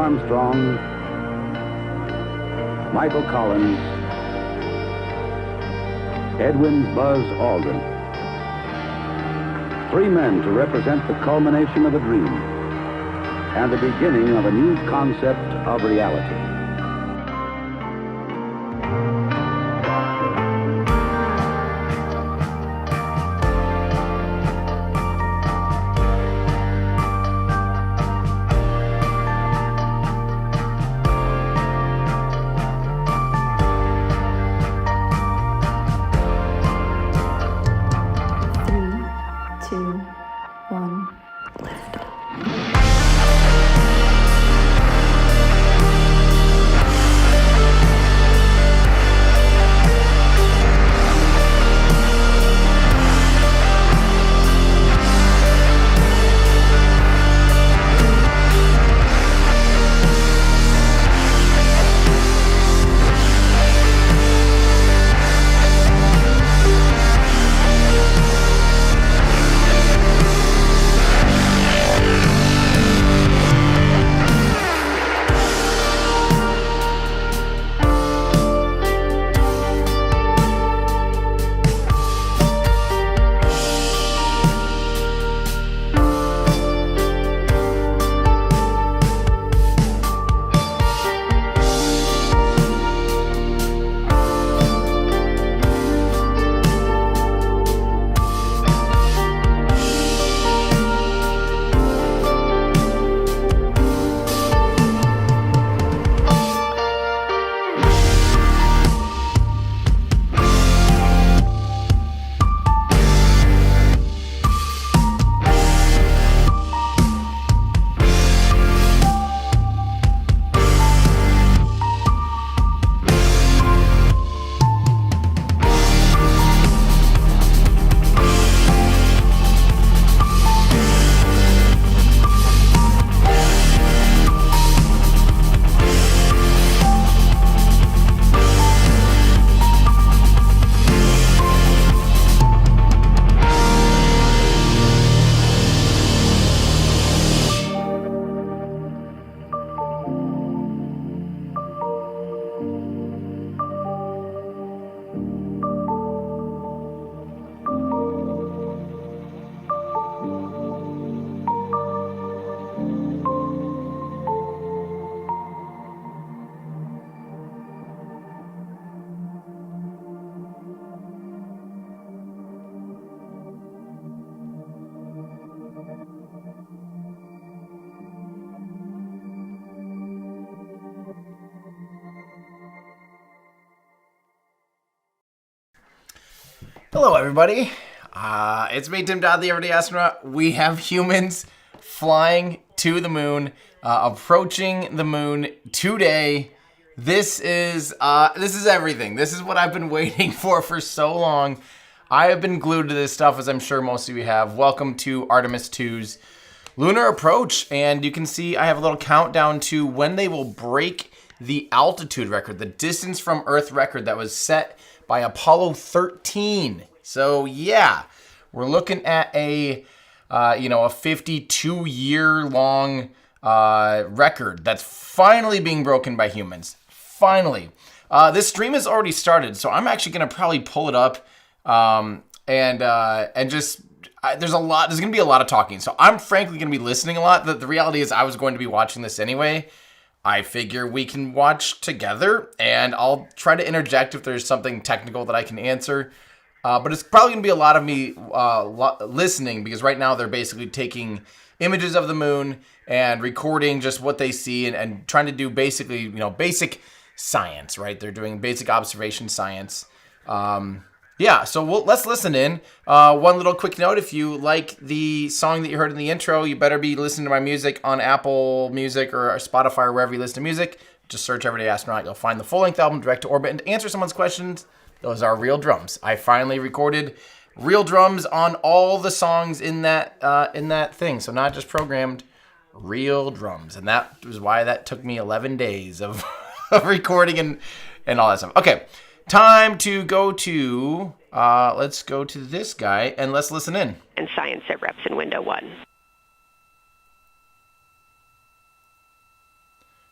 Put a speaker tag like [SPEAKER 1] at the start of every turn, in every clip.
[SPEAKER 1] Armstrong, Michael Collins, Edwin Buzz Aldrin. 3 men to represent the culmination of a dream and the beginning of a new concept of reality.
[SPEAKER 2] Hello, everybody. It's me, Tim Dodd, the Everyday Astronaut. We have humans flying to the moon, approaching the moon today. This is everything. This is what I've been waiting for so long. I have been glued to this stuff, as I'm sure most of you have. Welcome to Artemis II's lunar approach, and you can see I have a little countdown to when they will break the altitude record, the distance from Earth record that was set by Apollo 13. So yeah, we're looking at a 52-year-long record that's finally being broken by humans. Finally, this stream has already started, so I'm actually gonna probably pull it up, there's gonna be a lot of talking. So I'm frankly gonna be listening a lot. The reality is I was going to be watching this anyway. I figure we can watch together, and I'll try to interject if there's something technical that I can answer. But it's probably going to be a lot of me listening, because right now they're basically taking images of the moon and recording just what they see and trying to do basically, basic science, right? They're doing basic observation science. So let's listen in. One little quick note, if you like the song that you heard in the intro, you better be listening to my music on Apple Music or Spotify or wherever you listen to music. Just search Everyday Astronaut. You'll find the full-length album, Direct to Orbit. And to answer someone's questions, those are real drums. I finally recorded real drums on all the songs in that thing. So not just programmed, real drums. And that was why that took me 11 days of recording and all that stuff. Okay. Time to go to, let's go to this guy and let's listen in.
[SPEAKER 3] And science at reps in window 1.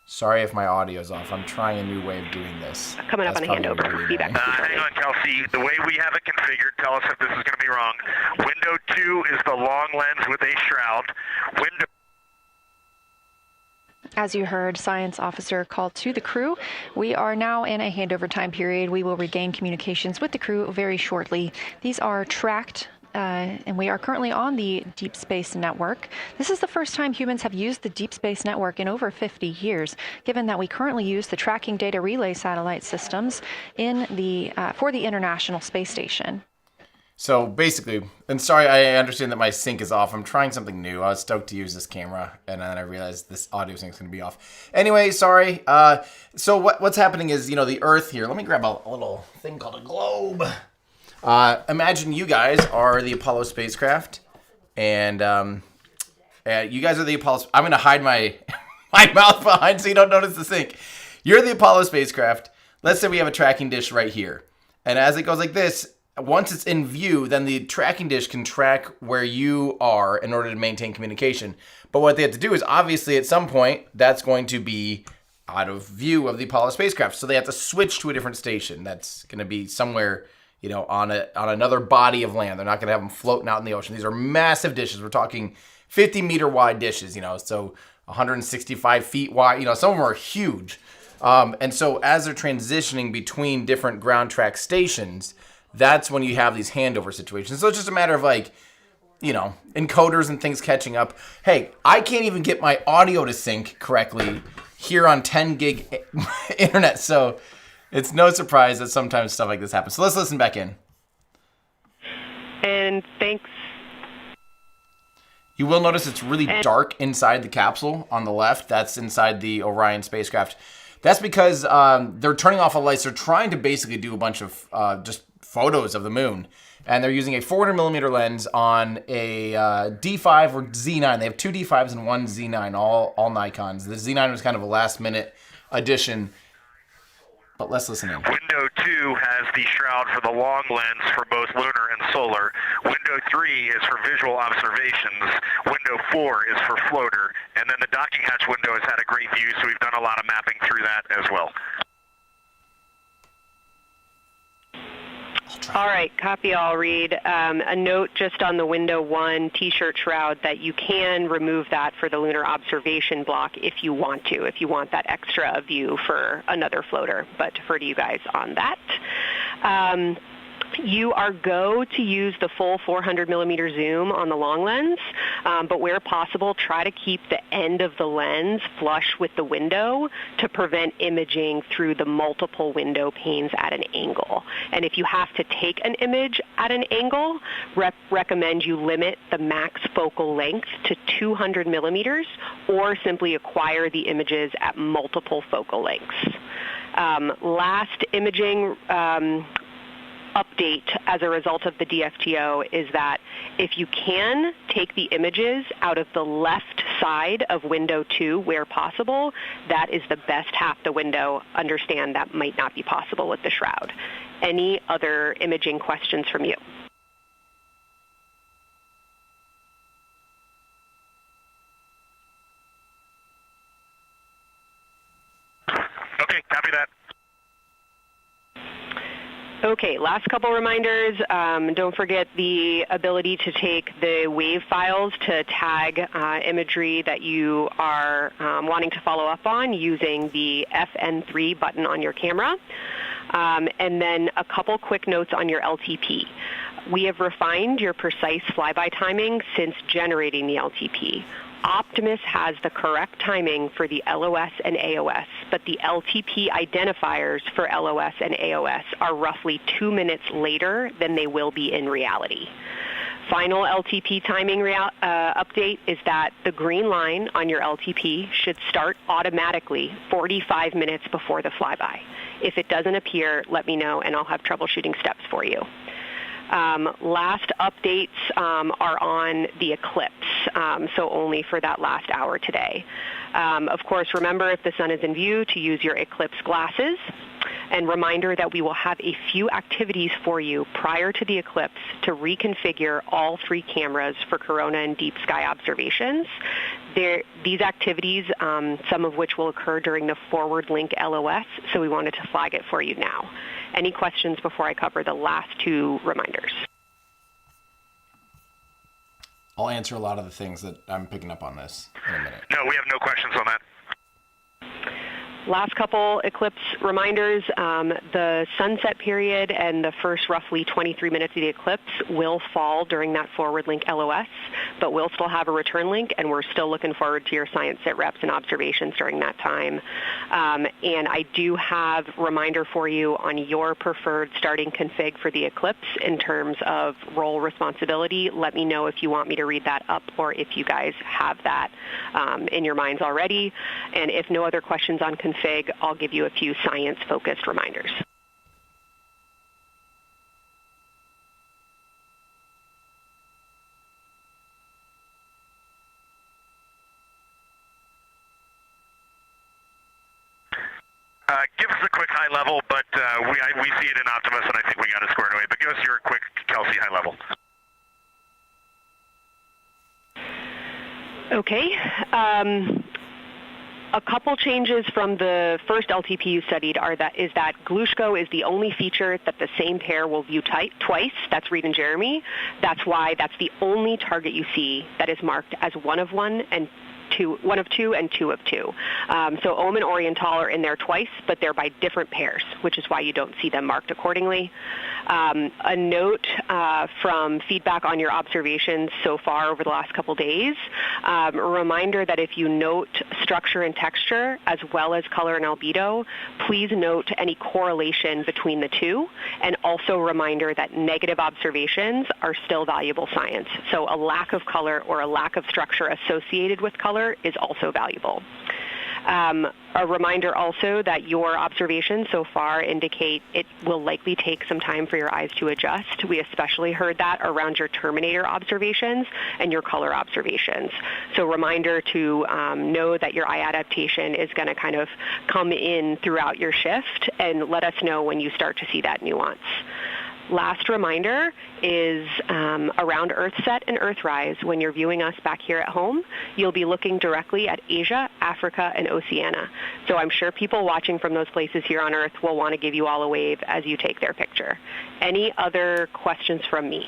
[SPEAKER 2] Sorry if my audio's off. I'm trying a new way of doing this.
[SPEAKER 3] Coming up on the handover. Feedback.
[SPEAKER 4] Hang on, Kelsey. The way we have it configured, tell us if this is going to be wrong. Window 2 is the long lens with a shroud. Window.
[SPEAKER 5] As you heard, Science Officer called to the crew. We are now in a handover time period. We will regain communications with the crew very shortly. These are tracked. And we are currently on the Deep Space Network. This is the first time humans have used the Deep Space Network in over 50 years, given that we currently use the tracking data relay satellite systems in for the International Space Station.
[SPEAKER 2] So basically, and sorry, I understand that my sync is off. I'm trying something new. I was stoked to use this camera, and then I realized this audio sync is going to be off. Anyway, sorry. So what's happening is, the Earth here. Let me grab a little thing called a globe. Imagine you guys are the Apollo spacecraft, and you guys are the Apollo. I'm going to hide my mouth behind so you don't notice the sync. You're the Apollo spacecraft. Let's say we have a tracking dish right here. And as it goes like this, once it's in view, then the tracking dish can track where you are in order to maintain communication. But what they have to do is, obviously, at some point, that's going to be out of view of the Apollo spacecraft. So they have to switch to a different station. That's going to be somewhere on another body of land. They're not going to have them floating out in the ocean. These are massive dishes. We're talking 50-meter wide dishes, so 165 feet wide. Some of them are huge. And so as they're transitioning between different ground track stations, that's when you have these handover situations. So it's just a matter of encoders and things catching up. Hey, I can't even get my audio to sync correctly here on 10 gig internet. So it's no surprise that sometimes stuff like this happens. So let's listen back in.
[SPEAKER 3] And thanks.
[SPEAKER 2] You will notice it's really dark inside the capsule on the left. That's inside the Orion spacecraft. That's because they're turning off the lights. They're trying to basically do a bunch of just photos of the moon. And they're using a 400-millimeter lens on a D5 or Z9. They have two D5s and one Z9, all Nikons. The Z9 was kind of a last-minute addition. But let's listen in.
[SPEAKER 4] Window 2 has the shroud for the long lens for both lunar and solar. Window 3 is for visual observations. Window 4 is for floater. And then the docking hatch window has had a great view, so we've done a lot of mapping through that as well.
[SPEAKER 3] All right, copy all, Reed. A note just on the window 1 T-shirt shroud that you can remove that for the lunar observation block if you want that extra view for another floater, but defer to you guys on that. You are go to use the full 400-millimeter zoom on the long lens, but where possible, try to keep the end of the lens flush with the window to prevent imaging through the multiple window panes at an angle. And if you have to take an image at an angle, recommend you limit the max focal length to 200 millimeters or simply acquire the images at multiple focal lengths. Last imaging update as a result of the DFTO is that if you can take the images out of the left side of window 2 where possible, that is the best half the window. Understand that might not be possible with the shroud. Any other imaging questions from you?
[SPEAKER 4] Okay, copy that.
[SPEAKER 3] Okay, last couple reminders. Don't forget the ability to take the wave files to tag imagery that you are wanting to follow up on using the FN3 button on your camera. And then a couple quick notes on your LTP. We have refined your precise flyby timing since generating the LTP. Optimus has the correct timing for the LOS and AOS, but the LTP identifiers for LOS and AOS are roughly 2 minutes later than they will be in reality. Final LTP timing update is that the green line on your LTP should start automatically 45 minutes before the flyby. If it doesn't appear, let me know and I'll have troubleshooting steps for you. Last updates are on the eclipse, so only for that last hour today. Of course, remember if the sun is in view to use your eclipse glasses. And reminder that we will have a few activities for you prior to the eclipse to reconfigure all 3 cameras for corona and deep sky observations. these activities, some of which will occur during the forward link LOS, so we wanted to flag it for you now. Any questions before I cover the last two reminders?
[SPEAKER 2] I'll answer a lot of the things that I'm picking up on this in a minute.
[SPEAKER 4] No, we have no questions on that.
[SPEAKER 3] Last couple eclipse reminders, the sunset period and the first roughly 23 minutes of the eclipse will fall during that forward link LOS, but we'll still have a return link, and we're still looking forward to your science sit reps and observations during that time. And I do have a reminder for you on your preferred starting config for the eclipse in terms of role responsibility. Let me know if you want me to read that up or if you guys have that in your minds already. And if no other questions on config, I'll give you a few science-focused reminders.
[SPEAKER 4] Give us a quick high level, but we see it in Optimus, and I think we got it squared away. But give us your quick Kelsey high level.
[SPEAKER 3] Okay. A couple changes from the first LTP you studied is that Glushko is the only feature that the same pair will view twice. That's Reed and Jeremy. That's why that's the only target you see that is marked as one of one and one of two and two of two. So Ohm and Oriental are in there twice, but they're by different pairs, which is why you don't see them marked accordingly. A note from feedback on your observations so far over the last couple days, a reminder that if you note structure and texture as well as color and albedo, please note any correlation between the two, and also a reminder that negative observations are still valuable science. So a lack of color or a lack of structure associated with color is also valuable. A reminder also that your observations so far indicate it will likely take some time for your eyes to adjust. We especially heard that around your terminator observations and your color observations. So reminder to know that your eye adaptation is going to kind of come in throughout your shift, and let us know when you start to see that nuance. Last reminder is around Earthset and Earthrise. When you're viewing us back here at home, you'll be looking directly at Asia, Africa, and Oceania. So I'm sure people watching from those places here on Earth will want to give you all a wave as you take their picture. Any other questions for me?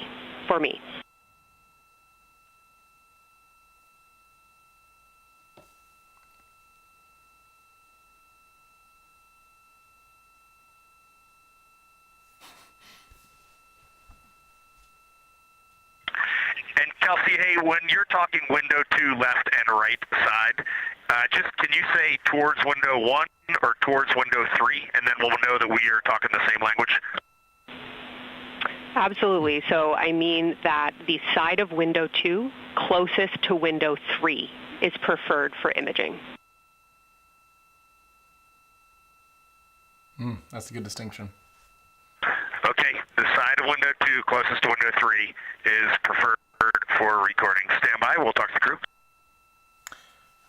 [SPEAKER 4] And Kelsey, hey, when you're talking window 2 left and right side, just can you say towards window 1 or towards window 3, and then we'll know that we are talking the same language?
[SPEAKER 3] Absolutely. So I mean that the side of window 2 closest to window 3 is preferred for imaging.
[SPEAKER 2] That's a good distinction.
[SPEAKER 4] Okay, the side of window 2 closest to window 3 is preferred for recording. Stand by, we'll talk to the crew.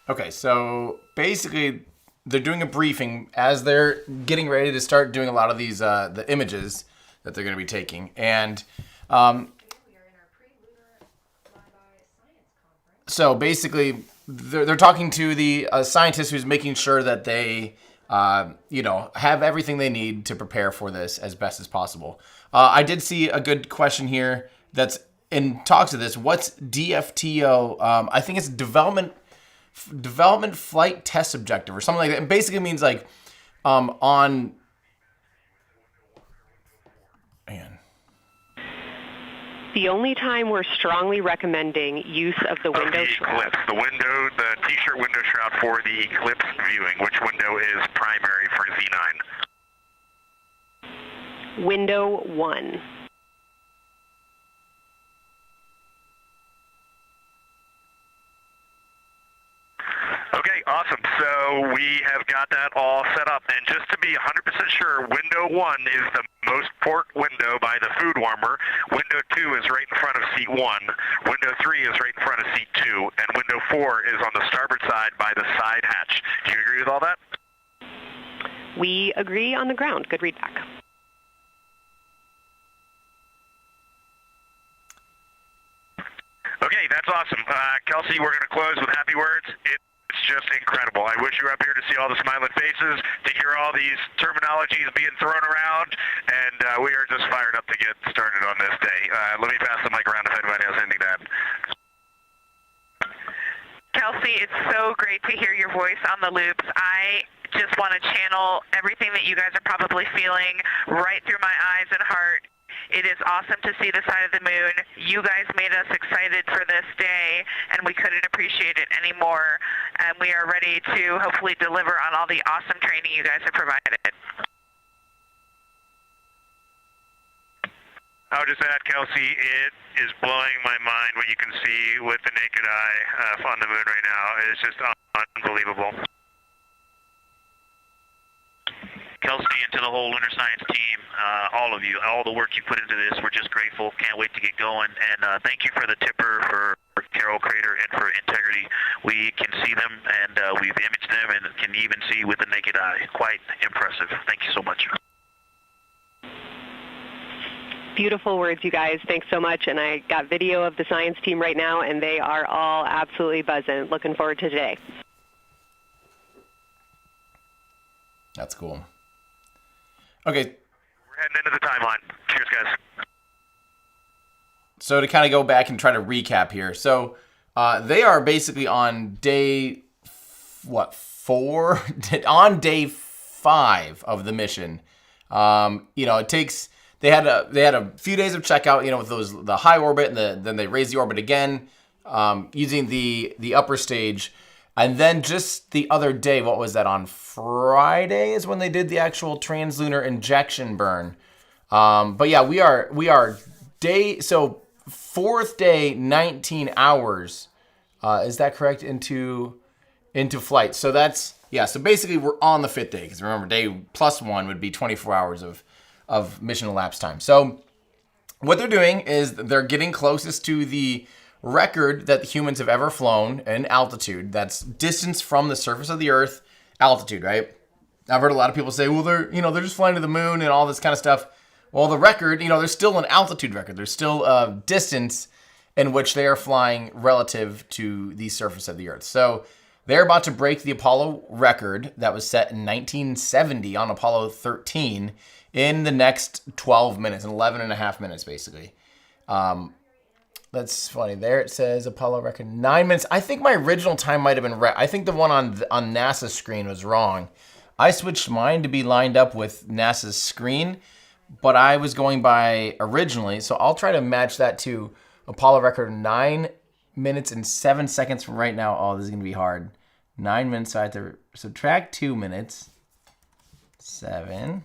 [SPEAKER 2] Okay, so basically they're doing a briefing as they're getting ready to start doing a lot of these the images that they're going to be taking. And so basically they're talking to the scientist who's making sure that they have everything they need to prepare for this as best as possible. I did see a good question here that's in talks of this. What's DFTO? I think it's development flight test objective or something like that. It basically means like on. Man.
[SPEAKER 3] The only time we're strongly recommending use of the window shroud.
[SPEAKER 4] The T-shirt window shroud for the eclipse viewing. Which window is primary for Z9?
[SPEAKER 3] Window 1.
[SPEAKER 4] Okay, awesome. So we have got that all set up. And just to be 100% sure, window 1 is the most port window by the food warmer. Window 2 is right in front of seat 1. Window 3 is right in front of seat 2. And window 4 is on the starboard side by the side hatch. Do you agree with all that?
[SPEAKER 3] We agree on the ground. Good readback.
[SPEAKER 4] Okay, that's awesome. Kelsey, we're going to close with happy words. It's just incredible. I wish you were up here to see all the smiling faces, to hear all these terminologies being thrown around, and we are just fired up to get started on this day. Let me pass the mic around if anybody has anything to add.
[SPEAKER 6] Kelsey, it's so great to hear your voice on the loops. I just want to channel everything that you guys are probably feeling right through my eyes and heart. It is awesome to see the side of the moon. You guys made us excited for this day, and we couldn't appreciate it anymore. And we are ready to hopefully deliver on all the awesome training you guys have provided.
[SPEAKER 4] I'll just add, Kelsey, it is blowing my mind what you can see with the naked eye on the moon right now. It's just unbelievable.
[SPEAKER 7] Kelsey, and to the whole Lunar Science team, all of you, all the work you put into this, we're just grateful. Can't wait to get going. And thank you for the tipper, for Carol Crater, and for Integrity. We can see them, and we've imaged them, and can even see with the naked eye. Quite impressive. Thank you so much.
[SPEAKER 3] Beautiful words, you guys. Thanks so much. And I got video of the science team right now, and they are all absolutely buzzing. Looking forward to today.
[SPEAKER 2] That's cool. Okay.
[SPEAKER 4] We're heading into the timeline. Cheers, guys.
[SPEAKER 2] So to kind of go back and try to recap here. So they are basically on day, 4? On day 5 of the mission. It takes... They had a few days of checkout, with the high orbit, and then they raised the orbit again, using the upper stage, and then just the other day, what was that, on Friday is when they did the actual translunar injection burn. But yeah, we are 4th day, 19 hours. Is that correct? Into flight. So so basically we're on the 5th day, because remember, day plus 1 would be 24 hours of mission elapsed time. So what they're doing is they're getting closest to the record that the humans have ever flown in altitude. That's distance from the surface of the Earth, altitude, right? I've heard a lot of people say, well, they're just flying to the moon and all this kind of stuff. Well, the record, there's still an altitude record. There's still a distance in which they are flying relative to the surface of the Earth. So they're about to break the Apollo record that was set in 1970 on Apollo 13 in the next 12 minutes, 11 and a half minutes, basically. That's funny. There it says Apollo record, 9 minutes. I think my original time might have been right. I think the one on NASA's screen was wrong. I switched mine to be lined up with NASA's screen, but I was going by originally, so I'll try to match that to Apollo record, 9 minutes and 7 seconds from right now. Oh, this is going to be hard. 9 minutes, so I have to subtract 2 minutes. 7.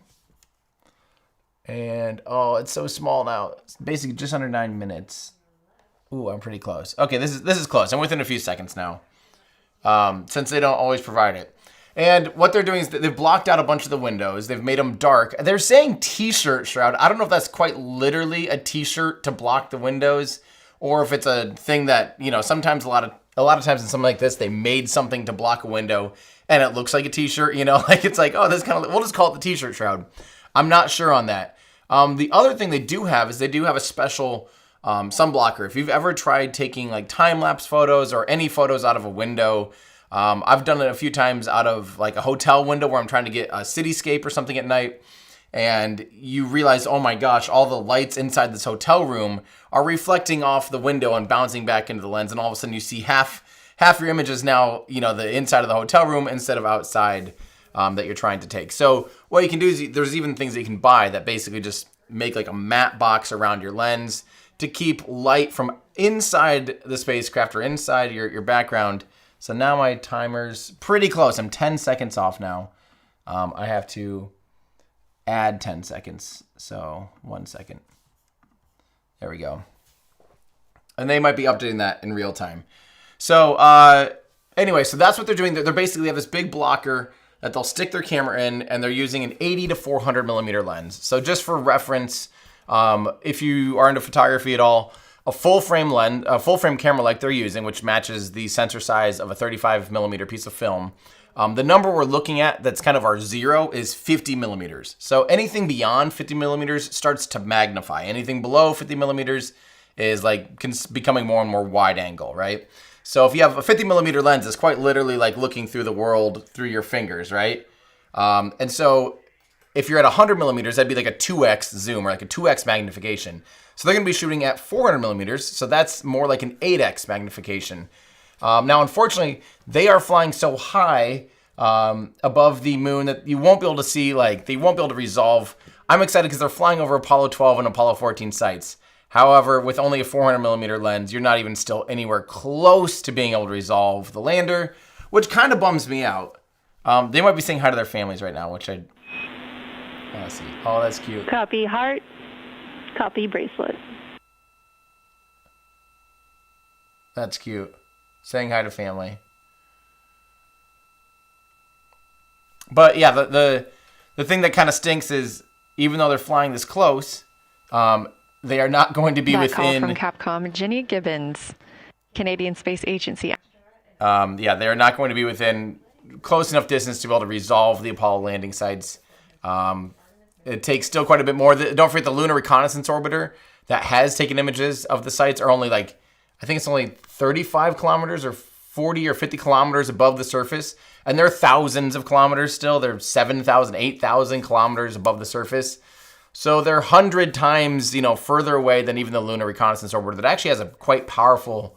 [SPEAKER 2] And, it's so small now. It's basically just under 9 minutes. Ooh, I'm pretty close. Okay, this is close. I'm within a few seconds now, since they don't always provide it. And what they're doing is they've blocked out a bunch of the windows. They've made them dark. They're saying T-shirt shroud. I don't know if that's quite literally a T-shirt to block the windows, or if it's a thing that, sometimes a lot of times in something like this, they made something to block a window and it looks like a T-shirt, it's like, oh, this kind of, we'll just call it the T-shirt shroud. I'm not sure on that. The other thing they do have is they do have a special sunblocker. If you've ever tried taking like time-lapse photos or any photos out of a window, I've done it a few times out of like a hotel window where I'm trying to get a cityscape or something at night, and you realize, oh my gosh, all the lights inside this hotel room are reflecting off the window and bouncing back into the lens, and all of a sudden you see half your image is now, the inside of the hotel room instead of outside that you're trying to take. So what you can do is there's even things that you can buy that basically just make like a matte box around your lens to keep light from inside the spacecraft or inside your background. So now my timer's pretty close. I'm 10 seconds off now. I have to add 10 seconds. So 1 second. There we go. And they might be updating that in real time. So anyway, so that's what they're doing. They're basically have this big blocker that they'll stick their camera in, and they're using an 80 to 400 millimeter lens. So just for reference, if you are into photography at all, a full frame camera like they're using, which matches the sensor size of a 35 millimeter piece of film, the number we're looking at that's kind of our 0 is 50 millimeters. So anything beyond 50 millimeters starts to magnify. Anything below 50 millimeters is like becoming more and more wide angle, right? So if you have a 50 millimeter lens, it's quite literally like looking through the world through your fingers, right? And so if you're at 100 millimeters, that'd be like a 2x zoom or like a 2x magnification. So they're going to be shooting at 400 millimeters. So that's more like an 8x magnification. Now, unfortunately, they are flying so high above the moon that you won't be able to see, like, they won't be able to resolve. I'm excited because they're flying over Apollo 12 and Apollo 14 sites. However, with only a 400 millimeter lens, you're not even still anywhere close to being able to resolve the lander, which kind of bums me out. They might be saying hi to their families right now, which I want to see. Oh, that's cute.
[SPEAKER 8] Copy heart. Copy bracelet.
[SPEAKER 2] That's cute. Saying hi to family. But yeah, the thing that kind of stinks is even though they're flying this close, they are not going to be
[SPEAKER 5] that
[SPEAKER 2] within.
[SPEAKER 5] Call from Capcom, Jenny Gibbons, Canadian Space Agency.
[SPEAKER 2] Yeah, they are not going to be within close enough distance to be able to resolve the Apollo landing sites. It takes still quite a bit more. Don't forget the Lunar Reconnaissance Orbiter that has taken images of the sites are only like, I think it's only 35 kilometers or 40 or 50 kilometers above the surface. And they're thousands of kilometers still. They're 7,000, 8,000 kilometers above the surface. So they're 100 times, further away than even the Lunar Reconnaissance Orbiter that actually has a quite powerful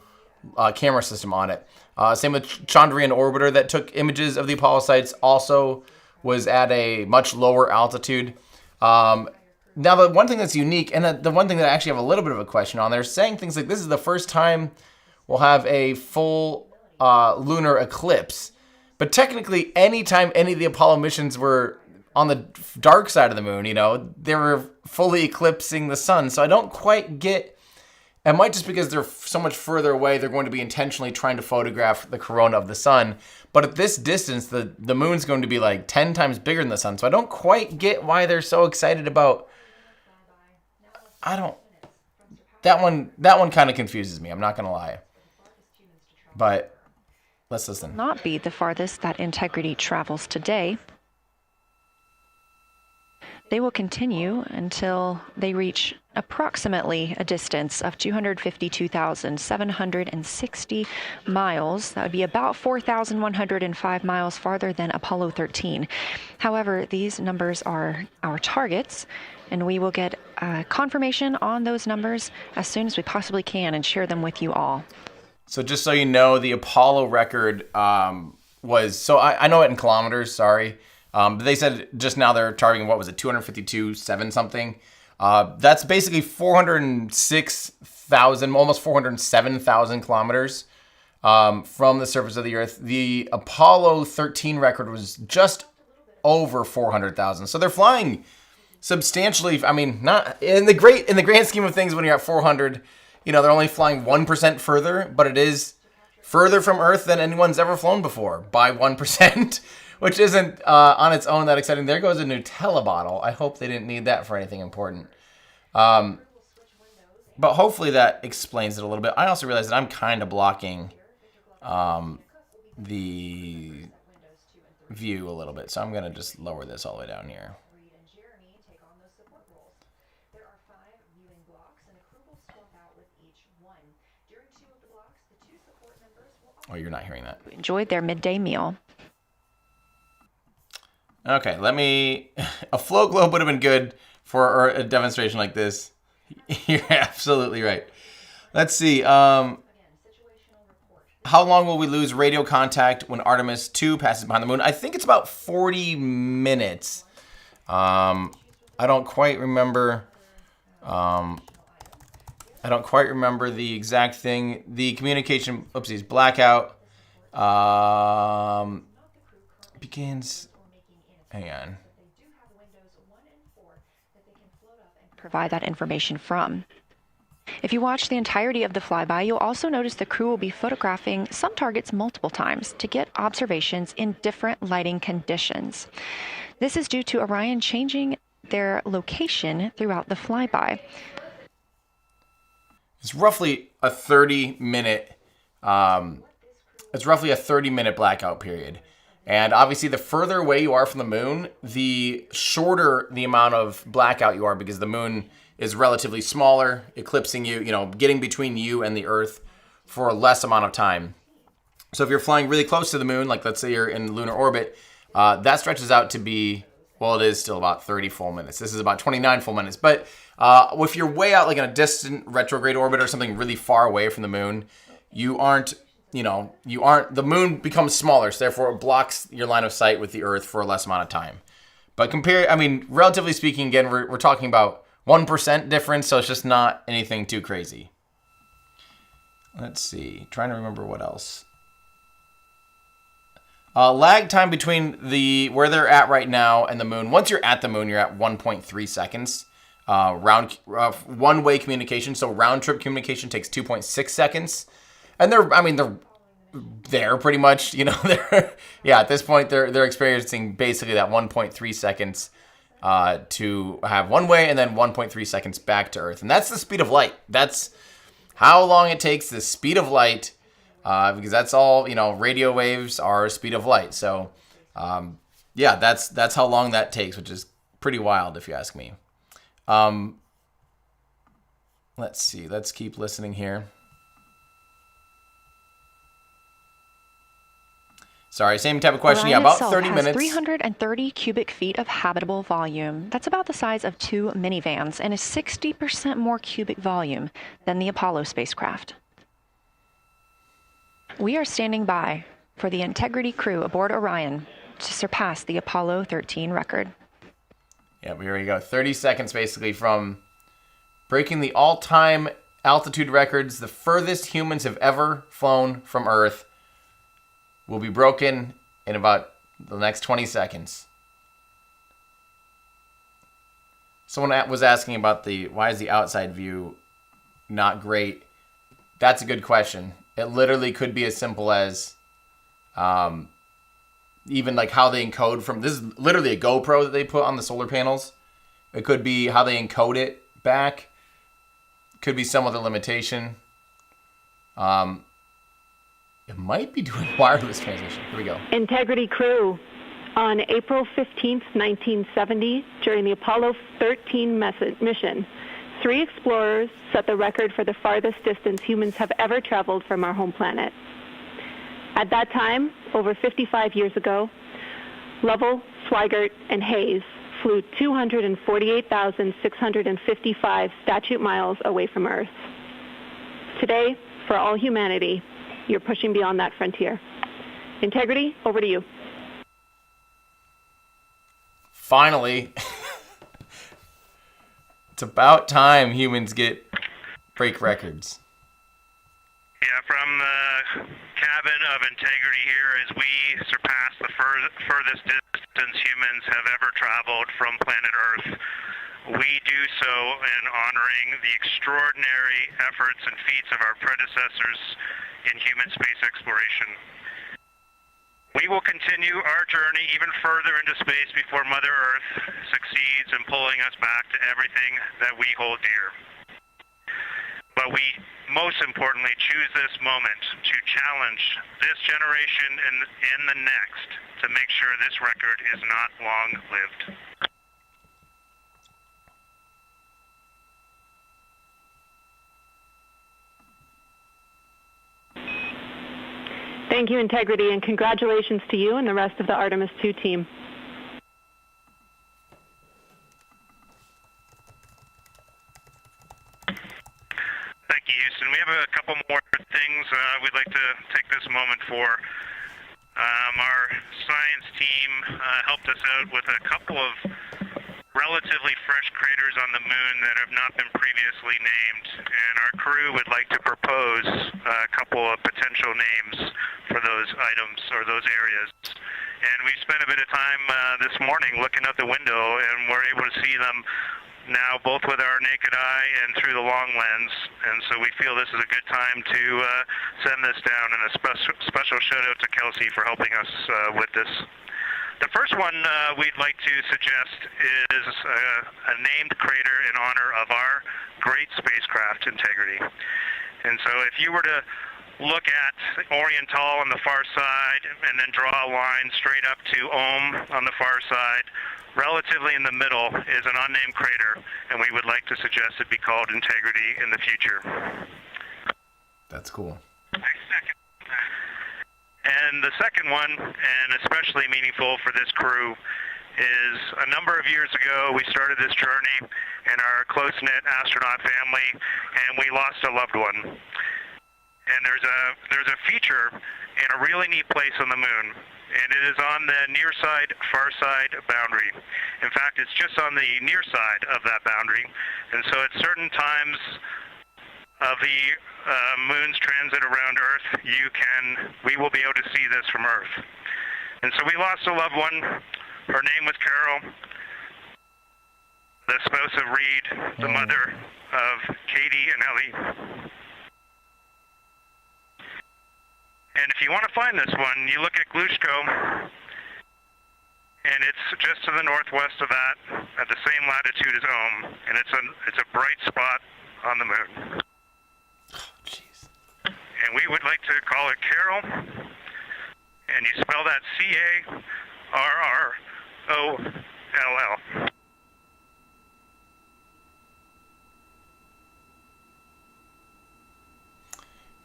[SPEAKER 2] camera system on it. Same with Chandrayaan Orbiter that took images of the Apollo sites, also was at a much lower altitude. Now, the one thing that's unique, and the one thing that I actually have a little bit of a question on, they're saying things like this is the first time we'll have a full lunar eclipse. But technically, anytime any of the Apollo missions were on the dark side of the moon, they were fully eclipsing the sun. So I don't quite get, it might just because they're so much further away, they're going to be intentionally trying to photograph the corona of the sun. But at this distance, the moon's going to be like 10 times bigger than the sun. So I don't quite get why they're so excited about, that one kind of confuses me. I'm not going to lie. But let's listen.
[SPEAKER 5] Not be the farthest that Integrity travels today. They will continue until they reach approximately a distance of 252,760 miles. That would be about 4,105 miles farther than Apollo 13. However, these numbers are our targets, and we will get confirmation on those numbers as soon as we possibly can and share them with you all.
[SPEAKER 2] So just so you know, the Apollo record was, so I know it in kilometers, sorry. But they said just now they're targeting, 252.7 something. That's basically 406,000, almost 407,000 kilometers from the surface of the Earth. The Apollo 13 record was just over 400,000. So they're flying substantially. I mean, not in the grand scheme of things, when you're at 400, they're only flying 1% further, but it is further from Earth than anyone's ever flown before by 1%. Which isn't on its own that exciting. There goes a Nutella bottle. I hope they didn't need that for anything important. But hopefully that explains it a little bit. I also realized that I'm kind of blocking the view a little bit. So I'm going to just lower this all the way down here. Oh, you're not hearing that.
[SPEAKER 5] Enjoyed their midday meal.
[SPEAKER 2] Okay, a float globe would have been good for a demonstration like this. You're absolutely right. Let's see. How long will we lose radio contact when Artemis II passes behind the moon? I think it's about 40 minutes. I don't quite remember. I don't quite remember the exact thing. The communication, blackout begins. Hang on.
[SPEAKER 5] Provide that information from. If you watch the entirety of the flyby, you'll also notice the crew will be photographing some targets multiple times to get observations in different lighting conditions. This is due to Orion changing their location throughout the flyby.
[SPEAKER 2] It's roughly a 30-minute. It's roughly a 30-minute blackout period. And obviously, the further away you are from the moon, the shorter the amount of blackout you are, because the moon is relatively smaller, eclipsing you, getting between you and the Earth for a less amount of time. So if you're flying really close to the moon, like let's say you're in lunar orbit, that stretches out to be, well, it is still about 30 full minutes. This is about 29 full minutes. But if you're way out, like in a distant retrograde orbit or something really far away from the moon, the moon becomes smaller, so therefore it blocks your line of sight with the Earth for a less amount of time. But relatively speaking, again, we're talking about 1% difference, so it's just not anything too crazy. Let's see, trying to remember what else. Lag time between where they're at right now and the moon. Once you're at the moon, you're at 1.3 seconds. One-way communication, so round-trip communication takes 2.6 seconds. And they're there pretty much, at this point they're experiencing basically that 1.3 seconds to have one way and then 1.3 seconds back to Earth. And that's the speed of light. That's how long it takes, the speed of light, because that's all, radio waves are speed of light. So, that's how long that takes, which is pretty wild if you ask me. Let's see. Let's keep listening here. Sorry, same type of question.
[SPEAKER 5] Orion
[SPEAKER 2] About
[SPEAKER 5] itself
[SPEAKER 2] 30
[SPEAKER 5] has
[SPEAKER 2] minutes.
[SPEAKER 5] 330 cubic feet of habitable volume. That's about the size of 2 minivans and is 60% more cubic volume than the Apollo spacecraft. We are standing by for the Integrity crew aboard Orion to surpass the Apollo 13 record.
[SPEAKER 2] Yeah, here we go. 30 seconds basically from breaking the all-time altitude records. The furthest humans have ever flown from Earth will be broken in about the next 20 seconds. Someone was asking about why is the outside view not great? That's a good question. It literally could be as simple as even like how they encode from, this is literally a GoPro that they put on the solar panels. It could be how they encode it back. Could be some other limitation. It might be doing wireless transmission. Here we go.
[SPEAKER 8] Integrity crew. On April 15th, 1970, during the Apollo 13 mission, 3 explorers set the record for the farthest distance humans have ever traveled from our home planet. At that time, over 55 years ago, Lovell, Swigert, and Hayes flew 248,655 statute miles away from Earth. Today, for all humanity, you're pushing beyond that frontier. Integrity, over to you.
[SPEAKER 2] Finally. It's about time humans break records.
[SPEAKER 7] Yeah, from the cabin of Integrity here as we surpass the furthest distance humans have ever traveled from planet Earth. We do so in honoring the extraordinary efforts and feats of our predecessors in human space exploration. We will continue our journey even further into space before Mother Earth succeeds in pulling us back to everything that we hold dear. But we most importantly choose this moment to challenge this generation and the next to make sure this record is not long-lived.
[SPEAKER 8] Thank you, Integrity, and congratulations to you and the rest of the Artemis II team.
[SPEAKER 7] Thank you, Houston. We have a couple more things we'd like to take this moment for. Our science team helped us out with a couple of relatively fresh craters on the moon that have not been previously named, and our crew would like to propose a couple of potential names for those items or those areas. And we spent a bit of time this morning looking out the window, and we're able to see them now both with our naked eye and through the long lens, and so we feel this is a good time to send this down, and a special shout out to Kelsey for helping us with this. The first one we'd like to suggest is a named crater in honor of our great spacecraft, Integrity. And so if you were to look at Oriental on the far side and then draw a line straight up to Ohm on the far side, relatively in the middle is an unnamed crater, and we would like to suggest it be called Integrity in the future.
[SPEAKER 2] That's cool.
[SPEAKER 7] And the second one, and especially meaningful for this crew, is a number of years ago we started this journey in our close-knit astronaut family, and we lost a loved one. And there's a feature in a really neat place on the moon, and it is on the near side, far side boundary. In fact, it's just on the near side of that boundary, and so at certain times of the moon's transit around Earth, we will be able to see this from Earth. And so we lost a loved one. Her name was Carol, the spouse of Reed, the mother of Katie and Ellie. And if you want to find this one, you look at Geological, and it's just to the northwest of that, at the same latitude as Ohm, and it's a bright spot on the moon.
[SPEAKER 2] Jeez.
[SPEAKER 7] And we would like to call it Carol, and you spell that C-A-R-R-O-L-L.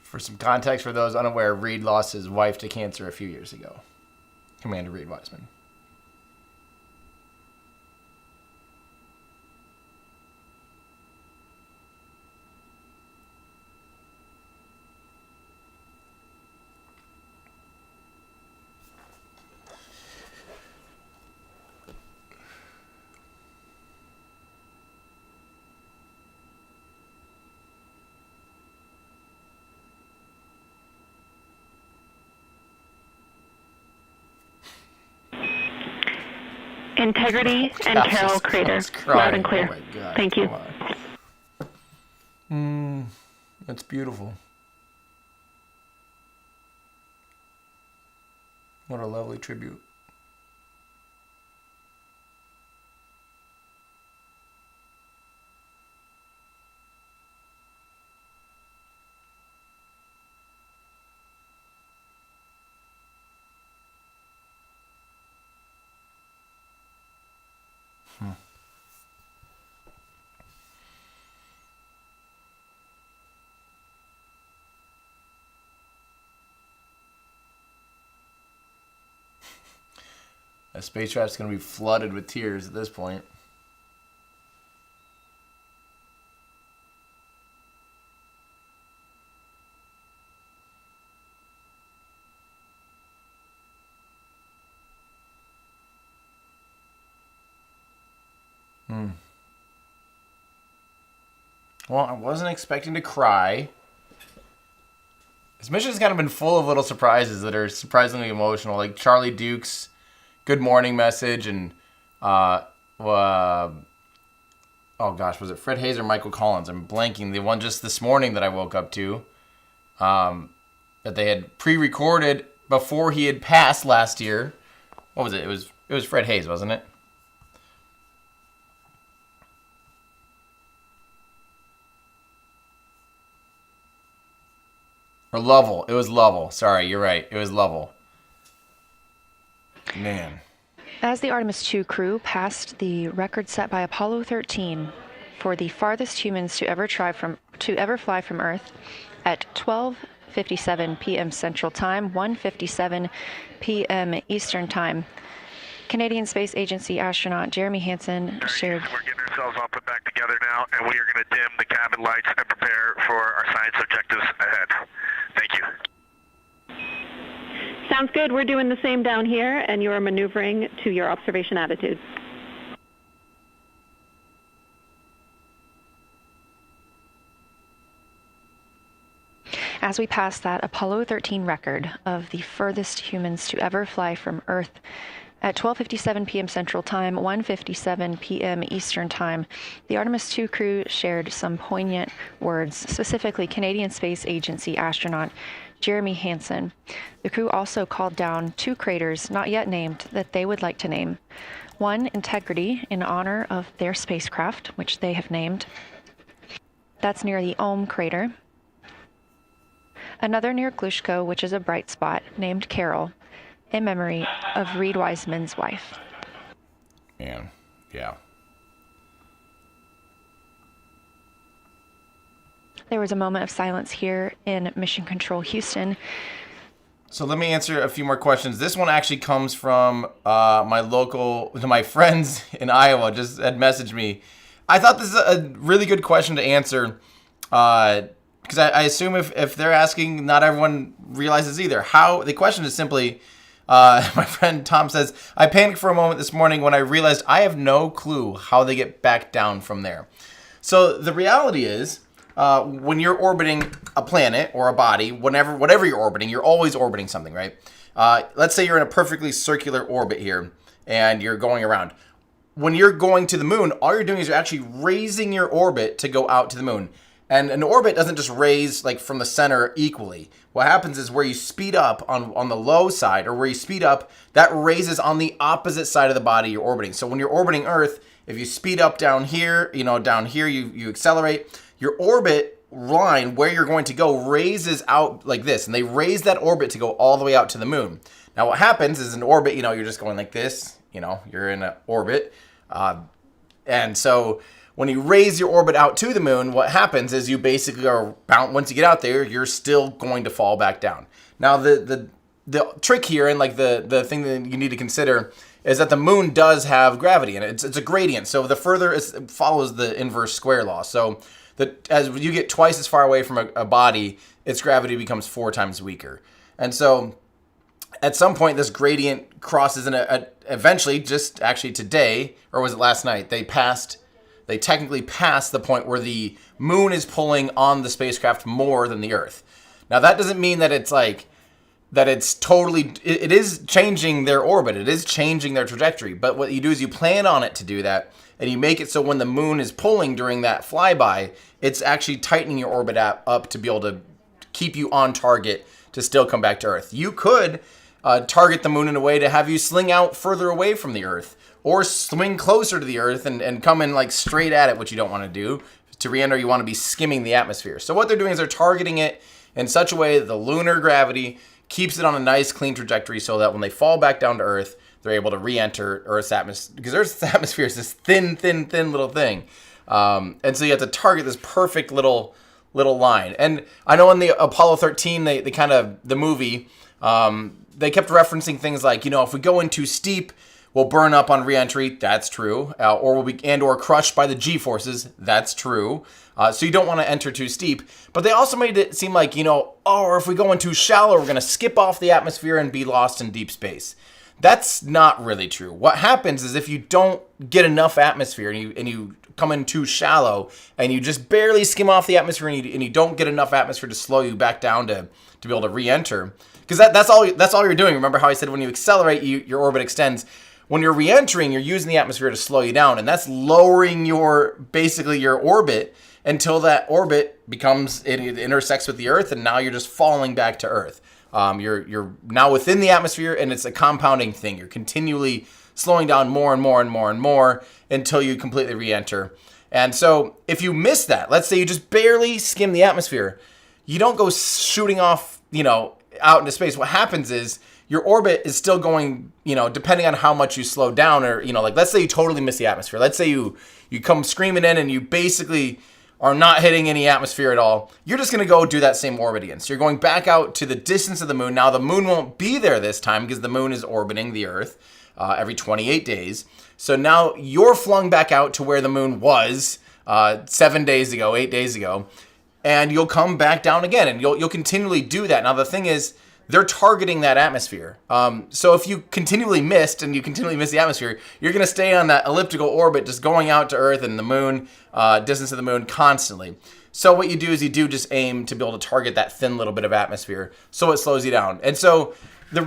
[SPEAKER 2] For some context for those unaware, Reed lost his wife to cancer a few years ago. Commander Reed Wiseman.
[SPEAKER 8] Integrity and Carol Crater. Loud and clear.
[SPEAKER 2] Oh my God.
[SPEAKER 8] Thank you.
[SPEAKER 2] That's beautiful. What a lovely tribute. A spacecraft's going to be flooded with tears at this point. Well, I wasn't expecting to cry. This mission's kind of been full of little surprises that are surprisingly emotional, like Charlie Duke's good morning message, and oh gosh, was it Fred Hayes or Michael Collins? I'm blanking. The one just this morning that I woke up to, that they had pre-recorded before he had passed last year. What was it? It was Fred Hayes, wasn't it? Or Lovell. It was Lovell. Sorry, you're right. It was Lovell. Man.
[SPEAKER 5] As the Artemis II crew passed the record set by Apollo 13 for the farthest humans to ever fly from Earth at 12:57 p.m. Central Time, 1:57 p.m. Eastern Time, Canadian Space Agency astronaut Jeremy Hansen shared.
[SPEAKER 4] We're getting ourselves all put back together now, and we are going to dim the cabin lights and prepare for our science objectives ahead. Thank you.
[SPEAKER 8] Sounds good. We're doing the same down here, and you are maneuvering to your observation attitude.
[SPEAKER 5] As we pass that Apollo 13 record of the furthest humans to ever fly from Earth at 12:57 p.m. Central Time, 1:57 p.m. Eastern Time, the Artemis II crew shared some poignant words, specifically Canadian Space Agency astronaut Jeremy Hansen. The crew also called down 2 craters not yet named that they would like to name. One, Integrity, in honor of their spacecraft, which they have named. That's near the Ohm crater. Another near Geological, which is a bright spot, named Carol, in memory of Reed Wiseman's wife.
[SPEAKER 2] Man, yeah.
[SPEAKER 5] There was a moment of silence here in Mission Control Houston.
[SPEAKER 2] So let me answer a few more questions. This one actually comes from my friends in Iowa just had messaged me. I thought this is a really good question to answer because I assume if they're asking, not everyone realizes either. The question is simply, my friend Tom says, I panicked for a moment this morning when I realized I have no clue how they get back down from there. So the reality is, when you're orbiting a planet or a body, whatever you're orbiting, you're always orbiting something, right? Let's say you're in a perfectly circular orbit here and you're going around. When you're going to the moon, all you're doing is you're actually raising your orbit to go out to the moon. And an orbit doesn't just raise like from the center equally. What happens is where you speed up on the low side, or where you speed up, that raises on the opposite side of the body you're orbiting. So when you're orbiting Earth, if you speed up down here, you accelerate. Your orbit line, where you're going to go, raises out like this. And they raise that orbit to go all the way out to the moon. Now what happens is in orbit, you're just going like this. You're in an orbit. And so when you raise your orbit out to the moon, what happens is you basically are bound. Once you get out there, you're still going to fall back down. Now the trick here, and like the thing that you need to consider, is that the moon does have gravity, and it's a gradient. So the further it follows the inverse square law. So as you get twice as far away from a body, its gravity becomes 4 times weaker. And so at some point, this gradient crosses, and eventually, just actually today, or was it last night, they technically passed the point where the moon is pulling on the spacecraft more than the Earth. Now, that doesn't mean that it's it is changing their orbit. It is changing their trajectory. But what you do is you plan on it to do that, and you make it so when the moon is pulling during that flyby, it's actually tightening your orbit up to be able to keep you on target to still come back to Earth. You could target the moon in a way to have you sling out further away from the Earth, or swing closer to the Earth and come in like straight at it, which you don't want to do. To re-enter, you want to be skimming the atmosphere. So what they're doing is they're targeting it in such a way that the lunar gravity keeps it on a nice clean trajectory so that when they fall back down to Earth, they're able to re-enter Earth's atmosphere, because Earth's atmosphere is this thin little thing. And so you have to target this perfect little line. And I know in the Apollo 13, the movie, they kept referencing things like, if we go in too steep, we'll burn up on re-entry. That's true. Or we'll be or crushed by the G-forces. That's true. So you don't want to enter too steep. But they also made it seem like, or if we go in too shallow, we're going to skip off the atmosphere and be lost in deep space. That's not really true. What happens is if you don't get enough atmosphere and you come in too shallow and you just barely skim off the atmosphere and you don't get enough atmosphere to slow you back down to be able to re-enter, because that's all you're doing. Remember how I said when you accelerate, your orbit extends. When you're re-entering, you're using the atmosphere to slow you down, and that's lowering your orbit until that orbit it intersects with the Earth, and now you're just falling back to Earth. You're now within the atmosphere, and it's a compounding thing. You're continually slowing down more and more and more and more until you completely re-enter. And so if you miss that, let's say you just barely skim the atmosphere, you don't go shooting off, out into space. What happens is your orbit is still going, depending on how much you slow down, or, let's say you totally miss the atmosphere. Let's say you come screaming in and you basically are not hitting any atmosphere at all. You're just going to go do that same orbit again. So you're going back out to the distance of the moon. Now the moon won't be there this time because the moon is orbiting the Earth every 28 days. So now you're flung back out to where the moon was 8 days ago, and you'll come back down again, and you'll continually do that. Now the thing is, they're targeting that atmosphere. So if you continually miss the atmosphere, you're going to stay on that elliptical orbit, just going out to Earth and the moon, distance of the moon constantly. So what you do is you do just aim to be able to target that thin little bit of atmosphere, so it slows you down. And so, the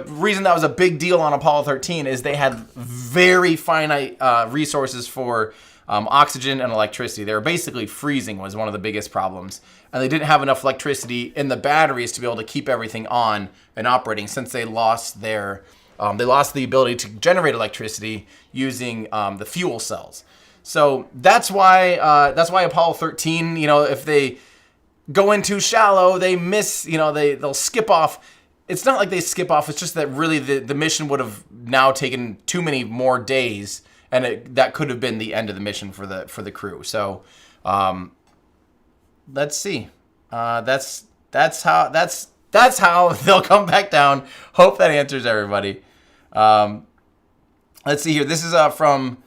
[SPEAKER 2] reason that was a big deal on Apollo 13 is they had very finite resources for oxygen and electricity. They were basically freezing was one of the biggest problems. And they didn't have enough electricity in the batteries to be able to keep everything on and operating, since they lost the ability to generate electricity using the fuel cells. So that's why Apollo 13, if they go in too shallow, they miss, they'll skip off. It's not like they skip off. It's just that really the mission would have now taken too many more days, and that could have been the end of the mission for the crew. So let's see. That's how they'll come back down. Hope that answers everybody. Let's see here. This is from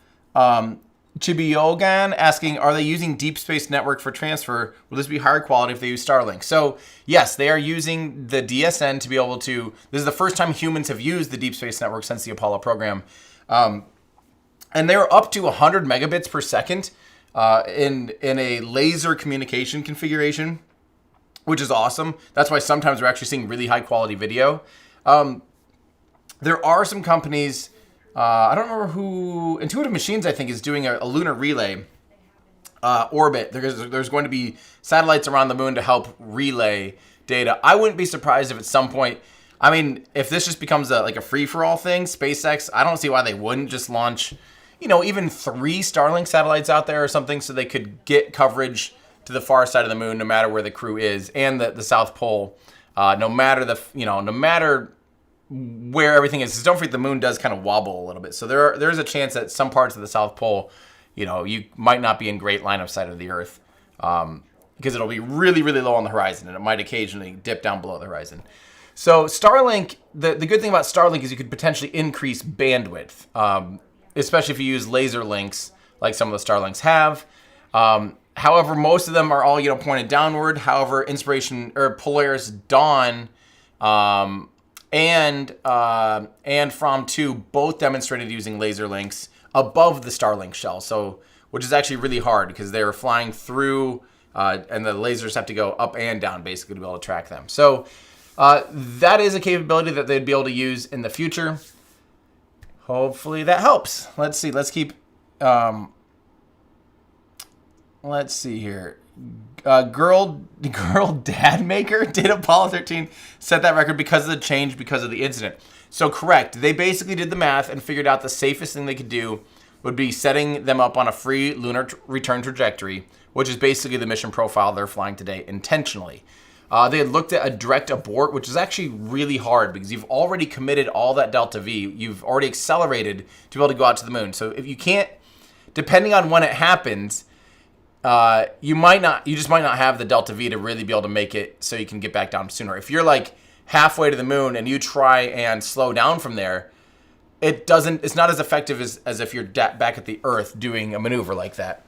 [SPEAKER 2] Chibiyogan asking, are they using Deep Space Network for transfer? Will this be higher quality if they use Starlink? So yes, they are using the DSN to be able to, this is the first time humans have used the Deep Space Network since the Apollo program. And they're up to 100 megabits per second in a laser communication configuration, which is awesome. That's why sometimes we're actually seeing really high quality video. There are some companies, I don't remember who, Intuitive Machines, I think, is doing a lunar relay orbit. There's going to be satellites around the moon to help relay data. I wouldn't be surprised if at some point, I mean, if this just becomes like a free-for-all thing, SpaceX, I don't see why they wouldn't just launch, even 3 Starlink satellites out there or something so they could get coverage to the far side of the moon no matter where the crew is, and the South Pole, no matter where everything is. Because don't forget, the moon does kind of wobble a little bit. So there's a chance that some parts of the South Pole, you might not be in great line of sight of the Earth, because it'll be really, really low on the horizon, and it might occasionally dip down below the horizon. So Starlink, the good thing about Starlink is you could potentially increase bandwidth, especially if you use laser links like some of the Starlinks have. However, most of them are all pointed downward. However, Inspiration or Polaris Dawn and From 2 both demonstrated using laser links above the Starlink shell. So, which is actually really hard because they're flying through, and the lasers have to go up and down basically to be able to track them. So that is a capability that they'd be able to use in the future. Hopefully that helps. Let's see. Let's keep. Let's see here. Girl Dad Maker did Apollo 13 set that record because of the change, because of the incident. So correct. They basically did the math and figured out the safest thing they could do would be setting them up on a free lunar return trajectory, which is basically the mission profile they're flying today intentionally. They had looked at a direct abort, which is actually really hard because you've already committed all that delta V. You've already accelerated to be able to go out to the moon. So if you can't, depending on when it happens, you just might not have the delta V to really be able to make it so you can get back down sooner. If you're like halfway to the moon and you try and slow down from there, it's not as effective as if you're back at the Earth doing a maneuver like that.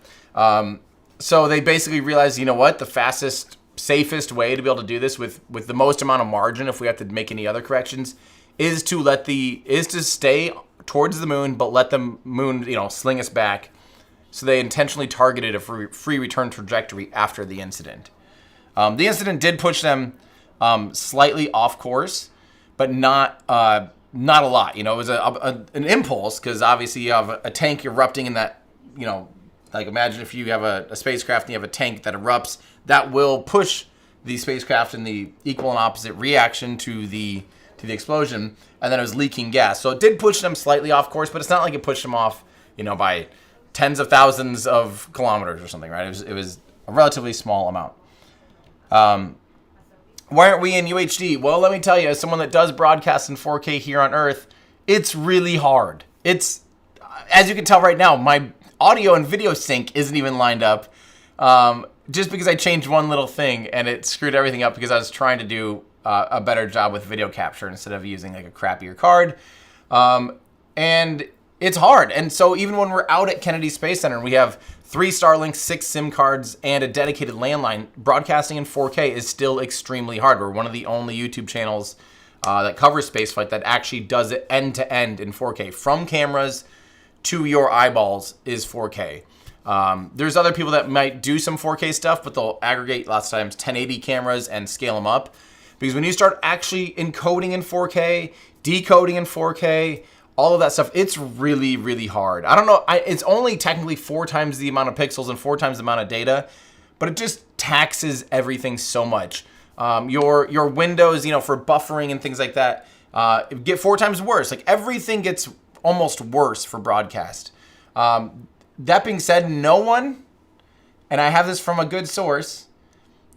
[SPEAKER 2] So they basically realized, the fastest, safest way to be able to do this with the most amount of margin, if we have to make any other corrections, is to stay towards the moon, but let the moon, sling us back. So they intentionally targeted a free return trajectory after the incident. The incident did push them slightly off course, but not a lot. It was an impulse because obviously you have a tank erupting in that, like imagine if you have a spacecraft and you have a tank that erupts, that will push the spacecraft in the equal and opposite reaction to the explosion, and then it was leaking gas. So it did push them slightly off course, but it's not like it pushed them off, by tens of thousands of kilometers or something, right? It was a relatively small amount. Why aren't we in UHD? Well, let me tell you, as someone that does broadcast in 4K here on Earth, it's really hard. It's, as you can tell right now, my audio and video sync isn't even lined up, just because I changed one little thing and it screwed everything up because I was trying to do a better job with video capture instead of using like a crappier card. And it's hard. And so even when we're out at Kennedy Space Center, we have 3 Starlinks, 6 SIM cards, and a dedicated landline. Broadcasting in 4K is still extremely hard. We're one of the only YouTube channels that covers spaceflight that actually does it end-to-end in 4K. From cameras to your eyeballs is 4K. There's other people that might do some 4K stuff, but they'll aggregate lots of times 1080 cameras and scale them up. Because when you start actually encoding in 4K, decoding in 4K, all of that stuff, it's really, really hard. I don't know, it's only technically 4 times the amount of pixels and 4 times the amount of data, but it just taxes everything so much. Your windows, for buffering and things like that, get 4 times worse. Like everything gets almost worse for broadcast. That being said, no one, and I have this from a good source,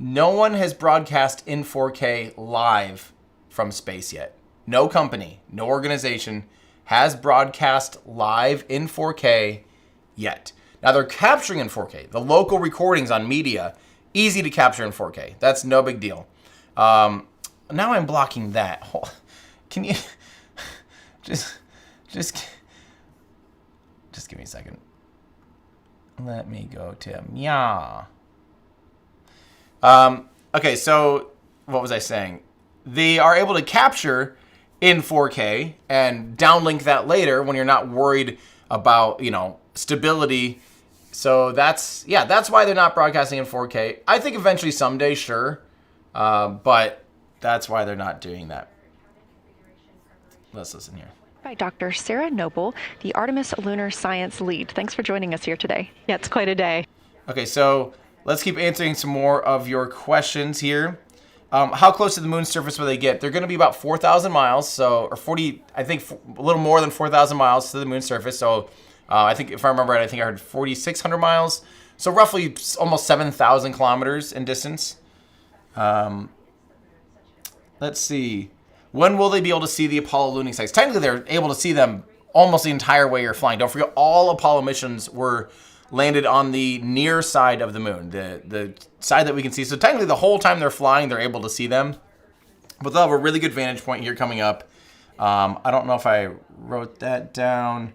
[SPEAKER 2] no one has broadcast in 4K live from space yet. No company, no organization has broadcast live in 4K yet. Now they're capturing in 4K. The local recordings on media easy to capture in 4K. That's no big deal. Now I'm blocking that. Can you just give me a second. Let me go to okay, so what was I saying? They are able to capture in 4K and downlink that later when you're not worried about, stability. So that's why they're not broadcasting in 4K. I think eventually someday, sure. But that's why they're not doing that. Let's listen here.
[SPEAKER 5] By Dr. Sarah Noble, the Artemis Lunar Science Lead. Thanks for joining us here today.
[SPEAKER 3] Yeah, it's quite a day.
[SPEAKER 2] Okay, so let's keep answering some more of your questions here. How close to the moon's surface will they get? They're going to be about 4,000 miles, or 40, I think a little more than 4,000 miles to the moon's surface. So I think, if I remember right, I think I heard 4,600 miles. So roughly almost 7,000 kilometers in distance. Let's see. When will they be able to see the Apollo lunar sites? Technically, they're able to see them almost the entire way you're flying. Don't forget, all Apollo missions were landed on the near side of the moon, the side that we can see. So technically, the whole time they're flying, they're able to see them. But they'll have a really good vantage point here coming up. I don't know if I wrote that down.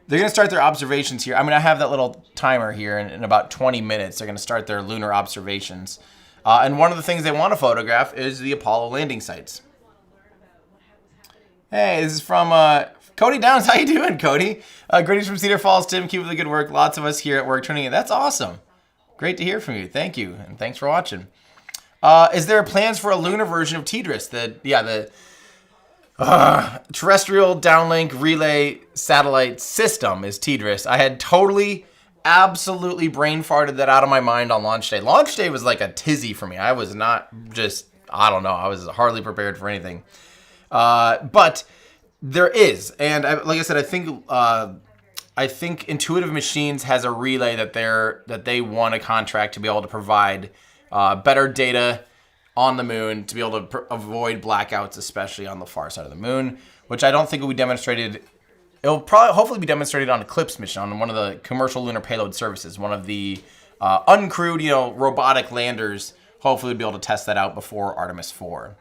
[SPEAKER 2] They're going to start their observations here. I mean, I have that little timer here. In about 20 minutes, they're going to start their lunar observations. And one of the things they want to photograph is the Apollo landing sites. Hey, this is from Cody Downs. How you doing, Cody? Greetings from Cedar Falls. Tim, keep up the good work. Lots of us here at work tuning in. That's awesome. Great to hear from you. Thank you, and thanks for watching. Is there plans for a lunar version of TDRS? The terrestrial downlink relay satellite system is TDRS. I had absolutely brain farted that out of my mind on launch day. Launch day was like a tizzy for me. I was not I was hardly prepared for anything. But there is, and like I said, I think Intuitive Machines has a relay that they won a contract to be able to provide better data on the moon to be able to avoid blackouts, especially on the far side of the moon, which I don't think will be demonstrated. It'll hopefully be demonstrated on Eclipse mission, on one of the commercial lunar payload services, one of the uncrewed, robotic landers. Hopefully, we'll be able to test that out before Artemis II.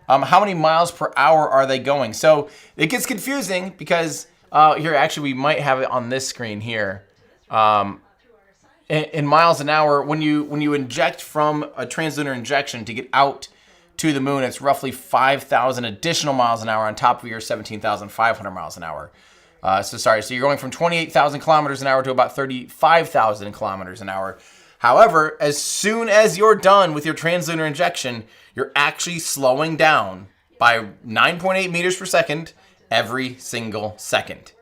[SPEAKER 2] How many miles per hour are they going? So it gets confusing because here, actually, we might have it on this screen here. In miles an hour, when you inject from a translunar injection to get out to the moon, it's roughly 5,000 additional miles an hour on top of your 17,500 miles an hour. So you're going from 28,000 kilometers an hour to about 35,000 kilometers an hour. However, as soon as you're done with your translunar injection, you're actually slowing down by 9.8 meters per second every single second.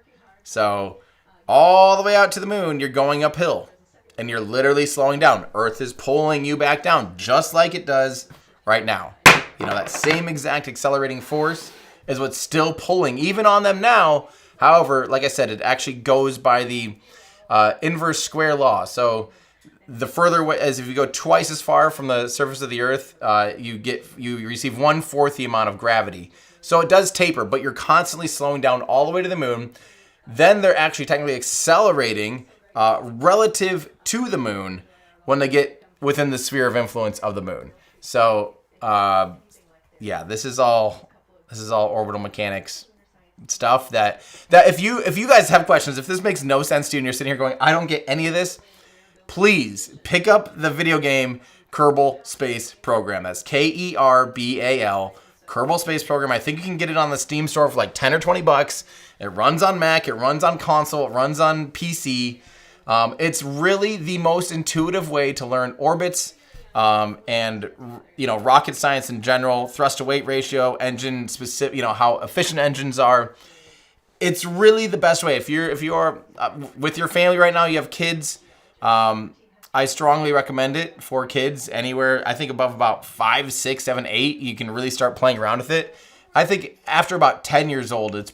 [SPEAKER 2] So all the way out to the moon, you're going uphill and you're literally slowing down. Earth is pulling you back down just like it does right now. That same exact accelerating force is what's still pulling even on them now. However, like I said, it actually goes by the inverse square law. So the further away, as if you go twice as far from the surface of the Earth, you receive 1/4 the amount of gravity. So it does taper, but you're constantly slowing down all the way to the moon. Then they're actually technically accelerating relative to the moon when they get within the sphere of influence of the moon. So this is all orbital mechanics stuff. That if you guys have questions, if this makes no sense to you and you're sitting here going, I don't get any of this, please pick up the video game Kerbal Space Program. That's Kerbal, Kerbal Space Program. I think you can get it on the Steam store for like 10 or 20 bucks. It runs on Mac, it runs on console, it runs on PC. It's really the most intuitive way to learn orbits and rocket science in general, thrust to weight ratio, engine specific, how efficient engines are. It's really the best way. If you're with your family right now, you have kids. I strongly recommend it for kids anywhere. I think above about 5, 6, 7, 8, you can really start playing around with it. I think after about 10 years old, it's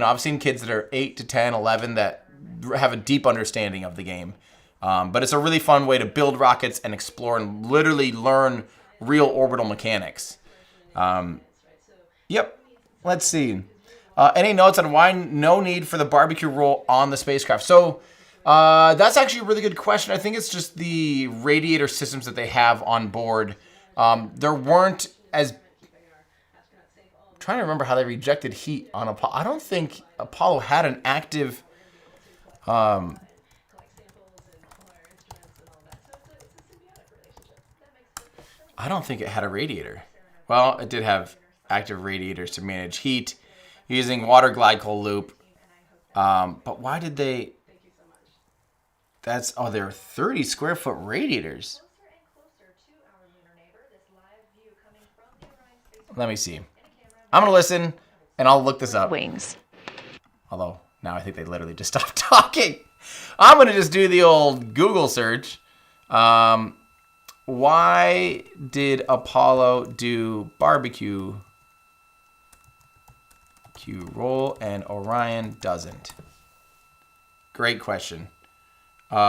[SPEAKER 2] I've seen kids that are 8 to 10, 11 that have a deep understanding of the game. But it's a really fun way to build rockets and explore and literally learn real orbital mechanics. Yep. Let's see. Any notes on why no need for the barbecue roll on the spacecraft? So That's actually a really good question. I think it's just the radiator systems that they have on board. There weren't as... I'm trying to remember how they rejected heat on Apollo. I don't think Apollo had an active... I don't think it had a radiator. Well, it did have active radiators to manage heat using water glycol loop. But why did they... they're 30 square foot radiators. Let me see. I'm going to listen, and I'll look this up.
[SPEAKER 5] Wings.
[SPEAKER 2] Although, now I think they literally just stopped talking. I'm going to just do the old Google search. Why did Apollo do barbecue roll and Orion doesn't? Great question. Modern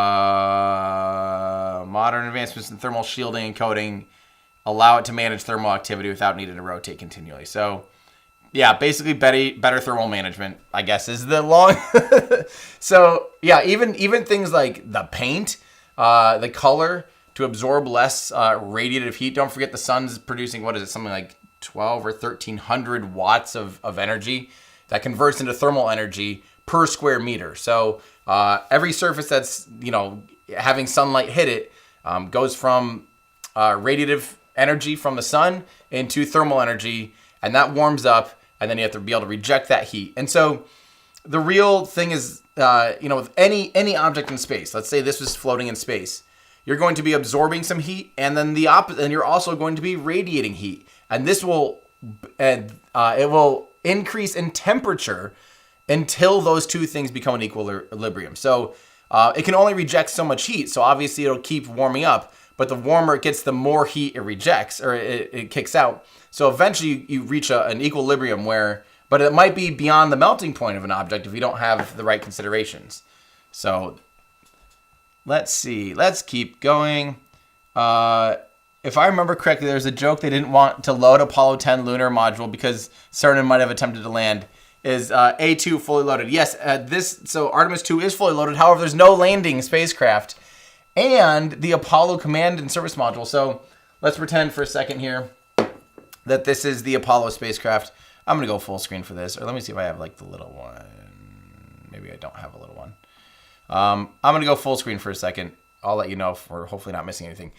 [SPEAKER 2] advancements in thermal shielding and coating allow it to manage thermal activity without needing to rotate continually. So, yeah, basically better thermal management, I guess, is the long... So, yeah, even things like the paint, the color, to absorb less radiative heat. Don't forget the sun's producing, something like 12 or 1,300 watts of energy that converts into thermal energy per square meter. So every surface that's, having sunlight hit it goes from radiative energy from the sun into thermal energy, and that warms up, and then you have to be able to reject that heat. And so the real thing is, with any object in space, let's say this was floating in space, you're going to be absorbing some heat, and then the opposite, and you're also going to be radiating heat. And this will, it will increase in temperature until those two things become an equilibrium. So it can only reject so much heat. So obviously it'll keep warming up, but the warmer it gets, the more heat it rejects, or it kicks out. So eventually you reach an equilibrium but it might be beyond the melting point of an object if you don't have the right considerations. So let's see. Let's keep going. If I remember correctly, there's a joke they didn't want to load Apollo 10 lunar module because Cernan might have attempted to land. Is A2 fully loaded? Yes, so Artemis II is fully loaded. However, there's no landing spacecraft and the Apollo command and service module. So let's pretend for a second here that this is the Apollo spacecraft. I'm going to go full screen for this. Or let me see if I have like the little one. Maybe I don't have a little one. I'm going to go full screen for a second. I'll let you know if we're hopefully not missing anything.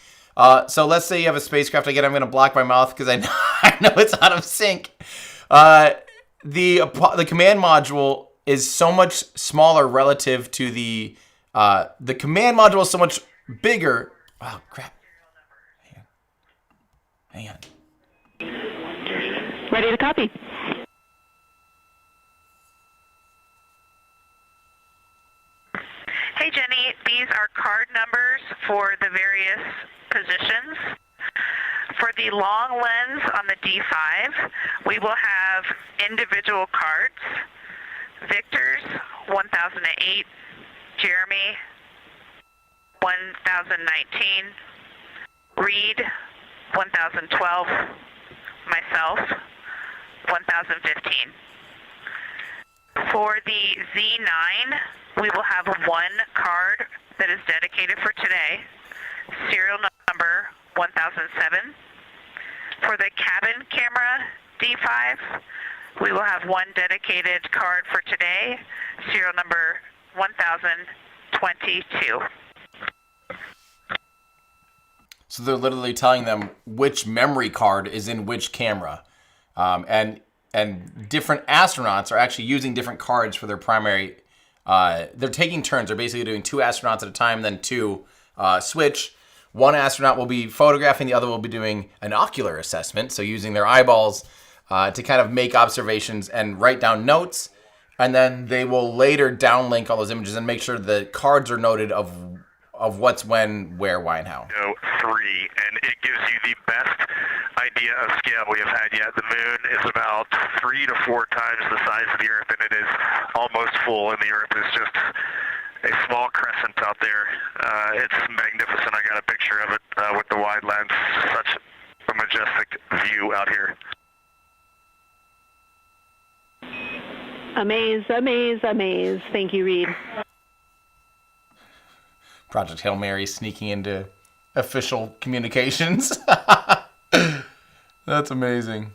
[SPEAKER 2] So let's say you have a spacecraft. Again, I'm going to block my mouth because I know it's out of sync. The command module is so much smaller relative to the command module is so much bigger. Oh, crap. Hang on.
[SPEAKER 8] Ready to copy.
[SPEAKER 6] Hey, Jenny, these are card numbers for the various positions. For the long lens on the D5, we will have individual cards. Victor's 1008, Jeremy 1019, Reed 1012, myself 1015. For the Z9, we will have one card that is dedicated for today, serial number 1007. For the cabin camera D5, we will have one dedicated card for today, serial number 1022.
[SPEAKER 2] So they're literally telling them which memory card is in which camera. And different astronauts are actually using different cards for their primary. They're taking turns. They're basically doing 2 astronauts at a time, then 2 switch. One astronaut will be photographing, the other will be doing an ocular assessment, so using their eyeballs to kind of make observations and write down notes, and then they will later downlink all those images and make sure the cards are noted of what's when, where, why, and how.
[SPEAKER 4] 3, and it gives you the best idea of scale we have had yet. The moon is about 3 to 4 times the size of the Earth, and it is almost full, and the Earth is just a small crescent out there. It's magnificent. I got a picture of it with the wide lens. Such a majestic view out here.
[SPEAKER 8] Amaze, amaze, amaze. Thank you, Reed.
[SPEAKER 2] Project Hail Mary sneaking into official communications. That's amazing.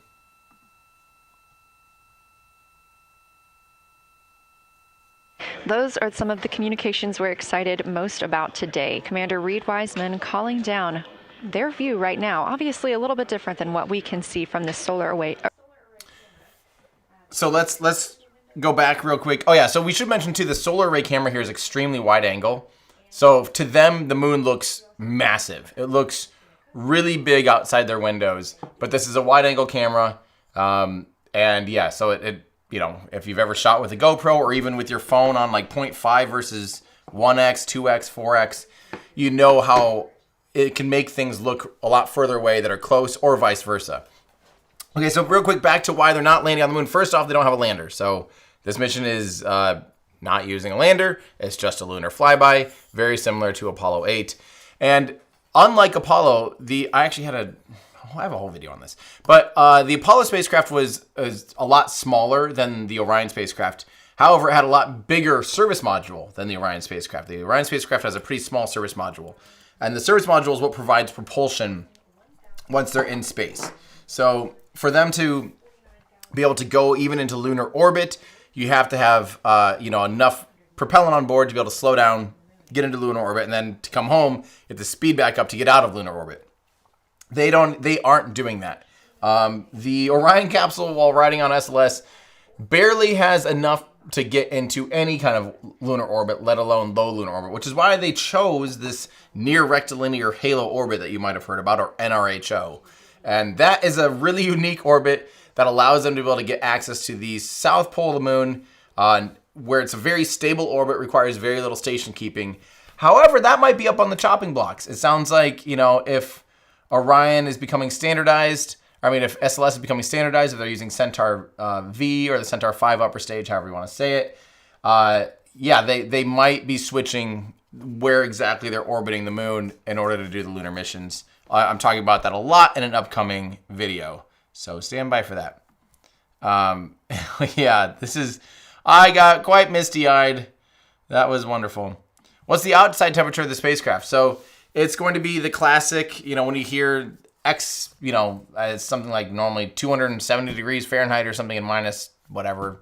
[SPEAKER 5] Those are some of the communications we're excited most about today. Commander Reed Wiseman calling down their view right now. Obviously a little bit different than what we can see from the solar array.
[SPEAKER 2] So let's go back real quick. Oh yeah, so we should mention too, the solar array camera here is extremely wide angle. So to them, the moon looks massive. It looks really big outside their windows, but this is a wide angle camera. And yeah, so it you know, if you've ever shot with a GoPro or even with your phone on like 0.5 versus 1x, 2x, 4x, you know how it can make things look a lot further away that are close or vice versa. Okay, so real quick, back to why they're not landing on the moon. First off, they don't have a lander. So this mission is not using a lander. It's just a lunar flyby, very similar to Apollo 8. And unlike Apollo, I have a whole video on this. But the Apollo spacecraft was a lot smaller than the Orion spacecraft. However, it had a lot bigger service module than the Orion spacecraft. The Orion spacecraft has a pretty small service module. And the service module is what provides propulsion once they're in space. So for them to be able to go even into lunar orbit, you have to have enough propellant on board to be able to slow down, get into lunar orbit, and then to come home, you have to speed back up to get out of lunar orbit. They aren't doing that. The Orion capsule, while riding on SLS, barely has enough to get into any kind of lunar orbit, let alone low lunar orbit, which is why they chose this near rectilinear halo orbit that you might have heard about, or NRHO. And that is a really unique orbit that allows them to be able to get access to the south pole of the moon, where it's a very stable orbit, requires very little station keeping. However, that might be up on the chopping blocks. It sounds like, if Orion is becoming standardized, if SLS is becoming standardized, if they're using Centaur V or the Centaur 5 upper stage, however you want to say it, they might be switching where exactly they're orbiting the moon in order to do the lunar missions. I'm talking about that a lot in an upcoming video, so stand by for that. I got quite misty-eyed. That was wonderful. What's the outside temperature of the spacecraft? So it's going to be the classic, when you hear X, it's something like normally 270 degrees Fahrenheit or something, and minus whatever,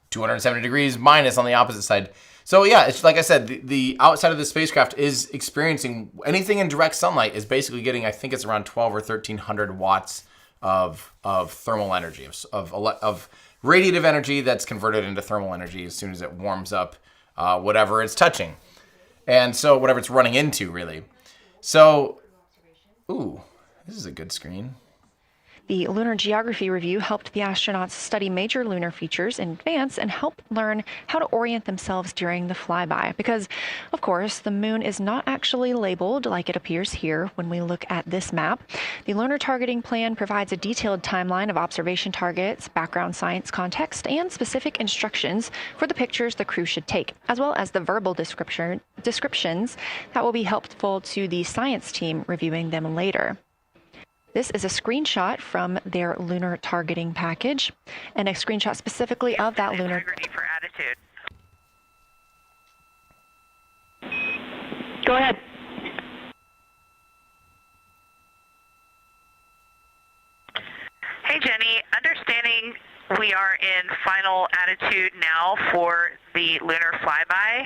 [SPEAKER 2] 270 degrees minus on the opposite side. So yeah, it's like I said, the outside of the spacecraft is experiencing anything in direct sunlight is basically getting, I think it's around 12 or 1300 watts of thermal energy, of radiative energy that's converted into thermal energy as soon as it warms up whatever it's touching. And so whatever it's running into, really. So, ooh, this is a good screen.
[SPEAKER 5] The Lunar Geography Review helped the astronauts study major lunar features in advance and help learn how to orient themselves during the flyby. Because, of course, the moon is not actually labeled like it appears here when we look at this map. The Lunar Targeting Plan provides a detailed timeline of observation targets, background science context, and specific instructions for the pictures the crew should take, as well as the verbal descriptions that will be helpful to the science team reviewing them later. This is a screenshot from their lunar targeting package, and a screenshot specifically of that lunar.
[SPEAKER 6] For attitude.
[SPEAKER 8] Go ahead.
[SPEAKER 6] Hey, Jenny. Understanding we are in final attitude now for the lunar flyby,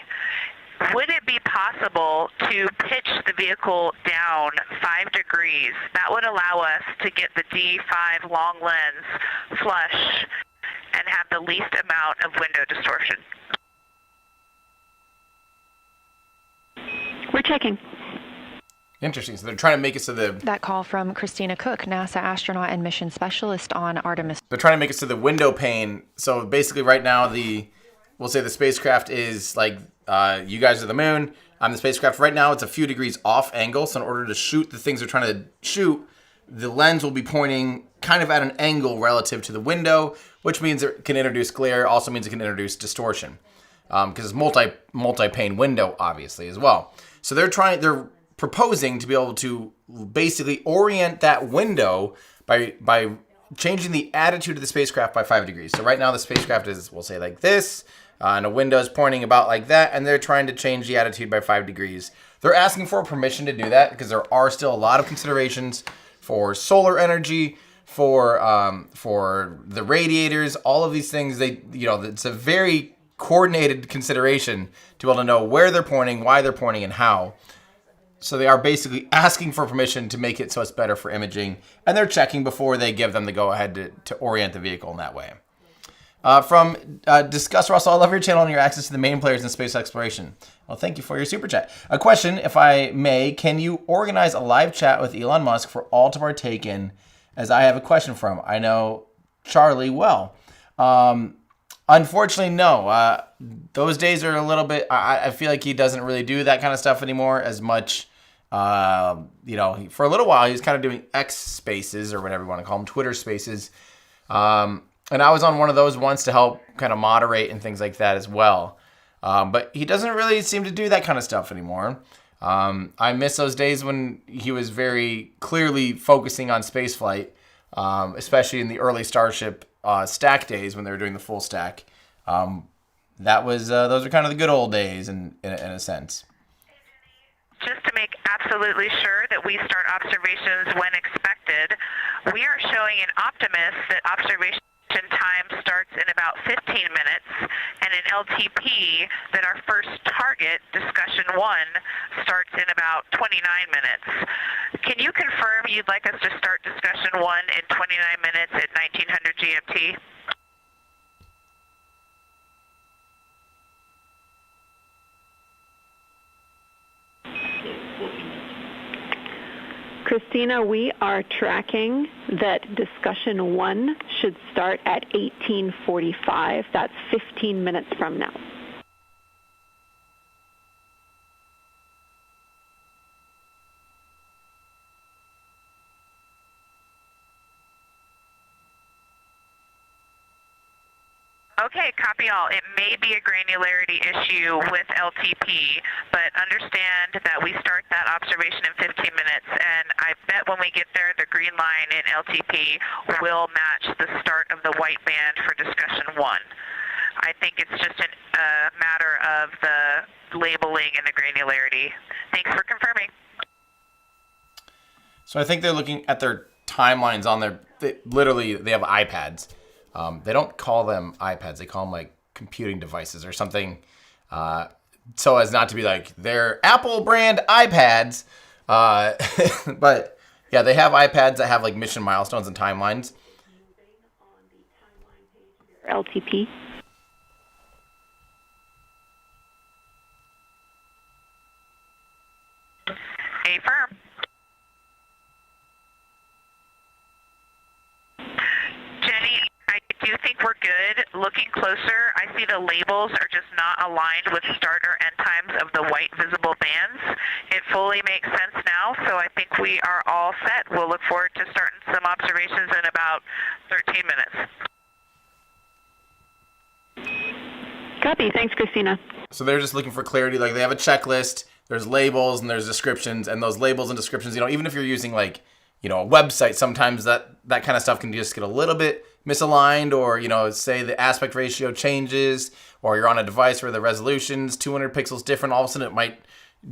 [SPEAKER 6] would it be possible to pitch the vehicle down 5 degrees? That would allow us to get the D5 long lens flush and have the least amount of window distortion.
[SPEAKER 8] We're checking.
[SPEAKER 2] Interesting. So they're trying to make it so
[SPEAKER 5] That call from Christina Cook, NASA astronaut and mission specialist on Artemis.
[SPEAKER 2] They're trying to make it so the window pane. So basically, right now we'll say the spacecraft is like. You guys are the moon. I'm the spacecraft. Right now, it's a few degrees off angle. So in order to shoot the things they're trying to shoot, the lens will be pointing kind of at an angle relative to the window, which means it can introduce glare. Also means it can introduce distortion because it's multi-pane window, obviously, as well. So they're proposing to be able to basically orient that window by changing the attitude of the spacecraft by 5 degrees. So right now, the spacecraft is, we'll say, like this. And a window is pointing about like that, and they're trying to change the attitude by 5 degrees they're asking for permission to do that because there are still a lot of considerations for solar energy, for the radiators, all of these things. It's a very coordinated consideration to be able to know where they're pointing, why they're pointing, and how. So they are basically asking for permission to make it so it's better for imaging, and they're checking before they give them the go-ahead to orient the vehicle in that way. From Discuss Russell, I love your channel and your access to the main players in space exploration. Well, thank you for your super chat. A question, if I may, can you organize a live chat with Elon Musk for all to partake in, as I have a question from? I know Charlie well. Unfortunately, no. Those days are a little bit, I feel like he doesn't really do that kind of stuff anymore as much. For a little while, he was kind of doing X spaces, or whatever you want to call them, Twitter spaces. And I was on one of those once to help kind of moderate and things like that as well. But he doesn't really seem to do that kind of stuff anymore. I miss those days when he was very clearly focusing on spaceflight, especially in the early Starship stack days when they were doing the full stack. Those are kind of the good old days in a sense.
[SPEAKER 6] Just to make absolutely sure that we start observations when expected, we are showing in Optimus that observation time starts in about 15 minutes, and in LTP that our first target, discussion 1, starts in about 29 minutes. Can you confirm you'd like us to start discussion 1 in 29 minutes at 1900 GMT?
[SPEAKER 8] Christina, we are tracking that discussion 1 should start at 18:45. That's 15 minutes from now.
[SPEAKER 6] Okay, copy all. It may be a granularity issue with LTP, but understand that we start that observation in 15 minutes, and I bet when we get there, the green line in LTP will match the start of the white band for discussion 1. I think it's just a matter of the labeling and the granularity. Thanks for confirming.
[SPEAKER 2] So I think they're looking at their timelines on they have iPads. They don't call them iPads. They call them like computing devices or something, so as not to be like they're Apple brand iPads. But yeah, they have iPads that have like mission milestones and timelines.
[SPEAKER 8] LTP.
[SPEAKER 6] Affirm. Jenny, I do think we're good. Looking closer, I see the labels are just not aligned with start or end times of the white visible bands. It fully makes sense now, so I think we are all set. We'll look forward to starting some observations in about 13 minutes.
[SPEAKER 8] Copy. Thanks, Christina.
[SPEAKER 2] So they're just looking for clarity. Like they have a checklist, there's labels and there's descriptions, and those labels and descriptions, even if you're using like, a website, sometimes that kind of stuff can just get a little bit misaligned, or, say the aspect ratio changes, or you're on a device where the resolution's 200 pixels different, all of a sudden it might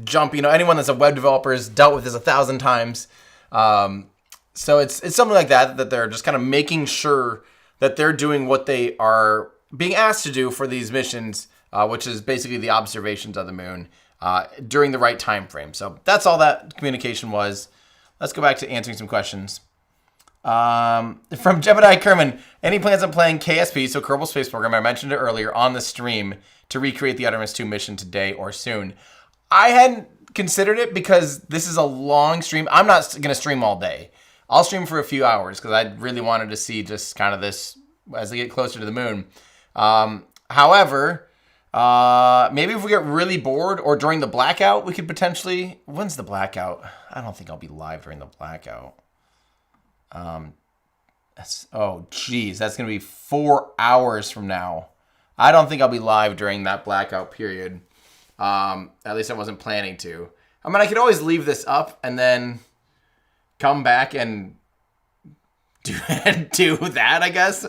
[SPEAKER 2] jump. Anyone that's a web developer has dealt with this 1,000 times. So it's something like that they're just kind of making sure that they're doing what they are being asked to do for these missions, which is basically the observations of the moon during the right time frame. So that's all that communication was. Let's go back to answering some questions. From Jebediah Kerman, any plans on playing KSP, so Kerbal Space Program, I mentioned it earlier, on the stream to recreate the Artemis II mission today or soon? I hadn't considered it because this is a long stream. I'm not going to stream all day. I'll stream for a few hours because I really wanted to see just kind of this as they get closer to the moon. However, maybe if we get really bored or during the blackout, we could potentially... When's the blackout? I don't think I'll be live during the blackout. That's going to be 4 hours from now. I don't think I'll be live during that blackout period. At least I wasn't planning to. I mean, I could always leave this up and then come back and do that, I guess,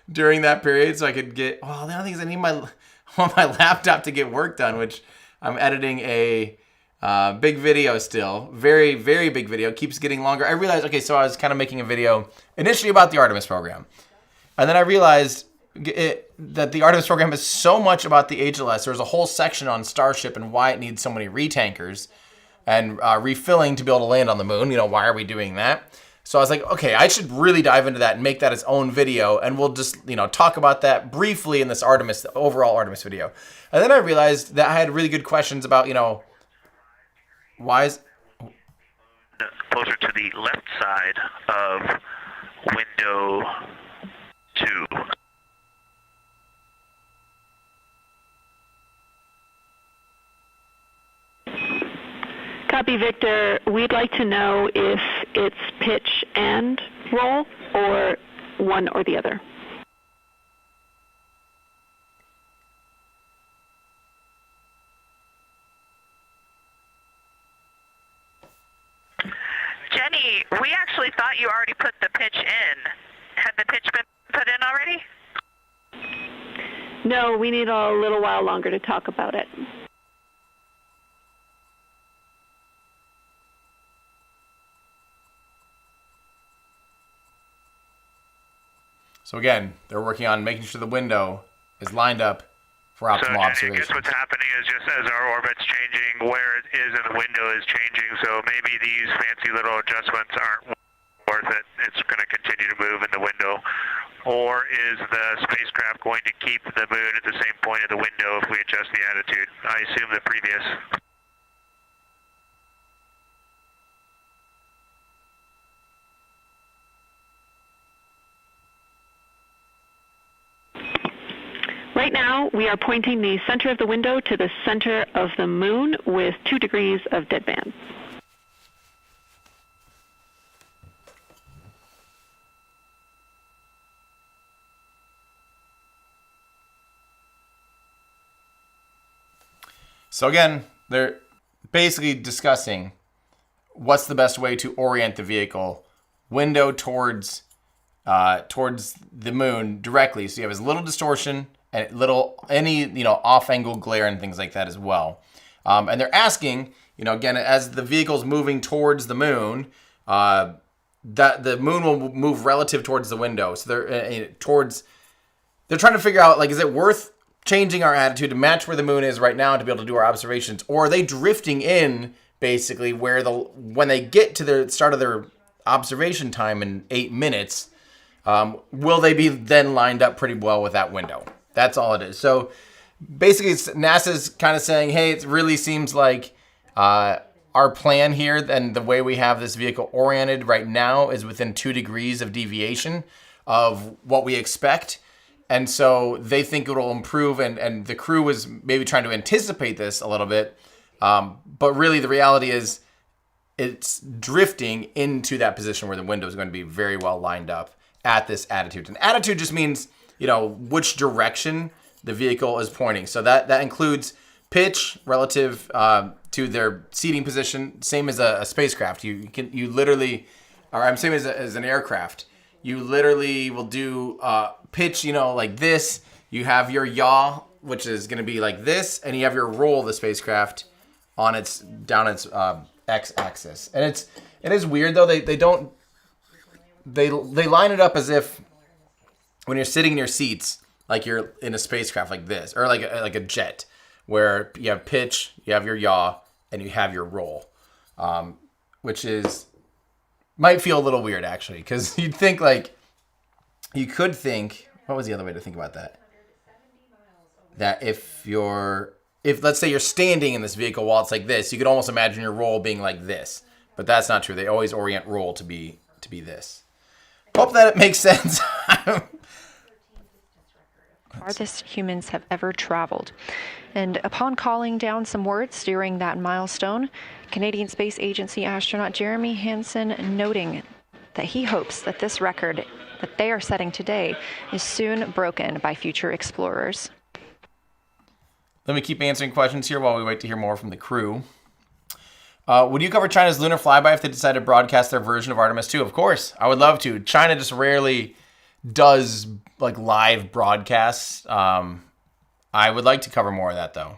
[SPEAKER 2] during that period, so I could get... the only thing is I need my laptop to get work done, which I'm editing a Big video still. Very, very big video. Keeps getting longer. I realized, okay, so I was kind of making a video initially about the Artemis program. And then I realized that the Artemis program is so much about the HLS. There's a whole section on Starship and why it needs so many retankers and refilling to be able to land on the moon. Why are we doing that? So I was like, okay, I should really dive into that and make that its own video. And we'll just, talk about that briefly in this the overall Artemis video. And then I realized that I had really good questions about, why is...
[SPEAKER 7] Closer to the left side of window 2.
[SPEAKER 8] Copy, Victor. We'd like to know if it's pitch and roll or one or the other.
[SPEAKER 6] Jenny, we actually thought you already put the pitch in. Had the pitch been put in already?
[SPEAKER 8] No, we need a little while longer to talk about it.
[SPEAKER 2] So again, they're working on making sure the window is lined up for optimal observation.
[SPEAKER 4] I guess what's happening is just as our orbit's changing, where it is in the window is changing, so maybe these fancy little adjustments aren't worth it. It's going to continue to move in the window. Or is the spacecraft going to keep the moon at the same point of the window if we adjust the attitude? I assume the previous.
[SPEAKER 8] Right now, we are pointing the center of the window to the center of the moon with 2 degrees of deadband.
[SPEAKER 2] So again, they're basically discussing what's the best way to orient the vehicle window towards the moon directly, so you have as little distortion and any off-angle glare and things like that as well. And they're asking, again, as the vehicle's moving towards the moon, that the moon will move relative towards the window. So they're trying to figure out, is it worth changing our attitude to match where the moon is right now to be able to do our observations, or are they drifting in basically when they get to the start of their observation time in 8 minutes? Will they be then lined up pretty well with that window? That's all it is. So basically, NASA's kind of saying, hey, it really seems like our plan here and the way we have this vehicle oriented right now is within 2 degrees of deviation of what we expect. And so they think it'll improve, and the crew was maybe trying to anticipate this a little bit. But really, the reality is it's drifting into that position where the window is going to be very well lined up at this attitude. And attitude just means, which direction the vehicle is pointing. So that includes pitch relative to their seating position, same as a spacecraft. You literally, or I'm saying as an aircraft, you literally will do pitch, like this. You have your yaw, which is going to be like this, and you have your roll of the spacecraft on its x-axis. And it is weird though. They line it up as if when you're sitting in your seats, like you're in a spacecraft like this, or like a jet, where you have pitch, you have your yaw, and you have your roll, which might feel a little weird actually, because you could think, what was the other way to think about that? That if let's say you're standing in this vehicle while it's like this, you could almost imagine your roll being like this, but that's not true. They always orient roll to be this. Hope that it makes sense.
[SPEAKER 5] Farthest humans have ever traveled. And upon calling down some words during that milestone, Canadian Space Agency astronaut Jeremy Hansen noting that he hopes that this record that they are setting today is soon broken by future explorers.
[SPEAKER 2] Let me keep answering questions here while we wait to hear more from the crew. Would you cover China's lunar flyby if they decide to broadcast their version of Artemis II? Of course, I would love to. China just rarely does live broadcasts. I would like to cover more of that though.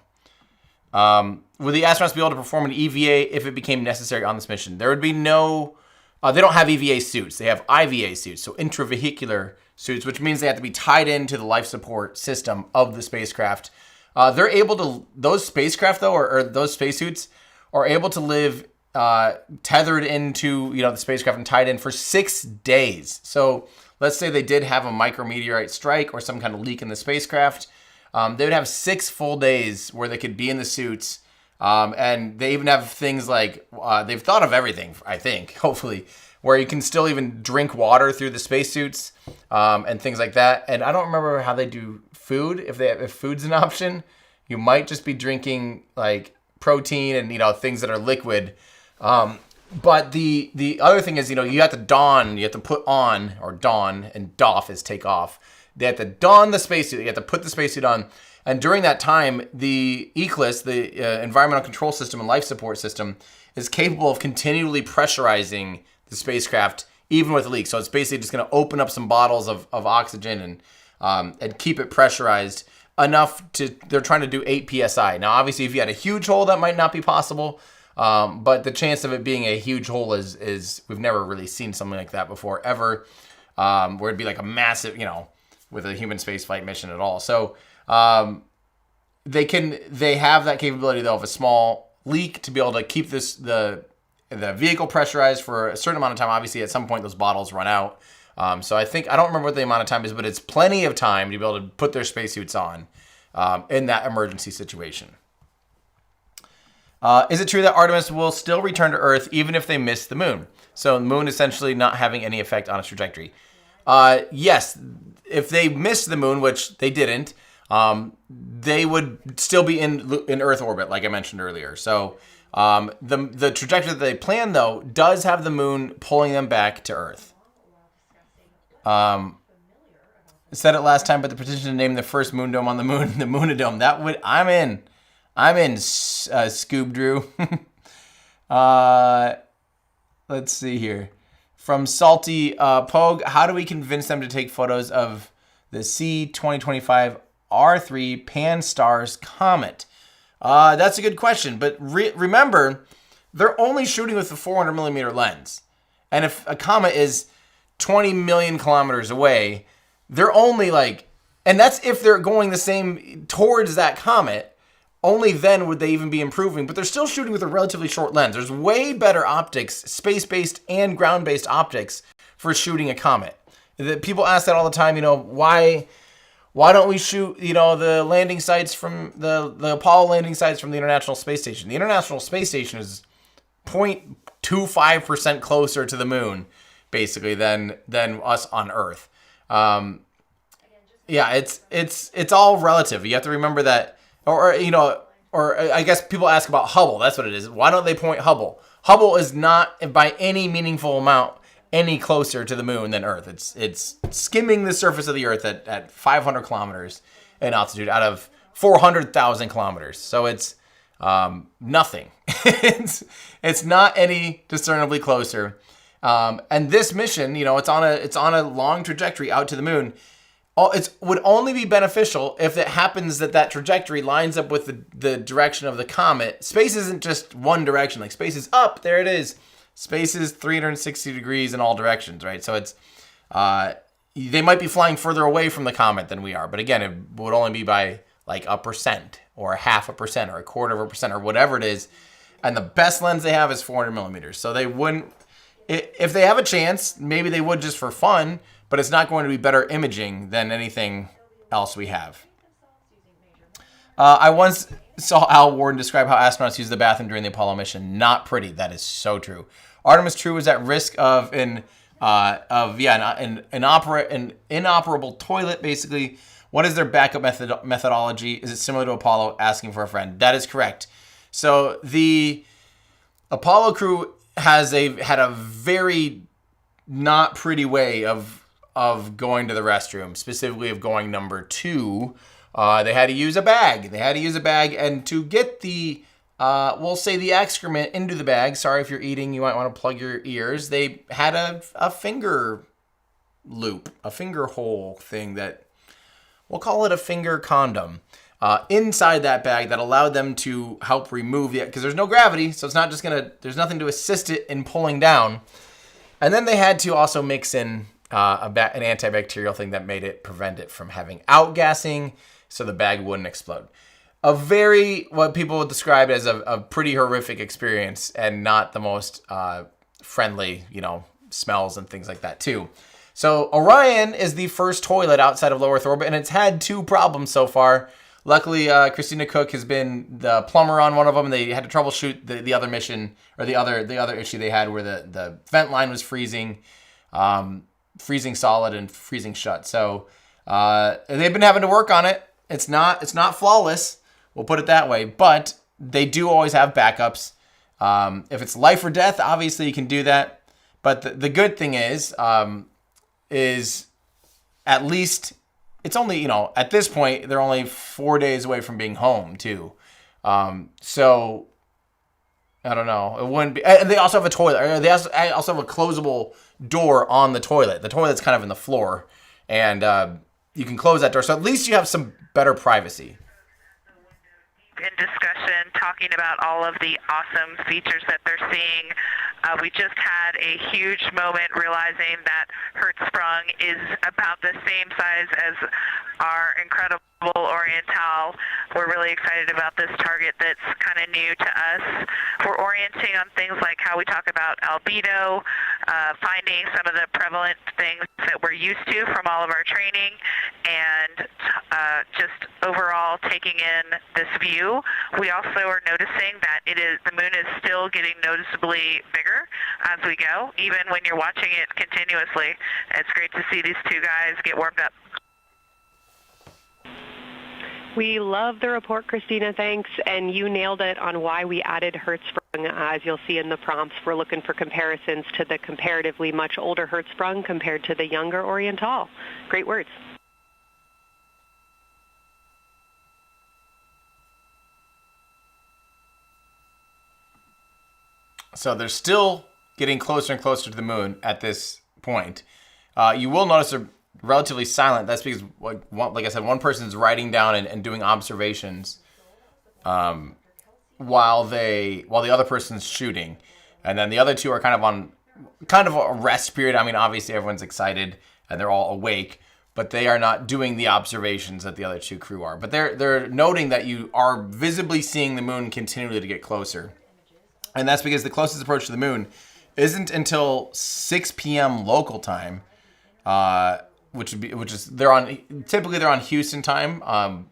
[SPEAKER 2] Would the astronauts be able to perform an EVA if it became necessary on this mission? There would be no... they don't have EVA suits. They have IVA suits, so intravehicular suits, which means they have to be tied into the life support system of the spacecraft. They're able to... Those spacecraft, though, or those spacesuits, are able to live tethered into the spacecraft and tied in for 6 days. So let's say they did have a micrometeorite strike or some kind of leak in the spacecraft. They would have 6 full days where they could be in the suits. And they even have things like, they've thought of everything, I think, hopefully, where you can still even drink water through the spacesuits and things like that. And I don't remember how they do food. If food's an option, you might just be drinking like protein and, things that are liquid. But the other thing is, you have to put on, or don, and doff is take off. They have to don the spacesuit. You have to put the spacesuit on. And during that time, the ECLSS, the Environmental Control System and Life Support System, is capable of continually pressurizing the spacecraft, even with a leak. So it's basically just going to open up some bottles of oxygen and keep it pressurized enough to... They're trying to do 8 psi. Now, obviously, if you had a huge hole, that might not be possible. But the chance of it being a huge hole is we've never really seen something like that before, ever, where it'd be like a massive, with a human spaceflight mission at all. So they have that capability though of a small leak to be able to keep the vehicle pressurized for a certain amount of time. Obviously, at some point those bottles run out. So I don't remember what the amount of time is, but it's plenty of time to be able to put their spacesuits on in that emergency situation. Is it true that Artemis will still return to Earth even if they miss the moon? So the moon essentially not having any effect on its trajectory. Yes, if they missed the moon, which they didn't, they would still be in Earth orbit, like I mentioned earlier. So the trajectory that they plan, though, does have the moon pulling them back to Earth. Said it last time, but the petition to name the first moon dome on the moon the Moonadome. That would... I'm in, Scoob Drew. Let's see here. From Salty Pogue, how do we convince them to take photos of the C-2025 R3 Pan-STARRS comet? That's a good question, but remember, they're only shooting with the 400 millimeter lens. And if a comet is 20 million kilometers away, they're only and that's if they're going the same towards that comet. Only then would they even be improving, but they're still shooting with a relatively short lens. There's way better optics, space-based and ground-based optics for shooting a comet. People ask that all the time, why don't we shoot, the landing sites from the Apollo landing sites from the International Space Station? The International Space Station is 0.25% closer to the moon, basically, than us on Earth. Yeah, it's all relative. You have to remember that. Or I guess people ask about Hubble. That's what it is. Why don't they point Hubble? Hubble is not by any meaningful amount any closer to the moon than Earth. It's skimming the surface of the Earth at 500 kilometers in altitude out of 400,000 kilometers. So it's nothing. it's not any discernibly closer. And this mission, it's on a long trajectory out to the moon. It would only be beneficial if it happens that trajectory lines up with the direction of the comet. Space isn't just one direction. Like, space is up, there it is. Space is 360 degrees in all directions, right? So it's they might be flying further away from the comet than we are. But again, it would only be by like 1% or 0.5% or 0.25% or whatever it is. And the best lens they have is 400 millimeters. So they wouldn't, if they have a chance, maybe they would just for fun, but it's not going to be better imaging than anything else we have. I once saw Al Warden describe how astronauts use the bathroom during the Apollo mission. Not pretty. That is so true. Artemis II was at risk of an inoperable toilet, basically. What is their backup methodology? Is it similar to Apollo asking for a friend? That is correct. So the Apollo crew had a very not pretty way of going to the restroom, specifically of going number 2. They had to use a bag. And to get the, we'll say the excrement into the bag, sorry if you're eating, you might want to plug your ears, they had a finger loop, a finger hole thing that, we'll call it a finger condom. inside that bag that allowed them to help remove it, because there's no gravity, so it's not just there's nothing to assist it in pulling down. And then they had to also mix in an antibacterial thing that made it prevent it from having outgassing, so the bag wouldn't explode. What people would describe as a pretty horrific experience, and not the most friendly, smells and things like that too. So Orion is the first toilet outside of low Earth orbit, and it's had 2 problems so far. Luckily, Christina Cook has been the plumber on one of them, and they had to troubleshoot the other mission, or the other issue they had, where the vent line was freezing solid and freezing shut. So they've been having to work on it. It's not flawless, we'll put it that way, but they do always have backups. If it's life or death, obviously you can do that. But the good thing is at least it's only, at this point, they're only 4 days away from being home too. So I don't know. It wouldn't be. And they also have a toilet. They also have a closable door on the toilet. The toilet's kind of in the floor, and you can close that door. So at least you have some better privacy.
[SPEAKER 6] In discussion, talking about all of the awesome features that they're seeing. We just had a huge moment realizing that Hertzsprung is about the same size as our incredible Oriental. We're really excited about this target that's kind of new to us. We're orienting on things like how we talk about albedo, finding some of the prevalent things that we're used to from all of our training, and just overall taking in this view. We also are noticing that the moon is still getting noticeably bigger as we go, even when you're watching it continuously. It's great to see these 2 guys get warmed up.
[SPEAKER 3] We love the report, Christina. Thanks. And you nailed it on why we added Hertzsprung. As you'll see in the prompts, we're looking for comparisons to the comparatively much older Hertzsprung compared to the younger Oriental. Great words.
[SPEAKER 2] So they're still getting closer and closer to the moon at this point. You will notice they're relatively silent. That's because, like I said, one person's writing down and doing observations while the other person's shooting. And then the other 2 are kind of a rest period. I mean, obviously everyone's excited and they're all awake, but they are not doing the observations that the other 2 crew are. But they're noting that you are visibly seeing the moon continually to get closer. And that's because the closest approach to the moon isn't until 6 p.m. local time, typically they're on Houston time,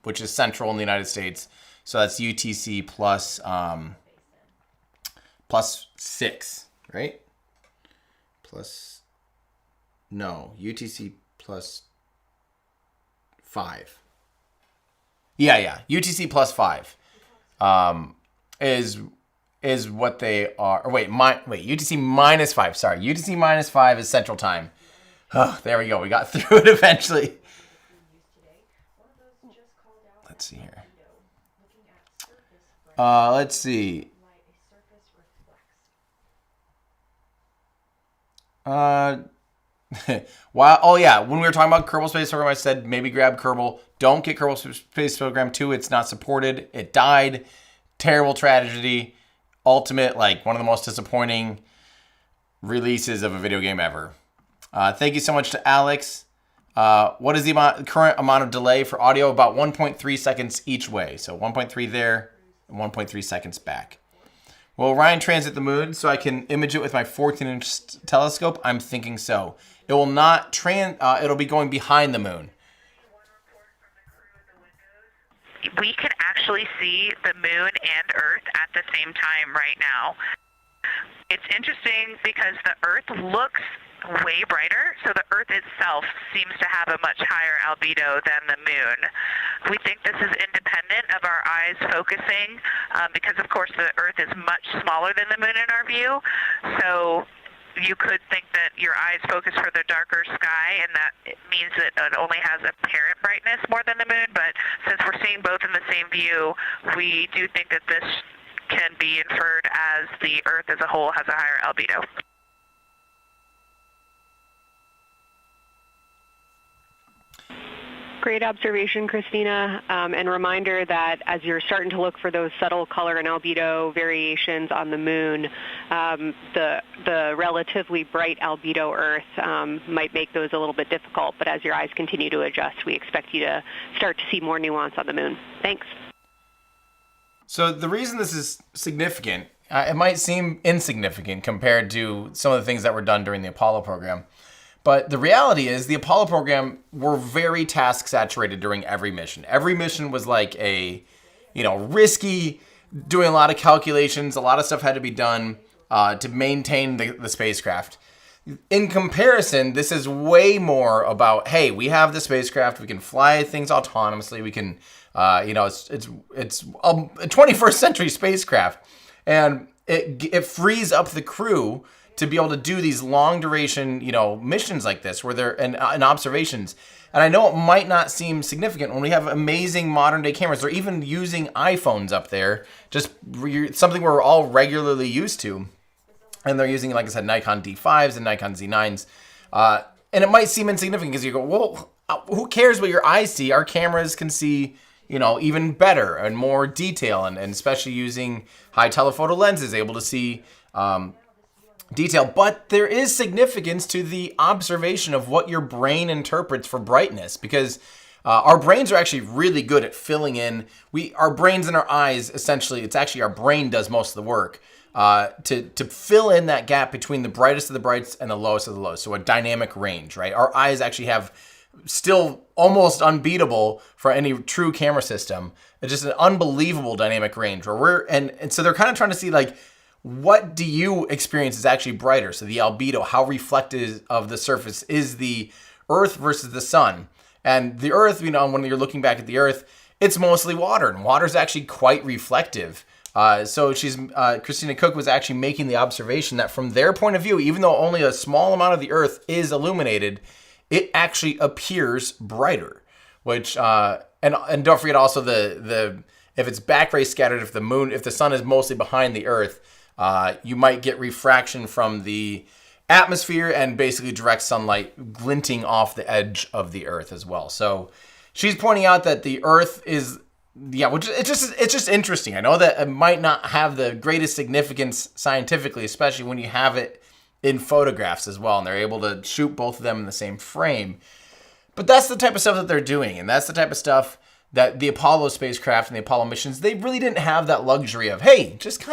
[SPEAKER 2] which is central in the United States. So that's UTC plus 6, right? UTC plus 5. Yeah. UTC plus 5 is what they are. Or wait, UTC minus 5. Sorry, UTC minus 5 is Central Time. Oh, there we go. We got through it eventually. Let's see here. Let's see. Wow. Oh yeah, when we were talking about Kerbal Space Program, I said maybe grab Kerbal. Don't get Kerbal Space Program 2. It's not supported. It died. Terrible tragedy. Ultimate, like one of the most disappointing releases of a video game ever. Thank you so much to Alex. What is the current amount of delay for audio? About 1.3 seconds each way. So 1.3 there and 1.3 seconds back. Will Orion transit the moon so I can image it with my 14-inch telescope? I'm thinking so. It will not it'll be going behind the moon.
[SPEAKER 6] We can actually see the moon and Earth at the same time right now. It's interesting because the Earth looks way brighter, so the Earth itself seems to have a much higher albedo than the moon. We think this is independent of our eyes focusing because, of course, the Earth is much smaller than the moon in our view. So you could think that your eyes focus for the darker sky, and that it means that it only has apparent brightness more than the moon. But since we're seeing both in the same view, we do think that this can be inferred as the Earth as a whole has a higher albedo.
[SPEAKER 3] Great observation, Christina, and reminder that as you're starting to look for those subtle color and albedo variations on the moon, the relatively bright albedo Earth might make those a little bit difficult, but as your eyes continue to adjust, we expect you to start to see more nuance on the moon. Thanks.
[SPEAKER 2] So the reason this is significant, it might seem insignificant compared to some of the things that were done during the Apollo program, but the reality is the Apollo program were very task saturated during every mission. Every mission was like a, risky, doing a lot of calculations. A lot of stuff had to be done to maintain the spacecraft. In comparison, this is way more about, hey, we have the spacecraft, we can fly things autonomously, we can, it's a 21st century spacecraft, and it frees up the crew to be able to do these long duration, missions like this, where they're and observations. And I know it might not seem significant when we have amazing modern day cameras. They're even using iPhones up there, just something we're all regularly used to. And they're using, like I said, Nikon D5s and Nikon Z9s. And it might seem insignificant because you go, well, who cares what your eyes see? Our cameras can see, even better and more detail. And especially using high telephoto lenses, able to see detail. But there is significance to the observation of what your brain interprets for brightness, because our brains are actually really good at filling in. Our brains and our eyes, essentially, it's actually our brain does most of the work. To fill in that gap between the brightest of the brights and the lowest of the lows. So a dynamic range, right? Our eyes actually have still almost unbeatable for any true camera system. It's just an unbelievable dynamic range where and so they're kind of trying to see, like, what do you experience is actually brighter? So the albedo, how reflective of the surface is the Earth versus the sun? And the Earth, when you're looking back at the Earth, it's mostly water, and water's actually quite reflective. So Christina Cook was actually making the observation that from their point of view, even though only a small amount of the Earth is illuminated, it actually appears brighter. Which and don't forget also the if it's back ray scattered, if the sun is mostly behind the Earth, you might get refraction from the atmosphere and basically direct sunlight glinting off the edge of the Earth as well. So she's pointing out that the Earth is. Yeah, which it's just interesting. I know that it might not have the greatest significance scientifically, especially when you have it in photographs as well, and they're able to shoot both of them in the same frame. But that's the type of stuff that they're doing, and that's the type of stuff that the Apollo spacecraft and the Apollo missions, they really didn't have that luxury of, hey, just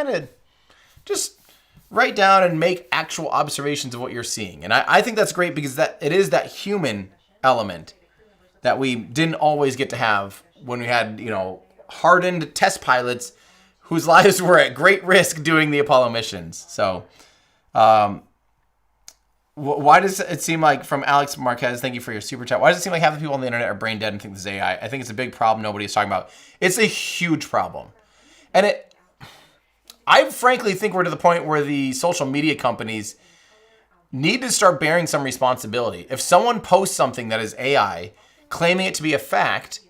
[SPEAKER 2] write down and make actual observations of what you're seeing. And I think that's great because it is that human element that we didn't always get to have when we had, hardened test pilots whose lives were at great risk doing the Apollo missions. So, why does it seem like, from Alex Marquez, thank you for your super chat, why does it seem like half the people on the internet are brain dead and think this is AI? I think it's a big problem nobody's talking about. It's a huge problem. And I frankly think we're to the point where the social media companies need to start bearing some responsibility. If someone posts something that is AI, claiming it to be a fact,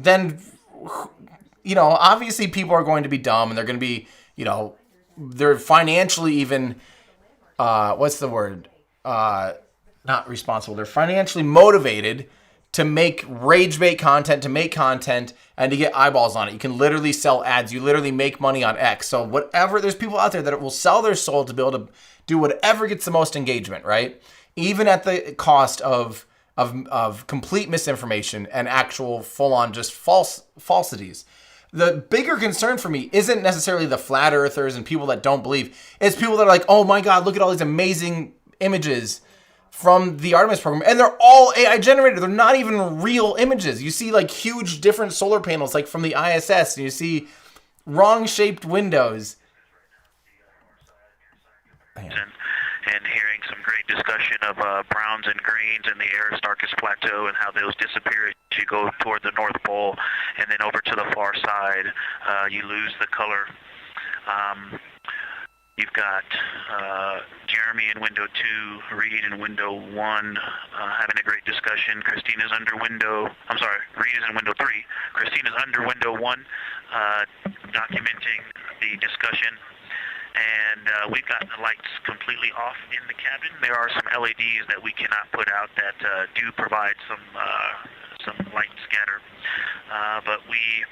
[SPEAKER 2] then, obviously people are going to be dumb, and they're going to be, they're financially even, what's the word? Not responsible. They're financially motivated to make rage bait content, to make content, and to get eyeballs on it. You can literally sell ads. You literally make money on X. So there's people out there that will sell their soul to be able to do whatever gets the most engagement, right? Even at the cost of complete misinformation and actual full-on just falsities. The bigger concern for me isn't necessarily the flat earthers and people that don't believe. It's people that are like, oh my God, look at all these amazing images from the Artemis program. And they're all AI generated. They're not even real images. You see like huge different solar panels like from the ISS, and you see wrong shaped windows.
[SPEAKER 7] And hearing some great discussion of browns and greens in the Aristarchus Plateau and how those disappear as you go toward the North Pole, and then over to the far side, you lose the color. You've got Jeremy in window 2, Reed in window 1, having a great discussion. Reed is in window 3. Christina's under window 1, documenting the discussion. And we've got the lights completely off in the cabin. There are some LEDs that we cannot put out that do provide some light scatter. But we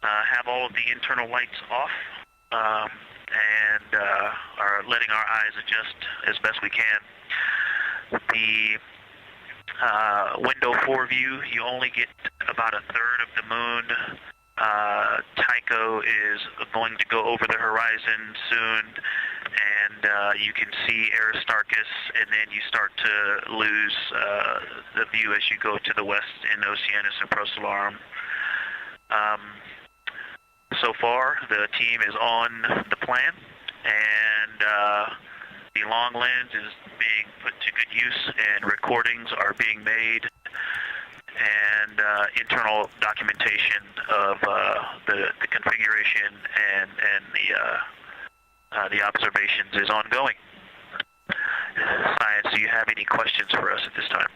[SPEAKER 7] have all of the internal lights off and are letting our eyes adjust as best we can. The window 4 view, you only get about a third of the moon. Tycho is going to go over the horizon soon, and you can see Aristarchus, and then you start to lose the view as you go to the west in Oceanus and Procellarum. So far, the team is on the plan, and the long lens is being put to good use, and recordings are being made, and internal documentation of the configuration and the observations is ongoing. Science, do you have any questions for us at this time?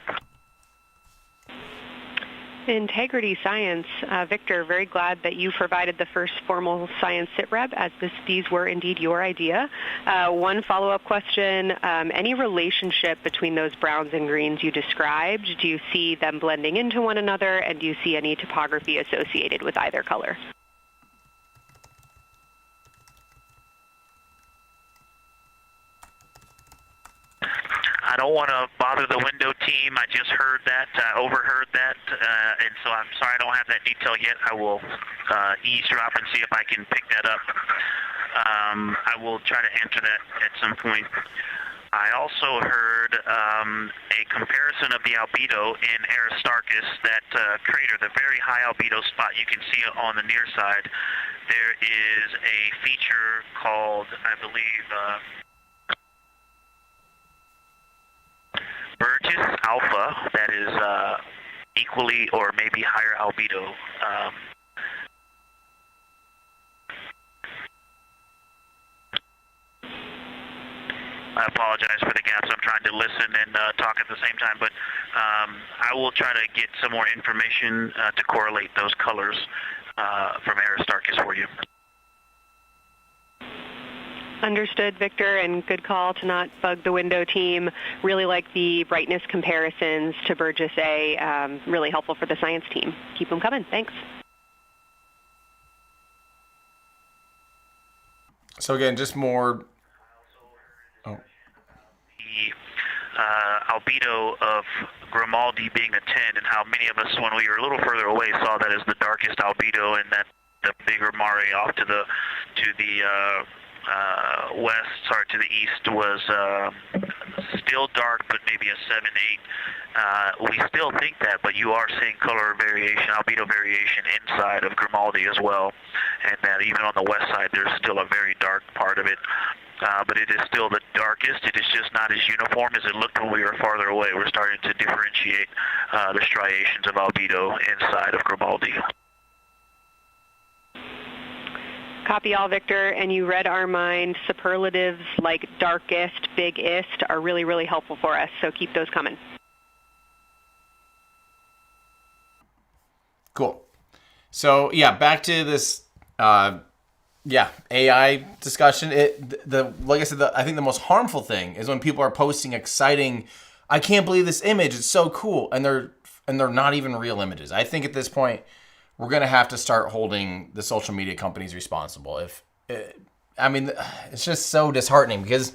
[SPEAKER 3] Integrity Science. Victor, very glad that you provided the first formal science sitrep, as these were indeed your idea. One follow-up question, any relationship between those browns and greens you described? Do you see them blending into one another, and do you see any topography associated with either color?
[SPEAKER 7] I don't want to bother the window team. I just heard that, overheard that, and so I'm sorry I don't have that detail yet. I will eavesdrop and see if I can pick that up. I will try to answer that at some point. I also heard a comparison of the albedo in Aristarchus, that crater, the very high albedo spot you can see on the near side. There is a feature called, I believe, Burgess alpha, that is equally or maybe higher albedo. I apologize for the gaps. I'm trying to listen and talk at the same time, but I will try to get some more information to correlate those colors from Aristarchus for you.
[SPEAKER 3] Understood, Victor, and good call to not bug the window team. Really like the brightness comparisons to Burgess A. Really helpful for the science team. Keep them coming. Thanks.
[SPEAKER 2] So again, just more... Oh.
[SPEAKER 7] The albedo of Grimaldi being a 10, and how many of us, when we were a little further away, saw that as the darkest albedo, and that the bigger Mare off to the to the east was still dark, but maybe a 7-8. We still think that, but you are seeing color variation, albedo variation inside of Grimaldi as well, and that even on the west side there's still a very dark part of it. But it is still the darkest. It is just not as uniform as it looked when we were farther away. We're starting to differentiate the striations of albedo inside of Grimaldi.
[SPEAKER 3] Copy all, Victor, and you read our mind. Superlatives like darkest, biggest are really, really helpful for us, so keep those coming.
[SPEAKER 2] Cool. So, yeah, back to this, AI discussion. Like I said, I think the most harmful thing is when people are posting exciting, I can't believe this image, it's so cool, and they're not even real images. I think at this point, we're going to have to start holding the social media companies responsible. It's just so disheartening, because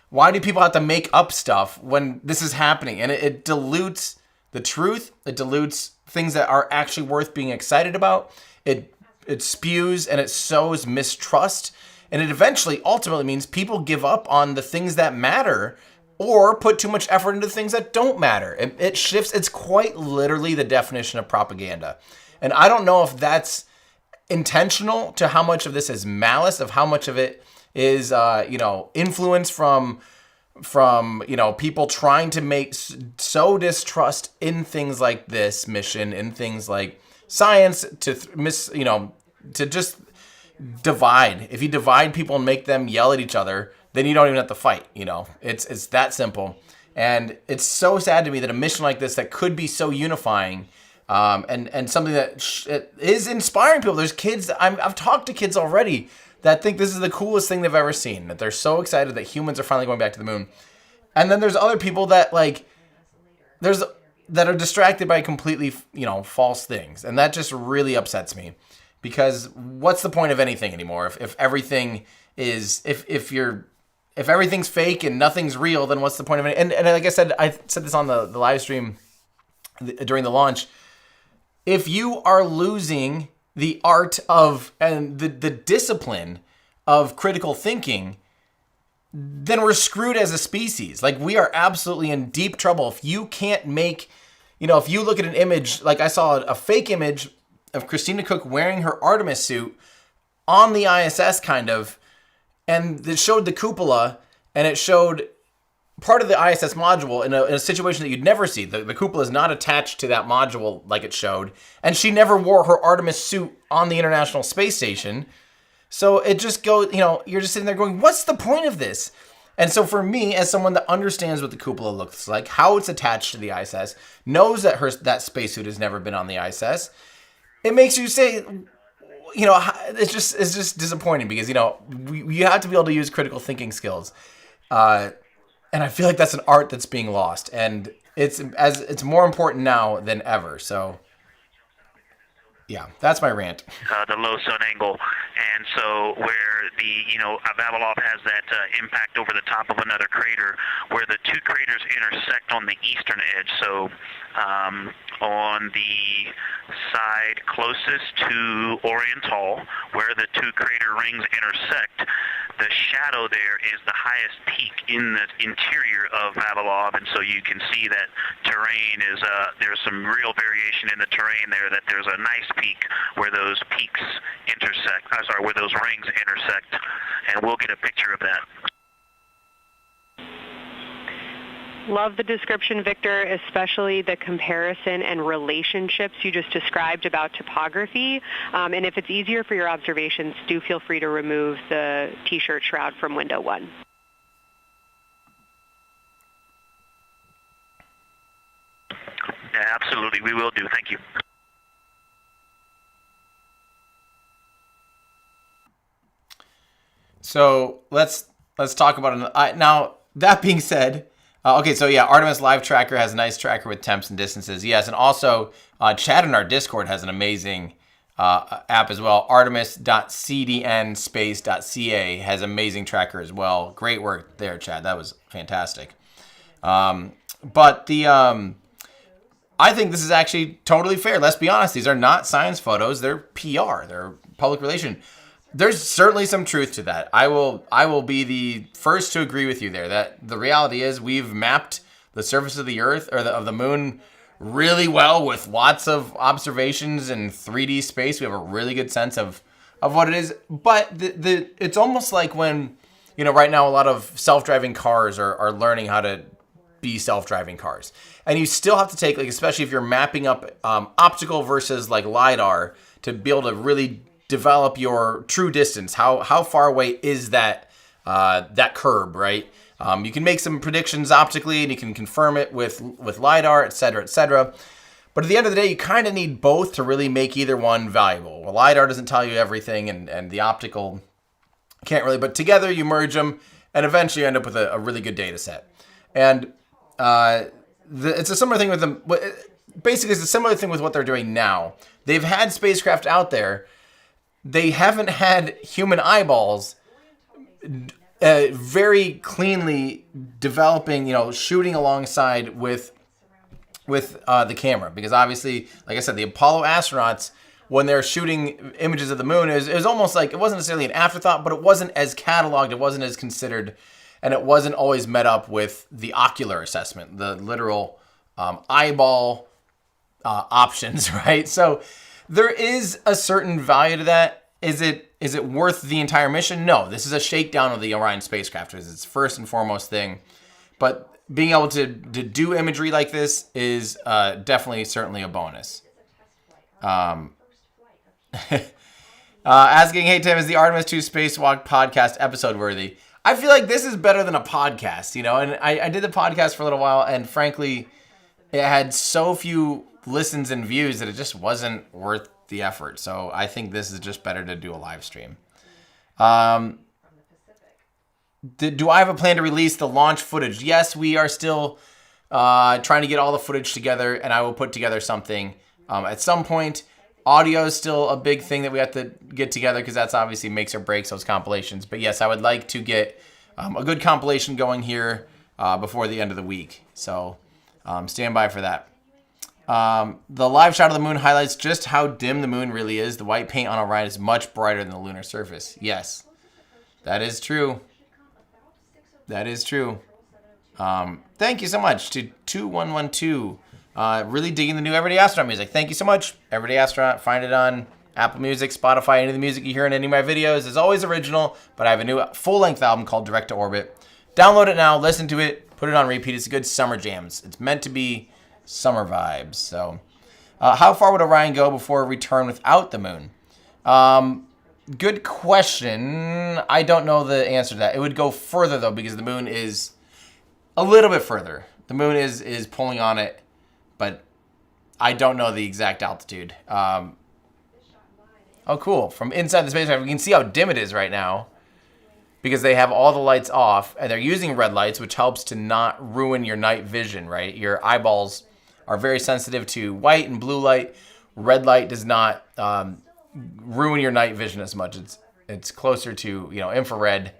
[SPEAKER 2] why do people have to make up stuff when this is happening? And it dilutes the truth. It dilutes things that are actually worth being excited about. It spews and it sows mistrust. And it eventually, ultimately means people give up on the things that matter or put too much effort into things that don't matter. It shifts. It's quite literally the definition of propaganda. And I don't know if that's intentional, to how much of this is malice, of how much of it is, influence from people trying to sow distrust in things like this mission, in things like science, to just divide. If you divide people and make them yell at each other, then you don't even have to fight. It's that simple. And it's so sad to me that a mission like this that could be so unifying, and something that is inspiring people. There's kids, I've talked to kids already that think this is the coolest thing they've ever seen, that they're so excited that humans are finally going back to the moon. And then there's other people that that are distracted by completely, false things. And that just really upsets me, because what's the point of anything anymore? If everything is, if everything's fake and nothing's real, then what's the point of it? And like I said this on the live stream during the launch. If you are losing the art of and the discipline of critical thinking, then we're screwed as a species. Like, we are absolutely in deep trouble if you can't make, if you look at an image, like I saw a fake image of Christina Koch wearing her Artemis suit on the ISS kind of, and it showed the cupola, and it showed part of the ISS module in a situation that you'd never see. The cupola is not attached to that module like it showed, and she never wore her Artemis suit on the International Space Station. So it just goes, you're just sitting there going, what's the point of this? And so for me, as someone that understands what the cupola looks like, how it's attached to the ISS, knows that that spacesuit has never been on the ISS, it makes you say, it's just disappointing, because, you have to be able to use critical thinking skills. And I feel like that's an art that's being lost, and it's more important now than ever. So, yeah, that's my rant.
[SPEAKER 7] The low sun angle, and so where the Vavilov has that impact over the top of another crater, where the two craters intersect on the eastern edge. So on the side closest to Oriental, where the two crater rings intersect, the shadow there is the highest peak in the interior of Vavilov, and so you can see that terrain is, there's some real variation in the terrain there, that there's a nice peak where those peaks intersect, where those rings intersect, and we'll get a picture of that.
[SPEAKER 3] Love the description, Victor, especially the comparison and relationships you just described about topography. And if it's easier for your observations, do feel free to remove the T-shirt shroud from window 1.
[SPEAKER 7] Yeah, absolutely, we will do. Thank you.
[SPEAKER 2] So let's talk about it. Now, that being said, okay, so yeah, Artemis Live Tracker has a nice tracker with temps and distances. Yes, and also Chad in our Discord has an amazing app as well. Artemis.cdnspace.ca has amazing tracker as well. Great work there, Chad. That was fantastic. But I think this is actually totally fair. Let's be honest. These are not science photos. They're PR. They're public relation. There's certainly some truth to that. I will be the first to agree with you there, that the reality is we've mapped the surface of the Earth, or of the moon, really well with lots of observations in 3D space. We have a really good sense of what it is. But it's almost like when, right now a lot of self-driving cars are learning how to be self-driving cars. And you still have to take, especially if you're mapping up optical versus LiDAR, to be able to really develop your true distance. How far away is that curb, right? You can make some predictions optically, and you can confirm it with LiDAR, et cetera, et cetera. But at the end of the day, you kind of need both to really make either one valuable. Well, LiDAR doesn't tell you everything, and the optical can't really, but together you merge them, and eventually you end up with a really good data set. And it's a similar thing with them. Basically, it's a similar thing with what they're doing now. They've had spacecraft out there. They haven't had human eyeballs very cleanly developing, shooting alongside with the camera. Because obviously, like I said, the Apollo astronauts, when they're shooting images of the moon, it was almost like, it wasn't necessarily an afterthought, but it wasn't as cataloged, it wasn't as considered, and it wasn't always met up with the ocular assessment, the literal eyeball options, right? So there is a certain value to that. Is it worth the entire mission? No, this is a shakedown of the Orion spacecraft. It's its first and foremost thing. But being able to do imagery like this is definitely, certainly a bonus. Asking, hey Tim, is the Artemis II spacewalk podcast episode worthy? I feel like this is better than a podcast, and I did the podcast for a little while, and frankly, it had so few listens and views that it just wasn't worth the effort. So I think this is just better to do a live stream. Do I have a plan to release the launch footage? Yes, we are still trying to get all the footage together, and I will put together something at some point. Audio is still a big thing that we have to get together because that's obviously makes or breaks those compilations. But yes, I would like to get a good compilation going here before the end of the week. So stand by for that. The live shot of the moon highlights just how dim the moon really is. The white paint on Orion is much brighter than the lunar surface. Yes, that is true. That is true. Thank you so much to 2112. Really digging the new Everyday Astronaut music. Thank you so much, Everyday Astronaut. Find it on Apple Music, Spotify, any of the music you hear in any of my videos is always original, but I have a new full-length album called Direct to Orbit. Download it now, listen to it, put it on repeat. It's a good summer jams. It's meant to be summer vibes. So, how far would Orion go before a return without the moon? Good question. I don't know the answer to that. It would go further, though, because the moon is a little bit further. The moon is pulling on it, but I don't know the exact altitude. Oh, cool. From inside the spacecraft, we can see how dim it is right now because they have all the lights off, and they're using red lights, which helps to not ruin your night vision, right? Your eyeballs are very sensitive to white and blue light. Red light does not ruin your night vision as much. It's closer to, infrared.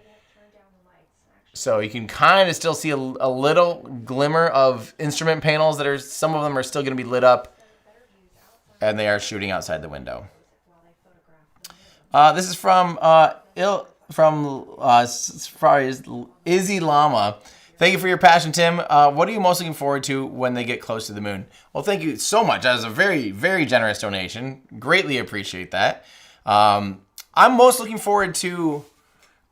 [SPEAKER 2] So you can kind of still see a little glimmer of instrument panels that some of them are still going to be lit up, and they are shooting outside the window. This is from Izzy Llama. Thank you for your passion, Tim. What are you most looking forward to when they get close to the moon? Well, thank you so much. That was a very, very generous donation. Greatly appreciate that. I'm most looking forward to,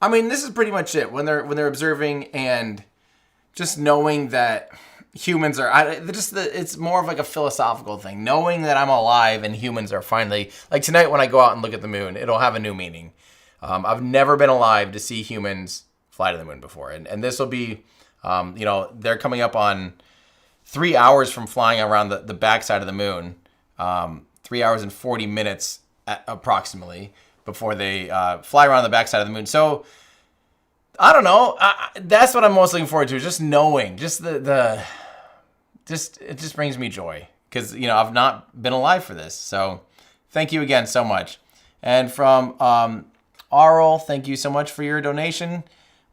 [SPEAKER 2] this is pretty much it. When they're observing and just knowing that humans are, it's more of like a philosophical thing. Knowing that I'm alive and humans are finally, like tonight when I go out and look at the moon, it'll have a new meaning. I've never been alive to see humans fly to the moon before. And this will be, they're coming up on 3 hours from flying around the backside of the moon, 3 hours and 40 minutes approximately before they fly around the backside of the moon. So I don't know. That's what I'm most looking forward to. Just knowing, it just brings me joy because, I've not been alive for this. So thank you again so much. And from Arl, thank you so much for your donation.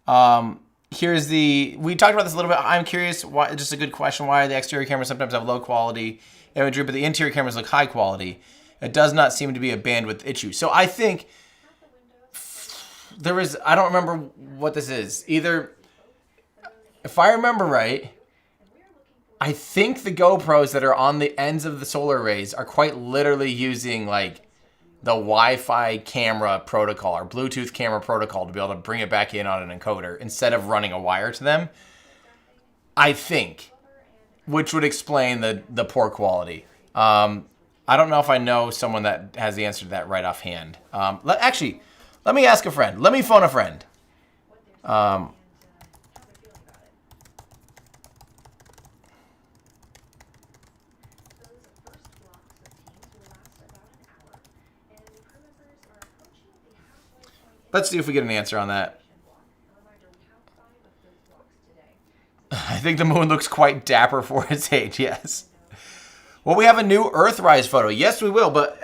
[SPEAKER 2] We talked about this a little bit. I'm curious, just a good question, why the exterior cameras sometimes have low quality imagery, but the interior cameras look high quality. It does not seem to be a bandwidth issue. So I think I don't remember what this is. Either, if I remember right, I think the GoPros that are on the ends of the solar arrays are quite literally using like the Wi-Fi camera protocol or Bluetooth camera protocol to be able to bring it back in on an encoder instead of running a wire to them. I think, which would explain the poor quality. I don't know if I know someone that has the answer to that right offhand. Let me ask a friend. Let me phone a friend. Let's see if we get an answer on that. I think the moon looks quite dapper for its age, yes. Well, we have a new Earthrise photo. Yes, we will, but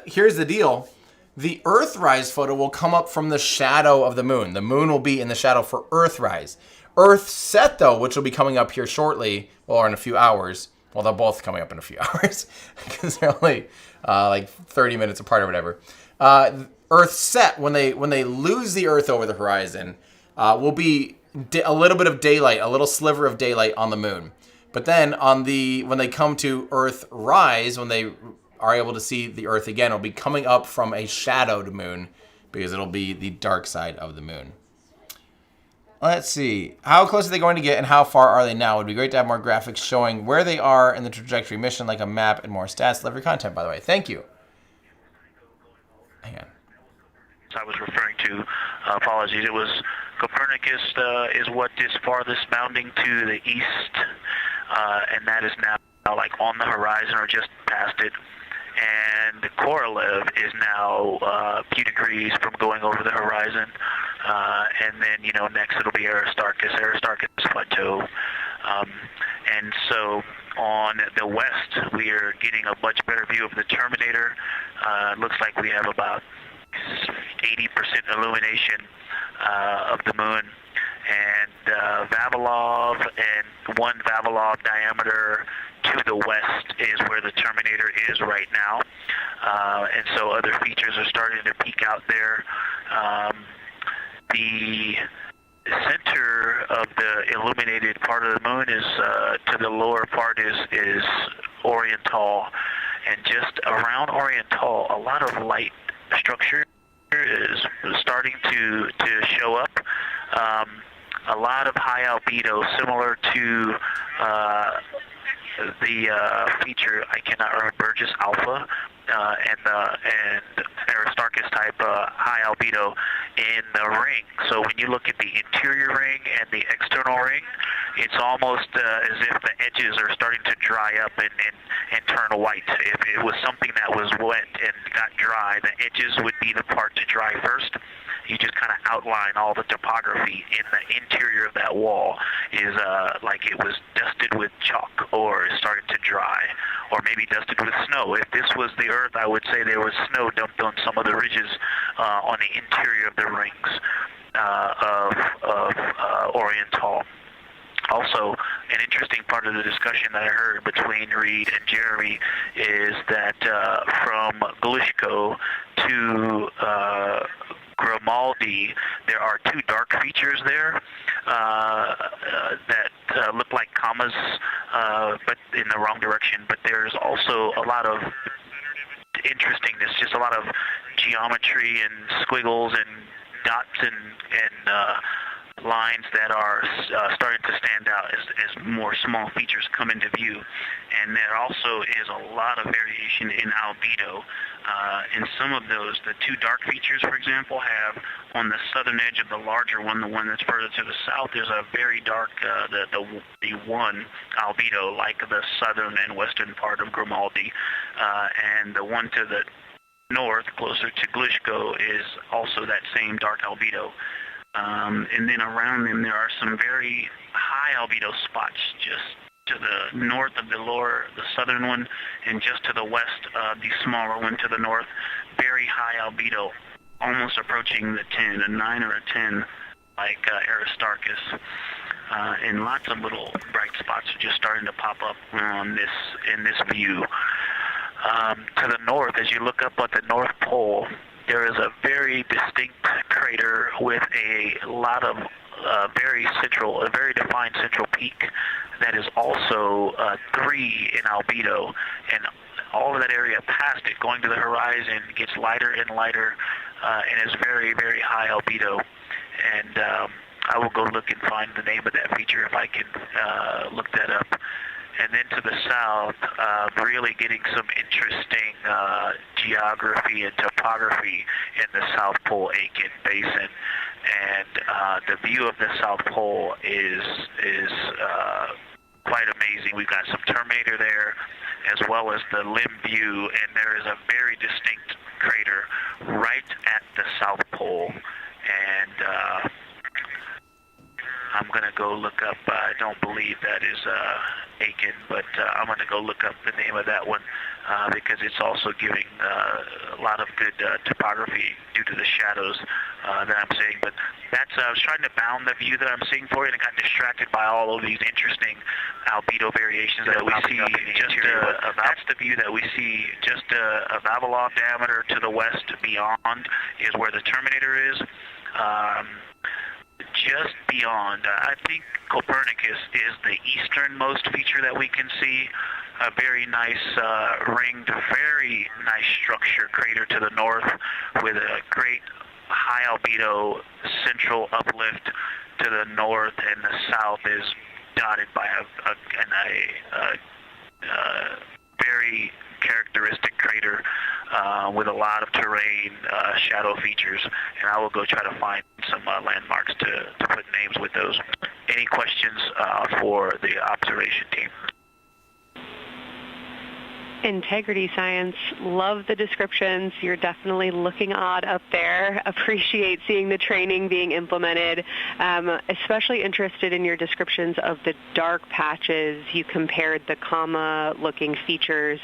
[SPEAKER 2] here's the deal. The Earthrise photo will come up from the shadow of the moon. The moon will be in the shadow for Earthrise. Earthset, though, which will be coming up here shortly, or in a few hours. Well, they're both coming up in a few hours because they're only like 30 minutes apart or whatever. Earthset, when they lose the Earth over the horizon, will be a little bit of daylight, a little sliver of daylight on the moon. But then when they come to Earthrise, when they are able to see the Earth again, it'll be coming up from a shadowed moon because it'll be the dark side of the moon. Let's see. How close are they going to get and how far are they now? It would be great to have more graphics showing where they are in the trajectory mission, like a map and more stats. Love your content, by the way. Thank you. Hang on.
[SPEAKER 7] I was referring to, apologies, it was Copernicus is what is farthest bounding to the east, and that is now like on the horizon or just past it. and Korolev is now a few degrees from going over the horizon. And then, next it'll be Aristarchus Plateau. And so on the west, we are getting a much better view of the Terminator. It looks like we have about 80% illumination of the moon. And Vavilov and one Vavilov diameter to the west is where the Terminator is right now. And so other features are starting to peek out there. The center of the illuminated part of the moon is to the lower part is Oriental, and just around Oriental, a lot of light structure is starting to show up. A lot of high albedo, similar to the feature, I cannot remember, Burgess Alpha, and Aristarchus type high albedo in the ring. So when you look at the interior ring and the external ring, it's almost as if the edges are starting to dry up and turn white. If it was something that was wet and got dry, the edges would be the part to dry first. You just kind of outline all the topography in the interior of that wall is like it was dusted with chalk or is starting to dry, or maybe dusted with snow. If this was the Earth, I would say there was snow dumped on some of the ridges on the interior of the rings of Oriental. Also, an interesting part of the discussion that I heard between Reed and Jeremy is that from Geological to Grimaldi, there are two dark features there that look like commas, but in the wrong direction. But there's also a lot of interestingness, just a lot of geometry and squiggles and dots and lines that are starting to stand out as more small features come into view. And there also is a lot of variation in albedo. And some of those, the two dark features, for example, have on the southern edge of the larger one, the one that's further to the south, there's a very dark, the one albedo, like the southern and western part of Grimaldi. And the one to the north, closer to Glishko, is also that same dark albedo. And then around them there are some very high albedo spots just to the north of the southern one, and just to the west of the smaller one to the north. Very high albedo, almost approaching the 10, a 9 or a 10, like Aristarchus. And lots of little bright spots are just starting to pop up in this view. To the north, as you look up at the North Pole, there is a very distinct crater with a lot of a very defined central peak that is also 3 in albedo, and all of that area past it, going to the horizon, gets lighter and lighter, and is very, very high albedo. And I will go look and find the name of that feature if I can look that up. And then to the south, really getting some interesting geography and topography in the South Pole Aitken Basin. And the view of the South Pole is quite amazing. We've got some Terminator there, as well as the limb view, and there is a very distinct crater right at the South Pole. And I'm going to go look up, I don't believe that is Aiken, but I'm going to go look up the name of that one because it's also giving a lot of good topography due to the shadows that I'm seeing. But that's, I was trying to bound the view that I'm seeing for you, and I got distracted by all of these interesting albedo variations that we see. That's the view that we see. Just a Vavilov diameter to the west beyond is where the Terminator is. Just beyond, I think Copernicus is the easternmost feature that we can see. A very nice ringed, very nice structure crater to the north with a great high albedo central uplift to the north, and the south is dotted by a very characteristic crater with a lot of terrain, shadow features, and I will go try to find some landmarks to put names with those. Any questions for the observation team?
[SPEAKER 3] Integrity Science, love the descriptions. You're definitely looking odd up there. Appreciate seeing the training being implemented. Especially interested in your descriptions of the dark patches. You compared the comma-looking features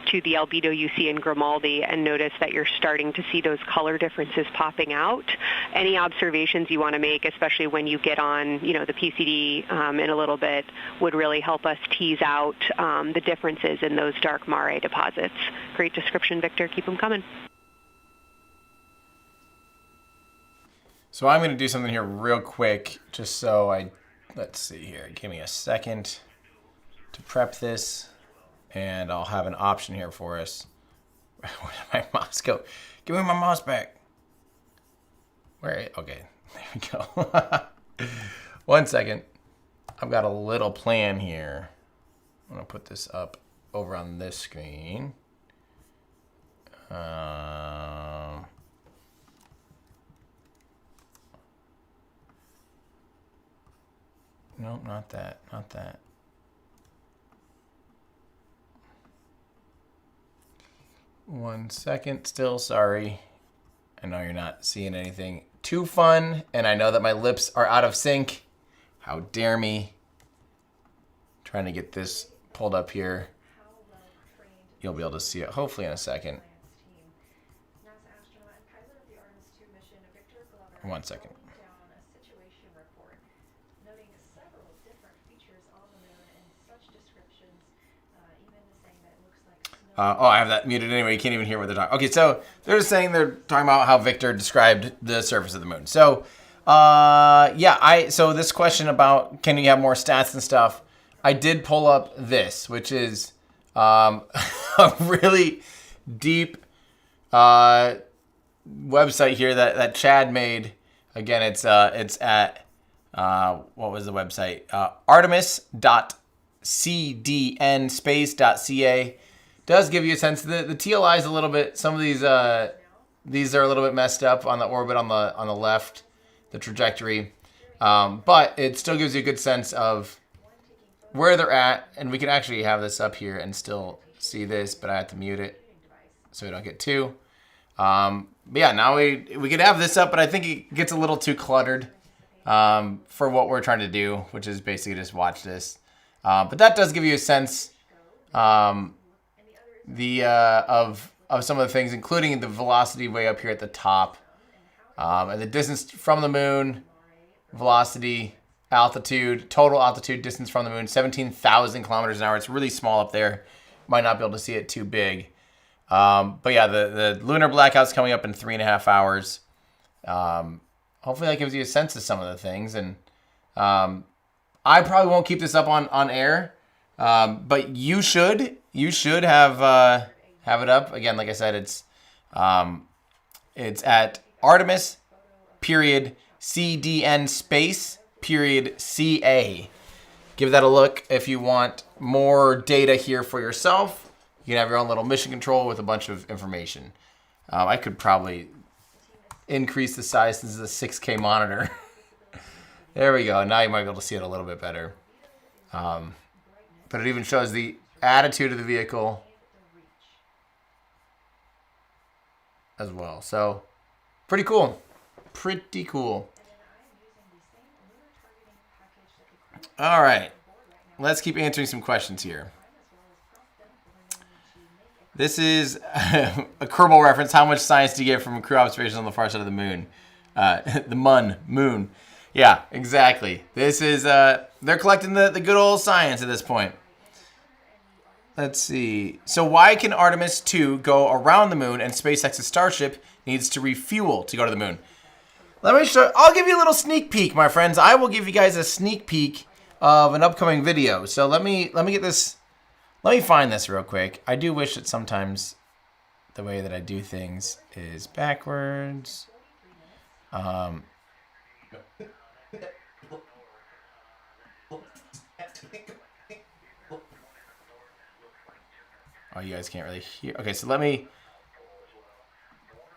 [SPEAKER 3] to the albedo you see in Grimaldi and notice that you're starting to see those color differences popping out. Any observations you want to make, especially when you get on, the PCD in a little bit, would really help us tease out the differences in those dark mare deposits. Great description, Victor. Keep them coming.
[SPEAKER 2] So I'm going to do something here real quick, just so let's see here. Give me a second to prep this, and I'll have an option here for us. Where did my mouse go? Give me my mouse back. Okay, there we go. 1 second. I've got a little plan here. I'm going to put this up over on this screen. Nope, not that. 1 second, still sorry. I know you're not seeing anything too fun, and I know that my lips are out of sync. How dare me. Trying to get this pulled up here. You'll be able to see it hopefully in a second. 1 second. I have that muted anyway. You can't even hear what they're talking. Okay, so they're just saying they're talking about how Victor described the surface of the moon. So, so this question about can you have more stats and stuff, I did pull up this, which is a really deep website here that Chad made. Again, it's at what was the website? Artemis.cdnspace.ca. Does give you a sense. The TLI is a little bit. Some of these are a little bit messed up on the orbit on the left, the trajectory, but it still gives you a good sense of where they're at. And we can actually have this up here and still see this, but I have to mute it so we don't get too. But yeah, now we could have this up, but I think it gets a little too cluttered for what we're trying to do, which is basically just watch this. But that does give you a sense. Of some of the things, including the velocity way up here at the top, and the distance from the moon, velocity, altitude, total altitude, distance from the moon, 17,000 kilometers an hour. It's really small up there. Might not be able to see it too big. But yeah, the lunar blackout's coming up in 3.5 hours. Hopefully that gives you a sense of some of the things. And I probably won't keep this up on air, but you should have it up. Again, like I said, it's at Artemis CDN space CA. Give that a look if you want more data here for yourself. You can have your own little mission control with a bunch of information. I could probably increase the size. This is a 6K monitor. There we go. Now you might be able to see it a little bit better. But it even shows the attitude of the vehicle as well. So pretty cool. Pretty cool. All right. Let's keep answering some questions here. This is a Kerbal reference. How much science do you get from crew observations on the far side of the moon? The moon. Yeah, exactly. This is, they're collecting the good old science at this point. Let's see. So why can Artemis II go around the moon and SpaceX's Starship needs to refuel to go to the moon? Let me show. I'll give you a little sneak peek, my friends. I will give you guys a sneak peek of an upcoming video. So let me get this. Let me find this real quick. I do wish that sometimes the way that I do things is backwards. Oh, you guys can't really hear. Okay, so let me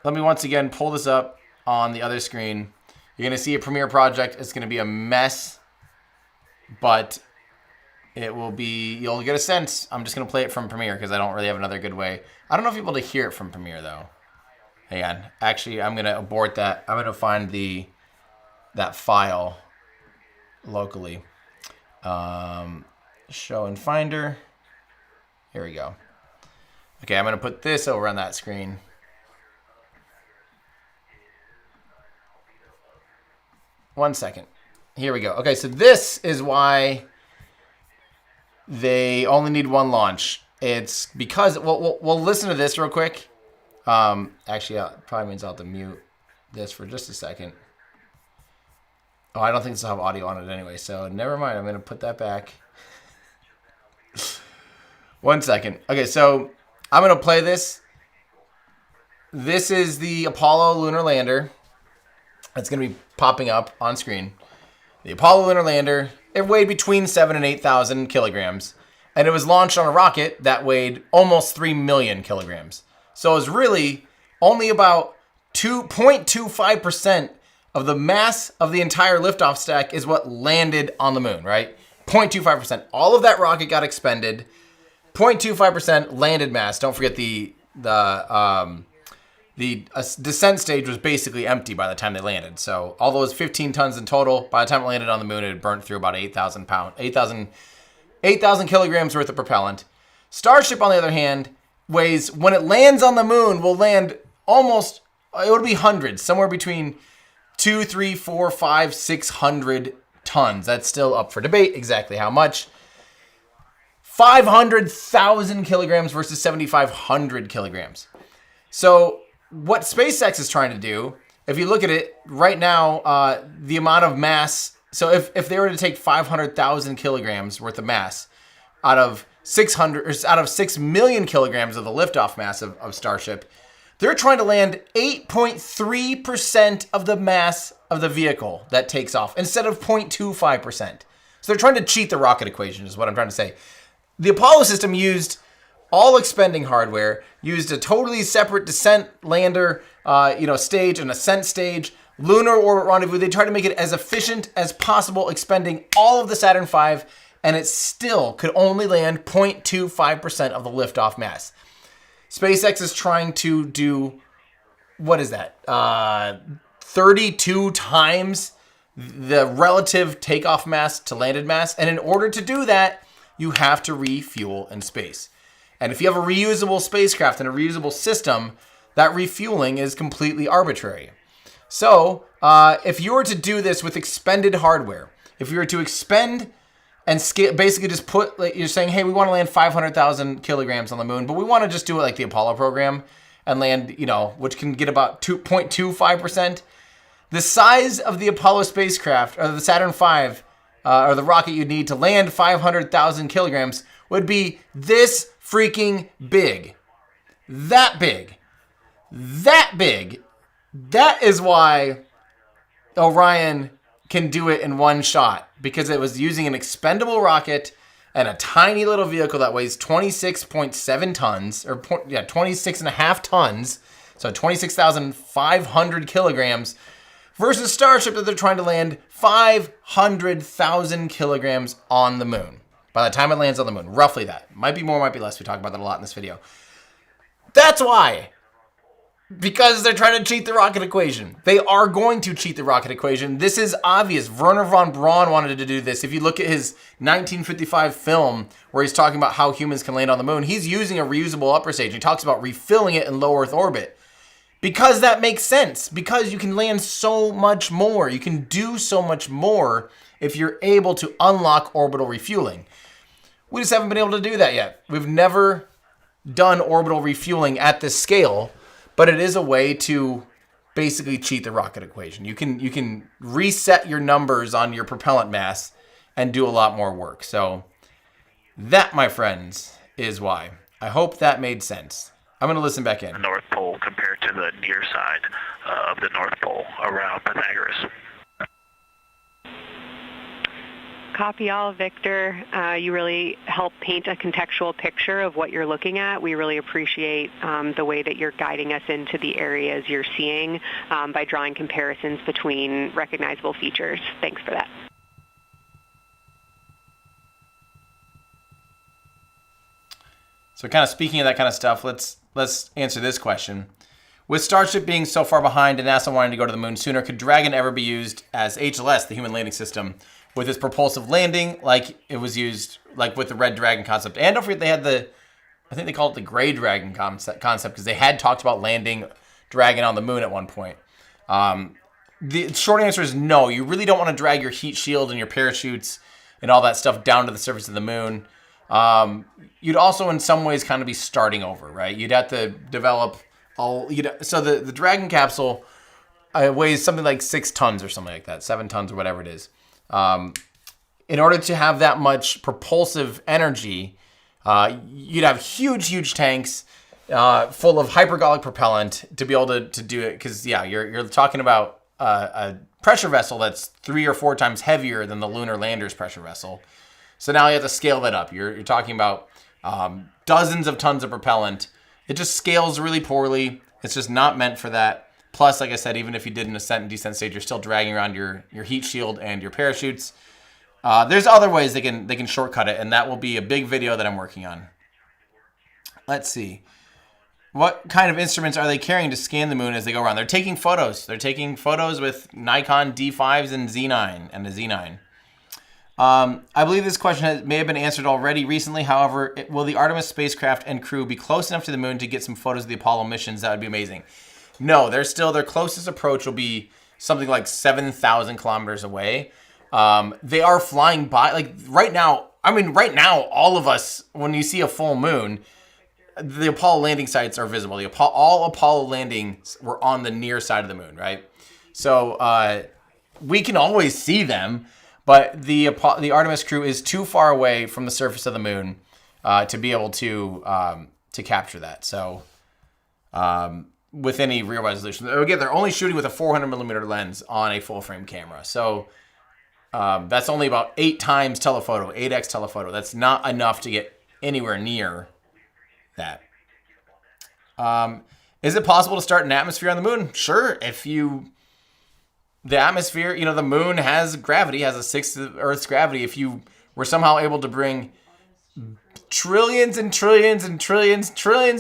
[SPEAKER 2] once again pull this up on the other screen. You're gonna see a Premiere project. It's gonna be a mess, but it will be, you'll get a sense. I'm just going to play it from Premiere because I don't really have another good way. I don't know if you'll be able to hear it from Premiere, though. Hang on. Actually, I'm going to abort that. I'm going to find that file locally. Show in Finder. Here we go. Okay, I'm going to put this over on that screen. One second. Here we go. Okay, so this is why they only need one launch. It's because, we'll listen to this real quick. Actually, probably means I'll have to mute this for just a second. Oh, I don't think this will have audio on it anyway, so never mind. I'm going to put that back. 1 second. Okay, so I'm going to play this. This is the Apollo lunar lander. It's going to be popping up on screen. The Apollo lunar lander, it weighed between 7,000 and 8,000 kilograms. And it was launched on a rocket that weighed almost 3 million kilograms. So it was really only about 0.25% of the mass of the entire liftoff stack is what landed on the moon, right? 0.25%. All of that rocket got expended. 0.25% landed mass. Don't forget the descent stage was basically empty by the time they landed. So although it was 15 tons in total, by the time it landed on the moon, it had burnt through about 8,000 kilograms worth of propellant. Starship, on the other hand, weighs, when it lands on the moon, will land almost, it would be hundreds, somewhere between 2, 3, 4, 5, 600 tons. That's still up for debate exactly how much. 500,000 kilograms versus 7,500 kilograms. So what SpaceX is trying to do, if you look at it right now, the amount of mass, so if they were to take 500,000 kilograms worth of mass out of 6 million kilograms of the liftoff mass of Starship, they're trying to land 8.3% of the mass of the vehicle that takes off instead of 0.25%. So they're trying to cheat the rocket equation is what I'm trying to say. The Apollo system used all expending hardware, used a totally separate descent lander, stage, an ascent stage, lunar orbit rendezvous. They tried to make it as efficient as possible, expending all of the Saturn V, and it still could only land 0.25% of the liftoff mass. SpaceX is trying to do, what is that? 32 times the relative takeoff mass to landed mass. And in order to do that, you have to refuel in space. And if you have a reusable spacecraft and a reusable system, that refueling is completely arbitrary. So if you were to do this with expended hardware, if you were to expend and basically just put, like, you're saying, hey, we want to land 500,000 kilograms on the moon, but we want to just do it like the Apollo program and land, which can get about 2.25%. The size of the Apollo spacecraft, or the Saturn V, or the rocket you'd need to land 500,000 kilograms would be this freaking big. That big. That big. That is why Orion can do it in one shot, because it was using an expendable rocket and a tiny little vehicle that weighs 26.7 tons, or 26.5 tons, so 26,500 kilograms, versus Starship that they're trying to land 500,000 kilograms on the moon. By the time it lands on the moon, roughly that. Might be more, might be less. We talk about that a lot in this video. That's why. Because they're trying to cheat the rocket equation. They are going to cheat the rocket equation. This is obvious. Wernher von Braun wanted to do this. If you look at his 1955 film where he's talking about how humans can land on the moon, he's using a reusable upper stage. He talks about refilling it in low Earth orbit. Because that makes sense. Because you can land so much more. You can do so much more if you're able to unlock orbital refueling. We just haven't been able to do that yet. We've never done orbital refueling at this scale, but it is a way to basically cheat the rocket equation. You can reset your numbers on your propellant mass and do a lot more work. So that, my friends, is why. I hope that made sense. I'm going to listen back in.
[SPEAKER 7] The North Pole compared to the near side of the North Pole around Pythagoras.
[SPEAKER 3] Copy all, Victor. You really help paint a contextual picture of what you're looking at. We really appreciate the way that you're guiding us into the areas you're seeing by drawing comparisons between recognizable features. Thanks for that.
[SPEAKER 2] So kind of speaking of that kind of stuff, let's answer this question. With Starship being so far behind and NASA wanting to go to the moon sooner, could Dragon ever be used as HLS, the human landing system, with its propulsive landing like it was used like with the Red Dragon concept? And don't forget they had I think they called it the Gray Dragon concept because they had talked about landing Dragon on the moon at one point. The short answer is no. You really don't want to drag your heat shield and your parachutes and all that stuff down to the surface of the moon. You'd also in some ways kind of be starting over, right? You'd have to develop so the Dragon capsule weighs something like 6 tons or something like that, 7 tons or whatever it is. In order to have that much propulsive energy, you'd have huge tanks full of hypergolic propellant to be able to do it. Because you're talking about a pressure vessel that's 3 or 4 times heavier than the lunar lander's pressure vessel. So now you have to scale that up. You're talking about dozens of tons of propellant. It just scales really poorly. It's just not meant for that. Plus, like I said, even if you did an ascent and descent stage, you're still dragging around your heat shield and your parachutes. There's other ways they can shortcut it, and that will be a big video that I'm working on. Let's see. What kind of instruments are they carrying to scan the moon as they go around? They're taking photos. They're taking photos with Nikon D5s and Z9 and a Z9. I believe this question may have been answered already recently. However, will the Artemis spacecraft and crew be close enough to the moon to get some photos of the Apollo missions? That would be amazing. No, their closest approach will be something like 7,000 kilometers away. They are flying by, like right now, all of us, when you see a full moon, the Apollo landing sites are visible. All Apollo landings were on the near side of the moon, right? So we can always see them. But the Artemis crew is too far away from the surface of the moon to be able to capture that. So with any real resolution, again, they're only shooting with a 400 millimeter lens on a full frame camera. So that's only about 8 times telephoto, 8x telephoto. That's not enough to get anywhere near that. Is it possible to start an atmosphere on the moon? Sure, the atmosphere, the moon has gravity, has a sixth of Earth's gravity. If you were somehow able to bring trillions and trillions and trillions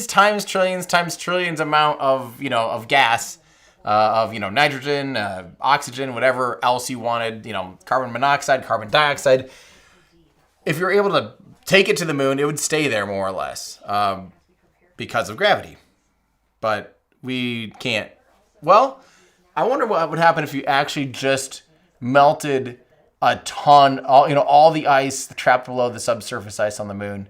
[SPEAKER 2] times trillions amount of gas, nitrogen, oxygen, whatever else you wanted, carbon monoxide, carbon dioxide. If you're able to take it to the moon, it would stay there more or less because of gravity. But we can't. Well, I wonder what would happen if you actually just melted a ton, all the ice trapped below the subsurface ice on the moon,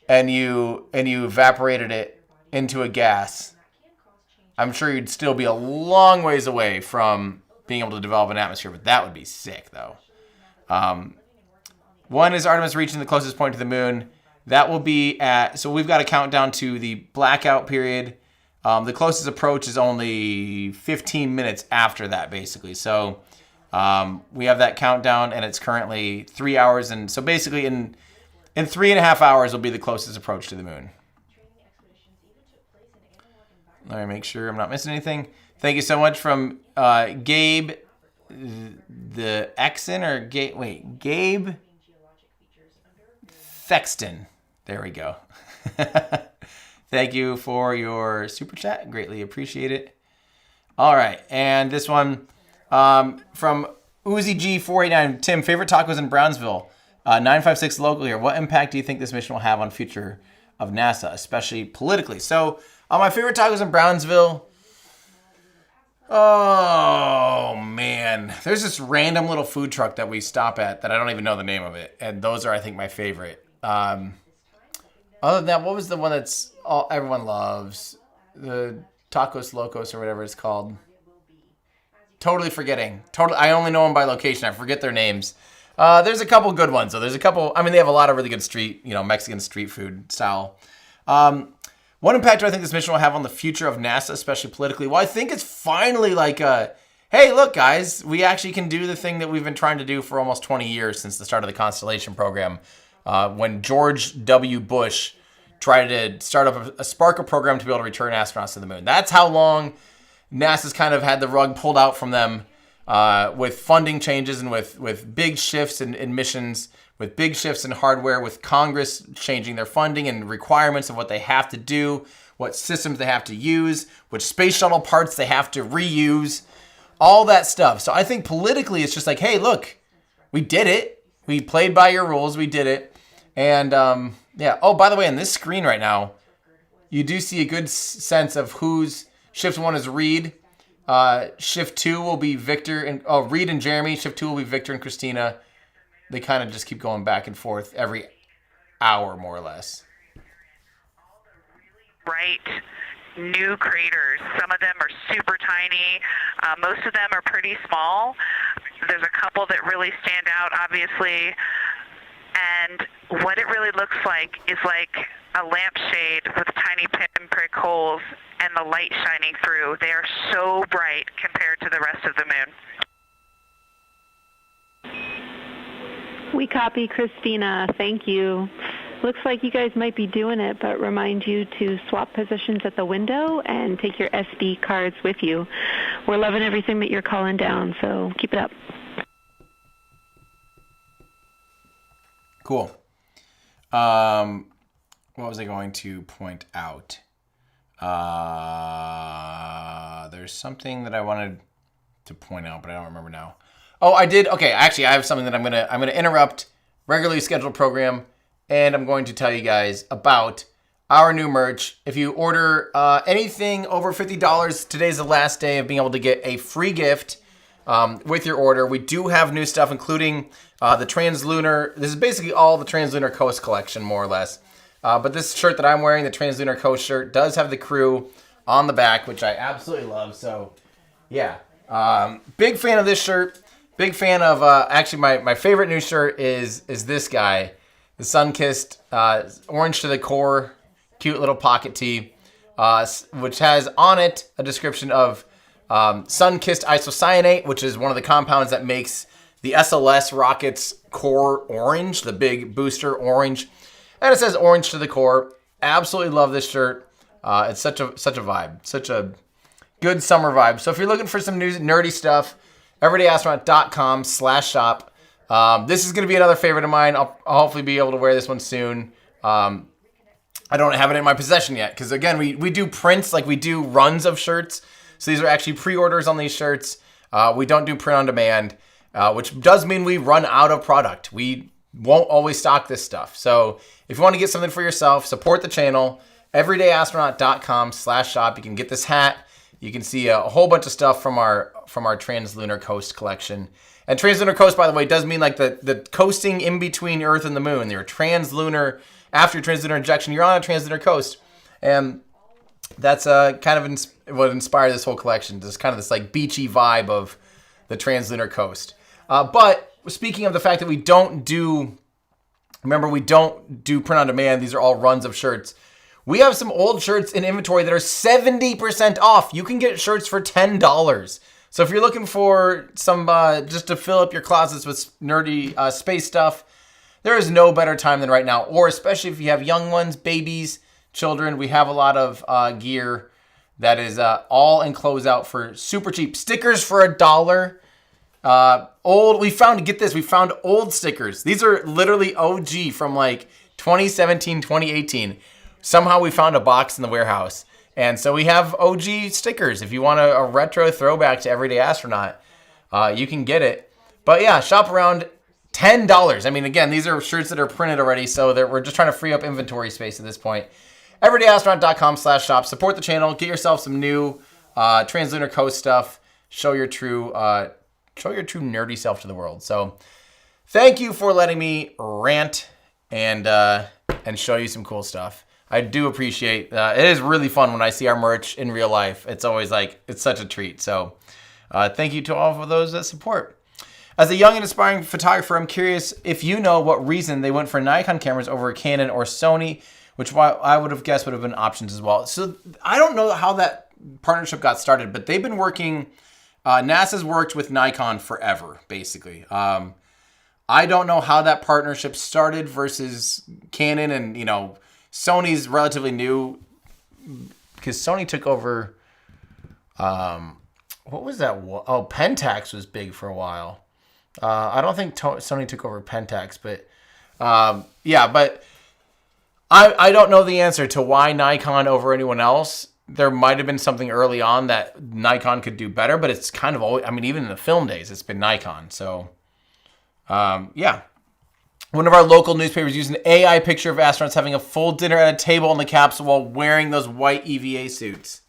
[SPEAKER 2] and you evaporated it into a gas. I'm sure you'd still be a long ways away from being able to develop an atmosphere, but that would be sick, though. When is Artemis reaching the closest point to the moon? That will be so we've got a countdown to the blackout period. The closest approach is only 15 minutes after that, basically. So we have that countdown, and it's currently 3 hours. And so basically in 3.5 hours will be the closest approach to the moon. Let me make sure I'm not missing anything. Thank you so much from Gabe the Exon, or Gabe Thexton. There we go. Thank you for your super chat. Greatly appreciate it. All right. And this one from Uzi G489. Tim, favorite tacos in Brownsville? 956 local here. What impact do you think this mission will have on future of NASA, especially politically? So my favorite tacos in Brownsville. Oh, man. There's this random little food truck that we stop at that I don't even know the name of it. And those are, I think, my favorite. Other than that, what was the one that's everyone loves? The Tacos Locos or whatever it's called. Totally forgetting. I only know them by location. I forget their names. There's a couple good ones. So there's a couple. They have a lot of really good street, Mexican street food style. What impact do I think this mission will have on the future of NASA, especially politically? Well, I think it's finally like hey, look, guys, we actually can do the thing that we've been trying to do for almost 20 years since the start of the Constellation program. When George W. Bush tried to start up a Sparker program to be able to return astronauts to the moon. That's how long NASA's kind of had the rug pulled out from them with funding changes and with big shifts in missions, with big shifts in hardware, with Congress changing their funding and requirements of what they have to do, what systems they have to use, which space shuttle parts they have to reuse, all that stuff. So I think politically it's just like, hey, look, we did it. We played by your rules. We did it. And yeah. Oh, by the way, on this screen right now, you do see a good sense of who's shift 1 is Reed. Shift 2 will be Victor and Reed and Jeremy. Shift 2 will be Victor and Christina. They kind of just keep going back and forth every hour, more or less.
[SPEAKER 6] Bright new craters. Some of them are super tiny. Most of them are pretty small. There's a couple that really stand out, obviously. And what it really looks like is like a lampshade with tiny pinprick holes and the light shining through. They are so bright compared to the rest of the moon.
[SPEAKER 8] We copy, Christina. Thank you. Looks like you guys might be doing it, but remind you to swap positions at the window and take your SD cards with you. We're loving everything that you're calling down, so keep it up.
[SPEAKER 2] Cool. What was I going to point out? There's something that I wanted to point out, but I don't remember now. Oh, I did. Okay, actually, I have something that I'm gonna interrupt regularly scheduled program, and I'm going to tell you guys about our new merch. If you order anything over $50, today's the last day of being able to get a free gift with your order. We do have new stuff, including the Translunar. This is basically all the Translunar Coast collection, more or less. But this shirt that I'm wearing, the Translunar Coast shirt, does have the crew on the back, which I absolutely love. So, yeah. Big fan of this shirt. Big fan of, actually, my favorite new shirt is this guy. The sun-kissed, orange to the core, cute little pocket tee, which has on it a description of sun-kissed isocyanate, which is one of the compounds that makes the SLS rocket's core orange, the big booster orange. And it says orange to the core. Absolutely love this shirt. It's such a vibe, such a good summer vibe. So if you're looking for some new nerdy stuff, everydayastronaut.com/shop. This is going to be another favorite of mine. I'll hopefully be able to wear this one soon. I don't have it in my possession yet because, again, we do prints, like we do runs of shirts. So these are actually pre-orders on these shirts. We don't do print on demand, which does mean we run out of product. We won't always stock this stuff. So if you want to get something for yourself, support the channel, everydayastronaut.com/shop. You can get this hat. You can see a whole bunch of stuff from our Translunar Coast collection. And Translunar Coast, by the way, does mean like the coasting in between Earth and the moon. You're translunar. After your translunar injection, you're on a translunar coast. And that's kind of what inspired this whole collection. This kind of this like beachy vibe of the translunar coast. But speaking of the fact that we don't do print on demand. These are all runs of shirts. We have some old shirts in inventory that are 70% off. You can get shirts for $10. So if you're looking for some, just to fill up your closets with nerdy space stuff, there is no better time than right now. Or especially if you have young ones, babies, children, we have a lot of gear that is all in closeout for super cheap. Stickers for $1. We found old stickers. These are literally OG from like 2017, 2018. Somehow we found a box in the warehouse. And so we have OG stickers. If you want a retro throwback to Everyday Astronaut, you can get it. But yeah, shop around. $10. I mean, again, these are shirts that are printed already, so we're just trying to free up inventory space at this point. everydayastronaut.com/shop. Support the channel. Get yourself some new Translunar Coast stuff. Show your true nerdy self to the world. So thank you for letting me rant and show you some cool stuff. I do appreciate it. Is really fun when I see our merch in real life. It's always like, it's such a treat. So thank you to all of those that support. As a young and aspiring photographer, I'm curious if you know what reason they went for Nikon cameras over Canon or Sony, which I would have guessed would have been options as well. So I don't know how that partnership got started, but they've been working, NASA's worked with Nikon forever, basically. I don't know how that partnership started versus Canon, and Sony's relatively new because Sony took over, what was that? Oh, Pentax was big for a while. I don't think Sony took over Pentax, but yeah, but I don't know the answer to why Nikon over anyone else. There might have been something early on that Nikon could do better, but it's kind of always, I mean, even in the film days, it's been Nikon. So, yeah. One of our local newspapers used an AI picture of astronauts having a full dinner at a table in the capsule while wearing those white EVA suits.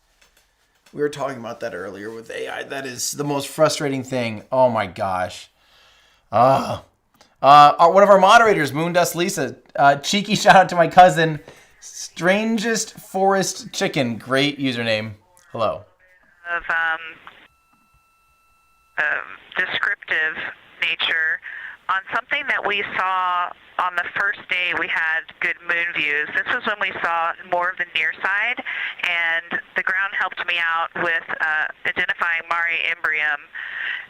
[SPEAKER 2] We were talking about that earlier with AI. That is the most frustrating thing. Oh my gosh. One of our moderators, Moondust Lisa, cheeky shout out to my cousin, Strangest Forest Chicken. Great username. Hello.
[SPEAKER 6] Of descriptive nature on something that we saw on the first day we had good moon views. This was when we saw more of the near side, and the ground helped me out with identifying Mare Imbrium.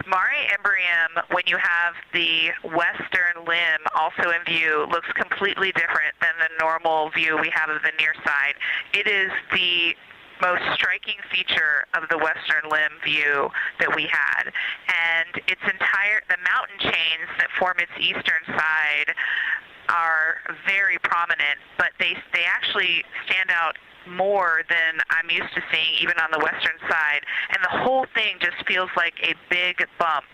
[SPEAKER 6] Mare Imbrium, when you have the western limb also in view, looks completely different than the normal view we have of the near side. It is the most striking feature of the western limb view that we had, and the mountain chains that form its eastern side are very prominent, but they actually stand out more than I'm used to seeing even on the western side, and the whole thing just feels like a big bump.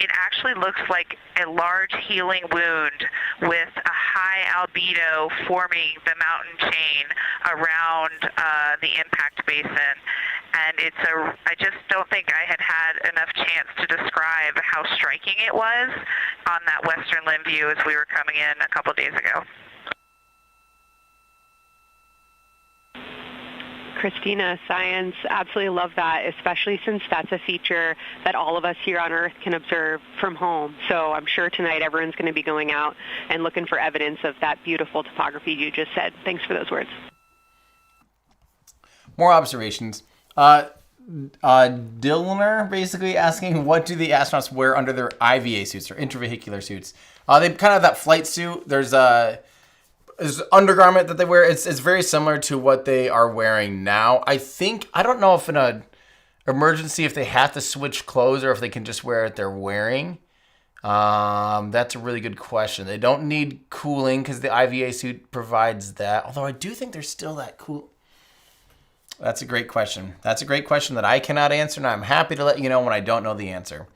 [SPEAKER 6] It actually looks like a large healing wound with a high albedo forming the mountain chain around the impact basin. And I just don't think I had enough chance to describe how striking it was on that western limb view as we were coming in a couple days ago.
[SPEAKER 3] Christina, science, absolutely love that, especially since that's a feature that all of us here on Earth can observe from home. So I'm sure tonight everyone's going to be going out and looking for evidence of that beautiful topography you just said. Thanks for those words.
[SPEAKER 2] More observations. Lunar basically asking, what do the astronauts wear under their IVA suits or intravehicular suits? They kind of have that flight suit. There's undergarment that they wear. It's very similar to what they are wearing now. I don't know if in a emergency if they have to switch clothes or if they can just wear what they're wearing. That's a really good question. They don't need cooling because the IVA suit provides that. Although I do think there's still that cool. That's a great question. That's a great question that I cannot answer, and I'm happy to let you know when I don't know the answer.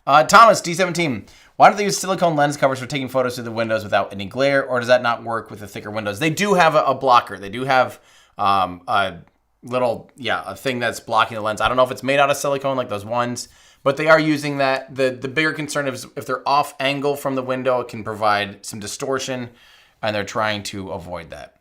[SPEAKER 2] Thomas, D17, why don't they use silicone lens covers for taking photos through the windows without any glare, or does that not work with the thicker windows? They do have a blocker. They do have a thing that's blocking the lens. I don't know if it's made out of silicone like those ones, but they are using that. The bigger concern is if they're off angle from the window, it can provide some distortion, and they're trying to avoid that.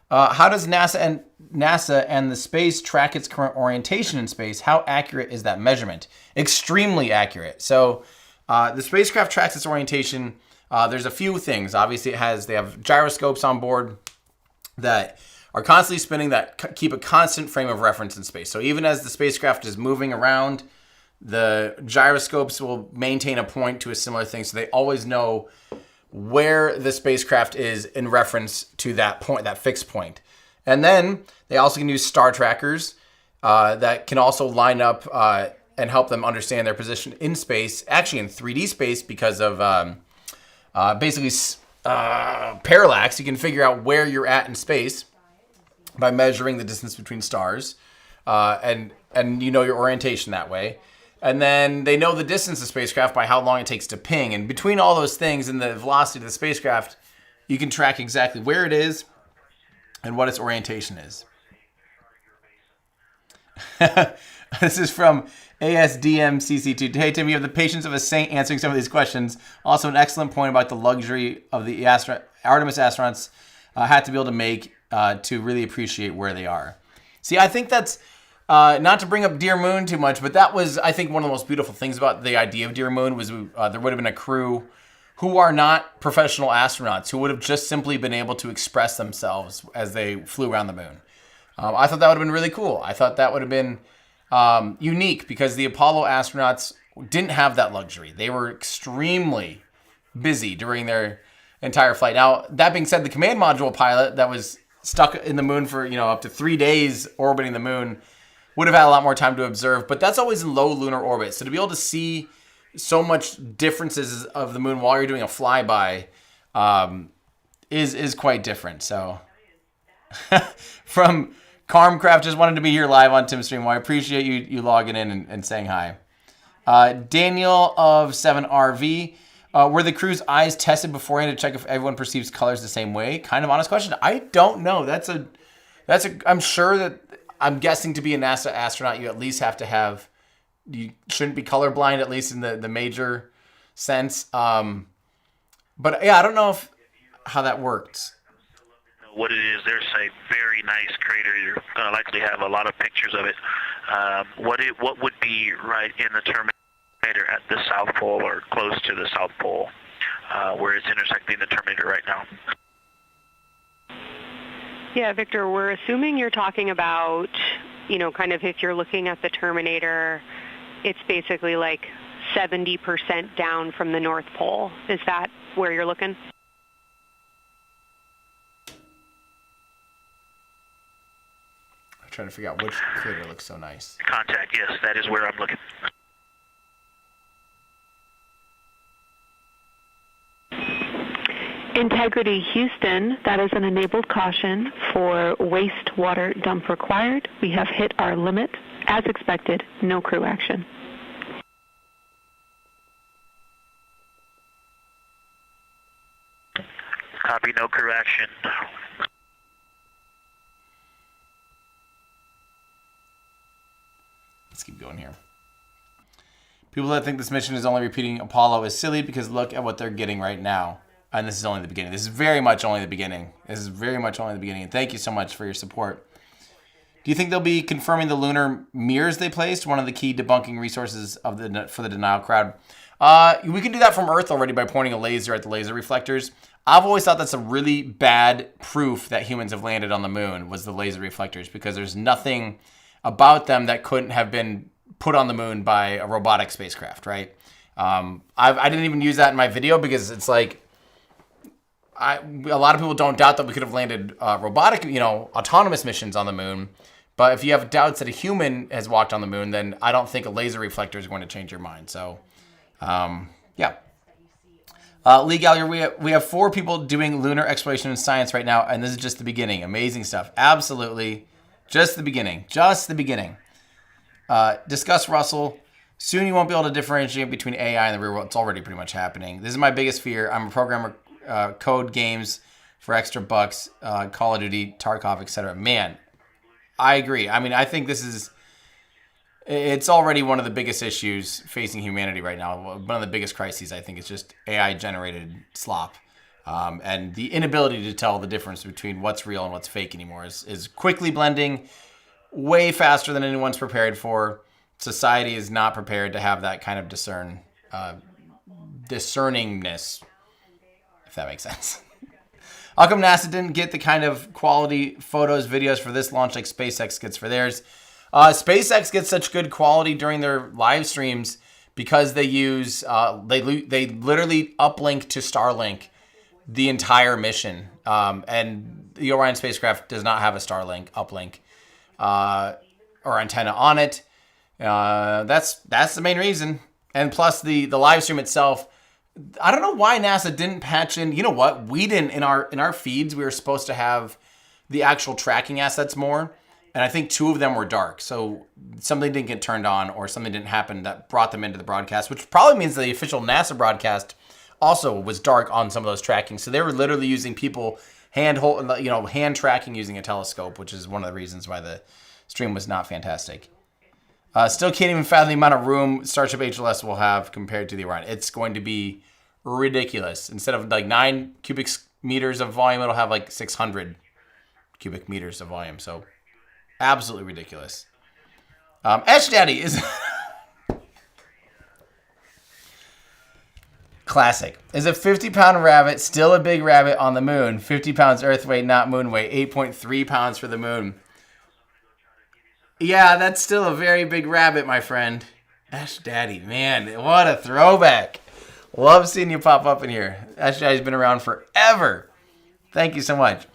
[SPEAKER 2] How does NASA and the space track its current orientation in space? How accurate is that measurement? Extremely accurate. So the spacecraft tracks its orientation. There's a few things. Obviously, they have gyroscopes on board that are constantly spinning that keep a constant frame of reference in space. So even as the spacecraft is moving around, the gyroscopes will maintain a point to a similar thing. So they always know where the spacecraft is in reference to that point, that fixed point. And then they also can use star trackers that can also line up and help them understand their position in space, actually in 3D space, because of parallax. You can figure out where you're at in space by measuring the distance between stars, and you know your orientation that way. And then they know the distance of the spacecraft by how long it takes to ping. And between all those things and the velocity of the spacecraft, you can track exactly where it is and what its orientation is. This is from ASDMCC2. Hey, Tim, you have the patience of a saint answering some of these questions. Also, an excellent point about the luxury of the Artemis astronauts had to be able to make to really appreciate where they are. See, I think that's... not to bring up Dear Moon too much, but that was, I think, one of the most beautiful things about the idea of Dear Moon was there would have been a crew who are not professional astronauts, who would have just simply been able to express themselves as they flew around the moon. I thought that would have been really cool. I thought that would have been unique because the Apollo astronauts didn't have that luxury. They were extremely busy during their entire flight. Now, that being said, the command module pilot that was stuck in the moon for up to 3 days orbiting the moon, would have had a lot more time to observe. But that's always in low lunar orbit. So to be able to see so much differences of the moon while you're doing a flyby is quite different. So from Carmcraft, just wanted to be here live on Tim's stream. Well, I appreciate you logging in and saying hi. Daniel of 7RV. Were the crew's eyes tested beforehand to check if everyone perceives colors the same way? Kind of honest question. I don't know. I'm sure that, I'm guessing to be a NASA astronaut, you at least have to have, you shouldn't be colorblind, at least in the major sense. But yeah, I don't know how that works.
[SPEAKER 7] What it is, there's a very nice crater. You're going to likely have a lot of pictures of it. What would be right in the Terminator at the South Pole or close to the South Pole, where it's intersecting the Terminator right now?
[SPEAKER 3] Yeah, Victor, we're assuming you're talking about, kind of if you're looking at the Terminator, it's basically like 70% down from the North Pole. Is that where you're looking?
[SPEAKER 2] I'm trying to figure out which crater looks so nice.
[SPEAKER 7] Contact, yes, that is where I'm looking.
[SPEAKER 8] Integrity Houston, that is an enabled caution for wastewater dump required. We have hit our limit. As expected, no crew action.
[SPEAKER 7] Copy, no crew action.
[SPEAKER 2] Let's keep going here. People that think this mission is only repeating Apollo is silly because look at what they're getting right now. And this is only the beginning. This is very much only the beginning. And thank you so much for your support. Do you think they'll be confirming the lunar mirrors they placed? One of the key debunking resources for the denial crowd. We can do that from Earth already by pointing a laser at the laser reflectors. I've always thought that's a really bad proof that humans have landed on the moon was the laser reflectors, because there's nothing about them that couldn't have been put on the moon by a robotic spacecraft, right? I didn't even use that in my video because it's like, a lot of people don't doubt that we could have landed robotic, autonomous missions on the moon. But if you have doubts that a human has walked on the moon, then I don't think a laser reflector is going to change your mind. So, yeah. Lee Gallagher, we have 4 people doing lunar exploration and science right now, and this is just the beginning. Amazing stuff. Absolutely. Just the beginning. Discuss Russell. Soon you won't be able to differentiate between AI and the real world. It's already pretty much happening. This is my biggest fear. I'm a programmer. Code games for extra bucks, Call of Duty, Tarkov, etc. Man, I agree. I mean, I think it's already one of the biggest issues facing humanity right now. One of the biggest crises, I think, is just AI-generated slop. And the inability to tell the difference between what's real and what's fake anymore is quickly blending way faster than anyone's prepared for. Society is not prepared to have that kind of discerningness, if that makes sense. How come NASA didn't get the kind of quality photos, videos for this launch like SpaceX gets for theirs? SpaceX gets such good quality during their live streams because they use, they literally uplink to Starlink the entire mission. And the Orion spacecraft does not have a Starlink uplink or antenna on it. That's the main reason. And plus the live stream itself, I don't know why NASA didn't patch in. You know what? We didn't in our feeds. We were supposed to have the actual tracking assets more, and I think 2 of them were dark. So something didn't get turned on, or something didn't happen that brought them into the broadcast, which probably means the official NASA broadcast also was dark on some of those tracking. So they were literally using people hand tracking using a telescope, which is one of the reasons why the stream was not fantastic. Still can't even fathom the amount of room Starship HLS will have compared to the Orion. It's going to be ridiculous. Instead of like 9 cubic meters of volume, it'll have like 600 cubic meters of volume. So absolutely ridiculous. Ash Daddy is classic. Is a 50-pound rabbit still a big rabbit on the moon? 50 pounds Earth weight, not moon weight. 8.3 pounds for the moon. Yeah, that's still a very big rabbit, my friend. Ash Daddy, man, what a throwback. Love seeing you pop up in here. Ash Daddy's been around forever. Thank you so much.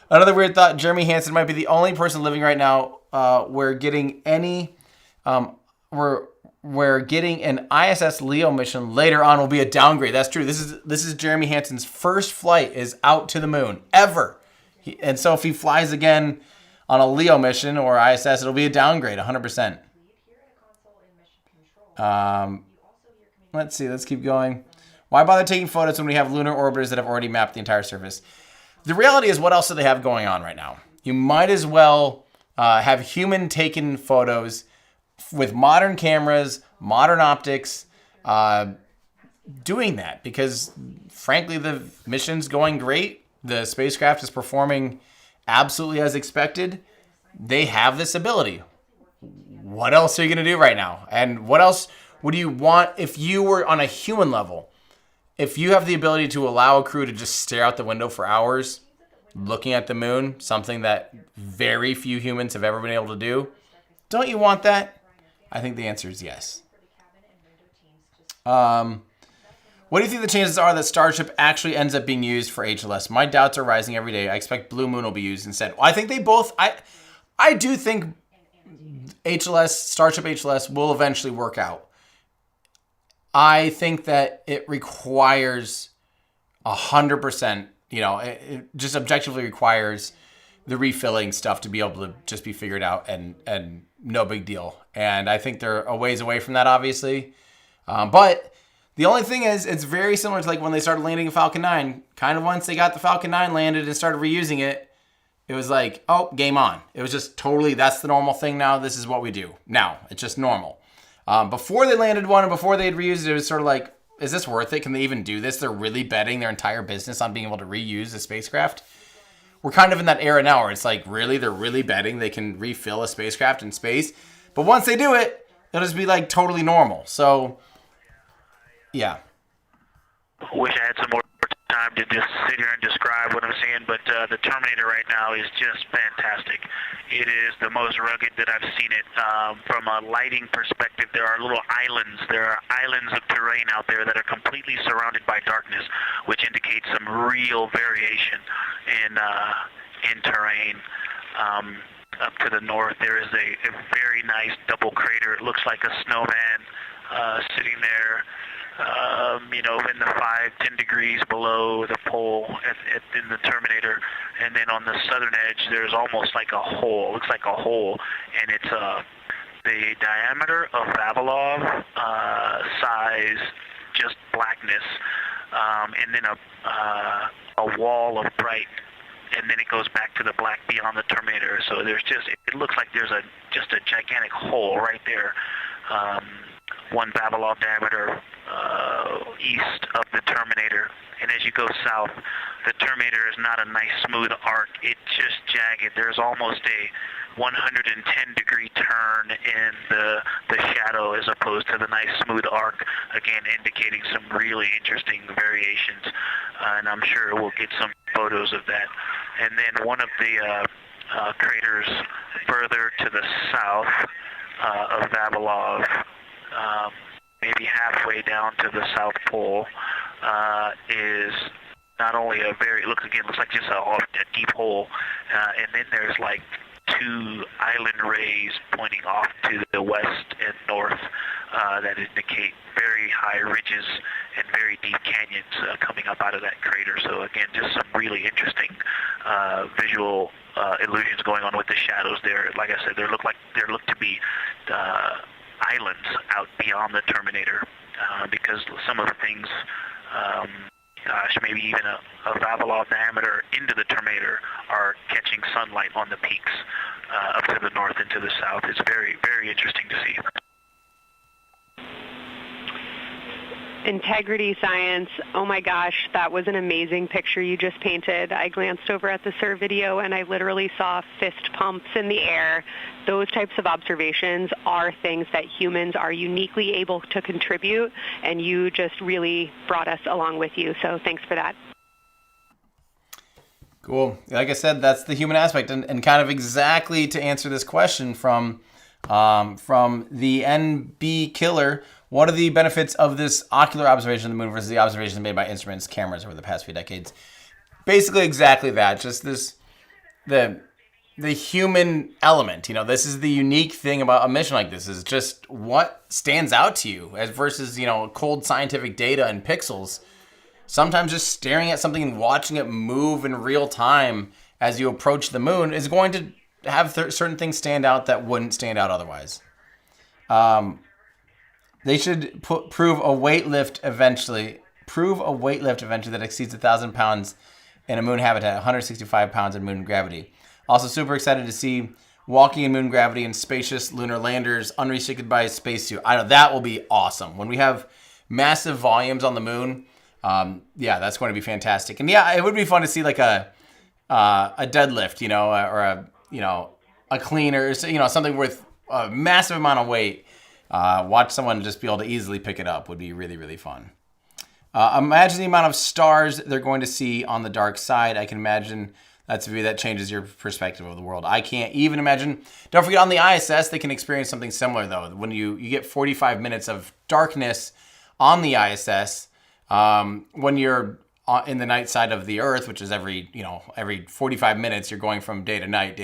[SPEAKER 2] Another weird thought, Jeremy Hansen might be the only person living right now we're getting we're getting an ISS Leo mission later on will be a downgrade. That's true. This is Jeremy Hansen's first flight is out to the moon ever. And so if he flies again on a Leo mission or ISS, it'll be a downgrade, 100%. Let's see. Let's keep going. Why bother taking photos when we have lunar orbiters that have already mapped the entire surface? The reality is, what else do they have going on right now? You might as well have human-taken photos with modern cameras, modern optics, doing that. Because, frankly, the mission's going great. The spacecraft is performing absolutely as expected. They have this ability. What else are you going to do right now? And what else would you want if you were on a human level? If you have the ability to allow a crew to just stare out the window for hours, looking at the moon, something that very few humans have ever been able to do, don't you want that? I think the answer is yes. What do you think the chances are that Starship actually ends up being used for HLS? My doubts are rising every day. I expect Blue Moon will be used instead. I think they both... I do think HLS, Starship HLS will eventually work out. I think that it requires 100%, it just objectively requires the refilling stuff to be able to just be figured out and no big deal. And I think they're a ways away from that, obviously. But the only thing is, it's very similar to like when they started landing a Falcon 9. Kind of once they got the Falcon 9 landed and started reusing it, it was like, oh, game on. It was just totally, that's the normal thing now. This is what we do. Now, it's just normal. Before they landed one and before they had reused it, it was sort of like, is this worth it? Can they even do this? They're really betting their entire business on being able to reuse a spacecraft. We're kind of in that era now where it's like, really? They're really betting they can refill a spacecraft in space? But once they do it, it'll just be like totally normal. So, yeah.
[SPEAKER 7] Wish I had some more time to just sit here and describe what I'm seeing, but the Terminator right now is just fantastic. It is the most rugged that I've seen it. From a lighting perspective, there are little islands. There are islands of terrain out there that are completely surrounded by darkness, which indicates some real variation in terrain. Up to the north, there is a very nice double crater. It looks like a snowman sitting there. In the 5-10 degrees below the pole in the Terminator, and then on the southern edge there's almost like a hole. It looks like a hole, and it's the diameter of Vavilov size, just blackness, and then a wall of bright, and then it goes back to the black beyond the Terminator. So there's it looks like there's just a gigantic hole right there. 1 Vavilov diameter east of the Terminator, and as you go south, the Terminator is not a nice smooth arc. It's just jagged. There's almost a 110-degree turn in the shadow as opposed to the nice smooth arc, again indicating some really interesting variations, and I'm sure we'll get some photos of that. And then one of the craters further to the south of Vavilov, maybe halfway down to the South Pole, is not only it looks like just a deep hole, and then there's like 2 island rays pointing off to the west and north that indicate very high ridges and very deep canyons coming up out of that crater. So again, just some really interesting visual illusions going on with the shadows there. Like I said, they look to be islands out beyond the Terminator, because some of the things, maybe even a Vavilov diameter into the Terminator are catching sunlight on the peaks up to the north and to the south. It's very, very interesting to see.
[SPEAKER 3] Integrity Science, oh my gosh, that was an amazing picture you just painted. I glanced over at the SIR video and I literally saw fist pumps in the air. Those types of observations are things that humans are uniquely able to contribute, and you just really brought us along with you, so thanks for that.
[SPEAKER 2] Cool. Like I said, that's the human aspect, and kind of exactly to answer this question from the NB Killer. What are the benefits of this ocular observation of the moon versus the observations made by instruments, cameras over the past few decades? Basically exactly that. Just the the human element. You know, this is the unique thing about a mission like this, is just what stands out to you as versus, you know, cold scientific data and pixels. Sometimes just staring at something and watching it move in real time as you approach the moon is going to have certain things stand out that wouldn't stand out otherwise. They should prove a weight lift eventually that exceeds 1,000 pounds in a moon habitat, 165 pounds in moon gravity. Also super excited to see walking in moon gravity and spacious lunar landers unrestricted by a spacesuit. I know that will be awesome. When we have massive volumes on the moon, yeah, that's going to be fantastic. And yeah, it would be fun to see like a deadlift, you know, or a clean, or, you know, something with a massive amount of weight. Watch someone just be able to easily pick it up would be really, really fun. Imagine the amount of stars they're going to see on the dark side. I can imagine that's a view that changes your perspective of the world. I can't even imagine. Don't forget, on the ISS, they can experience something similar, though. When you get 45 minutes of darkness on the ISS, when you're in the night side of the Earth, which is every 45 minutes, you're going from day to night,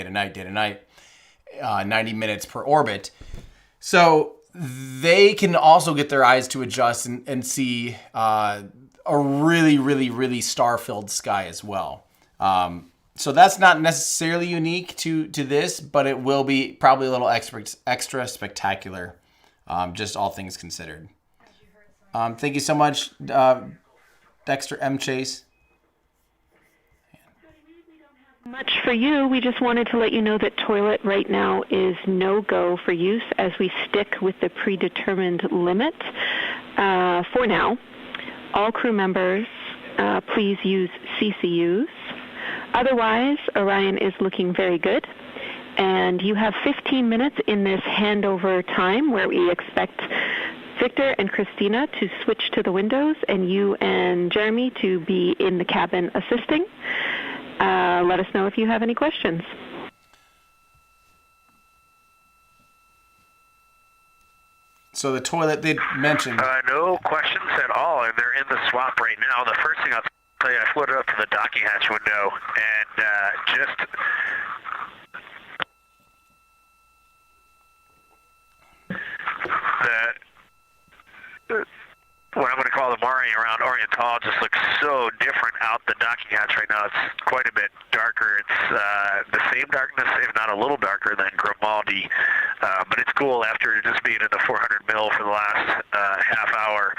[SPEAKER 2] 90 minutes per orbit. So they can also get their eyes to adjust and see a really, really, really star-filled sky as well. So that's not necessarily unique to this, but it will be probably a little extra spectacular, just all things considered. Thank you so much, Dexter M. Chase.
[SPEAKER 8] Much for you. We just wanted to let you know that toilet right now is no-go for use as we stick with the predetermined limit for now. All crew members, please use CCUs. Otherwise, Orion is looking very good. And you have 15 minutes in this handover time where we expect Victor and Christina to switch to the windows and you and Jeremy to be in the cabin assisting. Let us know if you have any questions.
[SPEAKER 2] So the toilet they mentioned.
[SPEAKER 4] No questions at all, and they're in the swap right now. The first thing I'll tell you, I floated up to the docking hatch window and just what I'm going to call the Mari around Oriental just looks so different out the docking hatch right now. It's quite a bit darker. It's the same darkness, if not a little darker, than Grimaldi. But it's cool after just being in the 400 mil for the last half hour,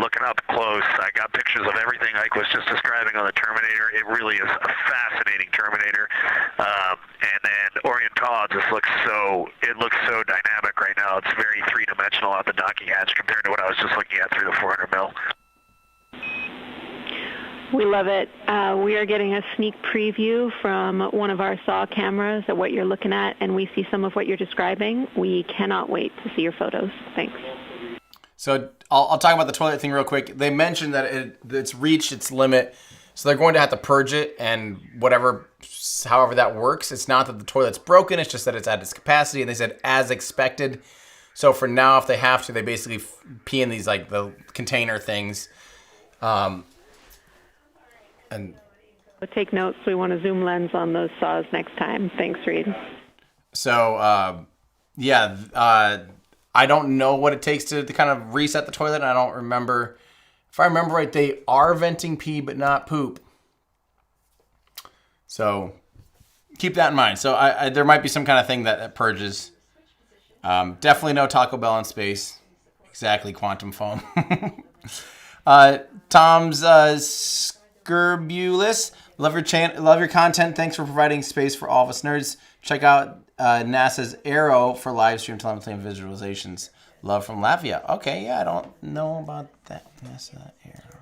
[SPEAKER 4] looking up close. I got pictures of everything Ike was just describing on the Terminator. It really is a fascinating Terminator. And then Oriental just looks so dynamic right now. It's very three-dimensional out the docking hatch compared to what I was just looking at through the 400 mil.
[SPEAKER 8] We love it. We are getting a sneak preview from one of our SAW cameras at what you're looking at, and we see some of what you're describing. We cannot wait to see your photos. Thanks.
[SPEAKER 2] So I'll talk about the toilet thing real quick. They mentioned that it's reached its limit, so they're going to have to purge it, and however that works. It's not that the toilet's broken, it's just that it's at its capacity, and they said as expected. So for now, if they have to, they basically pee in these like the container things. And
[SPEAKER 8] we'll take notes. We want a zoom lens on those saws next time. Thanks, Reed.
[SPEAKER 2] So, I don't know what it takes to kind of reset the toilet. And I don't remember. If I remember right, they are venting pee, but not poop. So keep that in mind. So there might be some kind of thing that purges. Definitely no Taco Bell in space. Exactly, quantum foam. Tom's Scurbulus. Love your content. Thanks for providing space for all of us nerds. Check out NASA's Arrow for live stream telemetry and visualizations. Love from Latvia. Okay, yeah, I don't know about that. NASA Arrow.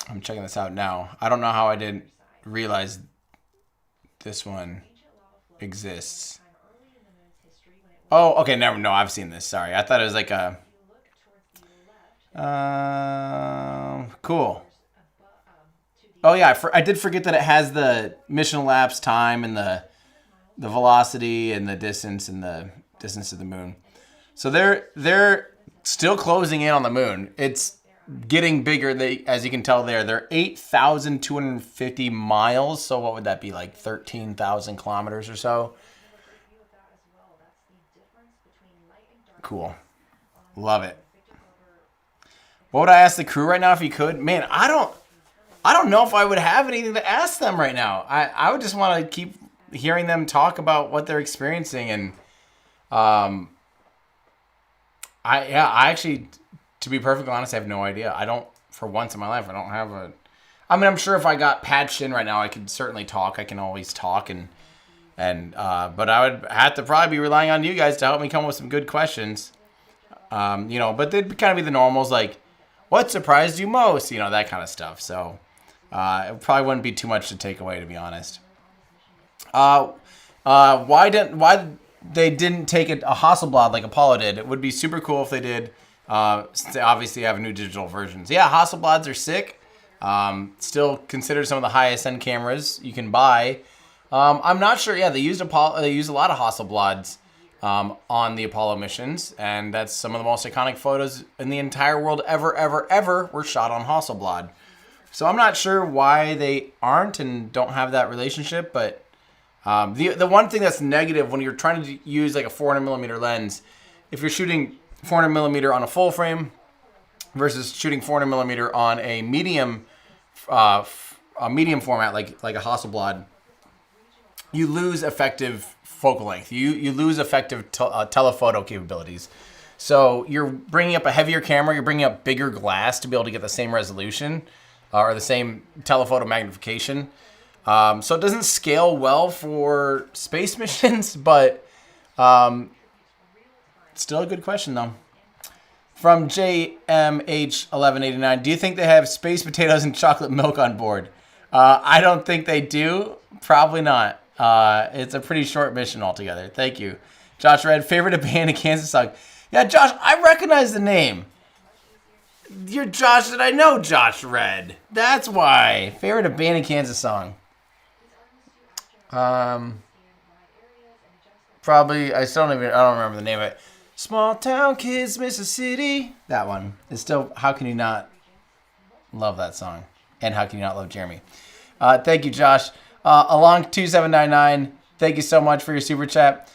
[SPEAKER 2] I'm checking this out now. I don't know how I didn't realize this one exists. Oh, okay, no, I've seen this. Sorry, I thought it was like a... cool. Oh yeah, I did forget that it has the mission elapsed time and the velocity and the distance to the moon. So they're still closing in on the moon. It's getting bigger. As you can tell there, they're 8,250 miles. So what would that be, like 13,000 kilometers or so? Cool. Love it. What would I ask the crew right now if you could? Man, I don't know if I would have anything to ask them right now. I would just want to keep hearing them talk about what they're experiencing. And I actually, to be perfectly honest, I have no idea. I don't, for once in my life, I don't have a... I mean, I'm sure if I got patched in right now, I could certainly talk. I can always talk. But I would have to probably be relying on you guys to help me come up with some good questions. But they'd kind of be the normals, like, what surprised you most? That kind of stuff. So it probably wouldn't be too much to take away, to be honest. Why they didn't take a Hasselblad like Apollo did? It would be super cool if they did. They obviously have new digital versions. Yeah, Hasselblads are sick. Still considered some of the highest end cameras you can buy. I'm not sure. Yeah, they used a lot of Hasselblads on the Apollo missions, and that's some of the most iconic photos in the entire world ever were shot on Hasselblad. So I'm not sure why they aren't and don't have that relationship, but the one thing that's negative when you're trying to use like a 400 millimeter lens, if you're shooting 400 millimeter on a full frame versus shooting 400 millimeter on a medium format like a Hasselblad, you lose effective focal length. You lose effective telephoto capabilities. So you're bringing up a heavier camera, you're bringing up bigger glass to be able to get the same resolution or the same telephoto magnification. So it doesn't scale well for space missions, but still a good question though. From JMH1189, do you think they have space potatoes and chocolate milk on board? I don't think they do. Probably not. It's a pretty short mission altogether. Thank you. Josh Red, favorite abandoned Kansas song. Yeah, Josh, I recognize the name. You're Josh that I know, Josh Red. That's why. Favorite abandoned Kansas song. Probably, I don't remember the name of it. Small town kids miss a city. That one. It's still, how can you not love that song? And how can you not love Jeremy? Thank you, Josh. Along 2799, thank you so much for your super chat.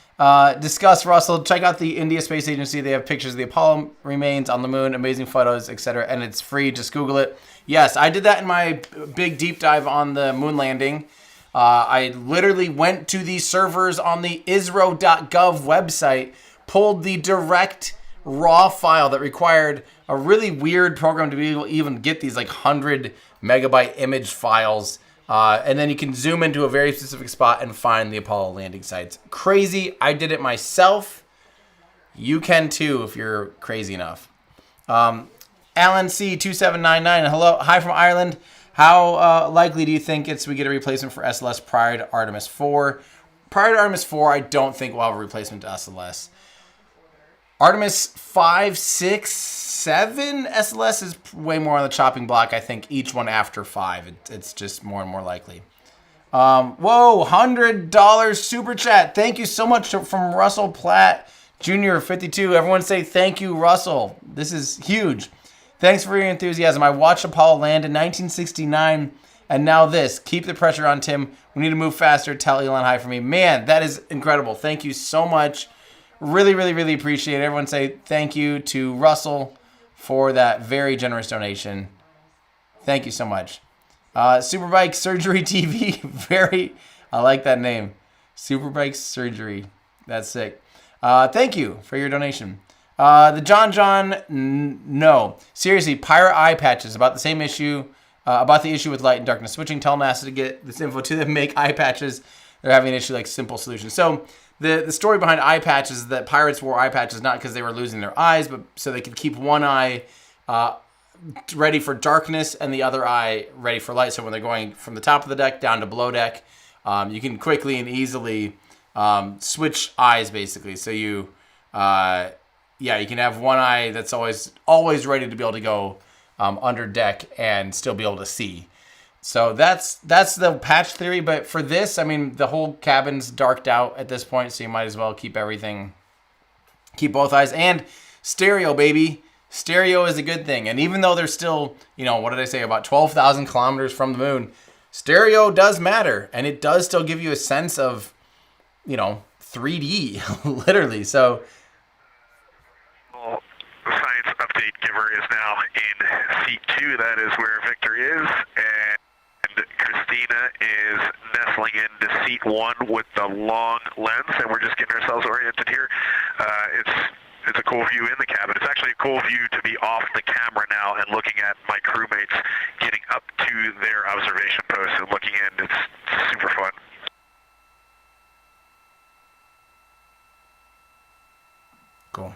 [SPEAKER 2] Discuss, Russell. Check out the India Space Agency. They have pictures of the Apollo remains on the moon, amazing photos, etc. And it's free. Just Google it. Yes, I did that in my big deep dive on the moon landing. I literally went to the servers on the isro.gov website, pulled the direct raw file that required a really weird program to be able to even get these like 100 megabyte image files. And then you can zoom into a very specific spot and find the Apollo landing sites. Crazy. I did it myself. You can too if you're crazy enough. Alan C2799. Hello. Hi from Ireland. How likely do you think we get a replacement for SLS prior to Artemis IV? Prior to Artemis IV, I don't think we'll have a replacement to SLS. Artemis 5, 6, 7 SLS is way more on the chopping block. I think each one after 5, it's just more and more likely. Whoa, $100 super chat. Thank you so much from Russell Platt Jr. 52. Everyone say thank you, Russell. This is huge. Thanks for your enthusiasm. I watched Apollo land in 1969, and now this. Keep the pressure on, Tim. We need to move faster. Tell Elon hi for me. Man, that is incredible. Thank you so much. Really, really, really appreciate it. Everyone say thank you to Russell for that very generous donation. Thank you so much. Superbike Surgery TV. I like that name. Superbike Surgery. That's sick. Thank you for your donation. The John, no. Seriously, pirate eye patches about the same issue, about the issue with light and darkness switching. Tell NASA to get this info to them, make eye patches. They're having an issue like simple solutions. So the story behind eye patches is that pirates wore eye patches not because they were losing their eyes, but so they could keep one eye ready for darkness and the other eye ready for light. So when they're going from the top of the deck down to below deck, you can quickly and easily switch eyes basically. So you can have one eye that's always ready to be able to go under deck and still be able to see. So that's the patch theory. But for this, I mean, the whole cabin's darked out at this point, so you might as well keep both eyes. And stereo, baby. Stereo is a good thing. And even though they're still, what did I say, about 12,000 kilometers from the moon, stereo does matter. And it does still give you a sense of, 3D, literally. So,
[SPEAKER 4] Science update giver is now in seat 2. That is where Victor is. And Christina is nestling into seat 1 with the long lens. And we're just getting ourselves oriented here. It's a cool view in the cabin. It's actually a cool view to be off the camera now and looking at my crewmates getting up to their observation post and looking in. It's super fun.
[SPEAKER 2] Cool.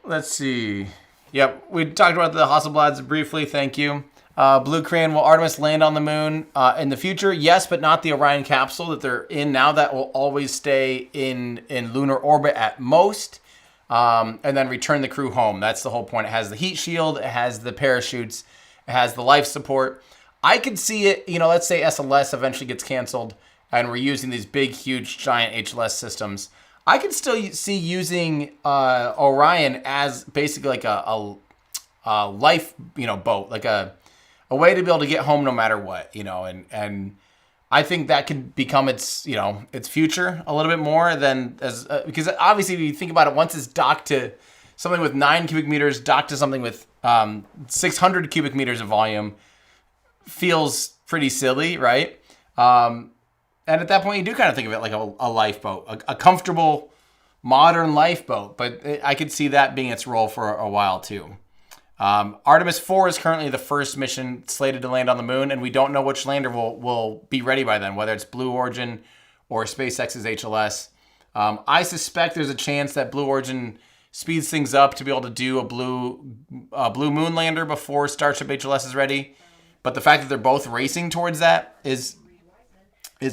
[SPEAKER 2] Let's see. Yep, we talked about the Hasselblads briefly. Thank you. Blue Crane, will Artemis land on the moon in the future? Yes, but not the Orion capsule that they're in now. That will always stay in lunar orbit at most, and then return the crew home. That's the whole point. It has the heat shield. It has the parachutes. It has the life support. I could see it, let's say SLS eventually gets canceled, and we're using these big, huge, giant HLS systems. I could still see using Orion as basically like a life, boat, like a way to be able to get home no matter what, and I think that could become its future a little bit more than because obviously if you think about it, once it's docked to something with 9 cubic meters, docked to something with 600 cubic meters of volume, feels pretty silly, right? And at that point, you do kind of think of it like a lifeboat, a comfortable, modern lifeboat. But I could see that being its role for a while, too. Artemis IV is currently the first mission slated to land on the moon, and we don't know which lander will be ready by then, whether it's Blue Origin or SpaceX's HLS. I suspect there's a chance that Blue Origin speeds things up to be able to do a blue moon lander before Starship HLS is ready. But the fact that they're both racing towards that is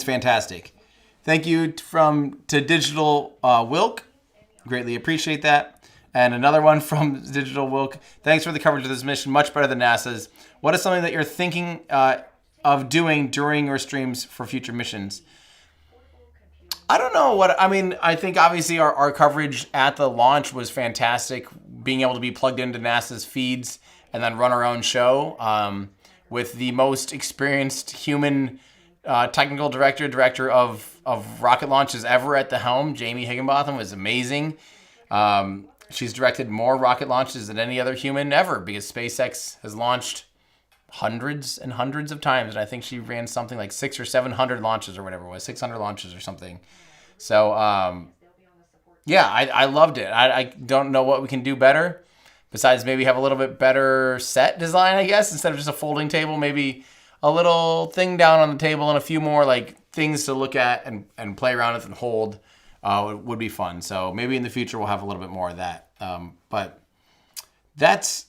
[SPEAKER 2] fantastic. Thank you to Digital Wilk. Greatly appreciate that. And another one from Digital Wilk. Thanks for the coverage of this mission. Much better than NASA's. What is something that you're thinking of doing during your streams for future missions? I don't know I think obviously our coverage at the launch was fantastic. Being able to be plugged into NASA's feeds and then run our own show with the most experienced human technical director of rocket launches ever at the helm. Jamie Higginbotham was amazing. She's directed more rocket launches than any other human ever because SpaceX has launched hundreds and hundreds of times. And I think she ran something like 600 or 700 launches or whatever it was, 600 launches or something. So, I loved it. I don't know what we can do better besides maybe have a little bit better set design, I guess, instead of just a folding table, maybe a little thing down on the table and a few more like things to look at and play around with and hold. Would be fun. So maybe in the future we'll have a little bit more of that. But that's,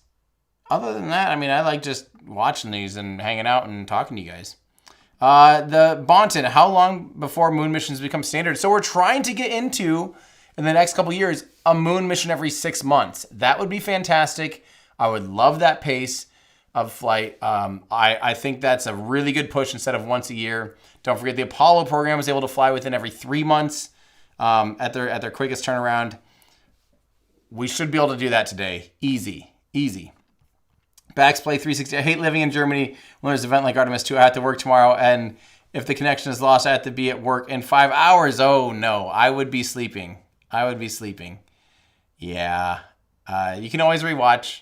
[SPEAKER 2] other than that, I like just watching these and hanging out and talking to you guys. The Bonton, how long before moon missions become standard? So we're trying to get into, in the next couple years, a moon mission every 6 months. That would be fantastic. I would love that pace of flight. I think that's a really good push instead of once a year. Don't forget the Apollo program was able to fly within every 3 months. At their quickest turnaround. We should be able to do that today. Easy. Backsplay 360. I hate living in Germany when there's an event like Artemis II. I have to work tomorrow, and if the connection is lost, I have to be at work in 5 hours. Oh, no. I would be sleeping. Yeah. You can always rewatch.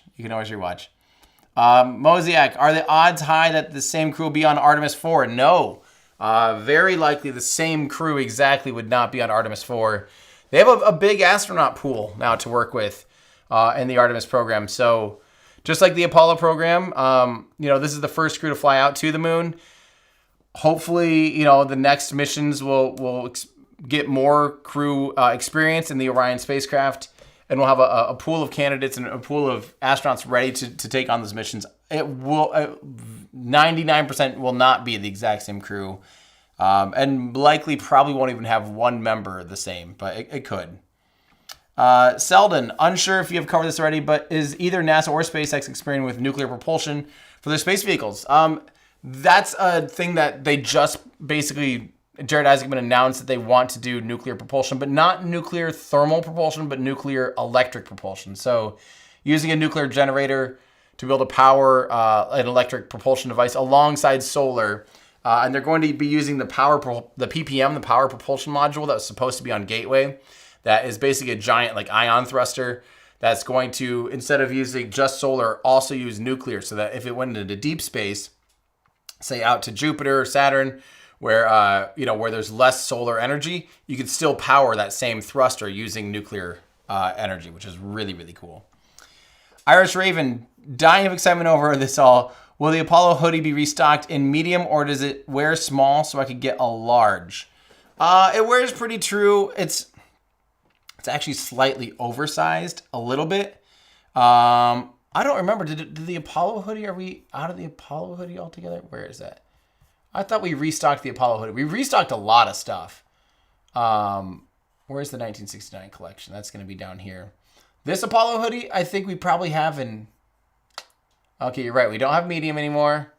[SPEAKER 2] Mosiak, are the odds high that the same crew will be on Artemis IV? No. Very likely the same crew exactly would not be on Artemis IV. They have a big astronaut pool now to work with in the Artemis program. So just like the Apollo program, this is the first crew to fly out to the moon. Hopefully, the next missions will get more crew experience in the Orion spacecraft, and we'll have a pool of candidates and a pool of astronauts ready to take on those missions. It will 99% will not be the exact same crew, and likely probably won't even have one member the same, but it could. Selden, unsure if you have covered this already, but is either NASA or SpaceX experimenting with nuclear propulsion for their space vehicles? That's a thing that they just basically Jared Isaacman announced that they want to do nuclear propulsion, but not nuclear thermal propulsion, but nuclear electric propulsion. So using a nuclear generator to be able to power an electric propulsion device alongside solar. And they're going to be using the PPM, the power propulsion module that was supposed to be on Gateway. That is basically a giant like ion thruster that's going to, instead of using just solar, also use nuclear, so that if it went into deep space, say out to Jupiter or Saturn, where where there's less solar energy, you could still power that same thruster using nuclear energy, which is really, really cool. Irish Raven, dying of excitement over this all. Will the Apollo hoodie be restocked in medium, or does it wear small so I could get a large? It wears pretty true. It's actually slightly oversized a little bit. I don't remember. Did the Apollo hoodie, are we out of the Apollo hoodie altogether? Where is that? I thought we restocked the Apollo hoodie. We restocked a lot of stuff. Where's the 1969 collection? That's going to be down here. This Apollo hoodie, I think we probably have in... Okay, you're right. We don't have medium anymore.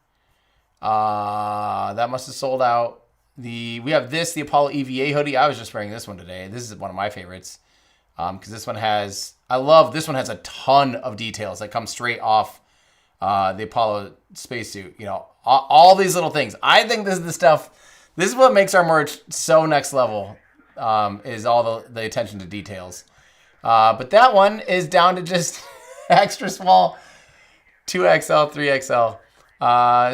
[SPEAKER 2] That must have sold out. We have this, the Apollo EVA hoodie. I was just wearing this one today. This is one of my favorites. Because this one has... I love this one has a ton of details that come straight off the Apollo spacesuit. You know, all these little things. I think this is the stuff... This is what makes our merch so next level. Is all the attention to details. But that one is down to just extra small 2XL, 3XL.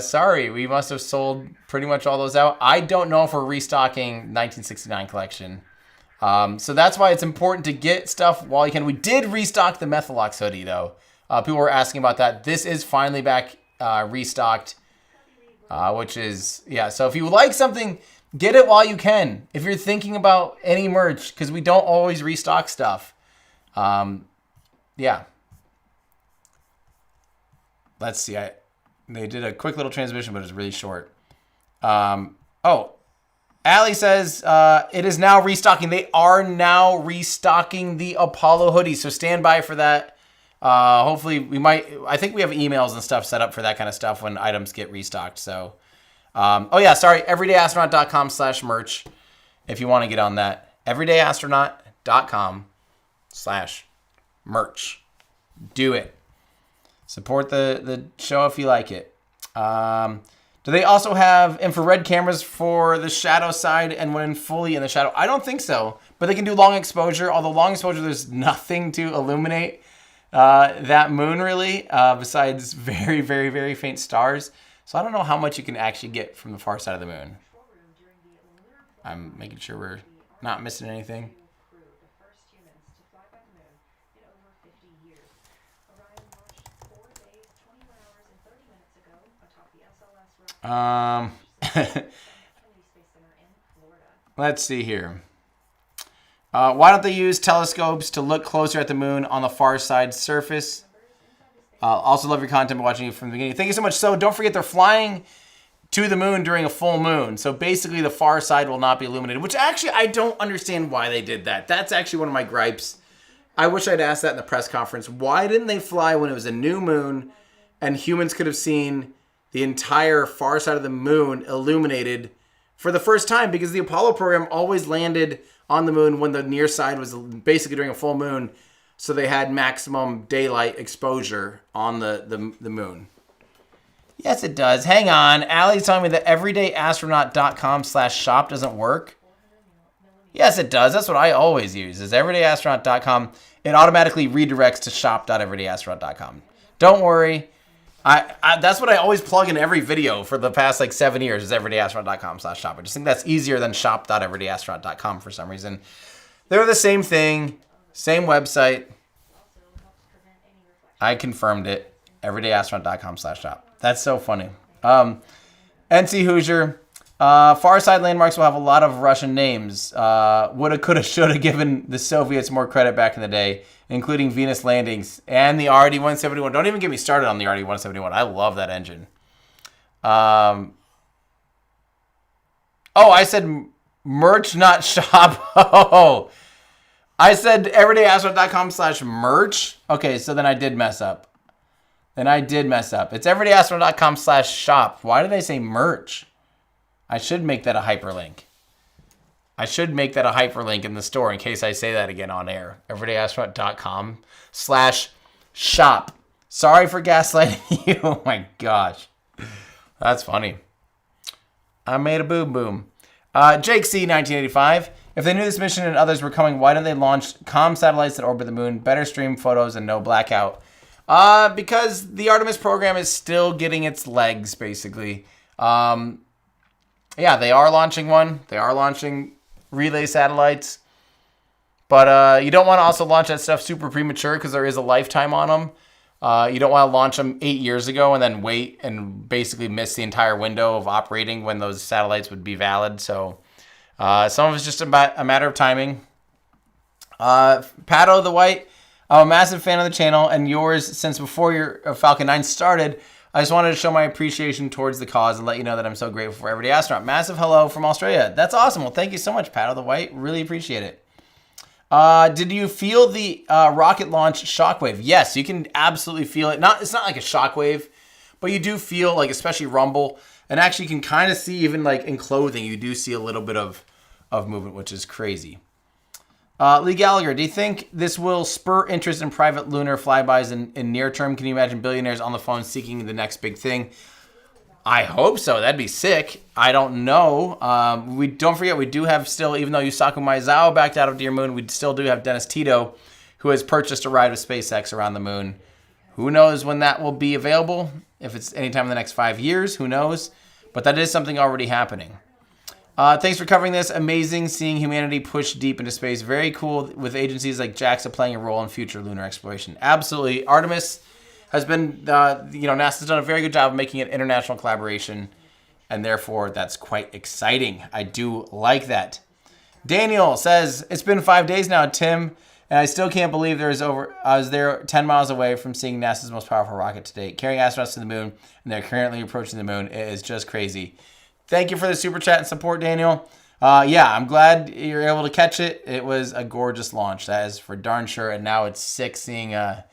[SPEAKER 2] Sorry, we must have sold pretty much all those out. I don't know if we're restocking 1969 collection. So that's why it's important to get stuff while you can. We did restock the Methalox hoodie, though. People were asking about that. This is finally back restocked, which is, yeah. So if you like something, get it while you can. If you're thinking about any merch, because we don't always restock stuff. Yeah. Let's see. They did a quick little transmission, but it's really short. Allie says it is now restocking. They are now restocking the Apollo hoodie, so stand by for that. Hopefully we might. I think we have emails and stuff set up for that kind of stuff when items get restocked. So, everydayastronaut.com/merch if you want to get on that. everydayastronaut.com/merch. Do it. Support the show if you like it. Do they also have infrared cameras for the shadow side and when fully in the shadow? I don't think so, but they can do long exposure. Although long exposure, there's nothing to illuminate that moon really, besides very, very, very faint stars. So I don't know how much you can actually get from the far side of the moon. I'm making sure we're not missing anything. Let's see here. Why don't they use telescopes to look closer at the moon on the far side surface? Also love your content by watching you from the beginning. Thank you so much. So don't forget they're flying to the moon during a full moon. So basically the far side will not be illuminated, which actually I don't understand why they did that. That's actually one of my gripes. I wish I'd asked that in the press conference. Why didn't they fly when it was a new moon and humans could have seen the entire far side of the moon illuminated for the first time? Because the Apollo program always landed on the moon when the near side was basically during a full moon, so they had maximum daylight exposure on the moon. Yes, it does. Hang on. Allie's telling me that everydayastronaut.com/shop doesn't work. Yes, it does. That's what I always use, is everydayastronaut.com. It automatically redirects to shop.everydayastronaut.com. Don't worry. That's what I always plug in every video for the past 7 years is everydayastronaut.com/shop. I just think that's easier than shop.everydayastronaut.com for some reason. They're the same thing, same website. I confirmed it. everydayastronaut.com/shop. That's so funny. NC Hoosier. Far side landmarks will have a lot of Russian names. Woulda, coulda, shoulda given the Soviets more credit back in the day, including Venus landings and the RD-171. Don't even get me started on the RD-171. I love that engine. I said merch, not shop. Oh, I said everydayastronaut.com/merch. Okay, so then I did mess up. It's everydayastronaut.com/shop. Why did I say merch? I should make that a hyperlink. I should make that a hyperlink in the store in case I say that again on air. everydayastronaut.com/shop. Sorry for gaslighting you. Oh my gosh. That's funny. I made a boom boom. Jake C, 1985. If they knew this mission and others were coming, why didn't they launch comm satellites that orbit the moon, better stream photos, and no blackout? Because the Artemis program is still getting its legs, basically. Yeah, they are launching one. They are launching relay satellites. But you don't want to also launch that stuff super premature because there is a lifetime on them. You don't want to launch them 8 years ago and then wait and basically miss the entire window of operating when those satellites would be valid. So some of it's just about a matter of timing. Pato the White, I'm a massive fan of the channel and yours since before your Falcon 9 started. I just wanted to show my appreciation towards the cause and let you know that I'm so grateful for Everyday Astronaut. Massive hello from Australia. That's awesome. Well, thank you so much, Pato the White. Really appreciate it. Did you feel the rocket launch shockwave? Yes, you can absolutely feel it. It's not like a shockwave, but you do feel like, especially rumble, and actually you can kind of see even like in clothing, you do see a little bit of movement, which is crazy. Lee Gallagher, do you think this will spur interest in private lunar flybys in near term? Can you imagine billionaires on the phone seeking the next big thing? I hope so. That'd be sick. I don't know. We don't forget we do have still, even though Yusaku Maezawa backed out of Dear Moon, we still do have Dennis Tito, who has purchased a ride with SpaceX around the moon. Who knows when that will be available? If it's anytime in the next 5 years, who knows? But that is something already happening. Thanks for covering this. Amazing seeing humanity push deep into space. Very cool with agencies like JAXA playing a role in future lunar exploration. Absolutely. Artemis has been, NASA's done a very good job of making it international collaboration, and therefore that's quite exciting. I do like that. Daniel says, it's been 5 days now, Tim, and I still can't believe I was there 10 miles away from seeing NASA's most powerful rocket to date, carrying astronauts to the moon, and they're currently approaching the moon. It is just crazy. Thank you for the super chat and support, Daniel. Yeah, I'm glad you're able to catch it. It was a gorgeous launch, that is for darn sure, and now it's sick seeing the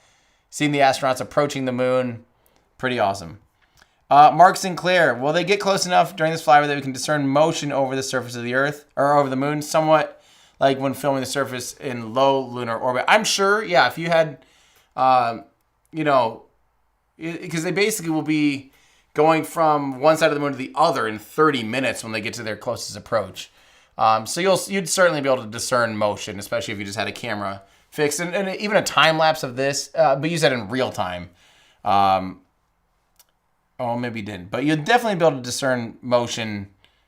[SPEAKER 2] astronauts approaching the moon. Pretty awesome. Mark Sinclair, will they get close enough during this flyby that we can discern motion over the surface of the Earth or over the moon, somewhat like when filming the surface in low lunar orbit? I'm sure, yeah, if you had, because they basically will be going from one side of the moon to the other in 30 minutes when they get to their closest approach. So you'd certainly be able to discern motion, especially if you just had a camera fixed, and even a time lapse of this, but you said in real time. Maybe you didn't, but you'd definitely be able to discern motion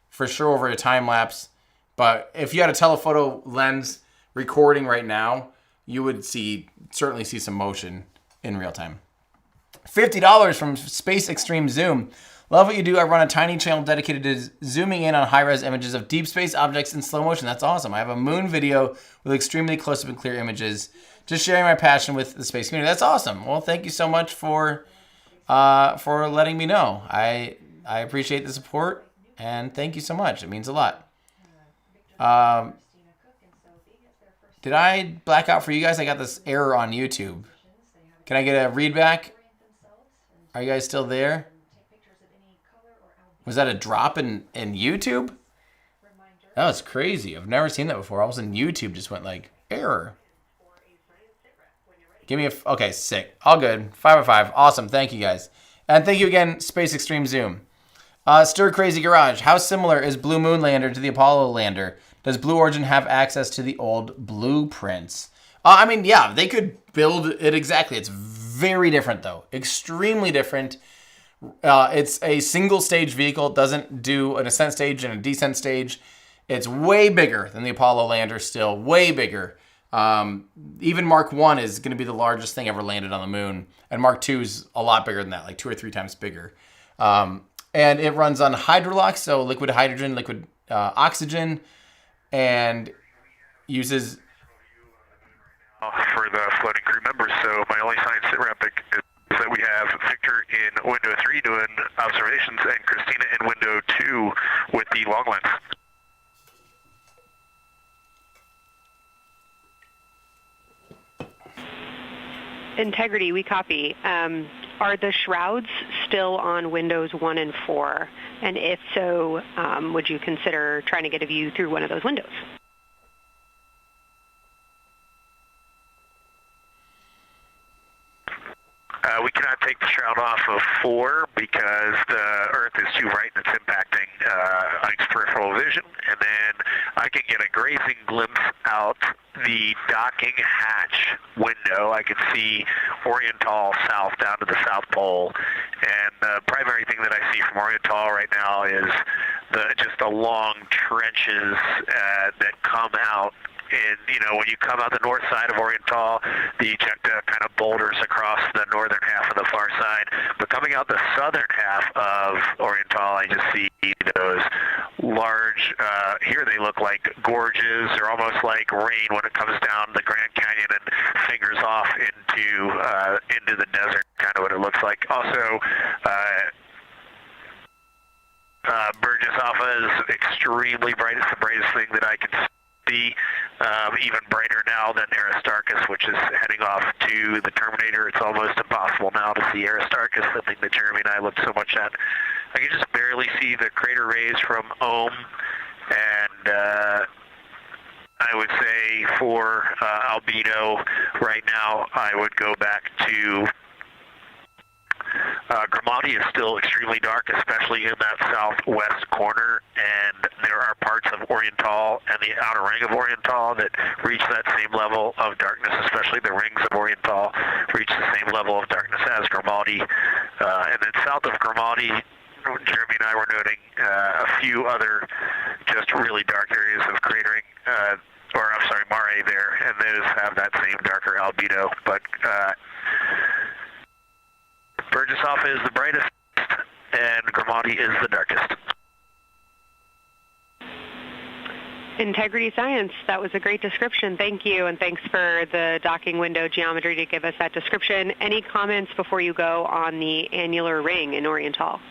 [SPEAKER 2] for sure over a time lapse. But if you had a telephoto lens recording right now, you would certainly see some motion in real time. $50 from Space Extreme Zoom. Love what you do. I run a tiny channel dedicated to zooming in on high-res images of deep space objects in slow motion. That's awesome. I have a moon video with extremely close-up and clear images. Just sharing my passion with the space community. That's awesome. Well, thank you so much for letting me know. I appreciate the support, and thank you so much. It means a lot. Did I black out for you guys? I got this error on YouTube. Can I get a read back? Are you guys still there? Was that a drop in YouTube? That was crazy. I've never seen that before. All of a sudden YouTube just went like, error. Give me okay, sick. All good. 5 out of 5. Awesome. Thank you guys. And thank you again, Space Extreme Zoom. Stir Crazy Garage. How similar is Blue Moon Lander to the Apollo lander? Does Blue Origin have access to the old blueprints? Yeah, they could build it exactly. It's very different, though. Extremely different. It's a single-stage vehicle. It doesn't do an ascent stage and a descent stage. It's way bigger than the Apollo lander still. Way bigger. Even Mark 1 is going to be the largest thing ever landed on the moon. And Mark 2 is a lot bigger than that, like 2 or 3 times bigger. And it runs on hydrolox, so liquid hydrogen, liquid oxygen, and uses...
[SPEAKER 4] For the floating crew members, so my only science sit rep is that we have Victor in window 3 doing observations and Christina in window 2 with the long lens.
[SPEAKER 3] Integrity, we copy. Are the shrouds still on windows 1 and 4? And if so, would you consider trying to get a view through one of those windows?
[SPEAKER 4] We cannot take the shroud off of 4 because the Earth is too bright and it's impacting Ike's peripheral vision. And then I can get a grazing glimpse out the docking hatch window. I can see Oriental south down to the South Pole. And the primary thing that I see from Oriental right now is just the long trenches that come out. And, when you come out the north side of Oriental, the ejecta kind of boulders across the northern half of the far side. But coming out the southern half of Oriental, I just see those large, here they look like gorges. They're almost like rain when it comes down the Grand Canyon and fingers off into the desert, kind of what it looks like. Also, Burgess Alpha is extremely bright. It's the brightest thing that I can see. Even brighter now than Aristarchus, which is heading off to the Terminator. It's almost impossible now to see Aristarchus, the thing that Jeremy and I looked so much at. I can just barely see the crater rays from Ohm, and I would say for albedo right now, I would go back to Grimati is still extremely dark, especially in that southwest corner, and there are parts of Oriental and the outer ring of Oriental that reach that same level of darkness, especially the rings of Oriental reach the same level of darkness as Grimati. And then south of Grimati, Jeremy and I were noting a few other just really dark areas of cratering, Mare there, and those have that same darker albedo, but Burgess Alpha is the brightest, and Grimati is the darkest.
[SPEAKER 3] Integrity Science, that was a great description. Thank you, and thanks for the docking window geometry to give us that description. Any comments before you go on the annular ring in Oriental?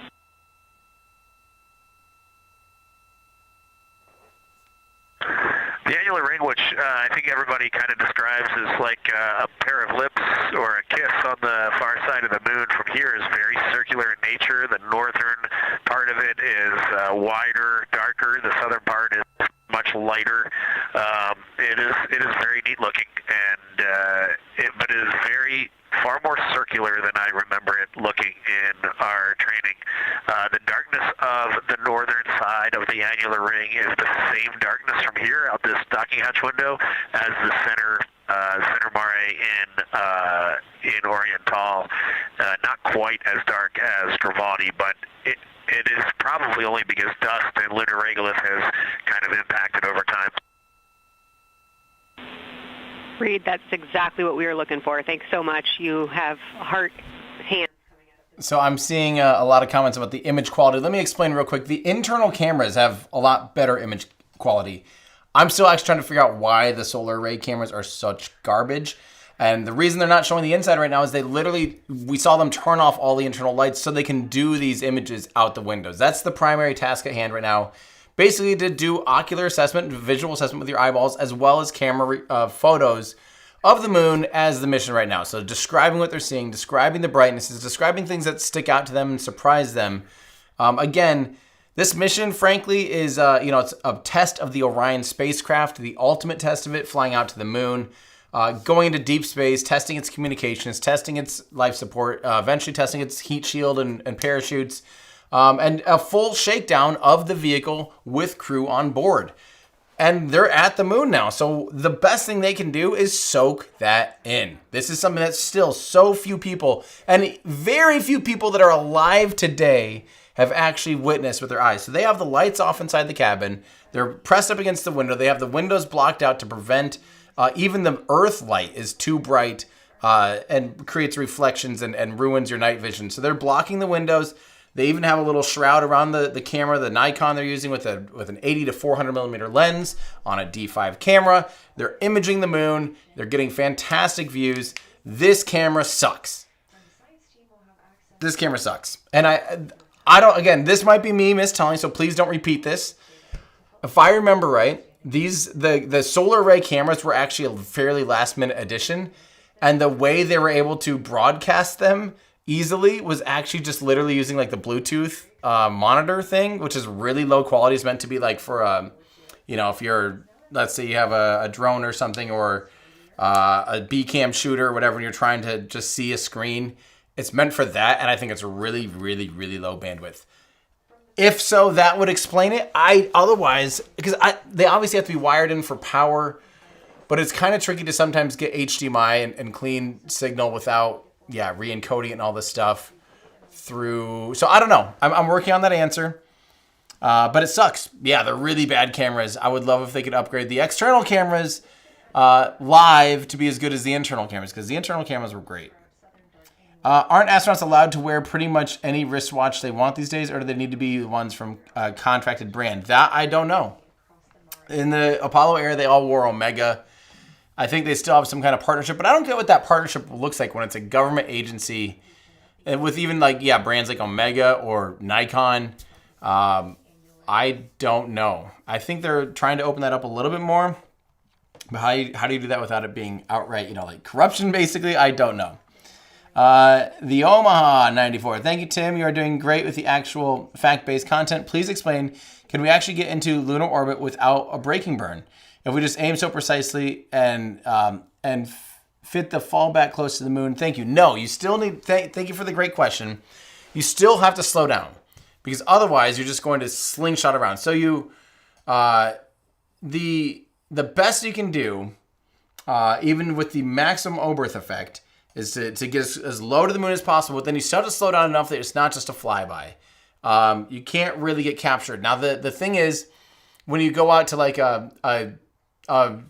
[SPEAKER 4] The annular ring, which I think everybody kind of describes as like a pair of lips or a kiss on the far side of the moon from here, is very circular in nature. The northern part of it is wider, darker. The southern part is much lighter. It is very neat looking, and but it is far more circular than I remember it looking in our training. The darkness of the northern side of the annular ring is the same darkness from here out this docking hatch window as the center mare in Oriental. Not quite as dark as Grimati, but it is probably only because dust and lunar regolith has kind of impacted over time.
[SPEAKER 3] Reed, that's exactly what we were looking for. Thanks so much. You have heart hands.
[SPEAKER 2] So I'm seeing a lot of comments about the image quality. Let me explain real quick. The internal cameras have a lot better image quality. I'm still actually trying to figure out why the solar array cameras are such garbage. And the reason they're not showing the inside right now is we saw them turn off all the internal lights so they can do these images out the windows. That's the primary task at hand right now. Basically to do ocular assessment, visual assessment with your eyeballs, as well as camera photos of the moon as the mission right now. So describing what they're seeing, describing the brightnesses, describing things that stick out to them and surprise them. Again, this mission, frankly, is it's a test of the Orion spacecraft, the ultimate test of it, flying out to the moon, going into deep space, testing its communications, testing its life support, eventually testing its heat shield and parachutes. And a full shakedown of the vehicle with crew on board. And they're at the moon now. So the best thing they can do is soak that in. This is something that still so few people, and very few people that are alive today, have actually witnessed with their eyes. So they have the lights off inside the cabin. They're pressed up against the window. They have the windows blocked out to prevent even the Earth light is too bright and creates reflections and ruins your night vision. So they're blocking the windows. They even have a little shroud around the camera, the Nikon they're using with an 80 to 400 millimeter lens on a D5 camera. They're imaging the moon. They're getting fantastic views. This camera sucks. This camera sucks. And I don't, again, this might be me mistelling, so please don't repeat this. If I remember right, the solar array cameras were actually a fairly last minute addition. And the way they were able to broadcast them easily was actually just literally using like the Bluetooth monitor thing, which is really low quality. It's meant to be like for, if you're, let's say you have a drone or something, or a B-cam shooter or whatever, and you're trying to just see a screen. It's meant for that, and I think it's really, really, really low bandwidth. If so, that would explain it. Otherwise, because they obviously have to be wired in for power, but it's kind of tricky to sometimes get HDMI and clean signal without, re-encoding it and all this stuff through. So I don't know. I'm working on that answer, but it sucks. Yeah, they're really bad cameras. I would love if they could upgrade the external cameras live to be as good as the internal cameras, because the internal cameras were great. Aren't astronauts allowed to wear pretty much any wristwatch they want these days, or do they need to be ones from a contracted brand? That I don't know. In the Apollo era, they all wore Omega. I think they still have some kind of partnership, but I don't get what that partnership looks like when it's a government agency, and with even brands like Omega or Nikon. I don't know. I think they're trying to open that up a little bit more, but how do you do that without it being outright, like corruption, basically? I don't know. The Omaha 94. Thank you, Tim. You are doing great with the actual fact-based content. Please explain, can we actually get into lunar orbit without a braking burn? If we just aim so precisely and fit the fallback close to the moon? Thank you. No, you still need, thank you for the great question. You still have to slow down, because otherwise you're just going to slingshot around. So the best you can do, even with the maximum Oberth effect, is to get as low to the moon as possible, but then you still have to slow down enough that it's not just a flyby. You can't really get captured. Now, the thing is, when you go out to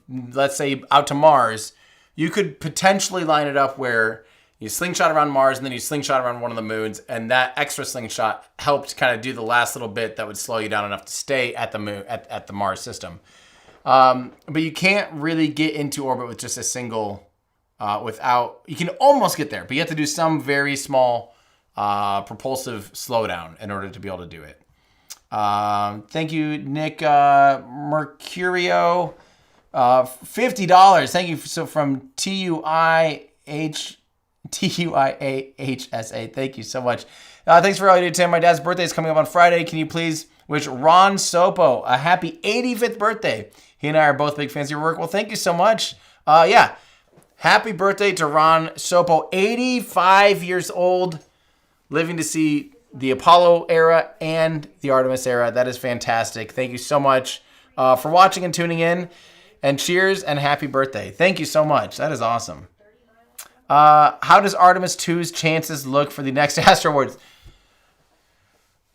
[SPEAKER 2] let's say out to Mars, you could potentially line it up where you slingshot around Mars and then you slingshot around one of the moons, and that extra slingshot helped kind of do the last little bit that would slow you down enough to stay at the moon, at the Mars system. But you can't really get into orbit with just a single... you can almost get there, but you have to do some very small propulsive slowdown in order to be able to do it. Thank you, Nick Mercurio. $50. Thank you. So from TUIAHSA. Thank you so much. Thanks for all you do, Tim. My dad's birthday is coming up on Friday. Can you please wish Ron Sopo a happy 85th birthday? He and I are both big fans of your work. Well, thank you so much. Happy birthday to Ron Sopo, 85 years old, living to see the Apollo era and the Artemis era. That is fantastic. Thank you so much for watching and tuning in. And cheers and happy birthday. Thank you so much. That is awesome. How does Artemis II's chances look for the next Astro Awards?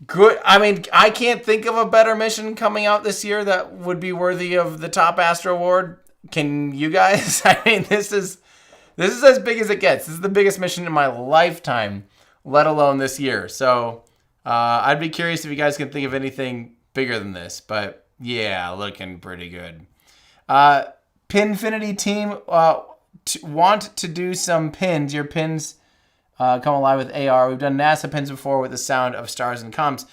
[SPEAKER 2] Good. I mean, I can't think of a better mission coming out this year that would be worthy of the top Astro Award. Can you guys? I mean, this is as big as it gets. This is the biggest mission in my lifetime, let alone this year. So I'd be curious if you guys can think of anything bigger than this. But yeah, looking pretty good. Pinfinity team want to do some pins. Your pins come alive with AR. We've done NASA pins before with the sound of stars and comps.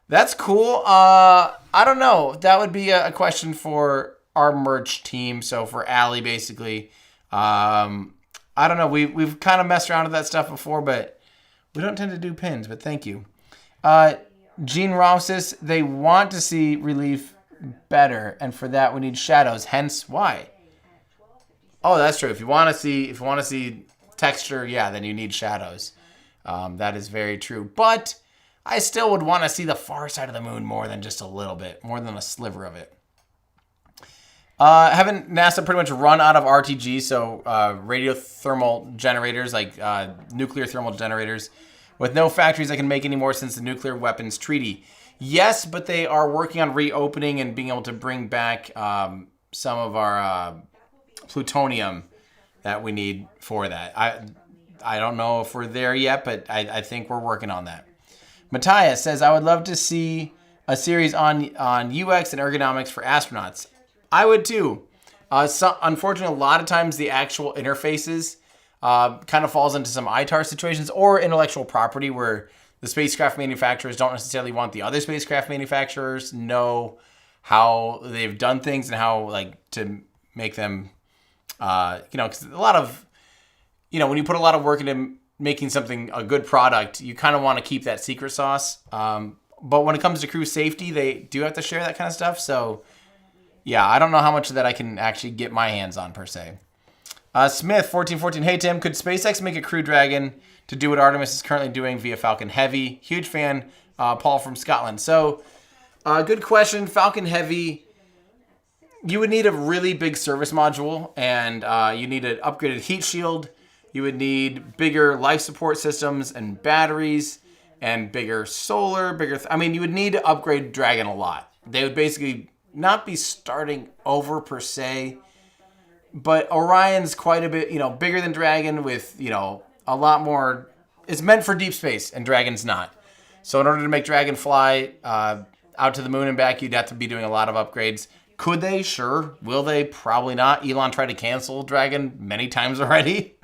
[SPEAKER 2] That's cool. I don't know. That would be a question for our merch team. So for Allie, basically. I don't know. We've kind of messed around with that stuff before, but we don't tend to do pins. But thank you. Gene Rousis, they want to see relief better, and for that we need shadows. Hence, why? Oh, that's true. If you want to see texture, yeah, then you need shadows. That is very true. But I still would want to see the far side of the moon more than just a little bit, more than a sliver of it. Haven't NASA pretty much run out of RTG, so radiothermal generators, like nuclear thermal generators, with no factories that can make any more since the Nuclear Weapons Treaty? Yes, but they are working on reopening and being able to bring back some of our plutonium that we need for that. I don't know if we're there yet, but I think we're working on that. Matthias says, I would love to see a series on UX and ergonomics for astronauts. I would too. Unfortunately, a lot of times the actual interfaces kind of falls into some ITAR situations or intellectual property where the spacecraft manufacturers don't necessarily want the other spacecraft manufacturers know how they've done things and how to make them, because a lot of, when you put a lot of work into making something a good product, you kind of want to keep that secret sauce. but when it comes to crew safety, they do have to share that kind of stuff. So, yeah, I don't know how much of that I can actually get my hands on, per se. Smith, 1414. Hey, Tim, could SpaceX make a Crew Dragon to do what Artemis is currently doing via Falcon Heavy? Huge fan, Paul from Scotland. So, good question. Falcon Heavy, you would need a really big service module, and you need an upgraded heat shield. You would need bigger life support systems and batteries and bigger solar, you would need to upgrade Dragon a lot. They would basically not be starting over per se, but Orion's quite a bit, bigger than Dragon with, a lot more. It's meant for deep space, and Dragon's not. So in order to make Dragon fly out to the moon and back, you'd have to be doing a lot of upgrades. Could they? Sure. Will they? Probably not. Elon tried to cancel Dragon many times already.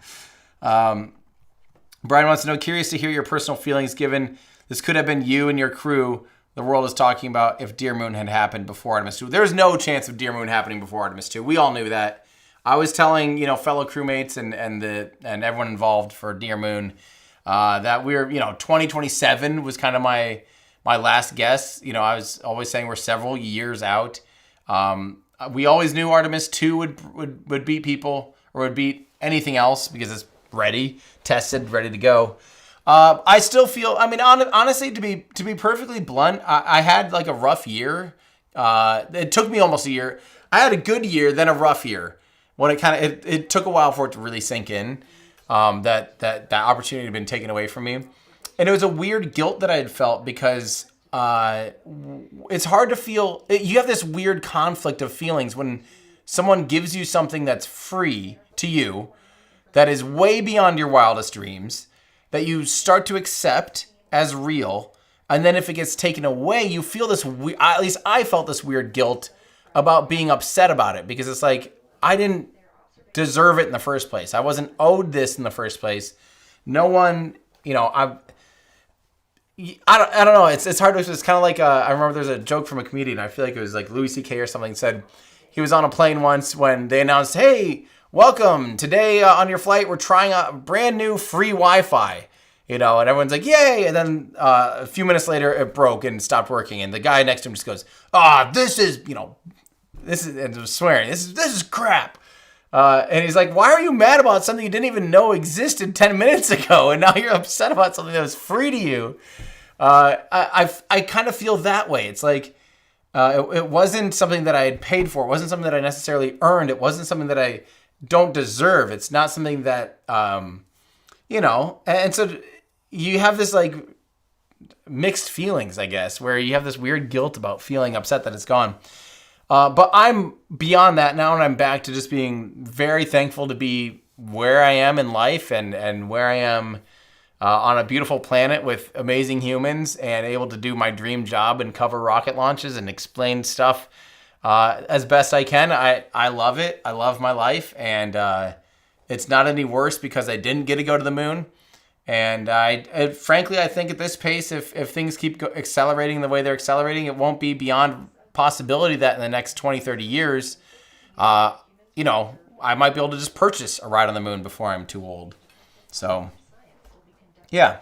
[SPEAKER 2] Brian wants to know, curious to hear your personal feelings given this could have been you and your crew the world is talking about if Dear Moon had happened before Artemis II. There's no chance of Dear Moon happening before Artemis II. We all knew that. I was telling, fellow crewmates and everyone involved for Dear Moon that we're, 2027 was kind of my last guess. I was always saying we're several years out. We always knew Artemis II would beat people or would beat anything else because it's ready, tested, ready to go. I still feel, honestly, to be perfectly blunt, I had like a rough year. It took me almost a year. I had a good year, then a rough year. When it took a while for it to really sink in, that opportunity had been taken away from me. And it was a weird guilt that I had felt because it's hard to feel, you have this weird conflict of feelings when someone gives you something that's free to you, that is way beyond your wildest dreams, that you start to accept as real, and then if it gets taken away, you feel this, at least I felt this weird guilt about being upset about it, because it's like, I didn't deserve it in the first place. I wasn't owed this in the first place. No one, I don't know. It's hard to, it's kind of like, I remember there's a joke from a comedian, I feel like it was like Louis C.K. or something, said he was on a plane once when they announced, hey, welcome, today on your flight, we're trying a brand new free Wi-Fi, and everyone's like, yay. And then a few minutes later, it broke and stopped working. And the guy next to him just goes, this is, and was swearing, this is crap. And he's like, why are you mad about something you didn't even know existed 10 minutes ago? And now you're upset about something that was free to you. I kind of feel that way. It's like, it wasn't something that I had paid for. It wasn't something that I necessarily earned. It wasn't something that I don't deserve. It's not something that, and so you have this like mixed feelings, I guess, where you have this weird guilt about feeling upset that it's gone. But I'm beyond that now, and I'm back to just being very thankful to be where I am in life and where I am on a beautiful planet with amazing humans and able to do my dream job and cover rocket launches and explain stuff as best I can. I love it. I love my life, and it's not any worse because I didn't get to go to the moon. And frankly, I think at this pace, if things keep accelerating the way they're accelerating, it won't be beyond possibility that in the next 20, 30 years, I might be able to just purchase a ride on the moon before I'm too old. So, yeah.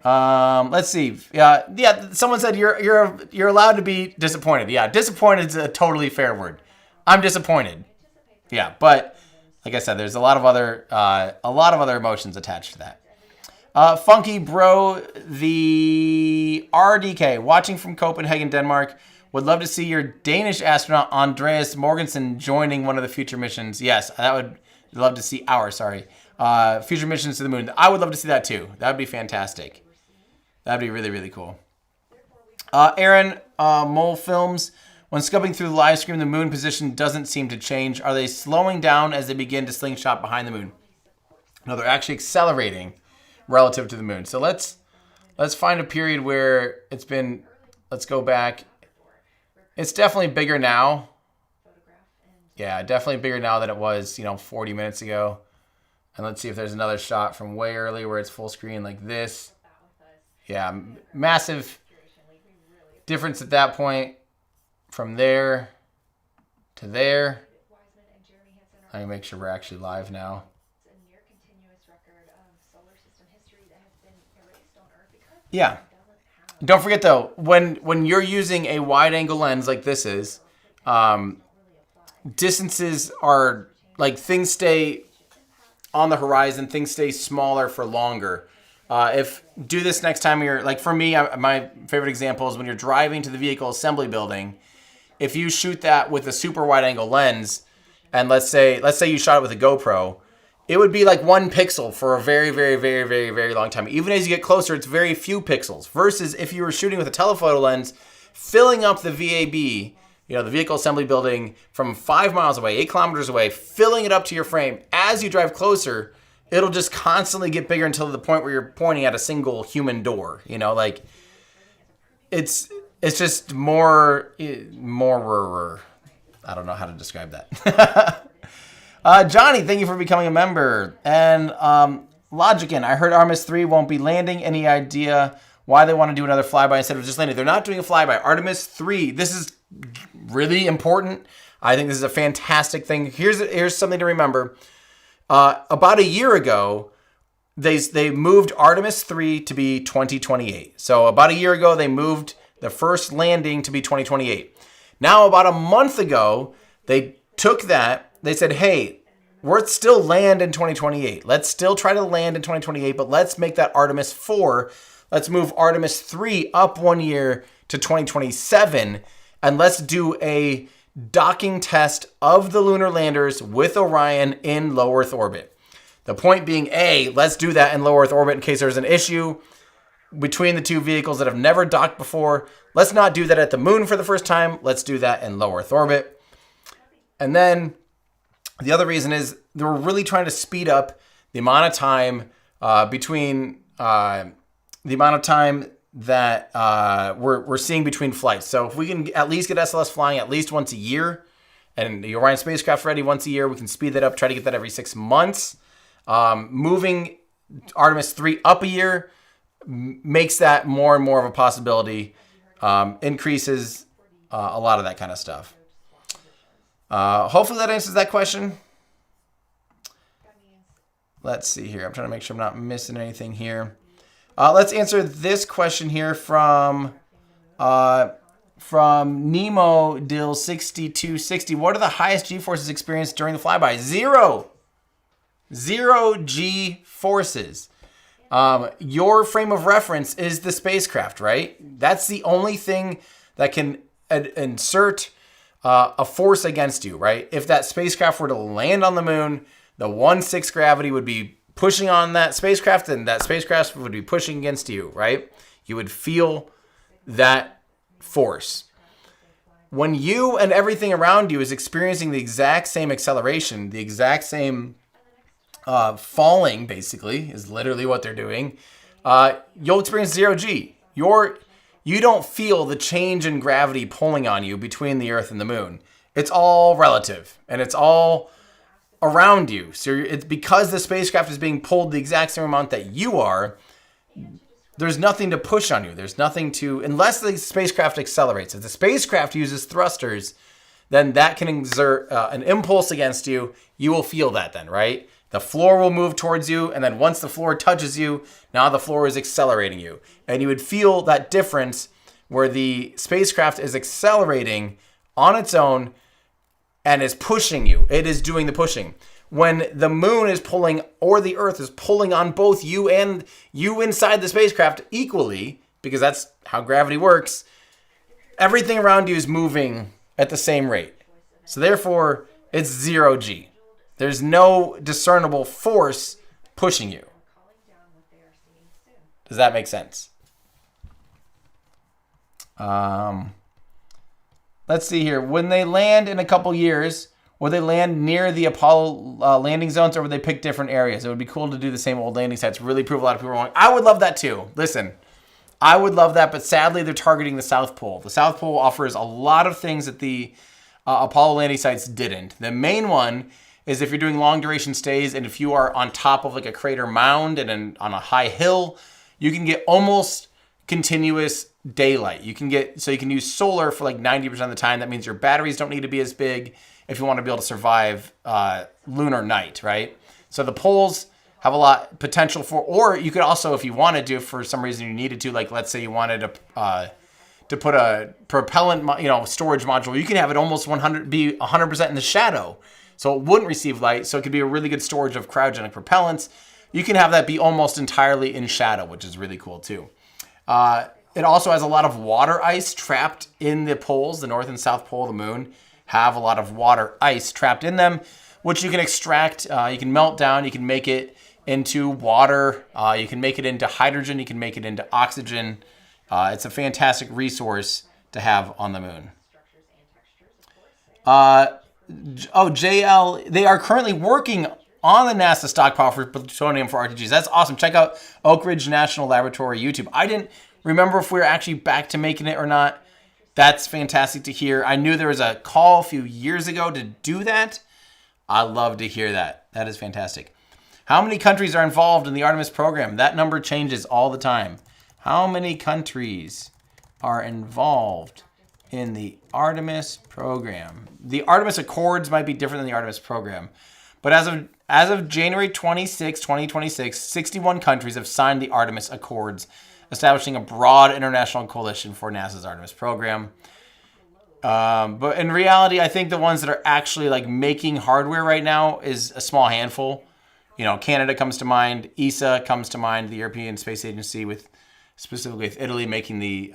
[SPEAKER 2] Let's see. Yeah. Someone said you're allowed to be disappointed. Yeah, disappointed is a totally fair word. I'm disappointed. Yeah, but like I said, there's a lot of other emotions attached to that. Funky Bro, the RDK, watching from Copenhagen, Denmark. Would love to see your Danish astronaut Andreas Morgensen joining one of the future missions. Yes, love to see future missions to the moon. I would love to see that too. That would be fantastic. That'd be really, really cool. Aaron, Mole Films. When scubbing through the live stream, the moon position doesn't seem to change. Are they slowing down as they begin to slingshot behind the moon? No, they're actually accelerating relative to the moon. So let's find a period where it's been, let's go back. It's definitely bigger now. Yeah, definitely bigger now than it was, 40 minutes ago. And let's see if there's another shot from way early where it's full screen like this. Yeah, massive difference at that point from there to there. Let me make sure we're actually live now. Yeah. Don't forget though, when you're using a wide angle lens like this is, distances are like things stay on the horizon, things stay smaller for longer. If do this next time you're like, for me, my favorite example is when you're driving to the vehicle assembly building. If you shoot that with a super wide angle lens, and let's say you shot it with a GoPro, it would be like 1 pixel for a very, very, very, very, very long time. Even as you get closer, it's very few pixels. Versus if you were shooting with a telephoto lens, filling up the VAB, the vehicle assembly building from 5 miles away, 8 kilometers away, filling it up to your frame. As you drive closer, it'll just constantly get bigger until the point where you're pointing at a single human door. It's just more. I don't know how to describe that. Johnny, thank you for becoming a member. And Logicin, I heard Artemis III won't be landing. Any idea why they want to do another flyby instead of just landing? They're not doing a flyby. Artemis III, this is really important. I think this is a fantastic thing. Here's something to remember. About a year ago, they moved Artemis III to be 2028. So about a year ago, they moved the first landing to be 2028. Now, about a month ago, they took that. They said, hey, we're still land in 2028. Let's still try to land in 2028, but let's make that Artemis 4. Let's move Artemis 3 up 1 year to 2027, and let's do a docking test of the lunar landers with Orion in low Earth orbit. The point being, let's do that in low Earth orbit in case there's an issue between the two vehicles that have never docked before. Let's not do that at the moon for the first time. Let's do that in low Earth orbit. And then the other reason is they were really trying to speed up the amount of time between the amount of time that we're seeing between flights. So if we can at least get SLS flying at least once a year and the Orion spacecraft ready once a year, we can speed that up, try to get that every 6 months. Moving Artemis 3 up a year makes that more and more of a possibility, increases a lot of that kind of stuff. Hopefully that answers that question. Let's see here. I'm trying to make sure I'm not missing anything here. Let's answer this question here from Nemo Dill 6260. What are the highest G-forces experienced during the flyby? Zero G-forces. Your frame of reference is the spacecraft, right? That's the only thing that can insert a force against you, right? If that spacecraft were to land on the moon, the 1/6 gravity would be pushing on that spacecraft, and that spacecraft would be pushing against you, right? You would feel that force. When you and everything around you is experiencing the exact same acceleration, the exact same falling, basically, is literally what they're doing, you'll experience 0G. You don't feel the change in gravity pulling on you between the Earth and the moon. It's all relative, and it's all around you. So it's because the spacecraft is being pulled the exact same amount that you are, there's nothing to push on you. There's nothing to, unless the spacecraft accelerates. If the spacecraft uses thrusters, then that can exert an impulse against you. You will feel that then, right? The floor will move towards you, and then once the floor touches you, now the floor is accelerating you. And you would feel that difference where the spacecraft is accelerating on its own and is pushing you. It is doing the pushing. When the moon is pulling, or the Earth is pulling on both you and you inside the spacecraft equally, because that's how gravity works, everything around you is moving at the same rate. So therefore, it's 0G. There's no discernible force pushing you. Does that make sense? Let's see here. When they land in a couple years, will they land near the Apollo landing zones, or would they pick different areas? It would be cool to do the same old landing sites. Really prove a lot of people wrong. I would love that too. Listen, I would love that, but sadly they're targeting the South Pole. The South Pole offers a lot of things that the Apollo landing sites didn't. The main one is if you're doing long duration stays and if you are on top of like a crater mound and on a high hill, you can get almost continuous daylight. You can use solar for like 90% of the time. That means your batteries don't need to be as big if you want to be able to survive lunar night, right? So the poles have a lot potential for, or you could also, if you wanted to, for some reason you needed to, like let's say you wanted to put a propellant, storage module, you can have it almost 100% in the shadow, so it wouldn't receive light. So it could be a really good storage of cryogenic propellants. You can have that be almost entirely in shadow, which is really cool too. It also has a lot of water ice trapped in the poles. The north and south pole of the moon have a lot of water ice trapped in them, which you can extract. You can melt down. You can make it into water. You can make it into hydrogen. You can make it into oxygen. It's a fantastic resource to have on the moon. JL, they are currently working on the NASA stockpile for plutonium for RTGs. That's awesome. Check out Oak Ridge National Laboratory YouTube. I didn't remember if we were actually back to making it or not. That's fantastic to hear. I knew there was a call a few years ago to do that. I love to hear that. That is fantastic. How many countries are involved in the Artemis program? That number changes all the time. How many countries are involved in the Artemis program? The Artemis Accords might be different than the Artemis program. But as of January 26, 2026, 61 countries have signed the Artemis Accords, establishing a broad international coalition for NASA's Artemis program. But in reality, I think the ones that are actually like making hardware right now is a small handful. Canada comes to mind, ESA comes to mind, the European Space Agency, specifically with Italy making the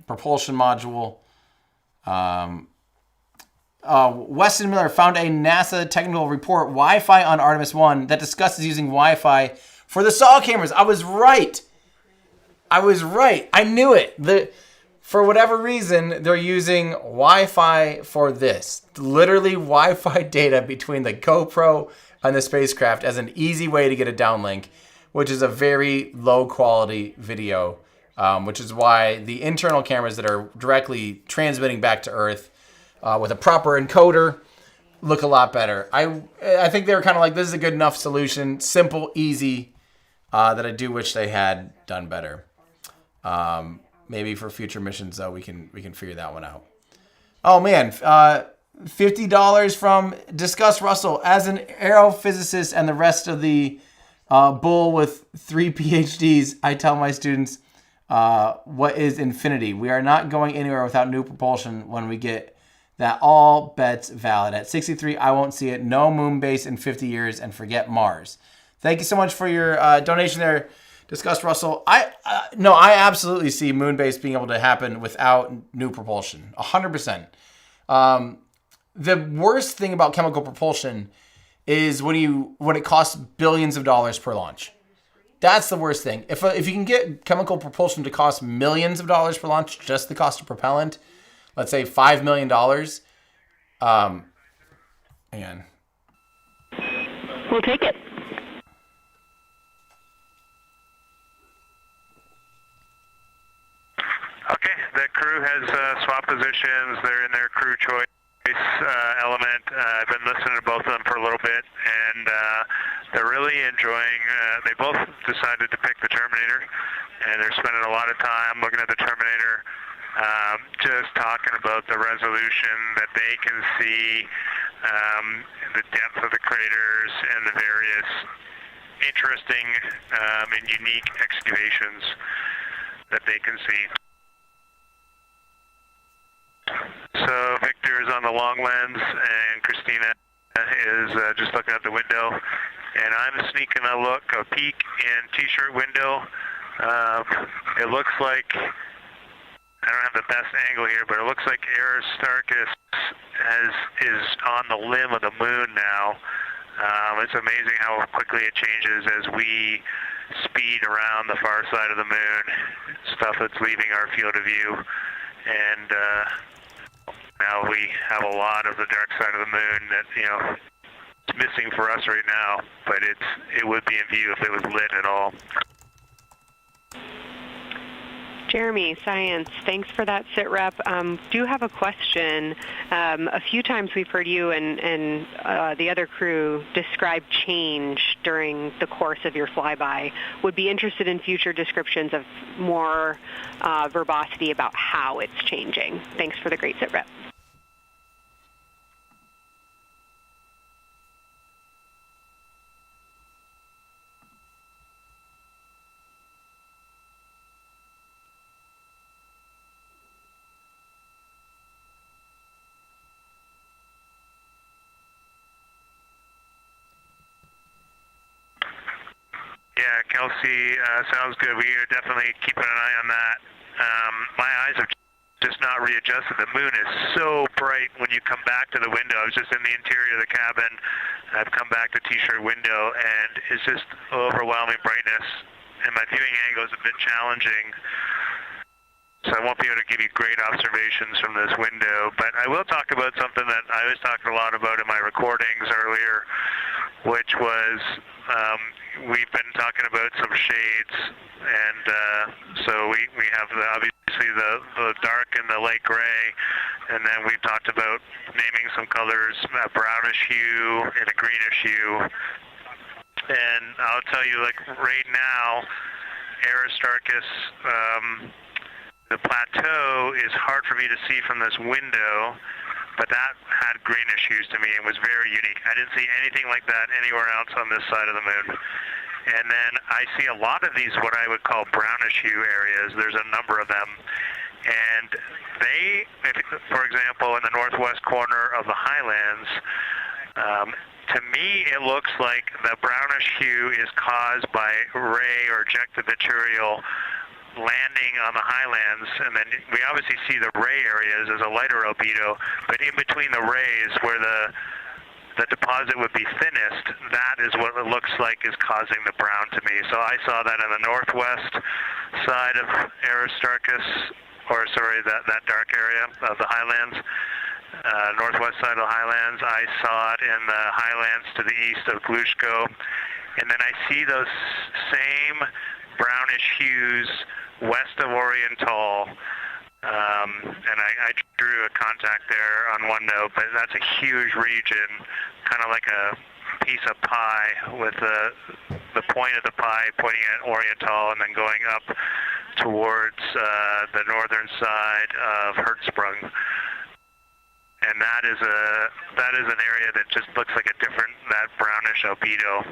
[SPEAKER 2] propulsion module. Weston Miller found a NASA technical report, Wi-Fi on Artemis 1, that discusses using Wi-Fi for the SAW cameras. I was right. I knew it. For whatever reason, they're using Wi-Fi for this. Literally Wi-Fi data between the GoPro and the spacecraft as an easy way to get a downlink, which is a very low quality video, which is why the internal cameras that are directly transmitting back to Earth with a proper encoder look a lot better. I think they were kind of like, this is a good enough solution, simple, easy, that I do wish they had done better. Maybe for future missions, though, we can figure that one out. Oh man, $50 from Discuss Russell. As an aerophysicist and the rest of the bull with 3 PhDs, I tell my students, what is infinity? We are not going anywhere without new propulsion when we get that. All bets valid. At 63, I won't see it. No moon base in 50 years, and forget Mars. Thank you so much for your donation there, Discuss Russell. I absolutely see moon base being able to happen without new propulsion. 100%. The worst thing about chemical propulsion is when it costs billions of dollars per launch. That's the worst thing. If you can get chemical propulsion to cost millions of dollars per launch, just the cost of propellant, let's say $5 million. Man.
[SPEAKER 8] We'll take it.
[SPEAKER 4] Okay, the crew has swapped positions. They're in their crew choice element. I've been listening to both of them for a little bit, and they're really enjoying. They both decided to pick the Terminator, and they're spending a lot of time looking at the Terminator, just talking about the resolution that they can see, the depth of the craters, and the various interesting and unique excavations that they can see. So Victor is on the long lens, and Christina is just looking out the window, and I'm sneaking a peek in T-shirt window. It looks like, I don't have the best angle here, but it looks like Aristarchus is on the limb of the moon now. It's amazing how quickly it changes as we speed around the far side of the moon, stuff that's leaving our field of view, and now we have a lot of the dark side of the moon that, it's missing for us right now, but it would be in view if it was lit at all.
[SPEAKER 3] Jeremy, Science, thanks for that sit rep. Do have a question. A few times we've heard you and the other crew describe change during the course of your flyby. Would be interested in future descriptions of more verbosity about how it's changing. Thanks for the great sit rep.
[SPEAKER 4] Yeah, Kelsey, sounds good. We are definitely keeping an eye on that. My eyes have just not readjusted. The moon is so bright when you come back to the window. I was just in the interior of the cabin. I've come back to T-shirt window, and it's just overwhelming brightness. And my viewing angle is a bit challenging, so I won't be able to give you great observations from this window. But I will talk about something that I was talking a lot about in my recordings earlier, which was we've been talking about some shades, and so we have obviously the dark and the light gray, and then we've talked about naming some colors, a brownish hue and a greenish hue. And I'll tell you, like right now, Aristarchus, the plateau is hard for me to see from this window, but that had greenish hues to me and was very unique. I didn't see anything like that anywhere else on this side of the moon. And then I see a lot of these, what I would call brownish hue areas. There's a number of them. And they, for example, in the northwest corner of the highlands, to me it looks like the brownish hue is caused by ray or ejected material landing on the highlands, and then we obviously see the ray areas as a lighter albedo, but in between the rays where the deposit would be thinnest, that is what it looks like is causing the brown to me. So I saw that on the northwest side of Aristarchus, or sorry, that dark area of the highlands, northwest side of the highlands. I saw it in the highlands to the east of Glushko, and then I see those same brownish hues west of Oriental, and I drew a contact there on OneNote, but that's a huge region, kind of like a piece of pie with the point of the pie pointing at Oriental and then going up towards the northern side of Hertzsprung. And that is an area that just looks like that brownish albedo.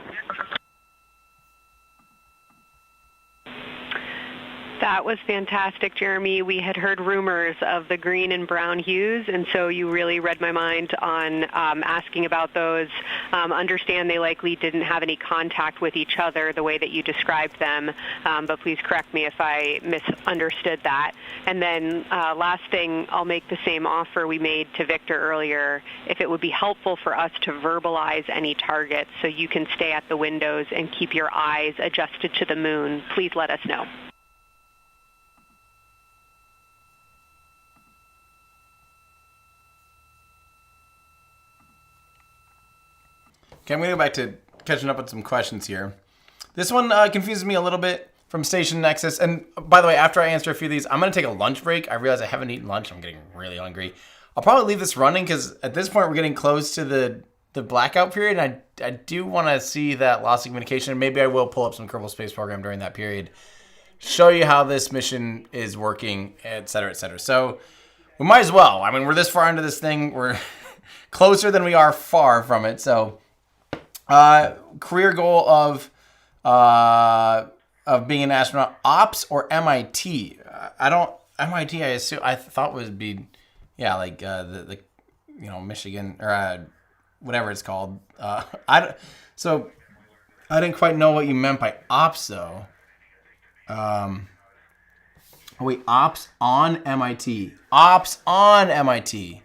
[SPEAKER 3] That was fantastic, Jeremy. We had heard rumors of the green and brown hues, and so you really read my mind on asking about those. Understand they likely didn't have any contact with each other the way that you described them, but please correct me if I misunderstood that. And then last thing, I'll make the same offer we made to Victor earlier. If it would be helpful for us to verbalize any targets so you can stay at the windows and keep your eyes adjusted to the moon, please let us know.
[SPEAKER 2] Okay, I'm going to go back to catching up on some questions here. This one confuses me a little bit from Station Nexus. And by the way, after I answer a few of these, I'm going to take a lunch break. I realize I haven't eaten lunch. I'm getting really hungry. I'll probably leave this running because at this point we're getting close to the blackout period. And I do want to see that loss of communication. Maybe I will pull up some Kerbal Space Program during that period. Show you how this mission is working, et cetera, et cetera. So we might as well. I mean, we're this far into this thing. We're closer than we are far from it. So... career goal of being an astronaut, ops or MIT? MIT. I thought would be, like the Michigan or whatever it's called. So I didn't quite know what you meant by ops though. Wait, ops on MIT. Ops on MIT.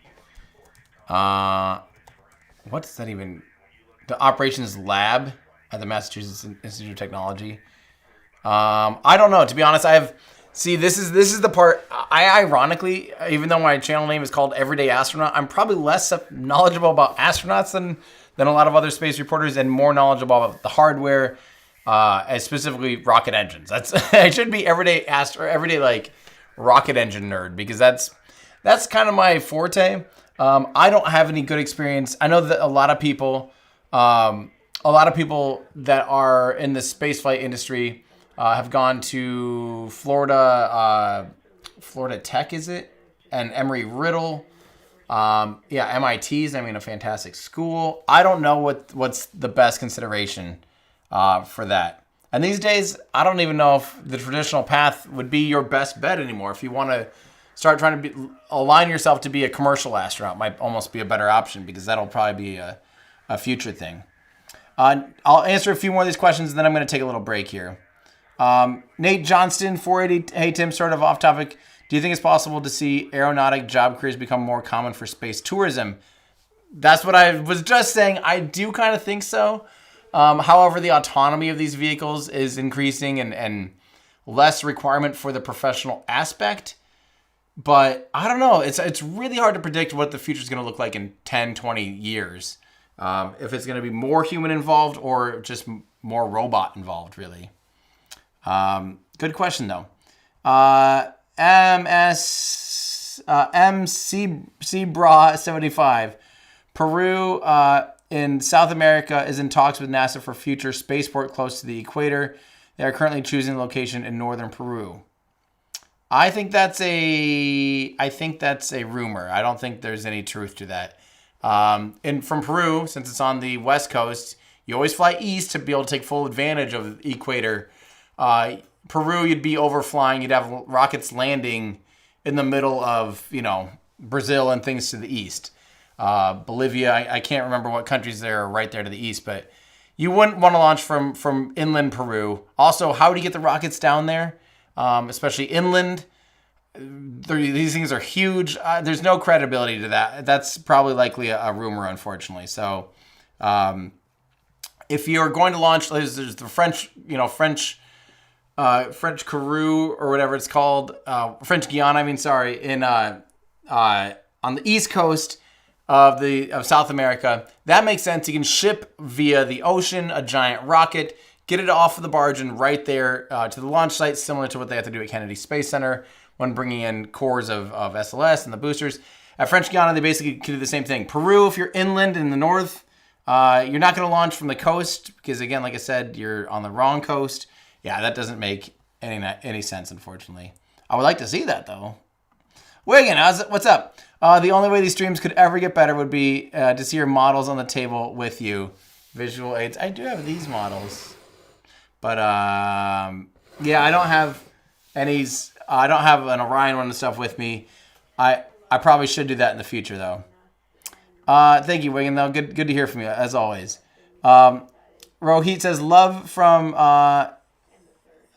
[SPEAKER 2] What's that even? The operations lab at the Massachusetts Institute of Technology. I don't know. To be honest, this is the part. I ironically, even though my channel name is called Everyday Astronaut, I'm probably less knowledgeable about astronauts than a lot of other space reporters, and more knowledgeable about the hardware, and specifically rocket engines. I should be everyday like rocket engine nerd, because that's kind of my forte. I don't have any good experience. I know that a lot of people that are in the spaceflight industry have gone to Florida Tech, is it? And Emory-Riddle. MIT's, a fantastic school. I don't know what's the best consideration for that. And these days, I don't even know if the traditional path would be your best bet anymore. If you want to start trying to align yourself to be a commercial astronaut, might almost be a better option, because that'll probably be a future thing. I'll answer a few more of these questions, and then I'm going to take a little break here. Nate Johnston, 480. Hey, Tim, sort of off topic. Do you think it's possible to see aeronautic job careers become more common for space tourism? That's what I was just saying. I do kind of think so. However, the autonomy of these vehicles is increasing and less requirement for the professional aspect. But I don't know. It's really hard to predict what the future is going to look like in 10, 20 years. If it's going to be more human involved or just more robot involved, really. Good question, though. MCBra75. Peru in South America is in talks with NASA for future spaceport close to the equator. They are currently choosing a location in northern Peru. I think that's a rumor. I don't think there's any truth to that. And from Peru, since it's on the west coast, you always fly east to be able to take full advantage of the equator. Peru, you'd be overflying. You'd have rockets landing in the middle of, Brazil and things to the east. Bolivia, I can't remember what countries there are right there to the east, but you wouldn't want to launch from inland Peru. Also, how do you get the rockets down there? Especially inland. These things are huge. There's no credibility to that. That's probably likely a rumor, unfortunately. So, if you're going to launch, there's the French Kourou or whatever it's called, French Guiana. In on the east coast of South America. That makes sense. You can ship via the ocean a giant rocket, get it off of the barge and right there to the launch site, similar to what they have to do at Kennedy Space Center when bringing in cores of SLS and the boosters. At French Guiana, they basically can do the same thing. Peru, if you're inland in the north, you're not going to launch from the coast because, again, like I said, you're on the wrong coast. Yeah, that doesn't make any sense, unfortunately. I would like to see that, though. Wigan, what's up? The only way these streams could ever get better would be to see your models on the table with you. Visual aids. I do have these models. But, yeah, I don't have any... I don't have an Orion one and stuff with me. I probably should do that in the future, though. Thank you, Wigan, though. Good to hear from you, as always. Rohit says, love from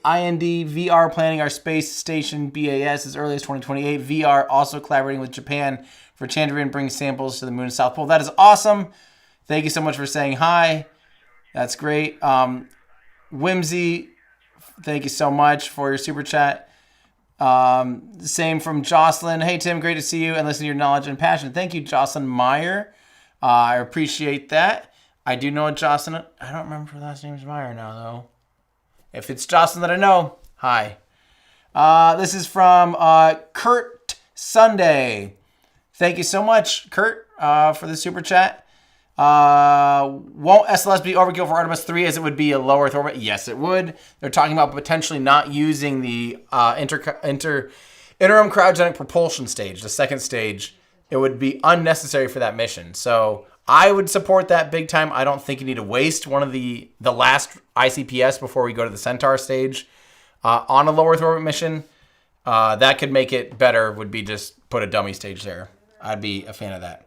[SPEAKER 2] IND VR planning our space station BAS as early as 2028. VR also collaborating with Japan for Chandrayaan bring samples to the moon and South Pole. That is awesome. Thank you so much for saying hi. That's great. Whimsy, thank you so much for your super chat. Same from Jocelyn. Hey, Tim, great to see you and listen to your knowledge and passion. Thank you, Jocelyn Meyer. I appreciate that. I do know a Jocelyn. I don't remember if her last name is Meyer now, though. If it's Jocelyn that I know, hi. This is from Kurt Sunday. Thank you so much, Kurt, for the super chat. Won't SLS be overkill for Artemis II as it would be a low Earth orbit? Yes, it would. They're talking about potentially not using the interim cryogenic propulsion stage, the second stage. It would be unnecessary for that mission. So I would support that big time. I don't think you need to waste one of the last ICPS before we go to the Centaur stage on a low Earth orbit mission. That could make it better, would be just put a dummy stage there. I'd be a fan of that.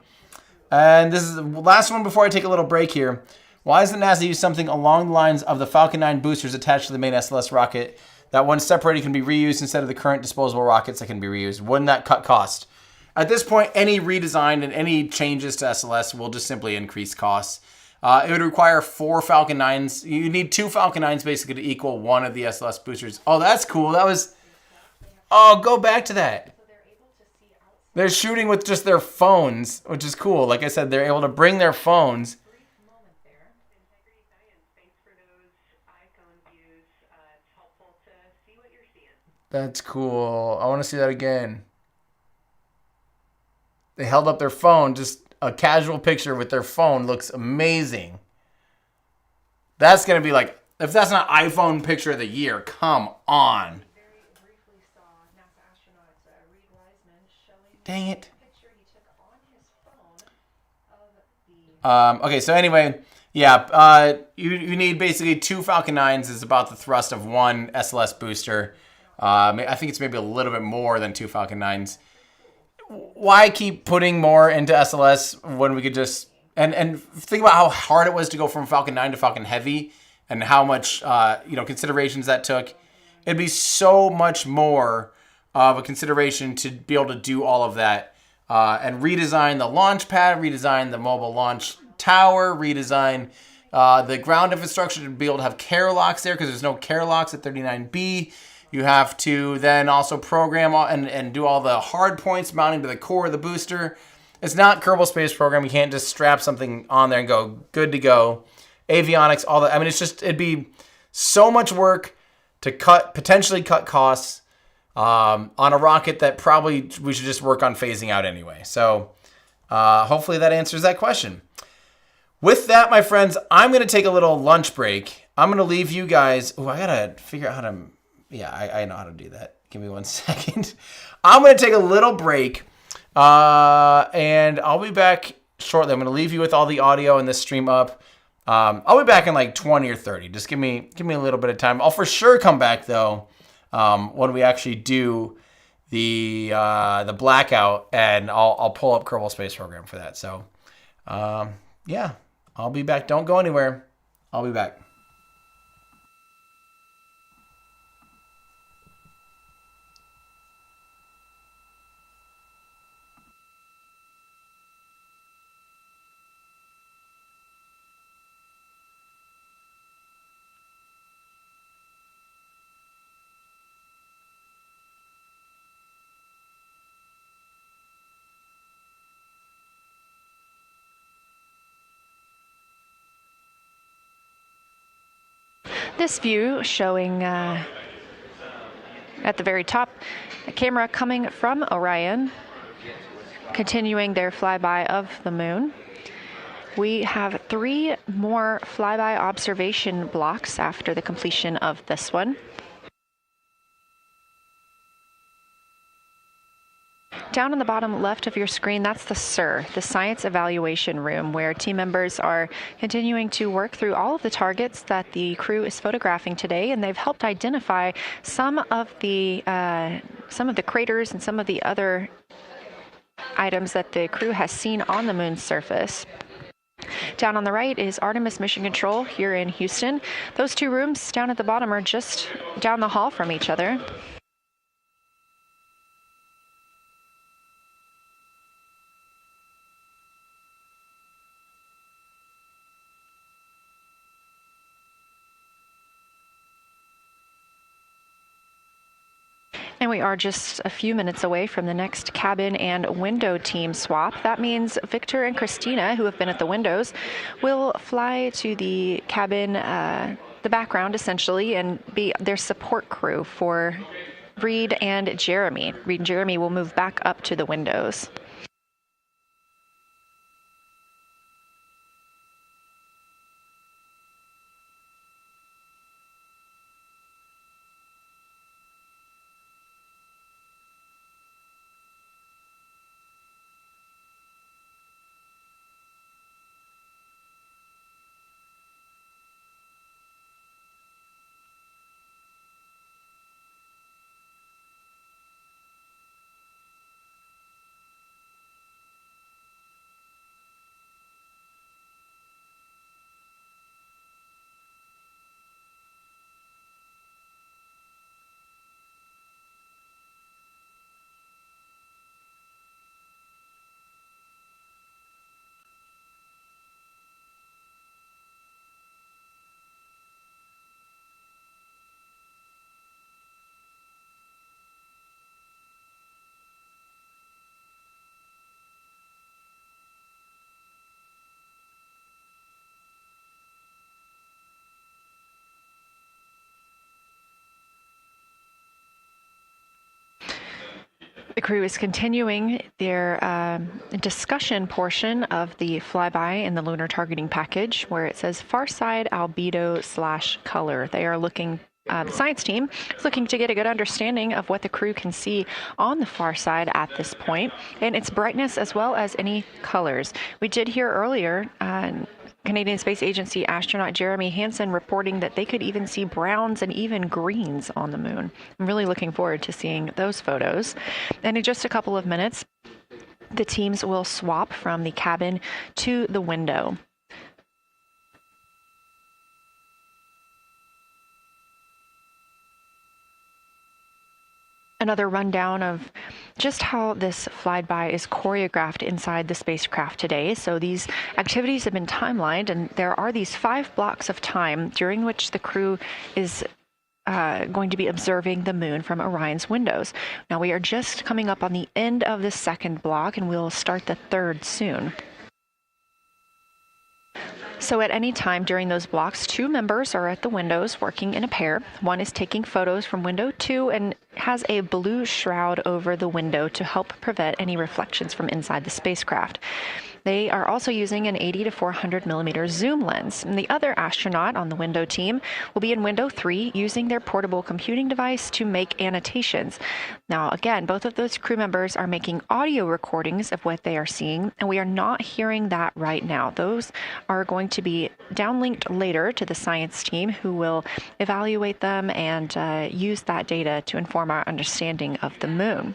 [SPEAKER 2] And this is the last one before I take a little break here. Why doesn't NASA use something along the lines of the Falcon 9 boosters attached to the main SLS rocket? That one separated can be reused instead of the current disposable rockets that can be reused. Wouldn't that cut cost? At this point, any redesign and any changes to SLS will just simply increase costs. It would require 4 Falcon 9s. You need 2 Falcon 9s basically to equal one of the SLS boosters. Oh, that's cool. That was... Oh, go back to that. They're shooting with just their phones, which is cool. Like I said, they're able to bring their phones. That's cool. I want to see that again. They held up their phone. Just a casual picture with their phone looks amazing. That's going to be like, if that's not iPhone picture of the year, come on. Dang it. Okay, so anyway, yeah, you need basically 2 Falcon 9s is about the thrust of one SLS booster. I think it's maybe a little bit more than 2 Falcon 9s. Why keep putting more into SLS when we could just And think about how hard it was to go from Falcon 9 to Falcon Heavy and how much, considerations that took. It'd be so much more of a consideration to be able to do all of that and redesign the launch pad, redesign the mobile launch tower, redesign the ground infrastructure to be able to have care locks there because there's no care locks at 39B. You have to then also program and do all the hard points mounting to the core of the booster. It's not Kerbal Space Program. You can't just strap something on there and go, good to go. Avionics, all that. I mean, it'd be so much work to potentially cut costs on a rocket that probably we should just work on phasing out anyway. So hopefully that answers that question. With that, my friends, I'm going to take a little lunch break. I'm going to leave you guys. Oh, I got to figure out how to. Yeah, I know how to do that. Give me 1 second. I'm going to take a little break, and I'll be back shortly. I'm going to leave you with all the audio and this stream up. I'll be back in like 20 or 30. Just give me a little bit of time. I'll for sure come back though when we actually do the blackout, and I'll pull up Kerbal Space Program for that. So yeah, I'll be back. Don't go anywhere. I'll be back.
[SPEAKER 5] This view showing at the very top a camera coming from Orion, continuing their flyby of the moon. We have 3 more flyby observation blocks after the completion of this one. Down on the bottom left of your screen, that's the SIR, the Science Evaluation Room, where team members are continuing to work through all of the targets that the crew is photographing today, and they've helped identify some of the craters and some of the other items that the crew has seen on the moon's surface. Down on the right is Artemis Mission Control here in Houston. Those 2 rooms down at the bottom are just down the hall from each other. And we are just a few minutes away from the next cabin and window team swap. That means Victor and Christina, who have been at the windows, will fly to the cabin, the background essentially, and be their support crew for Reed and Jeremy. Reed and Jeremy will move back up to the windows. The crew is continuing their discussion portion of the flyby in the lunar targeting package, where it says far side albedo/color. They are looking, the science team is looking to get a good understanding of what the crew can see on the far side at this point, and its brightness as well as any colors. We did hear earlier Canadian Space Agency astronaut Jeremy Hansen reporting that they could even see browns and even greens on the moon. I'm really looking forward to seeing those photos. And in just a couple of minutes, the teams will swap from the cabin to the window. Another rundown of just how this flyby is choreographed inside the spacecraft today. So these activities have been timelined, and there are these 5 blocks of time during which the crew is going to be observing the moon from Orion's windows. Now we are just coming up on the end of the 2nd block, and we'll start the 3rd soon. So at any time during those blocks, 2 members are at the windows working in a pair. One is taking photos from window 2 and has a blue shroud over the window to help prevent any reflections from inside the spacecraft. They are also using an 80 to 400 millimeter zoom lens. And the other astronaut on the window team will be in window 3 using their portable computing device to make annotations. Now, again, both of those crew members are making audio recordings of what they are seeing, and we are not hearing that right now. Those are going to be downlinked later to the science team, who will evaluate them and use that data to inform our understanding of the moon.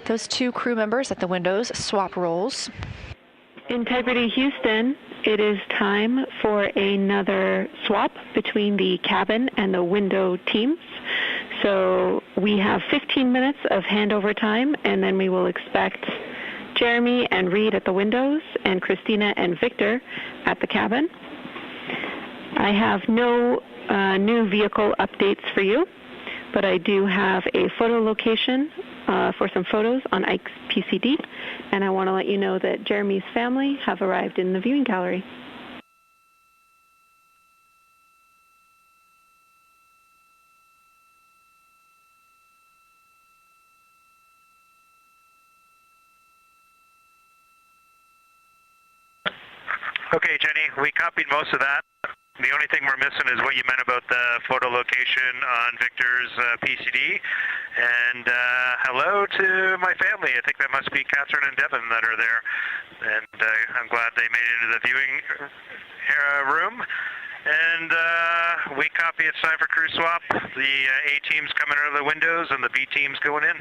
[SPEAKER 5] Those 2 crew members at the windows swap roles.
[SPEAKER 8] Integrity Houston, it is time for another swap between the cabin and the window teams. So we have 15 minutes of handover time, and then we will expect Jeremy and Reed at the windows and Christina and Victor at the cabin. I have no new vehicle updates for you, but I do have a photo location for some photos on Ike's PCD, and I want to let you know that Jeremy's family have arrived in the viewing gallery.
[SPEAKER 4] Okay, Jenny, we copied most of that. The only thing we're missing is what you meant about the photo location on Victor's PCD. And hello to my family. I think that must be Catherine and Devin that are there. And I'm glad they made it into the viewing room. And we copy it's time for crew swap. The A team's coming out of the windows and the B team's going in.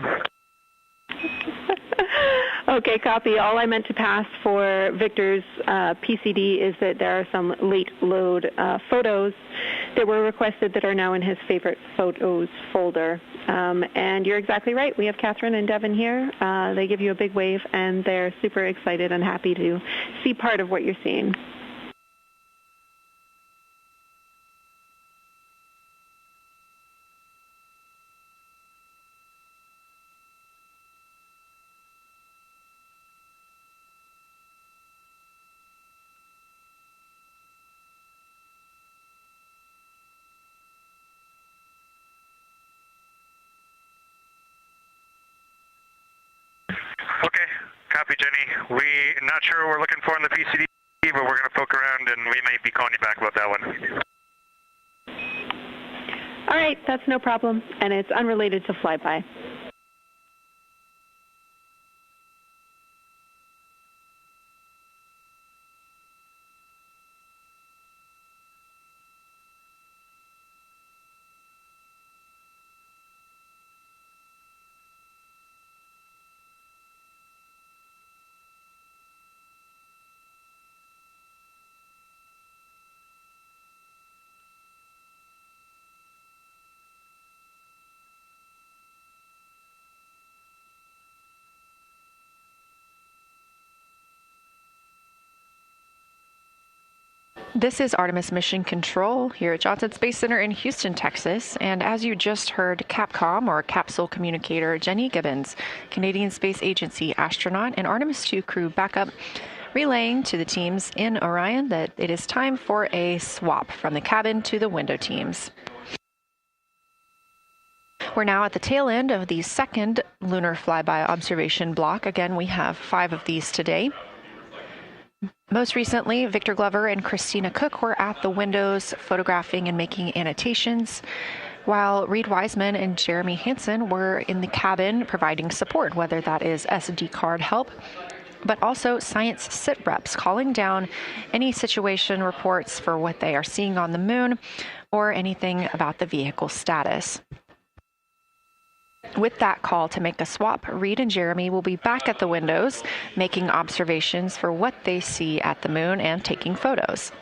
[SPEAKER 8] Okay, copy. All I meant to pass for Victor's PCD is that there are some late load photos that were requested that are now in his favorite photos folder. And you're exactly right. We have Catherine and Devin here. They give you a big wave, and they're super excited and happy to see part of what you're seeing.
[SPEAKER 4] Okay, copy, Jenny. We're not sure what we're looking for in the PCD, but we're going to poke around, and we may be calling you back about that one.
[SPEAKER 8] All right, that's no problem, and it's unrelated to flyby.
[SPEAKER 5] This is Artemis Mission Control here at Johnson Space Center in Houston, Texas. And as you just heard, Capcom, or Capsule Communicator Jenny Gibbons, Canadian Space Agency astronaut, and Artemis II crew backup, relaying to the teams in Orion that it is time for a swap from the cabin to the window teams. We're now at the tail end of the 2nd lunar flyby observation block. Again, we have 5 of these today. Most recently, Victor Glover and Christina Cook were at the windows photographing and making annotations, while Reed Wiseman and Jeremy Hansen were in the cabin providing support, whether that is SD card help, but also science sit reps, calling down any situation reports for what they are seeing on the moon or anything about the vehicle status. With that call to make a swap, Reed and Jeremy will be back at the windows, making observations for what they see at the moon and taking photos.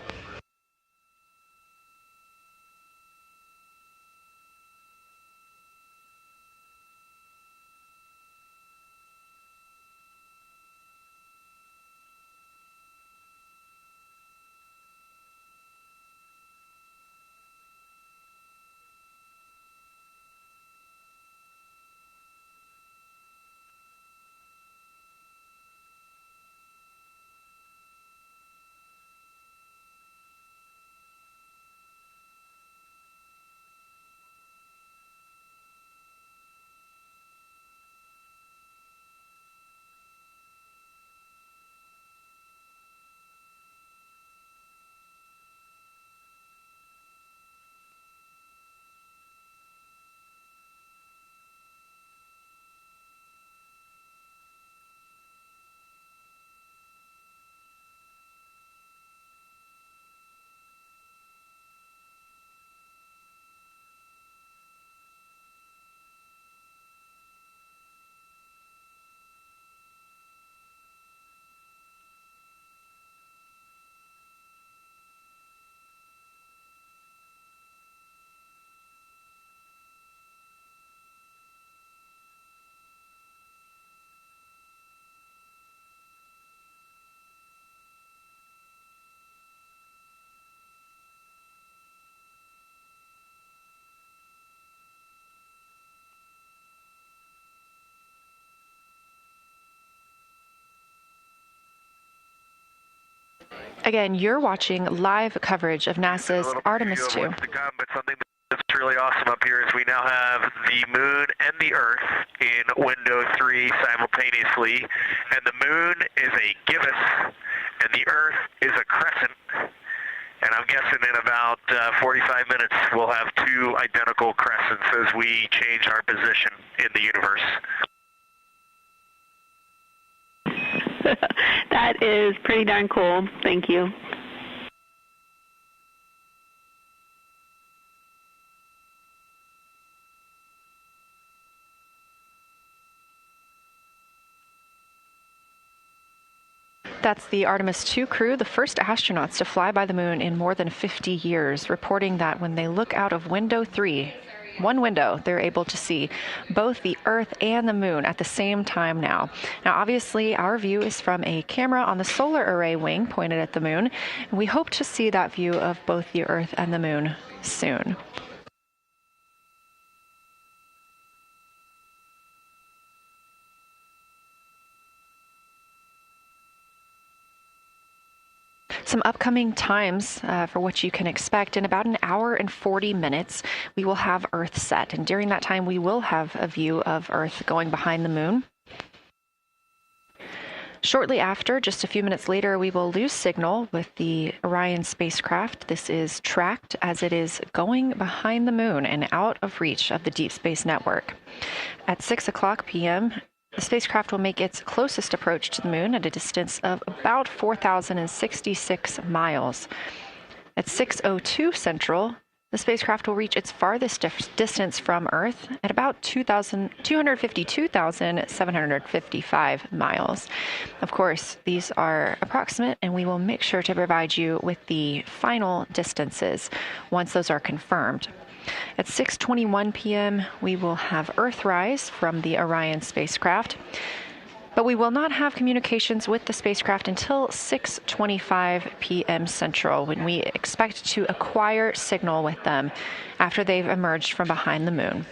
[SPEAKER 5] Again, you're watching live coverage of NASA's Artemis II.
[SPEAKER 4] But something that's really awesome up here is we now have the moon and the Earth in window 3 simultaneously, and the moon is a gibbous, and the Earth is a crescent. And I'm guessing in about 45 minutes we'll have 2 identical crescents as we change our position in the universe.
[SPEAKER 8] That is pretty darn cool. Thank you.
[SPEAKER 5] That's the Artemis II crew, the first astronauts to fly by the moon in more than 50 years, reporting that when they look out of window 3, one window, they're able to see both the Earth and the moon at the same time now. Now, obviously, our view is from a camera on the solar array wing pointed at the moon, and we hope to see that view of both the Earth and the moon soon. Some upcoming times for what you can expect. In about an hour and 40 minutes, we will have Earthset. And during that time, we will have a view of Earth going behind the moon. Shortly after, just a few minutes later, we will lose signal with the Orion spacecraft. This is tracked as it is going behind the moon and out of reach of the Deep Space Network. At 6 o'clock p.m., the spacecraft will make its closest approach to the moon at a distance of about 4,066 miles. At 6:02 Central, the spacecraft will reach its farthest distance from Earth at about 252,755 miles. Of course, these are approximate, and we will make sure to provide you with the final distances once those are confirmed. At 6:21 p.m., we will have Earthrise from the Orion spacecraft, but we will not have communications with the spacecraft until 6:25 p.m. Central, when we expect to acquire signal with them after they've emerged from behind the moon.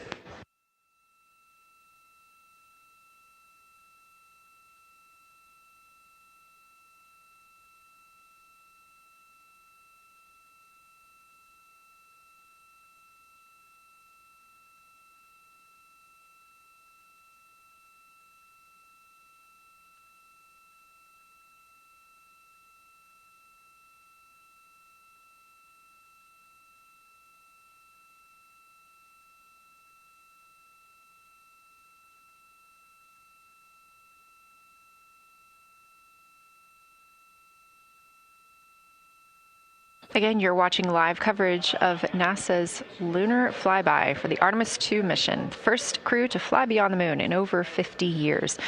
[SPEAKER 5] Again, you're watching live coverage of NASA's lunar flyby for the Artemis II mission, the first crew to fly beyond the moon in over 50 years.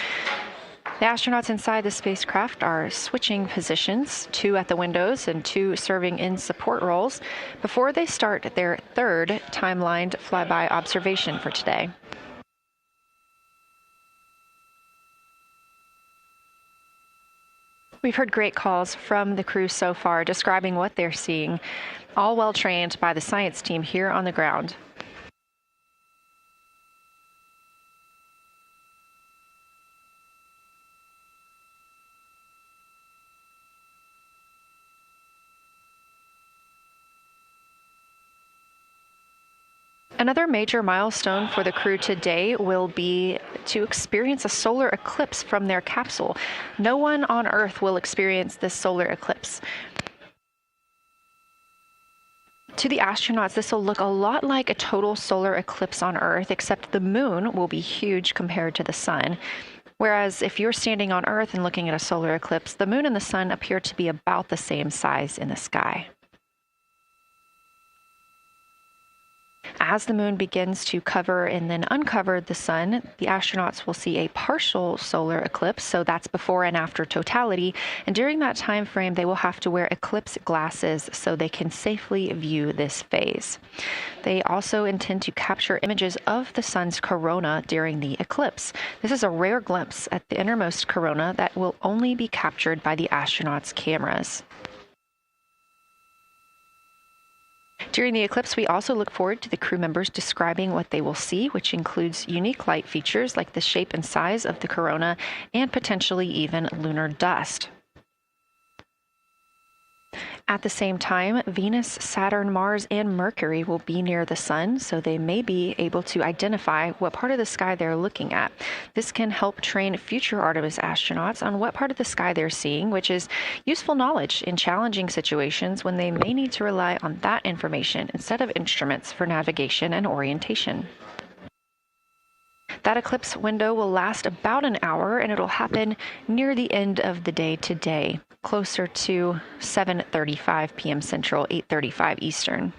[SPEAKER 5] The astronauts inside the spacecraft are switching positions, 2 at the windows and 2 serving in support roles, before they start their third timelined flyby observation for today. We've heard great calls from the crew so far describing what they're seeing, all well trained by the science team here on the ground. Another major milestone for the crew today will be to experience a solar eclipse from their capsule. No one on Earth will experience this solar eclipse. To the astronauts, this will look a lot like a total solar eclipse on Earth, except the moon will be huge compared to the sun. Whereas if you're standing on Earth and looking at a solar eclipse, the moon and the sun appear to be about the same size in the sky. As the moon begins to cover and then uncover the sun, the astronauts will see a partial solar eclipse, so that's before and after totality, and during that time frame they will have to wear eclipse glasses so they can safely view this phase. They also intend to capture images of the sun's corona during the eclipse. This is a rare glimpse at the innermost corona that will only be captured by the astronauts' cameras. During the eclipse, we also look forward to the crew members describing what they will see, which includes unique light features like the shape and size of the corona and potentially even lunar dust. At the same time, Venus, Saturn, Mars, and Mercury will be near the sun, so they may be able to identify what part of the sky they're looking at. This can help train future Artemis astronauts on what part of the sky they're seeing, which is useful knowledge in challenging situations when they may need to rely on that information instead of instruments for navigation and orientation. That eclipse window will last about an hour, and it'll happen near the end of the day today, closer to 7:35 p.m. Central, 8:35 Eastern.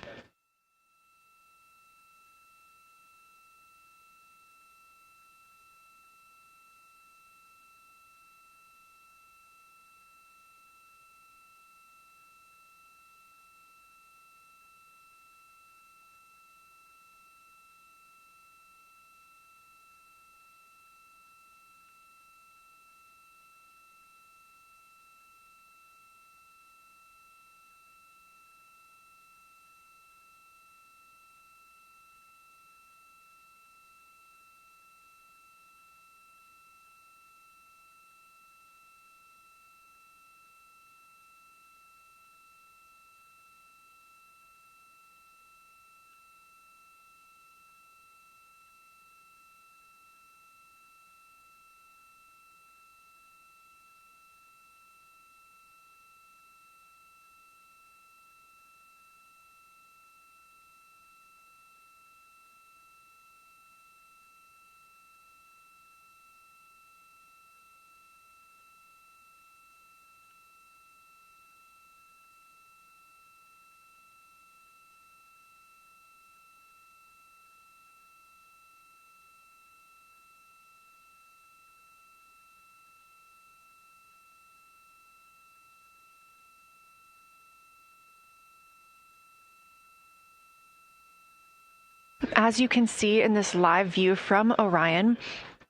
[SPEAKER 5] As you can see in this live view from Orion,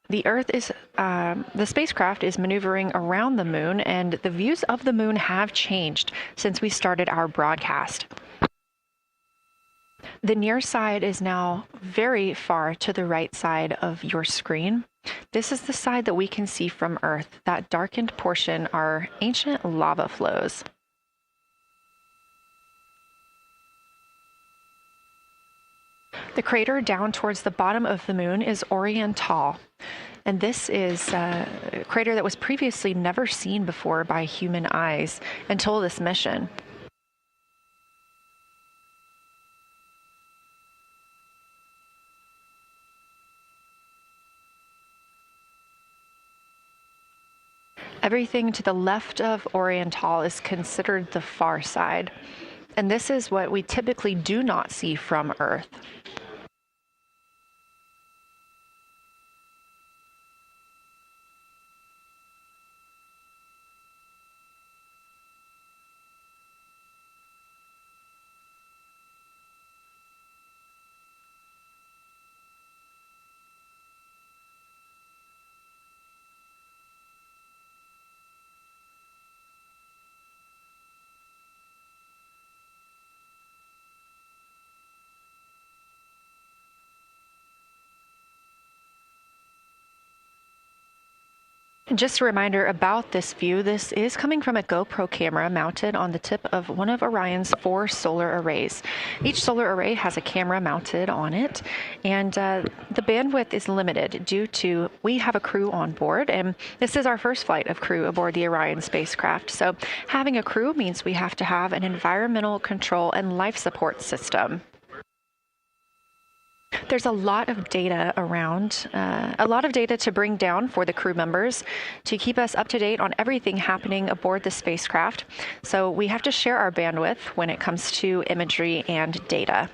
[SPEAKER 5] the spacecraft is maneuvering around the moon, and the views of the moon have changed since we started our broadcast. The near side is now very far to the right side of your screen. This is the side that we can see from Earth. That darkened portion are ancient lava flows. The crater down towards the bottom of the moon is Orbital, and this is a crater that was previously never seen before by human eyes until this mission. Everything to the left of Orbital is considered the far side. and this is what we typically do not see from Earth. And just a reminder about this view, this is coming from a GoPro camera mounted on the tip of one of Orion's 4 solar arrays. Each solar array has a camera mounted on it, and the bandwidth is limited due to we have a crew on board, and this is our first flight of crew aboard the Orion spacecraft. So having a crew means we have to have an environmental control and life support system. There's a lot of data around, a lot of data to bring down for the crew members to keep us up to date on everything happening aboard the spacecraft. So we have to share our bandwidth when it comes to imagery and data.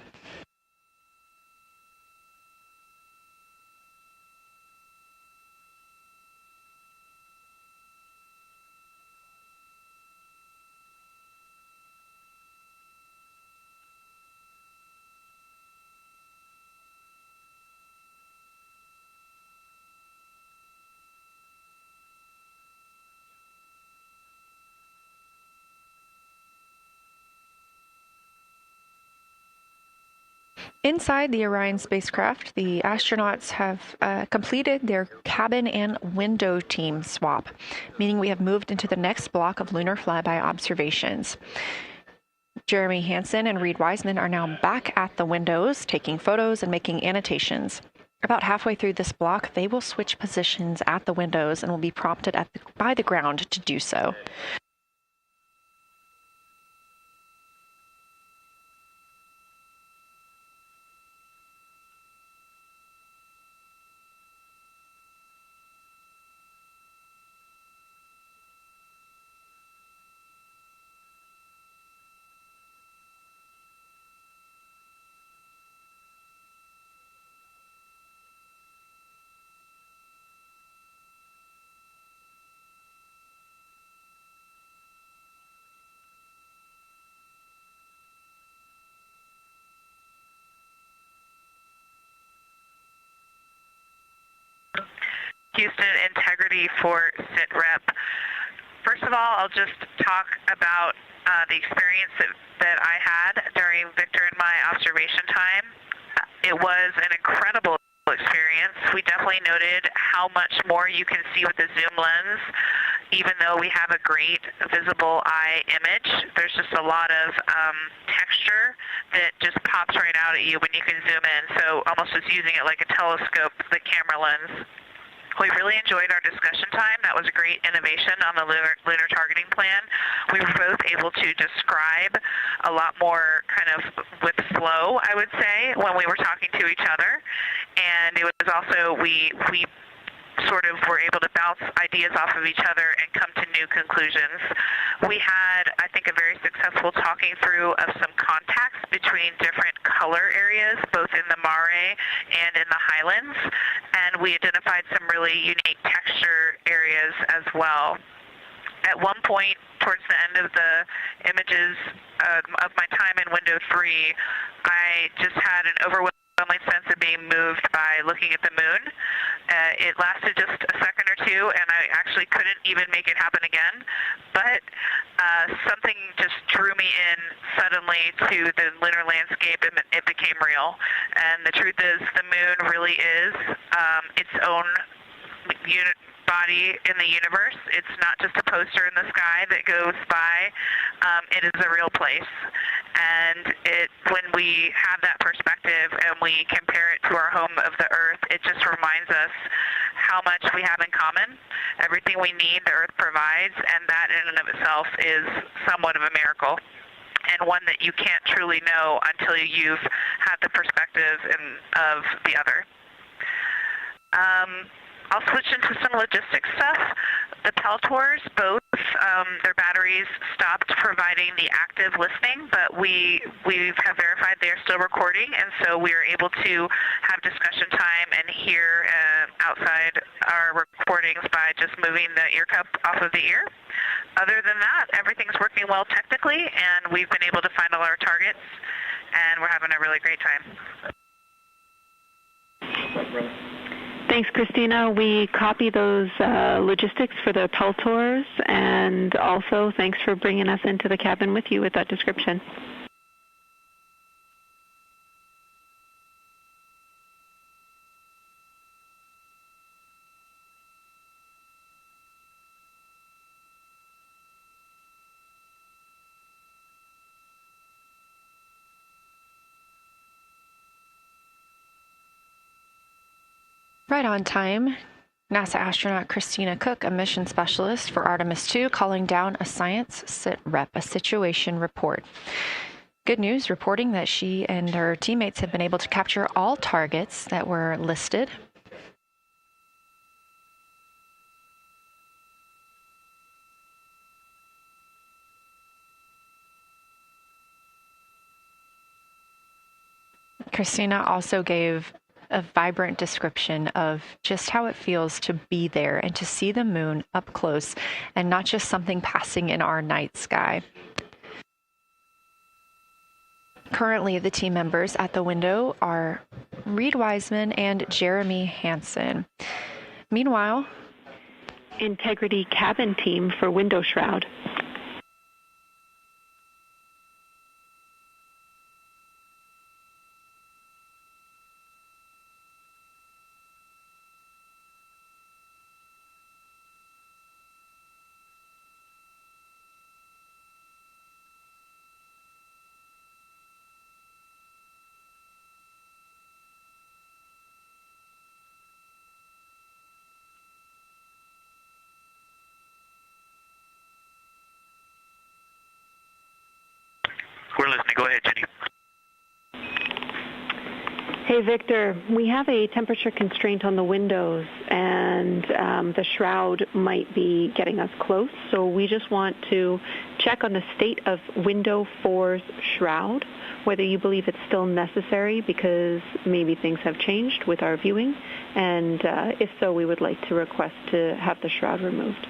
[SPEAKER 5] Inside the Orion spacecraft, the astronauts have completed their cabin and window team swap, meaning we have moved into the next block of lunar flyby observations. Jeremy Hansen and Reed Wiseman are now back at the windows, taking photos and making annotations. About halfway through this block, they will switch positions at the windows and will be prompted by the ground to do so.
[SPEAKER 6] Houston integrity for SITREP. First of all, I'll just talk about the experience that I had during Victor and my observation time. It was an incredible experience. We definitely noted how much more you can see with the zoom lens. Even though we have a great visible eye image, there's just a lot of texture that just pops right out at you when you can zoom in. So almost just using it like a telescope, the camera lens. We really enjoyed our discussion time. That was a great innovation on the lunar targeting plan. We were both able to describe a lot more kind of with flow, I would say, when we were talking to each other. And it was also, we sort of were able to bounce ideas off of each other and come to new conclusions. We had, I think, a very successful talking through of some contacts between different color areas, both in the mare and in the highlands, and we identified some really unique texture areas as well. At one point, towards the end of the images of my time in window 3, I just had an overwhelming sense of being moved by looking at the moon. It lasted just a second or two, and I actually couldn't even make it happen again. But something just drew me in suddenly to the lunar landscape, and it became real. And the truth is, the moon really is its own body in the universe. It's not just a poster in the sky that goes by. It is a real place. And when we have that perspective and we compare it to our home of the Earth, it just reminds us how much we have in common. Everything we need, the Earth provides, and that in and of itself is somewhat of a miracle, and one that you can't truly know until you've had the perspective of the other. I'll switch into some logistics stuff. The Peltors, both, their batteries stopped providing the active listening, but we have verified they are still recording, and so we are able to have discussion time and hear outside our recordings by just moving the ear cup off of the ear. Other than that, everything's working well technically, and we've been able to find all our targets, and we're having a really great time.
[SPEAKER 8] Thanks, Christina. We copy those logistics for the Peltors, and also thanks for bringing us into the cabin with you with that description.
[SPEAKER 5] Right on time. NASA astronaut Christina Cook, a mission specialist for Artemis II, calling down a science a situation report. Good news, reporting that she and her teammates have been able to capture all targets that were listed. Christina also gave a vibrant description of just how it feels to be there and to see the moon up close and not just something passing in our night sky. Currently, the team members at the window are Reed Wiseman and Jeremy Hansen. Meanwhile,
[SPEAKER 8] Integrity cabin team for window shroud.
[SPEAKER 7] We're listening. Go ahead, Jenny.
[SPEAKER 8] Hey, Victor, we have a temperature constraint on the windows, and the shroud might be getting us close, so we just want to check on the state of window 4's shroud, whether you believe it's still necessary because maybe things have changed with our viewing, and if so, we would like to request to have the shroud removed.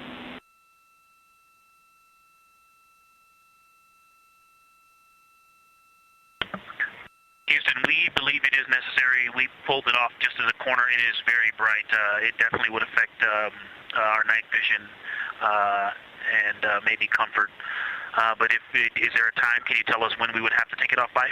[SPEAKER 7] Houston, we believe it is necessary. We pulled it off just as a corner. It is very bright. It definitely would affect our night vision and maybe comfort. But is there a time? Can you tell us when we would have to take it off by?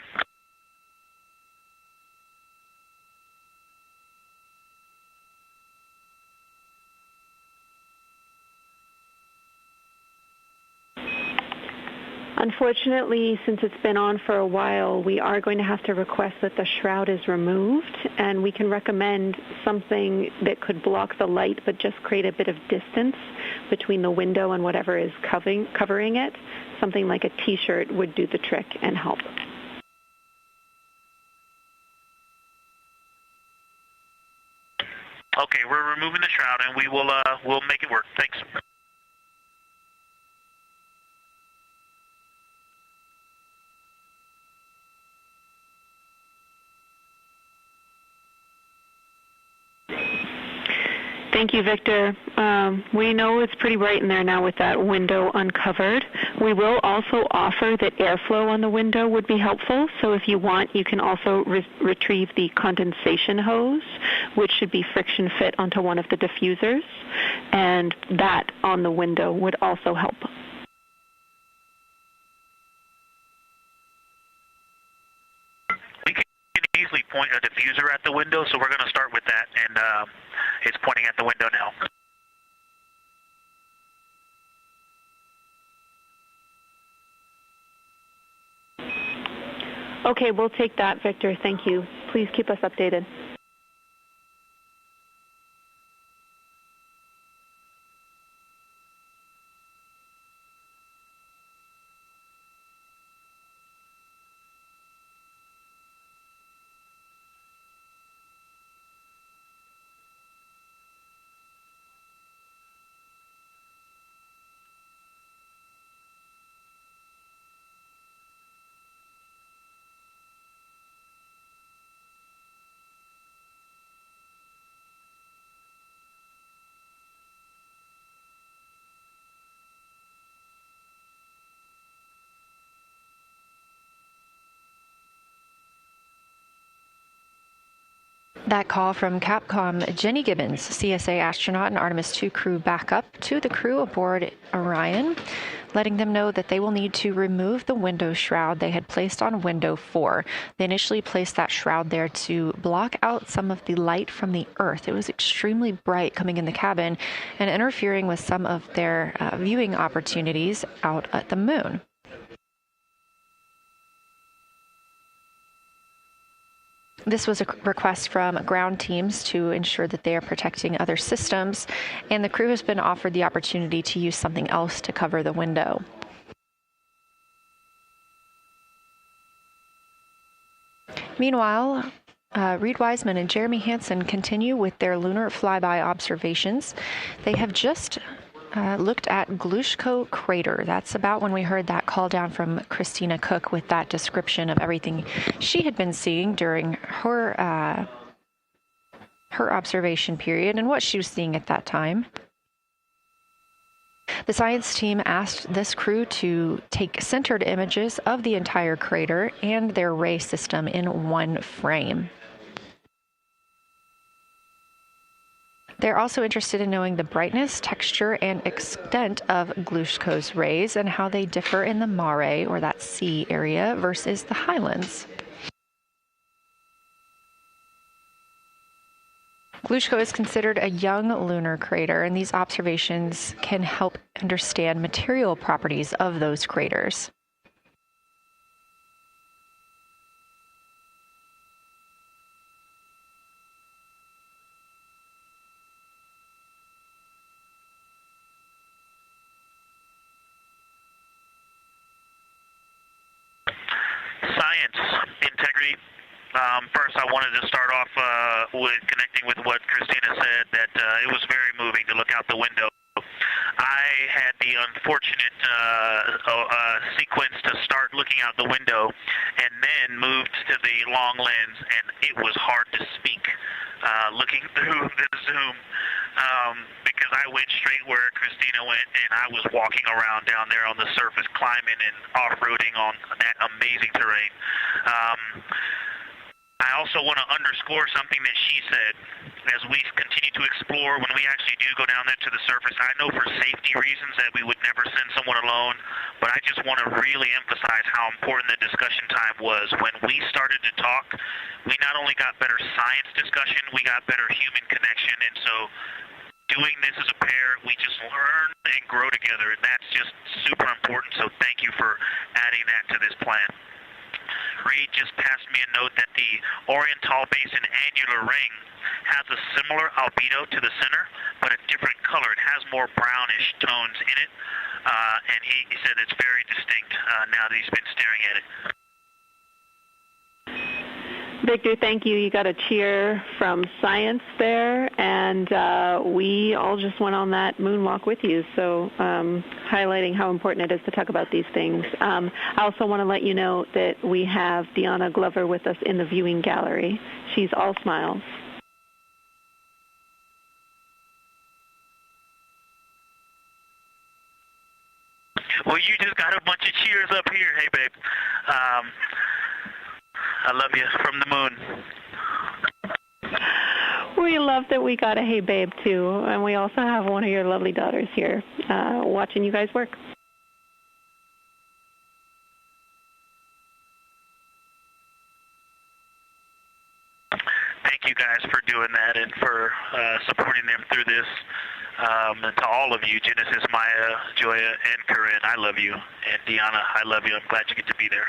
[SPEAKER 8] Unfortunately, since it's been on for a while, we are going to have to request that the shroud is removed, and we can recommend something that could block the light but just create a bit of distance between the window and whatever is covering it. Something like a T-shirt would do the trick and help.
[SPEAKER 7] Okay, we're removing the shroud, and we'll make it work. Thanks.
[SPEAKER 8] Thank you, Victor. We know it's pretty bright in there now with that window uncovered. We will also offer that airflow on the window would be helpful. So if you want, you can also retrieve the condensation hose, which should be friction fit onto one of the diffusers. And that on the window would also help.
[SPEAKER 7] We can easily point a diffuser at the window, so we're going to start with that, and it's pointing at the window now.
[SPEAKER 8] Okay, we'll take that, Victor. Thank you. Please keep us updated.
[SPEAKER 5] That call from Capcom Jenny Gibbons, CSA astronaut and Artemis II crew backup, to the crew aboard Orion, letting them know that they will need to remove the window shroud they had placed on window 4. They initially placed that shroud there to block out some of the light from the Earth. It was extremely bright coming in the cabin and interfering with some of their viewing opportunities out at the moon. This was a request from ground teams to ensure that they are protecting other systems, and the crew has been offered the opportunity to use something else to cover the window. Meanwhile, Reed Wiseman and Jeremy Hansen continue with their lunar flyby observations. They have just looked at Geological crater. That's about when we heard that call down from Christina Cook with that description of everything she had been seeing during her observation period and what she was seeing at that time. The science team asked this crew to take centered images of the entire crater and their ray system in one frame. They're also interested in knowing the brightness, texture, and extent of Geological's rays and how they differ in the mare, or that sea area, versus the highlands. Geological is considered a young lunar crater, and these observations can help understand material properties of those craters.
[SPEAKER 7] Integrity. First, I wanted to start off with connecting with what Christina said, that it was very moving to look out the window. I had the unfortunate sequence to start looking out the window and then moved to the long lens, and it was hard to speak looking through the zoom because I went straight where Christina went, and I was walking around down there on the surface, climbing and off-roading on that amazing terrain. I also want to underscore something that she said. As we continue to explore, when we actually do go down there to the surface, I know for safety reasons that we would never send someone alone, but I just want to really emphasize how important the discussion time was. When we started to talk, we not only got better science discussion, we got better human connection, and so doing this as a pair, we just learn and grow together, and that's just super important, so thank you for adding that to this plan. Reed just passed me a note that the Oriental Basin annular ring has a similar albedo to the center, but a different color. It has more brownish tones in it, and he said it's very distinct now that he's been staring at it.
[SPEAKER 8] Victor, thank you. You got a cheer from science there, and we all just went on that moonwalk with you, so highlighting how important it is to talk about these things. I also want to let you know that we have Deanna Glover with us in the viewing gallery. She's all smiles.
[SPEAKER 7] Well, you just got a bunch of cheers up here. Hey, babe. I love you from the moon.
[SPEAKER 8] We love that we got a hey babe too, and we also have one of your lovely daughters here watching you guys work.
[SPEAKER 7] Thank you guys for doing that and for supporting them through this. And to all of you, Genesis, Maya, Joya, and Corinne, I love you. And Deanna, I love you. I'm glad you get to be there.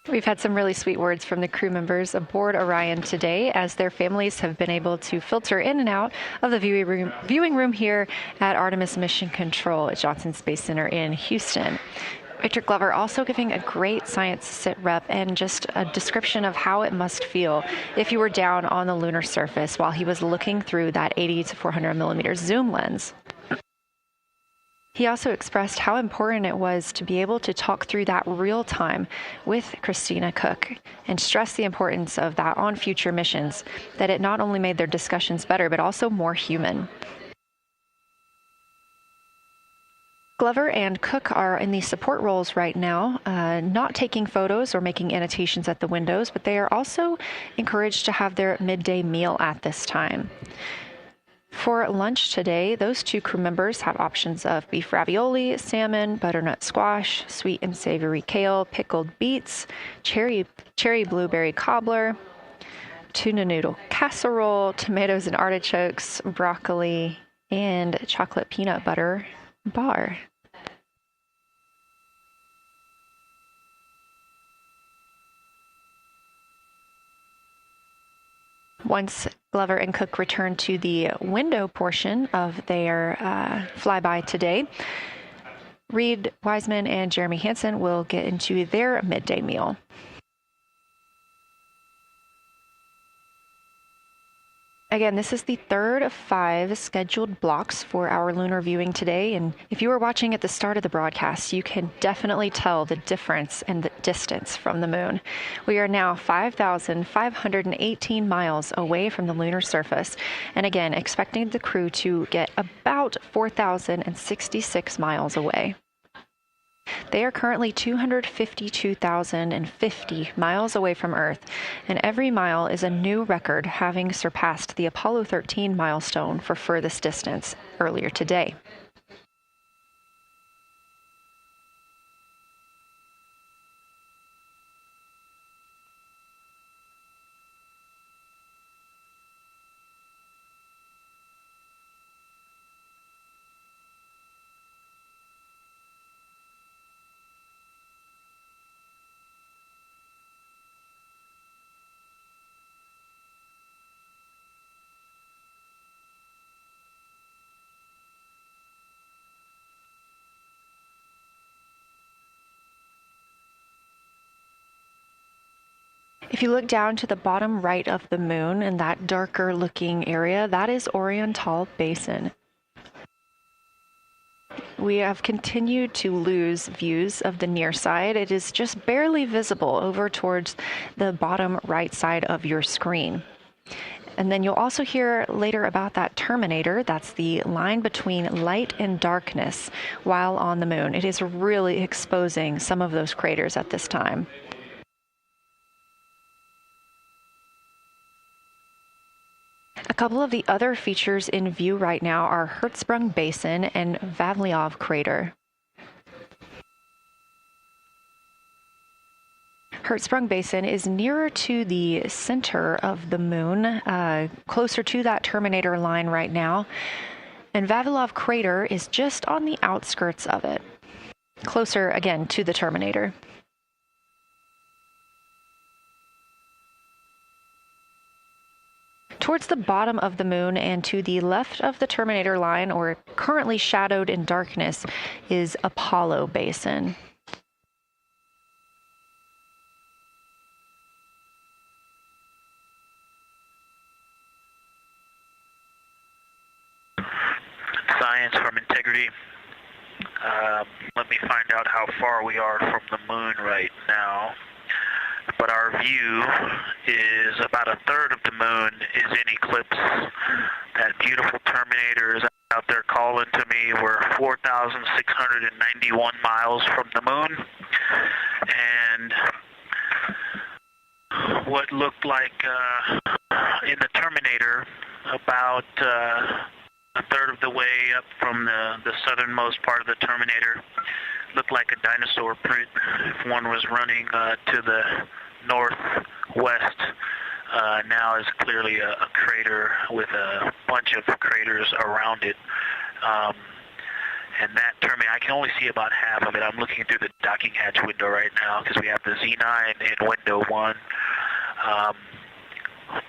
[SPEAKER 5] We've had some really sweet words from the crew members aboard Orion today, as their families have been able to filter in and out of the viewing room here at Artemis Mission Control at Johnson Space Center in Houston. Victor Glover also giving a great science sit rep and just a description of how it must feel if you were down on the lunar surface while he was looking through that 80 to 400 millimeter zoom lens. He also expressed how important it was to be able to talk through that real time with Christina Cook and stressed the importance of that on future missions, that it not only made their discussions better, but also more human. Glover and Cook are in the support roles right now, not taking photos or making annotations at the windows, but they are also encouraged to have their midday meal at this time. For lunch today, those two crew members have options of beef ravioli, salmon, butternut squash, sweet and savory kale, pickled beets, cherry blueberry cobbler, tuna noodle casserole, tomatoes and artichokes, broccoli, and chocolate peanut butter bar. Once Glover and Cook return to the window portion of their flyby today, Reed Wiseman and Jeremy Hansen will get into their midday meal. Again, this is the third of 5 scheduled blocks for our lunar viewing today, and if you were watching at the start of the broadcast, you can definitely tell the difference in the distance from the moon. We are now 5,518 miles away from the lunar surface, and again, expecting the crew to get about 4,066 miles away. They are currently 252,050 miles away from Earth, and every mile is a new record, having surpassed the Apollo 13 milestone for furthest distance earlier today. If you look down to the bottom right of the moon in that darker looking area, that is Oriental Basin. We have continued to lose views of the near side. It is just barely visible over towards the bottom right side of your screen. And then you'll also hear later about that terminator. That's the line between light and darkness while on the moon. It is really exposing some of those craters at this time. A couple of the other features in view right now are Hertzsprung Basin and Vavilov Crater. Hertzsprung Basin is nearer to the center of the moon, closer to that terminator line right now, and Vavilov Crater is just on the outskirts of it, closer again to the terminator. Towards the bottom of the moon and to the left of the terminator line, or currently shadowed in darkness, is Apollo Basin.
[SPEAKER 7] Science from integrity. Let me find out how far we are from the moon right now. But our view is about a third of the moon is in eclipse. That beautiful terminator is out there calling to me. We're 4,691 miles from the moon. And what looked like in the terminator, about a third of the way up from the southernmost part of the terminator, looked like a dinosaur print if one was running to the northwest. Now is clearly a crater with a bunch of craters around it. And that terminator, I can only see about half of it. I'm looking through the docking hatch window right now because we have the Z9 in window 1.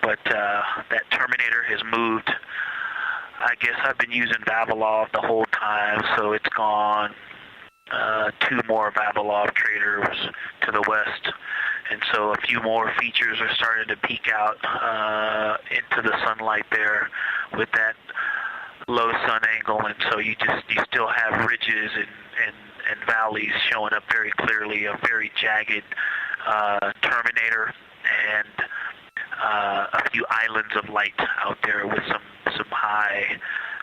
[SPEAKER 7] But that terminator has moved. I guess I've been using Vavilov the whole time, so it's gone 2 more Vavilov craters to the west, and so a few more features are starting to peek out into the sunlight there with that low sun angle, and so you still have ridges and valleys showing up very clearly. A very jagged terminator, and a few islands of light out there with some high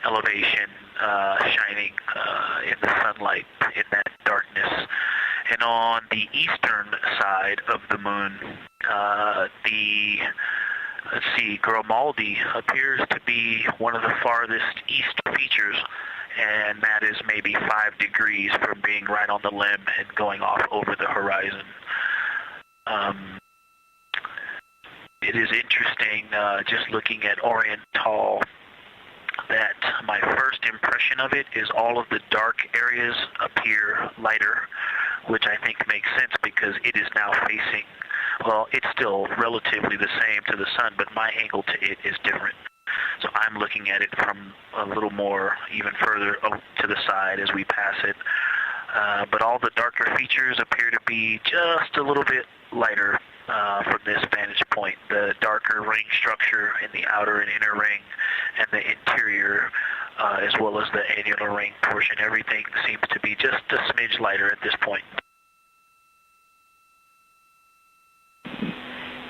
[SPEAKER 7] elevation shining in the sunlight in that darkness. And on the eastern side of the moon, Grimaldi appears to be one of the farthest east features, and that is maybe 5 degrees from being right on the limb and going off over the horizon. It is interesting, just looking at Oriental, that my first impression of it is all of the dark areas appear lighter, which I think makes sense because it is now facing, well, it's still relatively the same to the sun, but my angle to it is different. So I'm looking at it from a little more, even further to the side as we pass it. But all the darker features appear to be just a little bit lighter from this vantage point. The darker ring structure in the outer and inner ring and the interior, as well as the annular ring portion, everything seems to be just a smidge lighter at this point.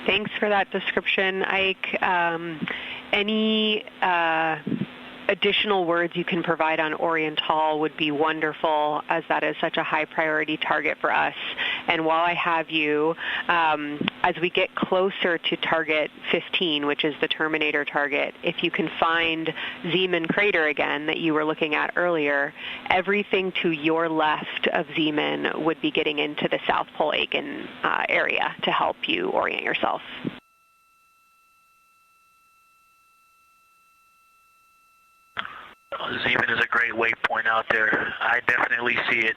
[SPEAKER 3] Thanks for that description, Ike. Any additional words you can provide on Oriental would be wonderful, as that is such a high priority target for us. And while I have you, as we get closer to target 15, which is the Terminator target, if you can find Zeeman Crater again that you were looking at earlier, everything to your left of Zeeman would be getting into the South Pole Aiken area to help you orient yourself.
[SPEAKER 7] Zeeman is a great waypoint out there. I definitely see it.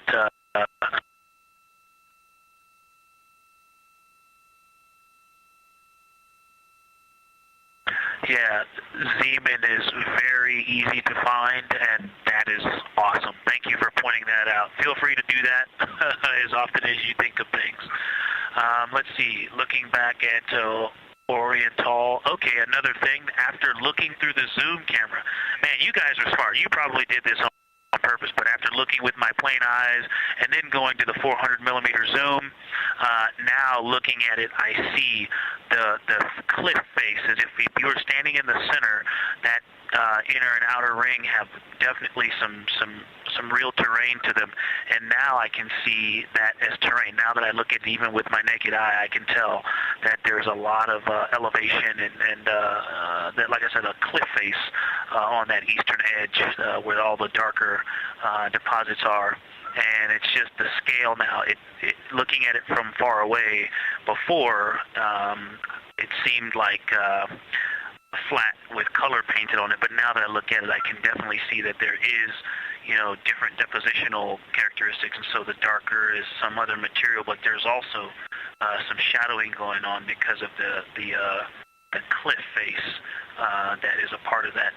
[SPEAKER 7] Yeah, Zeeman is very easy to find, and that is awesome. Thank you for pointing that out. Feel free to do that as often as you think of things. Let's see, looking back at Oriental. Okay, another thing, after looking through the zoom camera, man, you guys are smart. You probably did this on purpose, but after looking with my plain eyes and then going to the 400 millimeter zoom, now looking at it, I see the cliff face as if you were standing in the center. That inner and outer ring have definitely some real terrain to them, and now I can see that as terrain. Now that I look at it even with my naked eye, I can tell that there's a lot of elevation and that, like I said, a cliff face on that eastern edge where all the darker deposits are. And it's just the scale now. Looking at it from far away, before it seemed like flat with color painted on it, but now that I look at it, I can definitely see that there is, different depositional characteristics, and so the darker is some other material, but there's also some shadowing going on because of the cliff face that is a part of that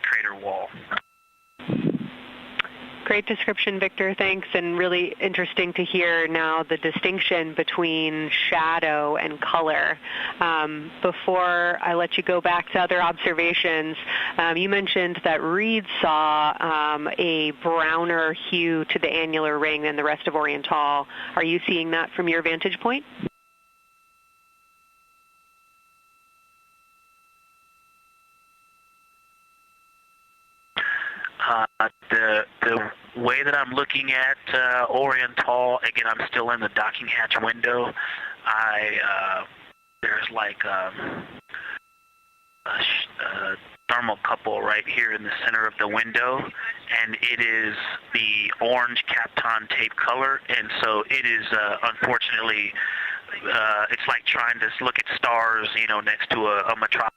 [SPEAKER 7] crater wall.
[SPEAKER 3] Great description, Victor. Thanks, and really interesting to hear now the distinction between shadow and color. Before I let you go back to other observations, you mentioned that Reed saw a browner hue to the annular ring than the rest of Oriental. Are you seeing that from your vantage point?
[SPEAKER 7] The way that I'm looking at Oriental, again, I'm still in the docking hatch window. There's like a thermocouple right here in the center of the window, and it is the orange Kapton tape color, and so it is unfortunately, it's like trying to look at stars, next to a metropolis.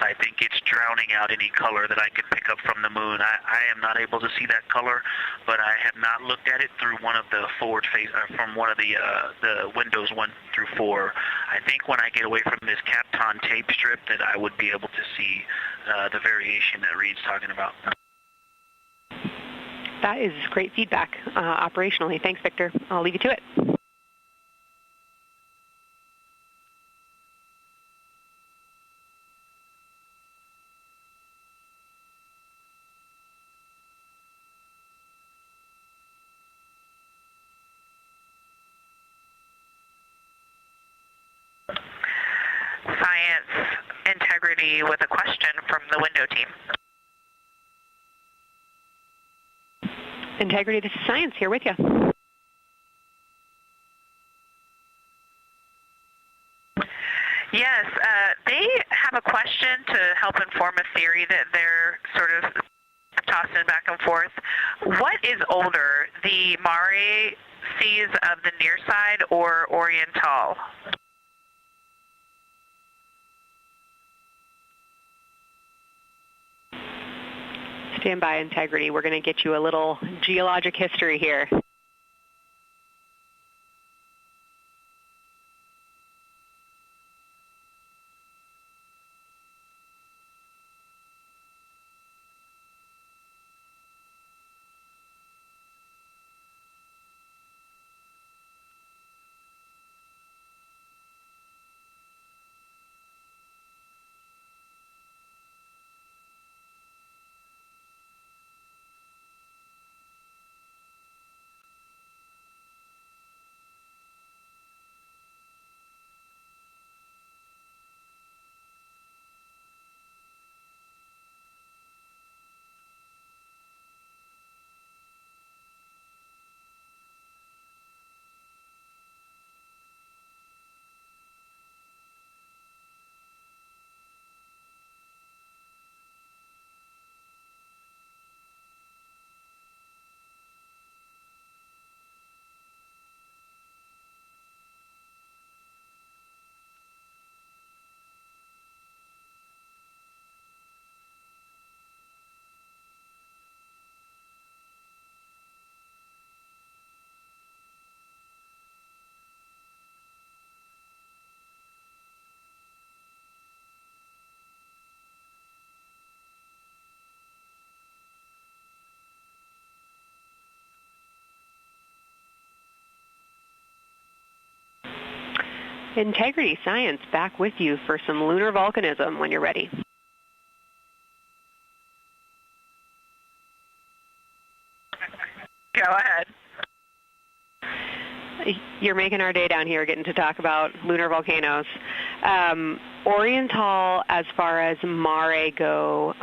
[SPEAKER 7] I think it's drowning out any color that I could pick up from the moon. I am not able to see that color, but I have not looked at it through one of the forward face, from one of the windows 1 through 4. I think when I get away from this Kapton tape strip that I would be able to see the variation that Reed's talking about.
[SPEAKER 3] That is great feedback operationally. Thanks, Victor. I'll leave you to it.
[SPEAKER 6] Science Integrity with a question from the window team.
[SPEAKER 3] Integrity, this is Science, here with you.
[SPEAKER 6] Yes, they have a question to help inform a theory that they're sort of tossing back and forth. What is older, the Mare seas of the near side or Oriental?
[SPEAKER 3] Stand by, Integrity. We're going to get you a little geologic history here. Integrity Science back with you for some lunar volcanism when you're ready.
[SPEAKER 6] Go ahead.
[SPEAKER 3] You're making our day down here getting to talk about lunar volcanoes. Oriental, as far as Mare go,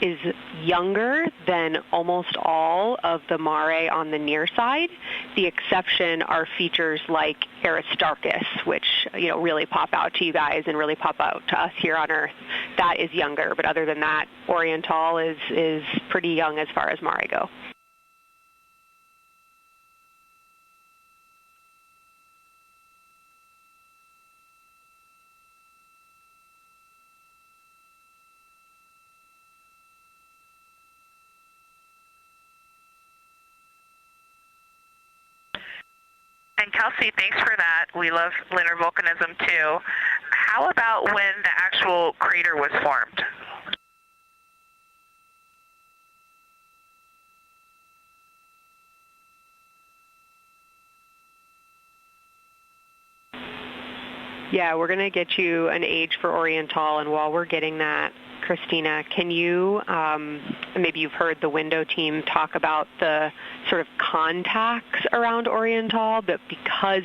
[SPEAKER 3] is younger than almost all of the Mare on the near side. The exception are features like Aristarchus, which really pop out to you guys and really pop out to us here on Earth. That is younger, but other than that, Oriental is pretty young as far as Mare go.
[SPEAKER 6] And Kelsey, thanks for that. We love lunar volcanism too. How about when the actual crater was formed?
[SPEAKER 3] Yeah, we're going to get you an age for Oriental, and while we're getting that, Christina, can you, maybe you've heard the window team talk about the sort of contacts around Oriental, but because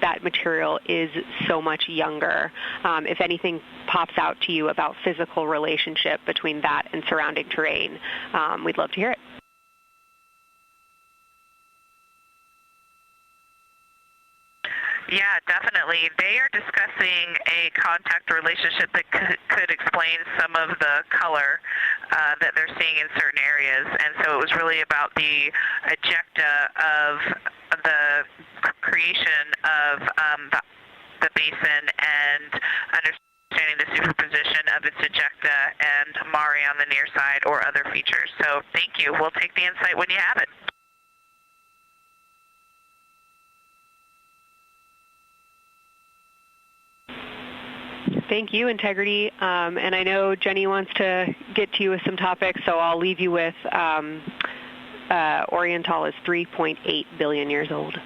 [SPEAKER 3] that material is so much younger, if anything pops out to you about physical relationship between that and surrounding terrain, we'd love to hear it.
[SPEAKER 6] Yeah, definitely. They are discussing a contact relationship that could explain some of the color that they're seeing in certain areas. And so it was really about the ejecta of the creation of the basin and understanding the superposition of its ejecta and Mare on the near side or other features. So thank you. We'll take the insight when you have it.
[SPEAKER 3] Thank you, Integrity. And I know Jenny wants to get to you with some topics, so I'll leave you with Oriental is 3.8 billion years old.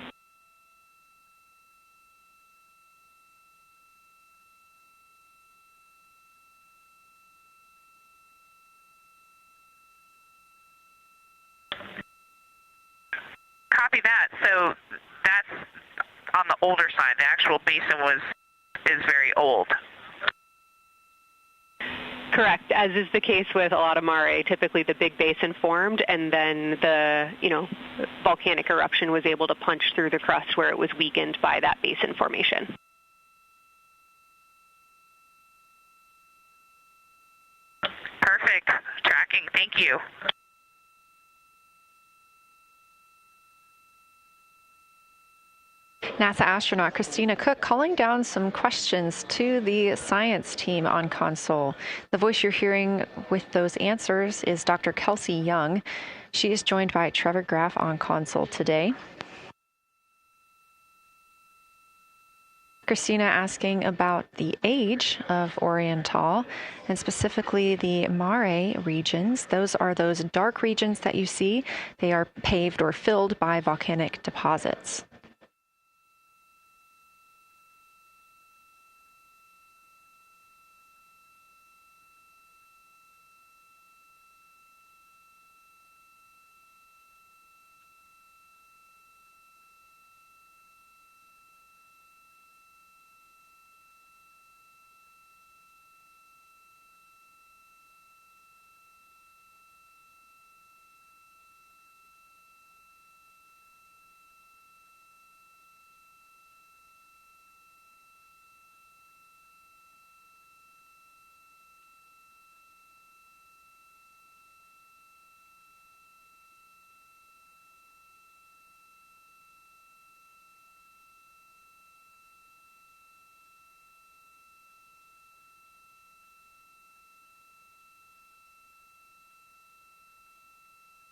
[SPEAKER 6] Copy that. So that's on the older side. The actual basin was is very old.
[SPEAKER 3] Correct. As is the case with a lot of mare, typically the big basin formed, and then the volcanic eruption was able to punch through the crust where it was weakened by that basin formation.
[SPEAKER 6] Perfect. Tracking. Thank you.
[SPEAKER 5] NASA astronaut Christina Cook calling down some questions to the science team on console. The voice you're hearing with those answers is Dr. Kelsey Young. She is joined by Trevor Graff on console today. Christina asking about the age of Oriental, and specifically the mare regions. Those are those dark regions that you see. They are paved or filled by volcanic deposits.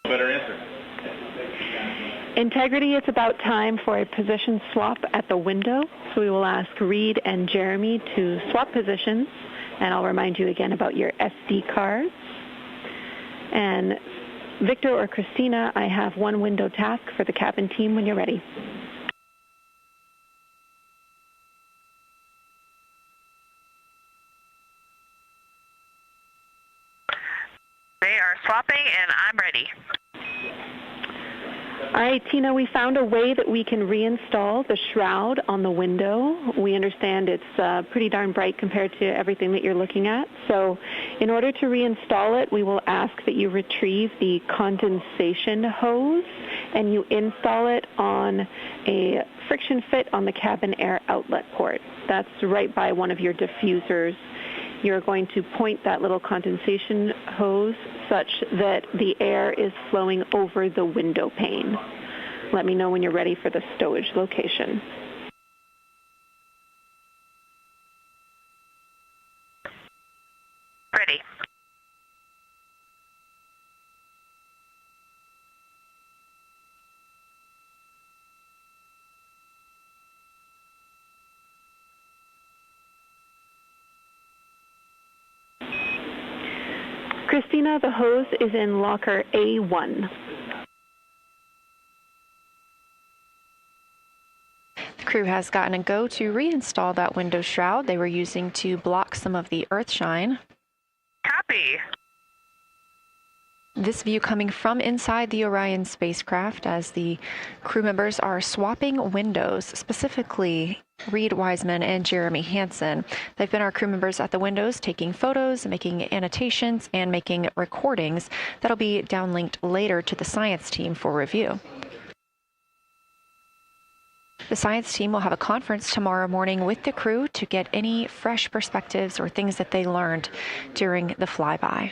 [SPEAKER 9] Better answer.
[SPEAKER 8] Integrity, it's about time for a position swap at the window. So we will ask Reed and Jeremy to swap positions, and I'll remind you again about your SD cards. And Victor or Christina, I have one window task for the cabin team when you're ready.
[SPEAKER 6] They are swapping, and I'm ready.
[SPEAKER 8] All right, Tina, we found a way that we can reinstall the shroud on the window. We understand it's pretty darn bright compared to everything that you're looking at. So in order to reinstall it, we will ask that you retrieve the condensation hose and you install it on a friction fit on the cabin air outlet port. That's right by one of your diffusers. You're going to point that little condensation hose such that the air is flowing over the window pane. Let me know when you're ready for the stowage location.
[SPEAKER 6] Ready.
[SPEAKER 8] Christina, the hose is in locker A1.
[SPEAKER 5] The crew has gotten a go to reinstall that window shroud they were using to block some of the earth shine.
[SPEAKER 6] Copy.
[SPEAKER 5] This view coming from inside the Orion spacecraft as the crew members are swapping windows, specifically Reed Wiseman and Jeremy Hansen. They've been our crew members at the windows taking photos, making annotations, and making recordings that'll be downlinked later to the science team for review. The science team will have a conference tomorrow morning with the crew to get any fresh perspectives or things that they learned during the flyby.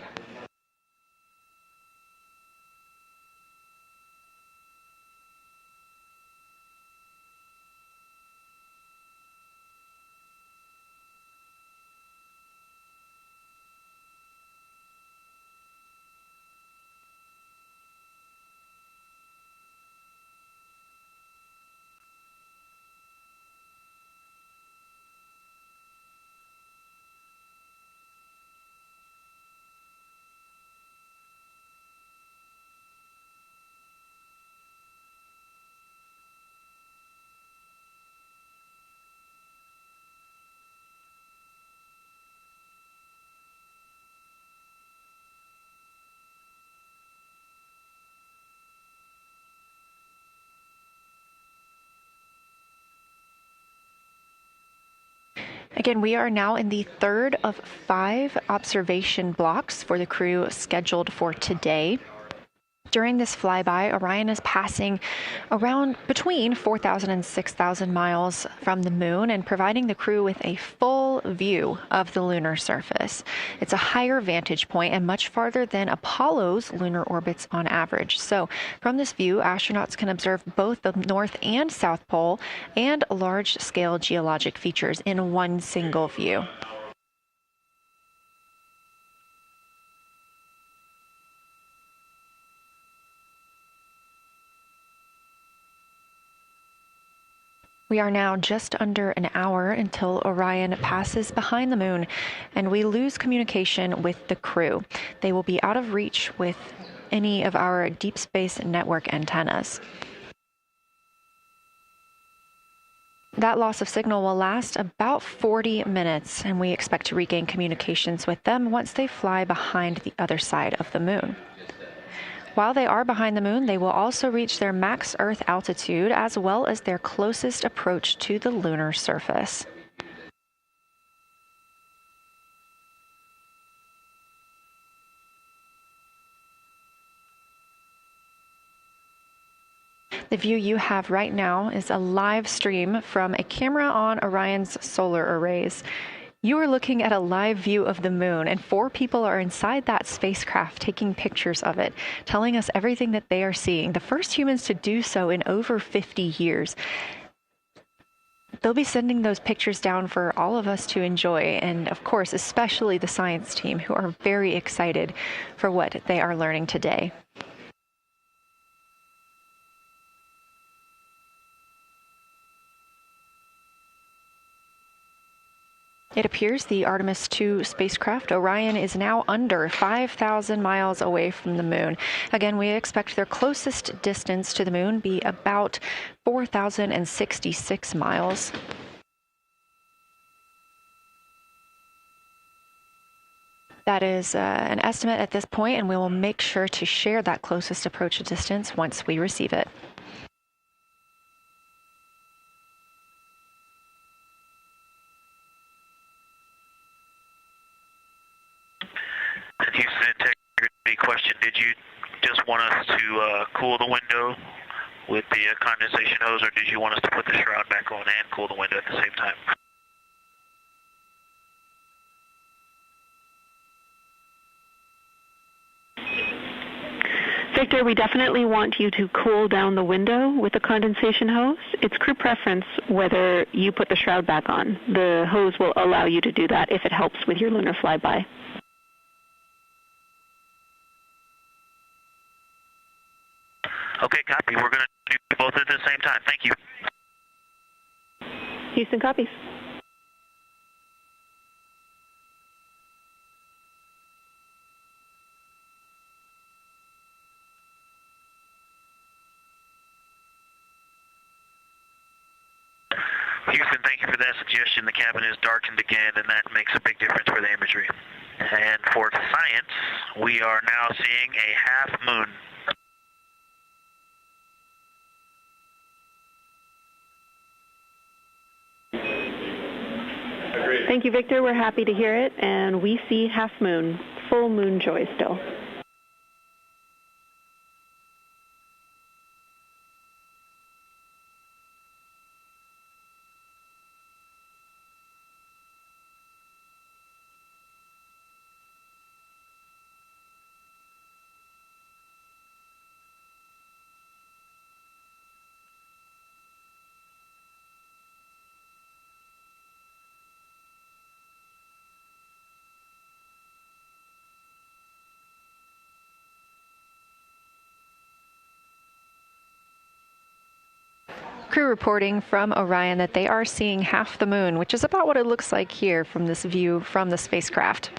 [SPEAKER 5] Again, we are now in the third of 5 observation blocks for the crew scheduled for today. During this flyby, Orion is passing around between 4,000 and 6,000 miles from the moon and providing the crew with a full view of the lunar surface. It's a higher vantage point and much farther than Apollo's lunar orbits on average. So from this view, astronauts can observe both the North and South Pole and large-scale geologic features in one single view. We are now just under an hour until Orion passes behind the moon, and we lose communication with the crew. They will be out of reach with any of our deep space network antennas. That loss of signal will last about 40 minutes, and we expect to regain communications with them once they fly behind the other side of the moon. While they are behind the moon, they will also reach their max Earth altitude as well as their closest approach to the lunar surface. The view you have right now is a live stream from a camera on Orion's solar arrays. You are looking at a live view of the moon, and 4 people are inside that spacecraft taking pictures of it, telling us everything that they are seeing. The first humans to do so in over 50 years. They'll be sending those pictures down for all of us to enjoy, and of course, especially the science team, who are very excited for what they are learning today. It appears the Artemis II spacecraft, Orion, is now under 5,000 miles away from the moon. Again, we expect their closest distance to the moon be about 4,066 miles. That is an estimate at this point, and we will make sure to share that closest approach distance once we receive it.
[SPEAKER 7] Houston integrity question, did you just want us to cool the window with the condensation hose, or did you want us to put the shroud back on and cool the window at the same time?
[SPEAKER 8] Victor, we definitely want you to cool down the window with the condensation hose. It's crew preference whether you put the shroud back on. The hose will allow you to do that if it helps with your lunar flyby.
[SPEAKER 7] Okay, copy. We're going to do both at the same time. Thank you.
[SPEAKER 8] Houston copies.
[SPEAKER 7] Houston, thank you for that suggestion. The cabin is darkened again, and that makes a big difference for the imagery. And for science, we are now seeing a half moon.
[SPEAKER 8] Thank you, Victor. We're happy to hear it, and we see half moon, full moon joy still.
[SPEAKER 5] Crew reporting from Orion that they are seeing half the moon, which is about what it looks like here from this view from the spacecraft.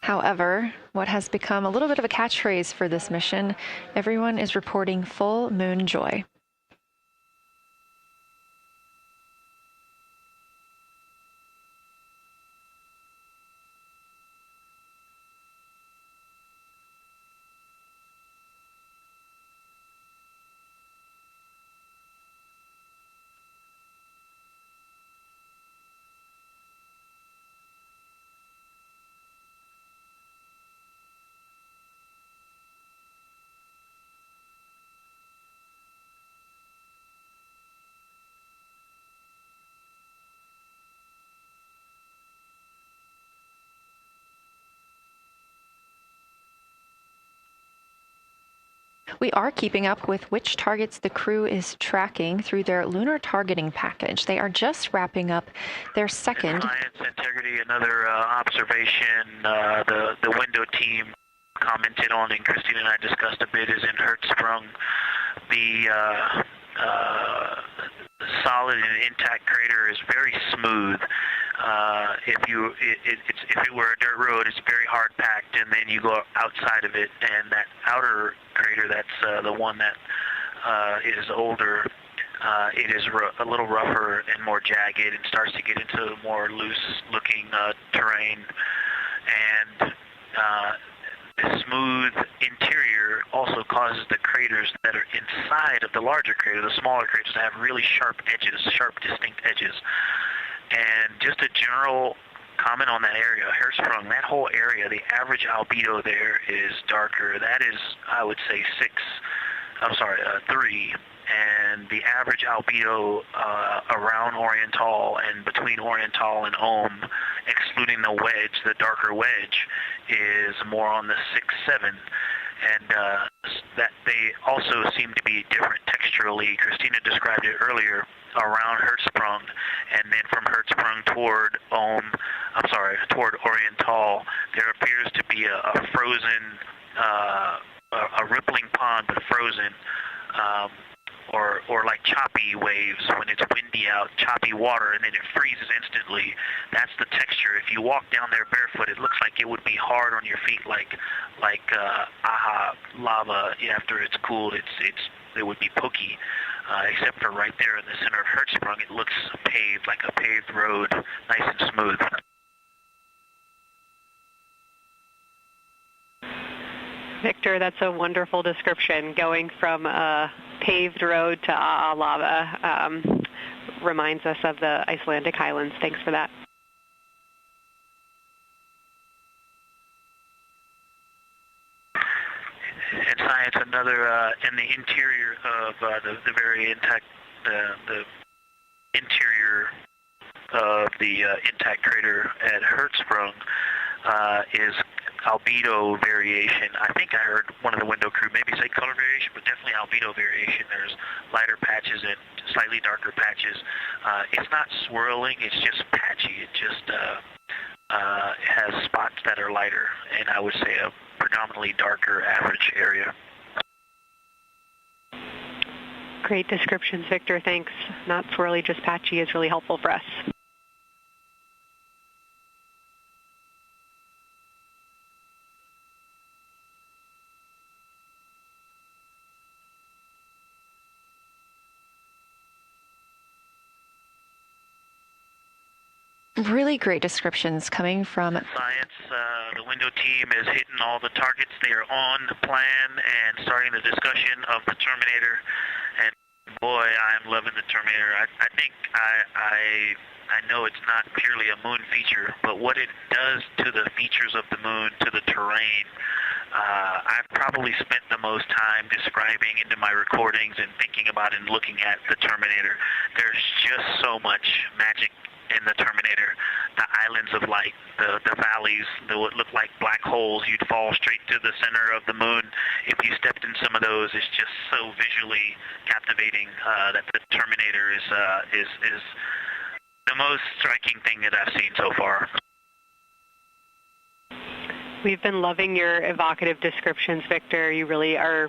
[SPEAKER 5] However, what has become a little bit of a catchphrase for this mission, everyone is reporting full moon joy. We are keeping up with which targets the crew is tracking through their lunar targeting package. They are just wrapping up their second.
[SPEAKER 7] Science integrity, another observation the window team commented on and Christine and I discussed a bit is in Hertzsprung. The solid and intact crater is very smooth. If it were a dirt road, it's very hard packed, and then you go outside of it, and that outer crater, that's the one that is older. It is a little rougher and more jagged, and starts to get into more loose-looking terrain, and the smooth interior also causes the craters that are inside of the larger crater, the smaller craters, to have really sharp edges, sharp, distinct edges. And just a general comment on that area, Hertzsprung, that whole area, the average albedo there is darker. That is, I would say, 3. And the average albedo around Oriental and between Oriental and Ohm, excluding the wedge, the darker wedge, is more on the 6-7. And that they also seem to be different texturally. Christina described it earlier around Hertzsprung, and then from Hertzsprung toward toward Oriental, there appears to be a frozen, a rippling pond, but frozen, or like choppy waves when it's windy out, choppy water, and then it freezes instantly. That's the texture. If you walk down there barefoot, it looks like it would be hard on your feet, like lava. After it's cooled, it would be pokey. Except for right there in the center of Hertzsprung, it looks paved, like a paved road, nice and smooth.
[SPEAKER 3] Victor, that's a wonderful description. Going from a paved road to lava reminds us of the Icelandic highlands. Thanks for that.
[SPEAKER 7] In science, another in the interior of the very intact, the interior of the intact crater at Hertzsprung is albedo variation. I think I heard one of the window crew maybe say color variation, but definitely albedo variation. There's lighter patches and slightly darker patches. It's not swirling, it's just patchy. It just has spots that are lighter, and I would say a predominantly darker average area.
[SPEAKER 3] Great descriptions, Victor. Thanks. Not swirly, just patchy is really helpful for us.
[SPEAKER 5] Really great descriptions coming from
[SPEAKER 7] Science. The window team is hitting all the targets. They are on the plan and starting the discussion of the Terminator. And boy, I'm loving the Terminator. I think I know it's not purely a moon feature, but what it does to the features of the moon, to the terrain, I've probably spent the most time describing into my recordings and thinking about and looking at the Terminator. There's just so much magic in the Terminator. The islands of light, the valleys, what look like black holes. You'd fall straight to the center of the moon if you stepped in some of those. It's just so visually captivating that the Terminator is the most striking thing that I've seen so far.
[SPEAKER 3] We've been loving your evocative descriptions, Victor. You really are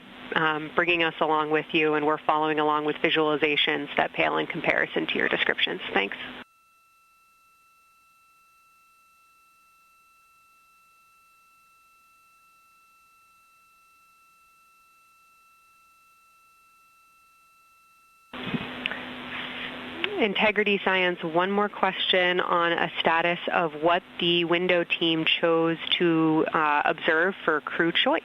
[SPEAKER 3] bringing us along with you, and we're following along with visualizations that pale in comparison to your descriptions. Thanks. Integrity Science, one more question on a status of what the window team chose to observe for crew choice.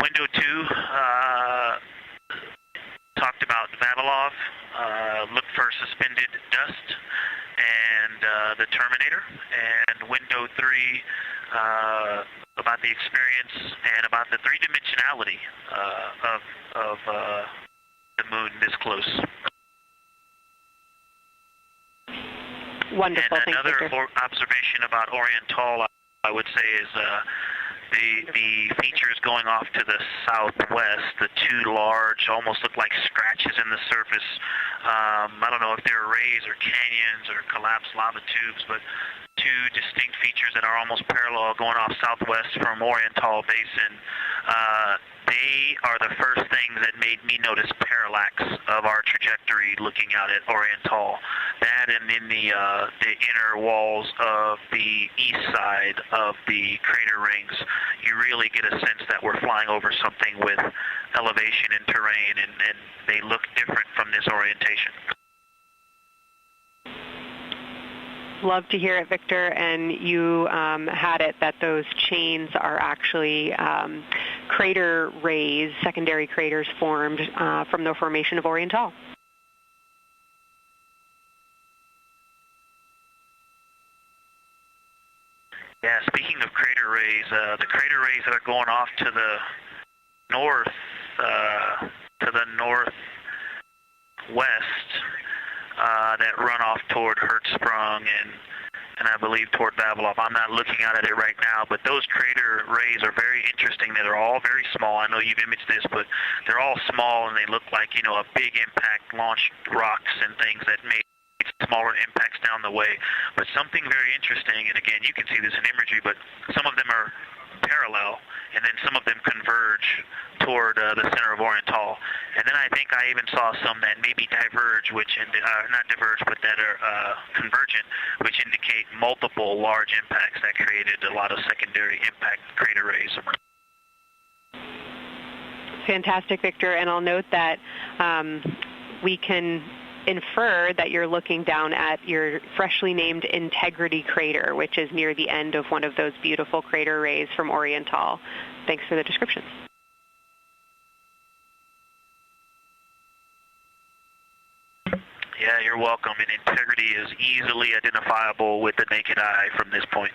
[SPEAKER 7] Window 2 talked about Vavilov, looked for suspended dust, and the Terminator. And Window 3 about the experience and about the three-dimensionality of the moon this close.
[SPEAKER 3] Wonderful.
[SPEAKER 7] And
[SPEAKER 3] Thanks,
[SPEAKER 7] another
[SPEAKER 3] Victor.
[SPEAKER 7] observation about Oriental, I would say, is the features going off to the southwest, the two large, almost look like scratches in the surface. I don't know if they're rays or canyons or collapsed lava tubes, but two distinct features that are almost parallel going off southwest from Oriental Basin. They are the first things that made me notice parallax of our trajectory looking out at Oriental. That and in the inner walls of the east side of the crater rings, you really get a sense that we're flying over something with elevation and terrain, and they look different from this orientation.
[SPEAKER 3] Love to hear it, Victor. And you had it that those chains are actually crater rays, secondary craters formed from the formation of Oriental.
[SPEAKER 7] Yeah, speaking of crater rays, the crater rays that are going off to the northwest, that run off toward Hertzsprung and I believe toward Vavilov. I'm not looking at it right now, but those crater rays are very interesting. They're all very small. I know you've imaged this, but they're all small and they look like, you know, a big impact launched rocks and things that made smaller impacts down the way. But something very interesting, and again, you can see this in imagery, but some of them are parallel, and then some of them converge toward the center of Oriental. And then I think I even saw some that maybe diverge, not diverge, but that are convergent, which indicate multiple large impacts that created a lot of secondary impact crater rays.
[SPEAKER 3] Fantastic, Victor. And I'll note that we can infer that you're looking down at your freshly named Integrity crater, which is near the end of one of those beautiful crater rays from Oriental. Thanks for the description.
[SPEAKER 7] Yeah, you're welcome. And Integrity is easily identifiable with the naked eye from this point.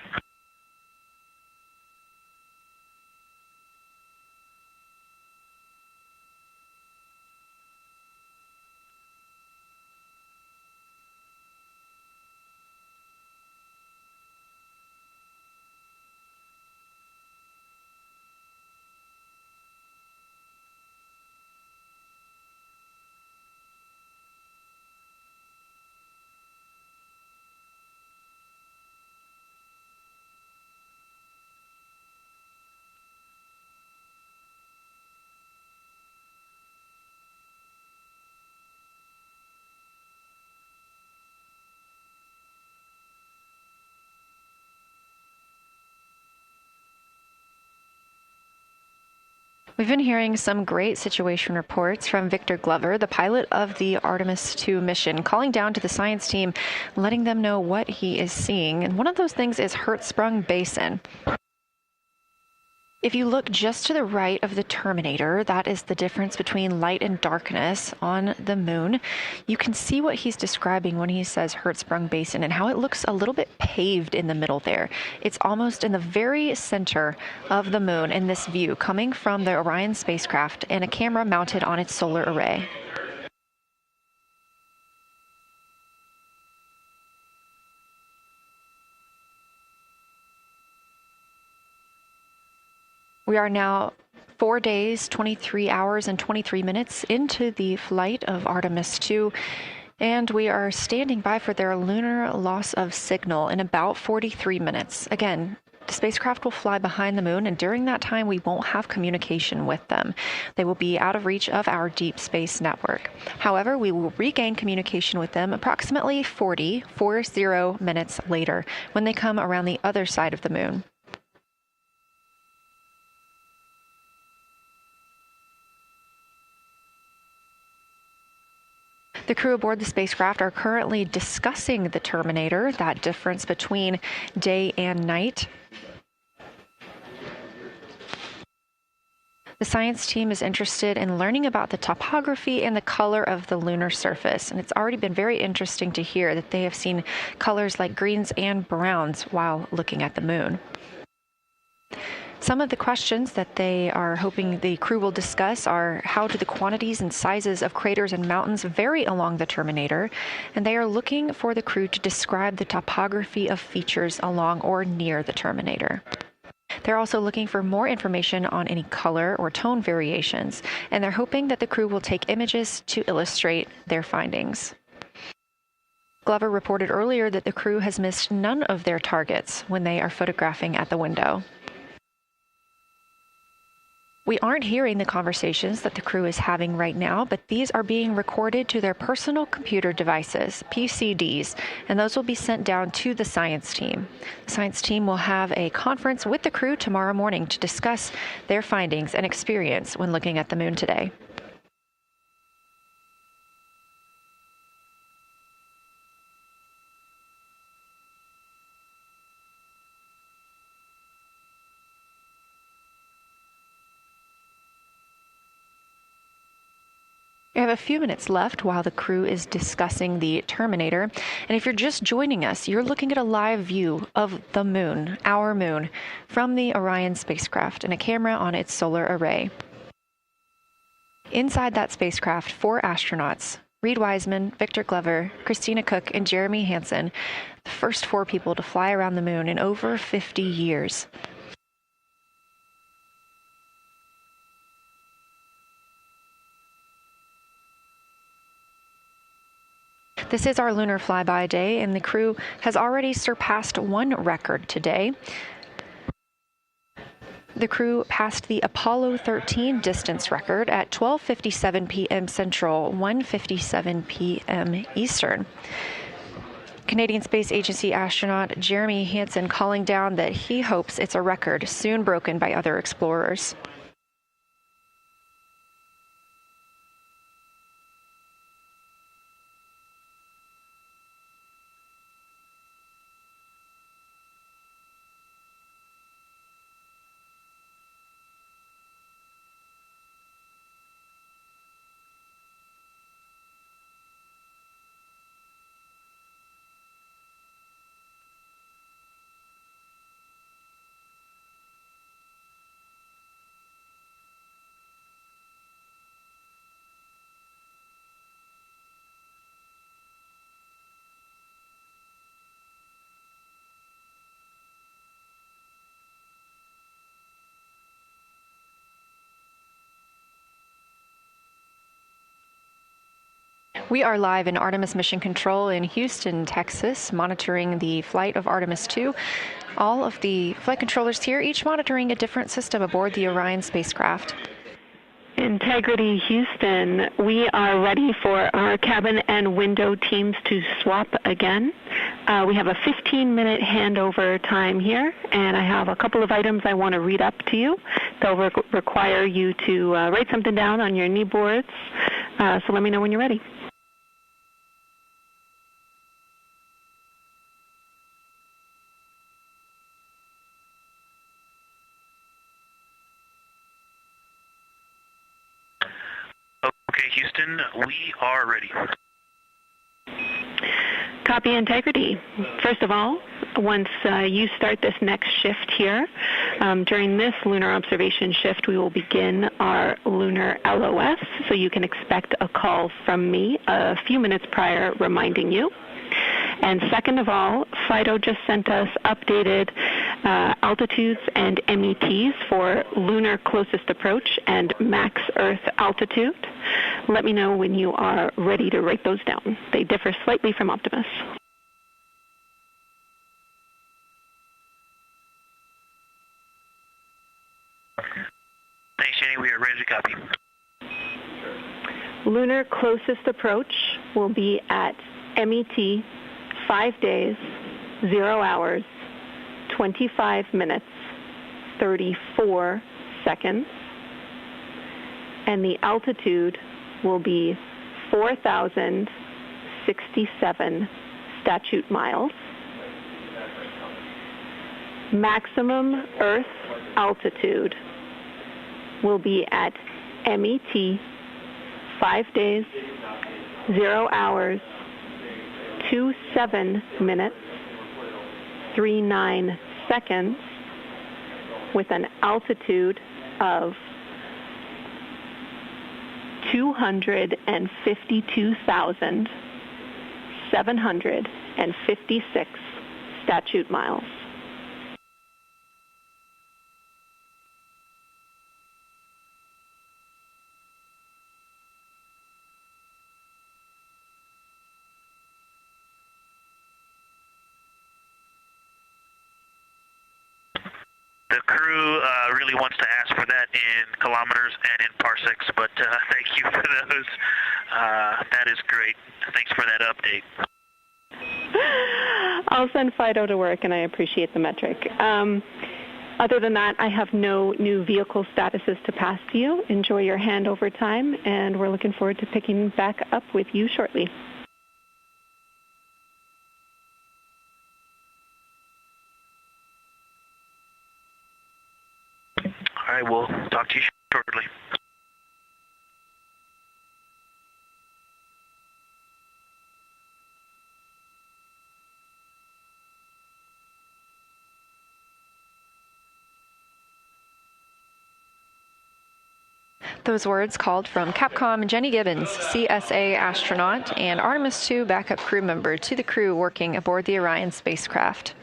[SPEAKER 5] We've been hearing some great situation reports from Victor Glover, the pilot of the Artemis II mission, calling down to the science team, letting them know what he is seeing. And one of those things is Hertzsprung Basin. If you look just to the right of the Terminator, that is the difference between light and darkness on the moon. You can see what he's describing when he says Hertzsprung Basin and how it looks a little bit paved in the middle there. It's almost in the very center of the moon in this view, coming from the Orion spacecraft and a camera mounted on its solar array. We are now 4 days, 23 hours, and 23 minutes into the flight of Artemis II, and we are standing by for their lunar loss of signal in about 43 minutes. Again, the spacecraft will fly behind the moon, and during that time, we won't have communication with them. They will be out of reach of our deep space network. However, we will regain communication with them approximately 40 minutes later when they come around the other side of the moon. The crew aboard the spacecraft are currently discussing the Terminator, that difference between day and night. The science team is interested in learning about the topography and the color of the lunar surface, and it's already been very interesting to hear that they have seen colors like greens and browns while looking at the moon. Some of the questions that they are hoping the crew will discuss are how do the quantities and sizes of craters and mountains vary along the terminator, and they are looking for the crew to describe the topography of features along or near the terminator. They're also looking for more information on any color or tone variations, and they're hoping that the crew will take images to illustrate their findings. Glover reported earlier that the crew has missed none of their targets when they are photographing at the window. We aren't hearing the conversations that the crew is having right now, but these are being recorded to their personal computer devices, PCDs, and those will be sent down to the science team. The science team will have a conference with the crew tomorrow morning to discuss their findings and experience when looking at the moon today. We have a few minutes left while the crew is discussing the terminator. And if you're just joining us, you're looking at a live view of the moon, our moon, from the Orion spacecraft and a camera on its solar array. Inside that spacecraft, 4 astronauts, Reed Wiseman, Victor Glover, Christina Cook, and Jeremy Hansen, the first 4 people to fly around the moon in over 50 years. This is our lunar flyby day, and the crew has already surpassed one record today. The crew passed the Apollo 13 distance record at 12:57 p.m. Central, 1:57 p.m. Eastern. Canadian Space Agency astronaut Jeremy Hansen calling down that he hopes it's a record soon broken by other explorers. We are live in Artemis Mission Control in Houston, Texas, monitoring the flight of Artemis II. All of the flight controllers here, each monitoring a different system aboard the Orion spacecraft.
[SPEAKER 8] Integrity Houston, we are ready for our cabin and window teams to swap again. We have a 15-minute handover time here, and I have a couple of items I want to read up to you. They'll require you to write something down on your knee boards, so let me know when you're ready.
[SPEAKER 7] Okay, Houston, we are ready.
[SPEAKER 8] Copy, Integrity. First of all, once you start this next shift here, during this lunar observation shift, we will begin our lunar LOS, so you can expect a call from me a few minutes prior reminding you. And second of all, FIDO just sent us updated altitudes and METs for lunar closest approach and max Earth altitude. Let me know when you are ready to write those down. They differ slightly from Optimus.
[SPEAKER 7] Thanks, Jenny. We are ready to copy.
[SPEAKER 8] Lunar closest approach will be at MET 5 days, 0 hours, 25 minutes, 34 seconds. And the altitude will be 4,067 statute miles. Maximum Earth altitude will be at MET 5 days, 0 hours, 27 minutes, 39 seconds, with an altitude of 252,756 statute miles.
[SPEAKER 7] The crew really wants to ask for that in kilometers and in parsecs, but thank you for those. That is great. Thanks for that update.
[SPEAKER 8] I'll send Fido to work, and I appreciate the metric. Other than that, I have no new vehicle statuses to pass to you. Enjoy your handover time, and we're looking forward to picking back up with you shortly.
[SPEAKER 7] All right, we'll talk to you shortly.
[SPEAKER 5] Those words called from Capcom Jenny Gibbons, CSA astronaut and Artemis II backup crew member, to the crew working aboard the Orion spacecraft.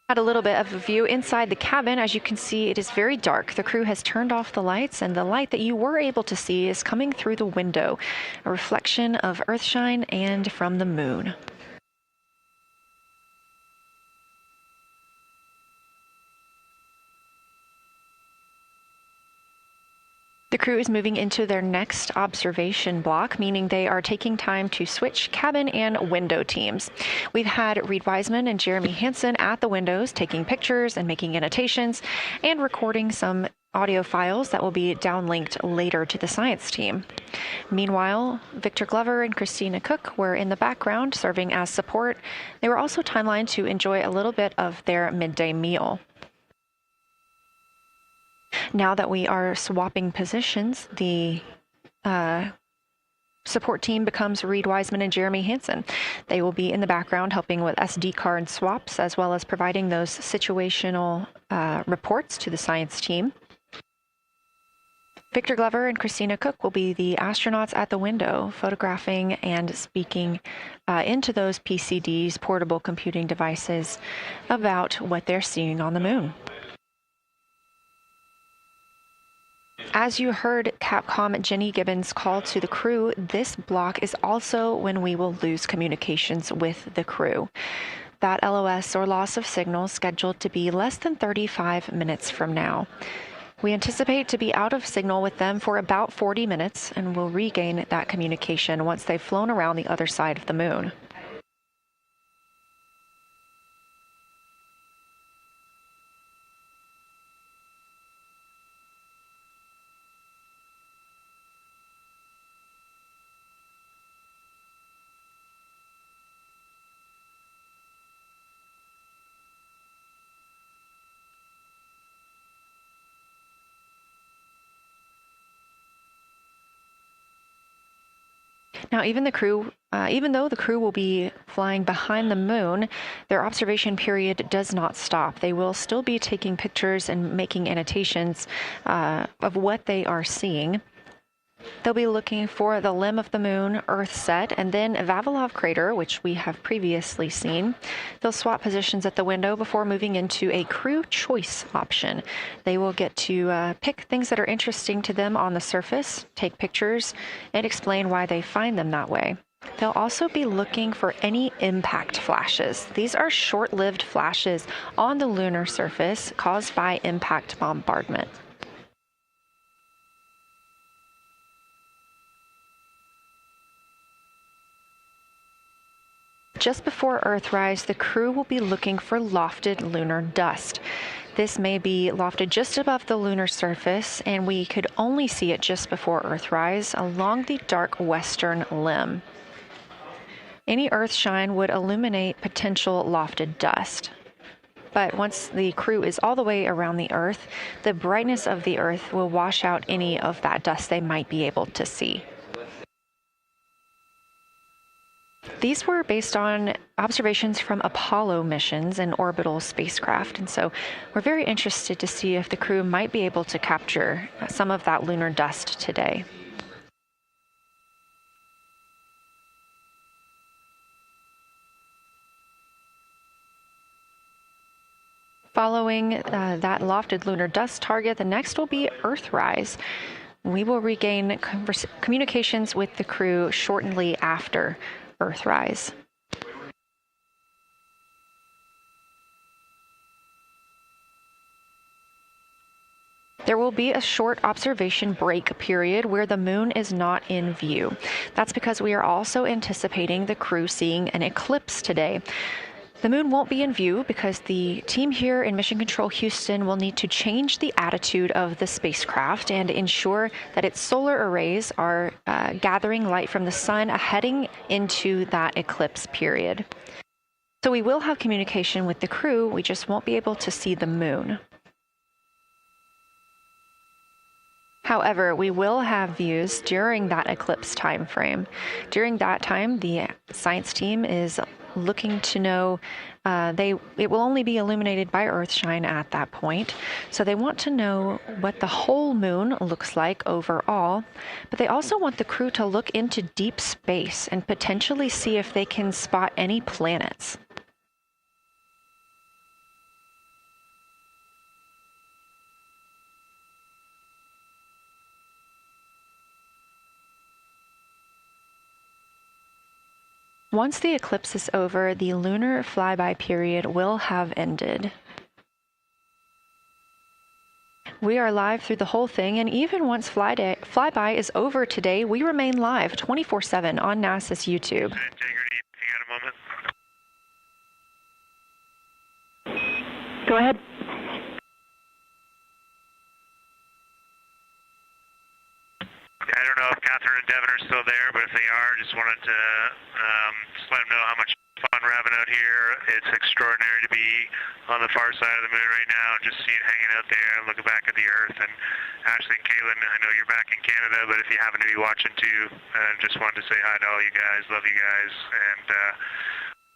[SPEAKER 5] Had a little bit of a view inside the cabin. As you can see, it is very dark. The crew has turned off the lights, and the light that you were able to see is coming through the window, a reflection of Earthshine and from the moon. The crew is moving into their next observation block, meaning they are taking time to switch cabin and window teams. We've had Reed Wiseman and Jeremy Hansen at the windows taking pictures and making annotations and recording some audio files that will be downlinked later to the science team. Meanwhile, Victor Glover and Christina Cook were in the background serving as support. They were also timelined to enjoy a little bit of their midday meal. Now that we are swapping positions, the support team becomes Reed Wiseman and Jeremy Hansen. They will be in the background helping with SD card swaps, as well as providing those situational reports to the science team. Victor Glover and Christina Cook will be the astronauts at the window, photographing and speaking into those PCDs, portable computing devices, about what they're seeing on the moon. As you heard Capcom Jenny Gibbons call to the crew, this block is also when we will lose communications with the crew. That LOS, or loss of signal, scheduled to be less than 35 minutes from now. We anticipate to be out of signal with them for about 40 minutes, and will regain that communication once they've flown around the other side of the moon. Now, even though the crew will be flying behind the moon, their observation period does not stop. They will still be taking pictures and making annotations of what they are seeing. They'll be looking for the limb of the moon, Earthset, and then Vavilov crater, which we have previously seen. They'll swap positions at the window before moving into a crew choice option. They will get to pick things that are interesting to them on the surface, take pictures, and explain why they find them that way. They'll also be looking for any impact flashes. These are short-lived flashes on the lunar surface caused by impact bombardment. Just before Earthrise, the crew will be looking for lofted lunar dust. This may be lofted just above the lunar surface, and we could only see it just before Earthrise along the dark western limb. Any Earthshine would illuminate potential lofted dust. But once the crew is all the way around the Earth, the brightness of the Earth will wash out any of that dust they might be able to see. These were based on observations from Apollo missions and orbital spacecraft, and so we're very interested to see if the crew might be able to capture some of that lunar dust today. Following that lofted lunar dust target, the next will be Earthrise. We will regain communications with the crew shortly after Earthrise. There will be a short observation break period where the moon is not in view. That's because we are also anticipating the crew seeing an eclipse today. The moon won't be in view because the team here in Mission Control Houston will need to change the attitude of the spacecraft and ensure that its solar arrays are gathering light from the sun heading into that eclipse period. So we will have communication with the crew, we just won't be able to see the moon. However, we will have views during that eclipse time frame. During that time, the science team is looking to know, it will only be illuminated by Earthshine at that point. So they want to know what the whole moon looks like overall, but they also want the crew to look into deep space and potentially see if they can spot any planets. Once the eclipse is over, the lunar flyby period will have ended. We are live through the whole thing, and even once flyby is over today, we remain live 24/7 on NASA's YouTube.
[SPEAKER 4] Integrity, you got a moment?
[SPEAKER 8] Go ahead.
[SPEAKER 4] I don't know if Catherine and Devin are still there, but if they are, just wanted to just let them know how much fun we're having out here. It's extraordinary to be on the far side of the moon right now, just seeing hanging out there and looking back at the Earth. And Ashley and Kaylin, I know you're back in Canada, but if you happen to be watching too, just wanted to say hi to all you guys. Love you guys, and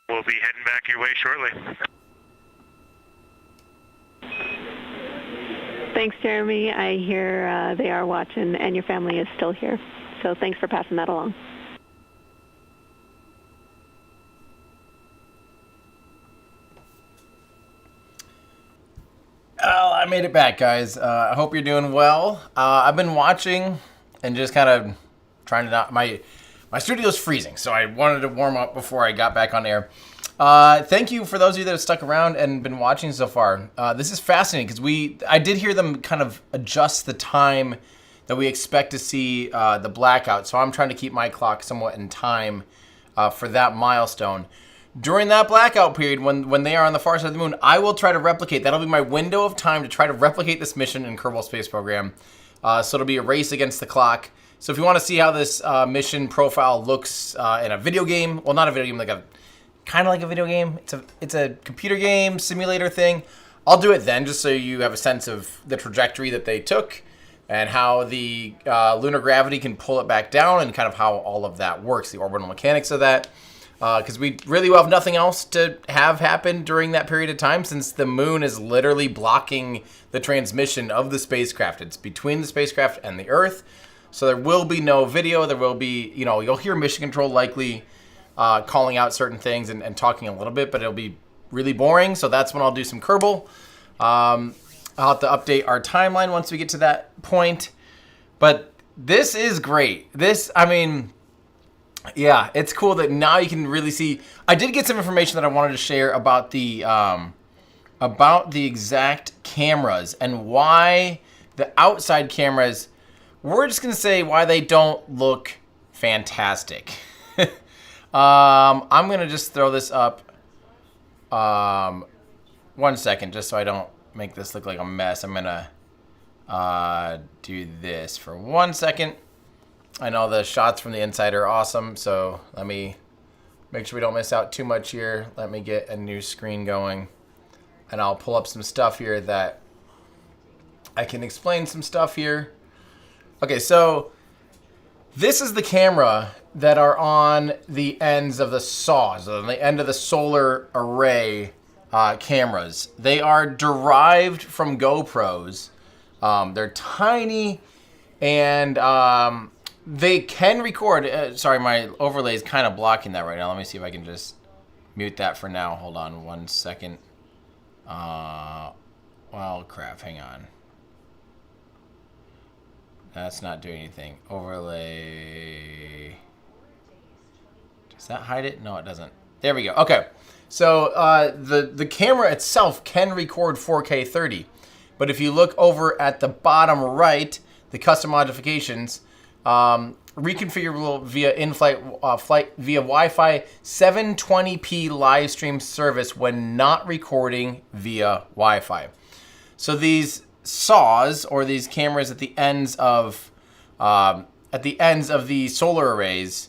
[SPEAKER 4] we'll be heading back your way shortly.
[SPEAKER 8] Thanks, Jeremy. I hear they are watching, and your family is still here. So thanks for passing that along.
[SPEAKER 2] Oh, I made it back, guys. I hope you're doing well. I've been watching and just kind of trying to not... My studio's freezing, so I wanted to warm up before I got back on air. Thank you for those of you that have stuck around and been watching so far. This is fascinating because I did hear them kind of adjust the time that we expect to see the blackout. So I'm trying to keep my clock somewhat in time for that milestone. During that blackout period, when they are on the far side of the moon, I will try to replicate. That'll be my window of time to try to replicate this mission in Kerbal Space Program. So it'll be a race against the clock. So if you want to see how this mission profile looks in a video game, well, not a video game, kind of like a video game. It's a computer game simulator thing. I'll do it then just so you have a sense of the trajectory that they took and how the lunar gravity can pull it back down and kind of how all of that works, the orbital mechanics of that. Because we really will have nothing else to have happen during that period of time since the moon is literally blocking the transmission of the spacecraft. It's between the spacecraft and the Earth. So there will be no video. There will be, you'll hear Mission Control likely calling out certain things and talking a little bit, but it'll be really boring. So that's when I'll do some Kerbal. I'll have to update our timeline once we get to that point. But this is great. Yeah, it's cool that now you can really see. I did get some information that I wanted to share about the exact cameras and why the outside cameras, we're just going to say why they don't look fantastic. I'm going to just throw this up 1 second just so I don't make this look like a mess. I'm going to do this for 1 second. I know the shots from the inside are awesome, so let me make sure we don't miss out too much here. Let me get a new screen going. and I'll pull up some stuff here that I can explain some stuff here. Okay, so this is the camera that are on the ends of the saws, on the end of the solar array cameras. They are derived from GoPros. They're tiny, and they can record. Sorry, my overlay is kind of blocking that right now. Let me see if I can just mute that for now. Hold on 1 second. Well, crap, hang on. That's not doing anything. Overlay. Does that hide it? No, it doesn't. There we go. Okay. So the camera itself can record 4K 30. But if you look over at the bottom right, the custom modifications, reconfigurable via in-flight flight via Wi-Fi 720p live stream service when not recording via Wi-Fi. So these saws, or these cameras at the ends of the solar arrays,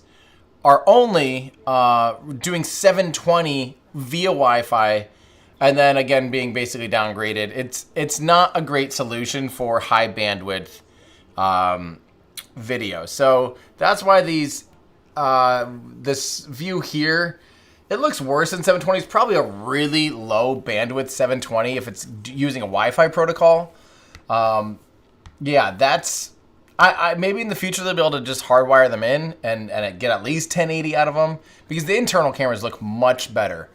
[SPEAKER 2] are only doing 720 via Wi-Fi, and then again being basically downgraded. It's not a great solution for high bandwidth video. So that's why these this view here, it looks worse than 720. It's probably a really low bandwidth 720 if it's using a Wi-Fi protocol. Yeah, that's I maybe in the future they'll be able to just hardwire them in and get at least 1080 out of them, because the internal cameras look much better.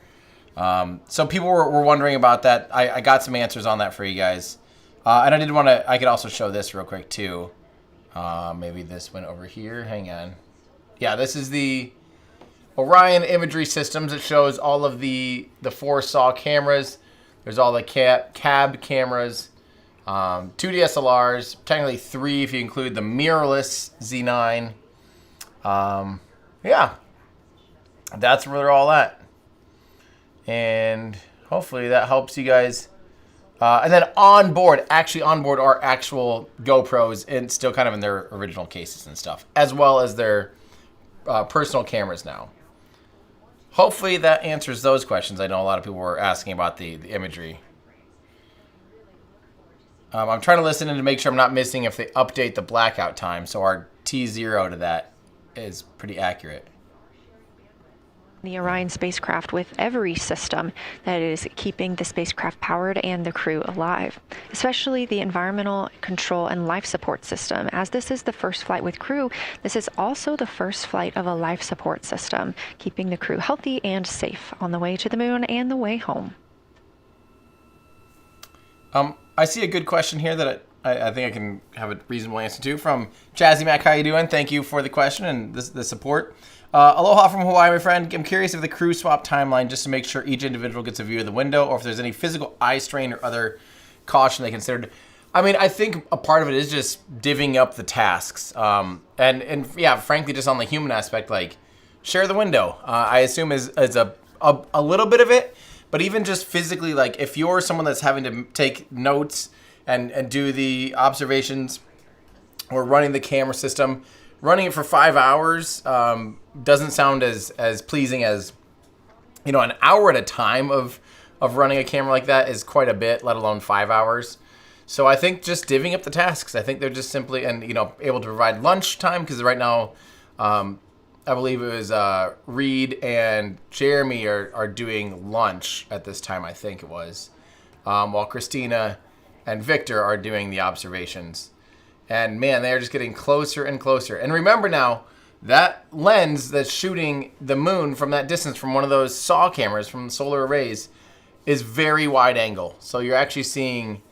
[SPEAKER 2] So people were wondering about that. I got some answers on that for you guys. And I did want to, I could also show this real quick too. Maybe this went over here. Hang on. Yeah, this is the Orion imagery systems. It shows all of the 4 SAW cameras. There's all the cab cameras, 2 DSLRs, technically 3 if you include the mirrorless Z9. Yeah, that's where they're all at. And hopefully that helps you guys. And then on board are actual GoPros, and still kind of in their original cases and stuff, as well as their personal cameras now. Hopefully that answers those questions. I know a lot of people were asking about the imagery. I'm trying to listen in to make sure I'm not missing if they update the blackout time, so our T0 to that is pretty accurate.
[SPEAKER 5] The Orion spacecraft with every system that is keeping the spacecraft powered and the crew alive, especially the environmental control and life support system. As this is the first flight with crew, this is also the first flight of a life support system, keeping the crew healthy and safe on the way to the moon and the way home.
[SPEAKER 2] I see a good question here that I think I can have a reasonable answer to from Jazzy Mac. How you doing? Thank you for the question and the support. Aloha from Hawaii, my friend. I'm curious if the crew swap timeline just to make sure each individual gets a view of the window, or if there's any physical eye strain or other caution they considered. I mean, I think a part of it is just divvying up the tasks. And yeah, frankly, just on the human aspect, like, share the window. I assume is a little bit of it, but even just physically, like, if you're someone that's having to take notes and do the observations or running the camera system, running it for 5 hours doesn't sound as pleasing as, you know, an hour at a time of running a camera like that is quite a bit, let alone 5 hours. So I think just divvying up the tasks. I think they're just simply, and, you know, able to provide lunch time, because right now, I believe it was Reed and Jeremy are doing lunch at this time, I think it was, while Christina and Victor are doing the observations. And man, they're just getting closer and closer. And remember now, that lens that's shooting the moon from that distance from one of those SAW cameras from the solar arrays is very wide angle. So you're actually seeing,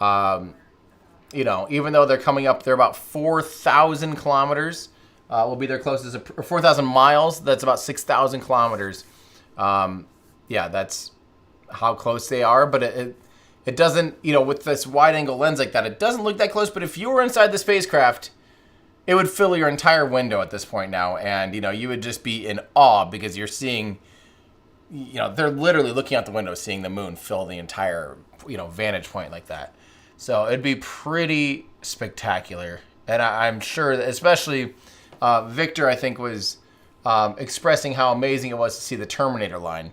[SPEAKER 2] you know, even though they're coming up, they're about 4,000 kilometers. Will be their closest, or 4,000 miles. That's about 6,000 kilometers. Yeah, that's how close they are. But it doesn't, you know, with this wide angle lens like that, it doesn't look that close. But if you were inside the spacecraft, it would fill your entire window at this point now. And, you know, you would just be in awe because you're seeing, you know, they're literally looking out the window, seeing the moon fill the entire, you know, vantage point like that. So it'd be pretty spectacular. And I'm sure that especially Victor, I think, was expressing how amazing it was to see the Terminator line.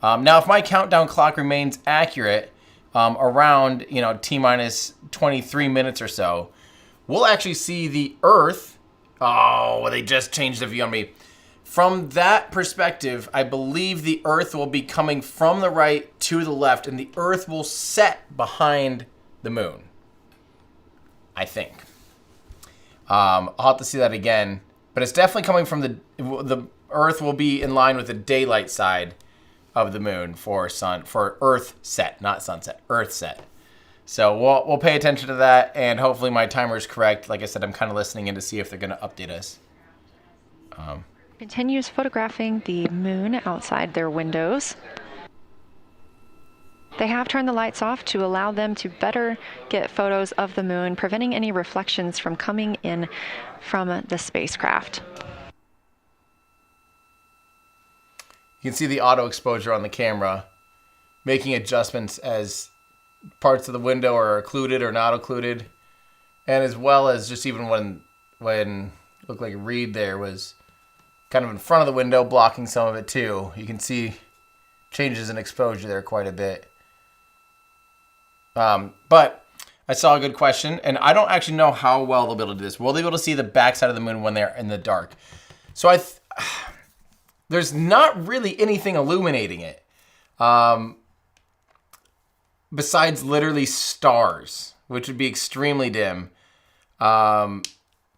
[SPEAKER 2] Now, if my countdown clock remains accurate, around, T minus 23 minutes or so, we'll actually see the Earth. Oh, they just changed the view on me. From that perspective, I believe the Earth will be coming from the right to the left, and the Earth will set behind the moon. I think. I'll have to see that again, but it's definitely coming from the Earth will be in line with the daylight side of the moon for Earthset, not sunset, Earthset. So we'll pay attention to that, and hopefully my timer is correct. Like I said, I'm kind of listening in to see if they're going to update us.
[SPEAKER 5] Continues photographing the moon outside their windows. They have turned the lights off to allow them to better get photos of the moon, preventing any reflections from coming in from the spacecraft.
[SPEAKER 2] You can see the auto exposure on the camera, making adjustments as parts of the window are occluded or not occluded, and as well as just even when it looked like Reed there was kind of in front of the window, blocking some of it too. You can see changes in exposure there quite a bit. But I saw a good question, and I don't actually know how well they'll be able to do this. Will they be able to see the backside of the moon when they're in the dark? So there's not really anything illuminating it, besides literally stars, which would be extremely dim.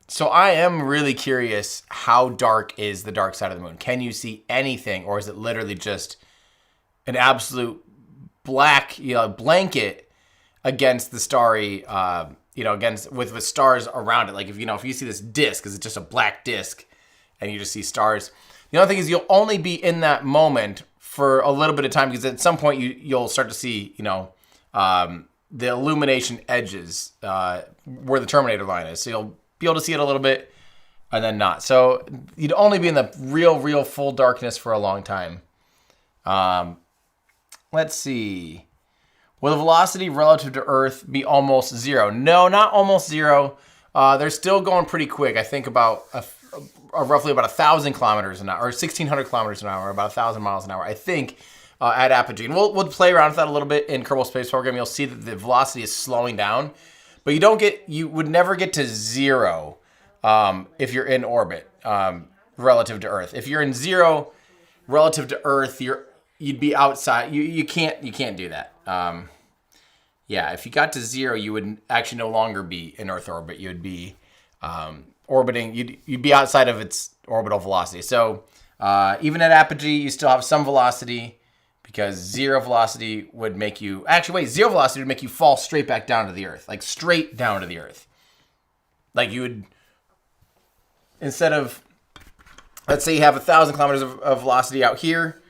[SPEAKER 2] So I am really curious, how dark is the dark side of the moon? Can you see anything, or is it literally just an absolute black, blanket against the starry, with stars around it? Like if you see this disk, is it just a black disk and you just see stars? The other thing is you'll only be in that moment for a little bit of time, because at some point you'll start to see, the illumination edges where the terminator line is. So you'll be able to see it a little bit and then not. So you'd only be in the real full darkness for a long time. Let's see. Will the velocity relative to Earth be almost zero? No, not almost zero. They're still going pretty quick. I think about roughly about 1,000 kilometers an hour, or 1,600 kilometers an hour, about 1,000 miles an hour, I think, at apogee. And we'll play around with that a little bit in Kerbal Space Program. You'll see that the velocity is slowing down, but you would never get to zero if you're in orbit relative to Earth. If you're in zero relative to Earth, you'd be outside. You can't do that. If you got to zero, you would actually no longer be in Earth orbit. You would be orbiting. You'd be outside of its orbital velocity. So even at apogee, you still have some velocity, because zero velocity would make you fall straight back down to the Earth, like straight down to the Earth. Like you would, instead of, let's say you have 1,000 kilometers of velocity out here,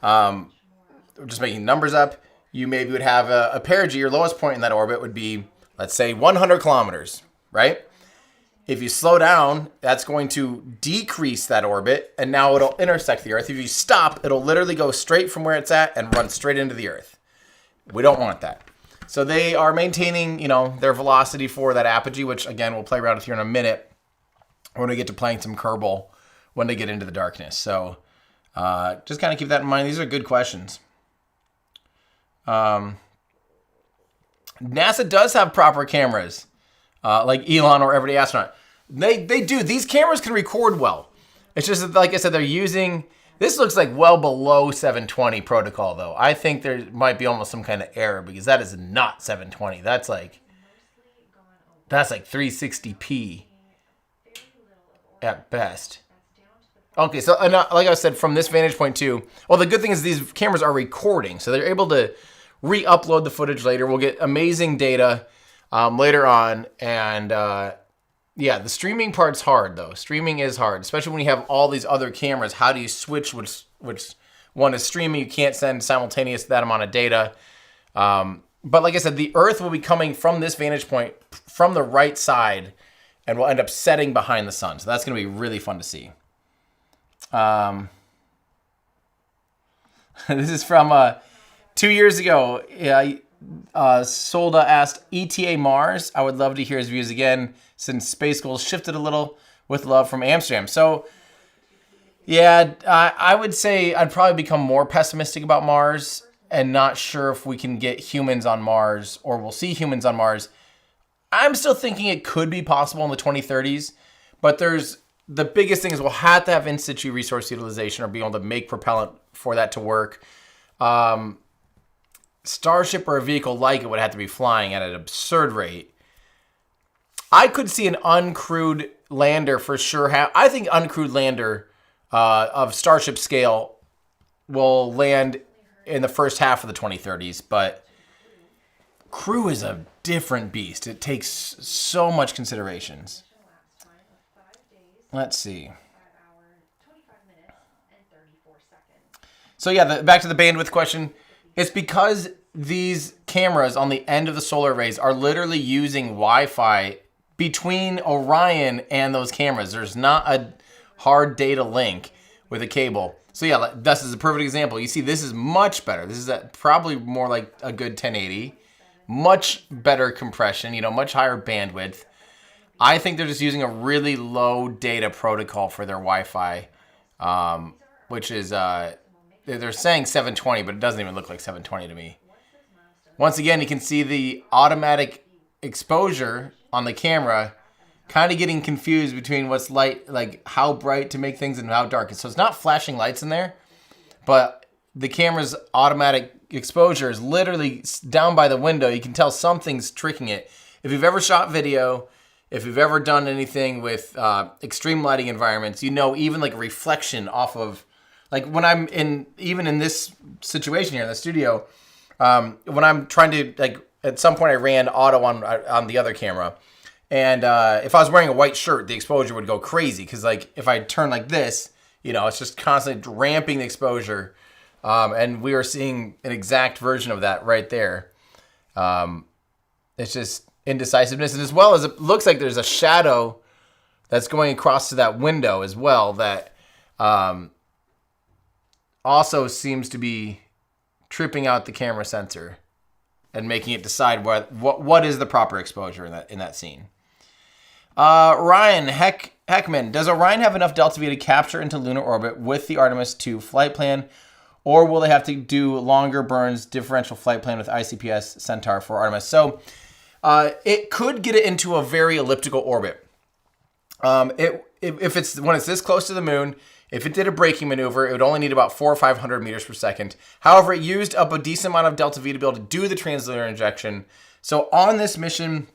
[SPEAKER 2] just making numbers up, you maybe would have a perigee. Your lowest point in that orbit would be, let's say, 100 kilometers, right? If you slow down, that's going to decrease that orbit, and now it'll intersect the Earth. If you stop, it'll literally go straight from where it's at and run straight into the Earth. We don't want that. So they are maintaining, their velocity for that apogee, which, again, we'll play around with here in a minute when we get to playing some Kerbal when they get into the darkness. So just kind of keep that in mind. These are good questions. NASA does have proper cameras, like Elon or Everyday Astronaut. They do. These cameras can record well. It's just that, like I said, they're using... This looks like well below 720 protocol, though. I think there might be almost some kind of error, because that is not 720. That's like 360p at best. Okay, so like I said, from this vantage point too, well, the good thing is these cameras are recording, so they're able to re-upload the footage later. We'll get amazing data later on, and the streaming part's hard, though. Streaming is hard, especially when you have all these other cameras. How do you switch which one is streaming? You can't send simultaneous that amount of data. But like I said, the Earth will be coming from this vantage point from the right side, and will end up setting behind the sun. So that's going to be really fun to see. This is from 2 years ago. Solda asked, ETA Mars. I would love to hear his views again, since space goals shifted a little, with love from Amsterdam. So, yeah, I would say I'd probably become more pessimistic about Mars and not sure if we can get humans on Mars or we'll see humans on Mars. I'm still thinking it could be possible in the 2030s, but the biggest thing is we'll have to have in situ resource utilization or be able to make propellant for that to work. Starship or a vehicle like it would have to be flying at an absurd rate. I could see an uncrewed lander for sure. I think uncrewed lander of Starship scale will land in the first half of the 2030s, but crew is a different beast. It takes so much considerations. Let's see. So yeah, back to the bandwidth question. It's because these cameras on the end of the solar arrays are literally using Wi-Fi between Orion and those cameras. There's not a hard data link with a cable. So yeah, this is a perfect example. You see, this is much better. This is probably more like a good 1080. Much better compression, much higher bandwidth. I think they're just using a really low data protocol for their Wi-Fi, which is, they're saying 720, but it doesn't even look like 720 to me. Once again, you can see the automatic exposure on the camera kind of getting confused between what's light, like how bright to make things and how dark. So it's not flashing lights in there, but the camera's automatic exposure is literally down by the window. You can tell something's tricking it. If you've ever shot video, if you've ever done anything with extreme lighting environments, even like a reflection off of, like when I'm even in this situation here in the studio, when I'm trying to, like at some point I ran auto on the other camera. And if I was wearing a white shirt, the exposure would go crazy. Because like if I turn like this, it's just constantly ramping the exposure. And we are seeing an exact version of that right there. It's just indecisiveness. And as well as it looks like there's a shadow that's going across to that window as well that also seems to be tripping out the camera sensor and making it decide what is the proper exposure in that scene. Ryan Heckman, does Orion have enough delta V to capture into lunar orbit with the Artemis II flight plan, or will they have to do longer burns differential flight plan with ICPS Centaur for Artemis? So it could get it into a very elliptical orbit. If it's when it's this close to the moon, if it did a braking maneuver, it would only need about 400 or 500 meters per second. However, it used up a decent amount of delta V to be able to do the translunar injection. So on this mission,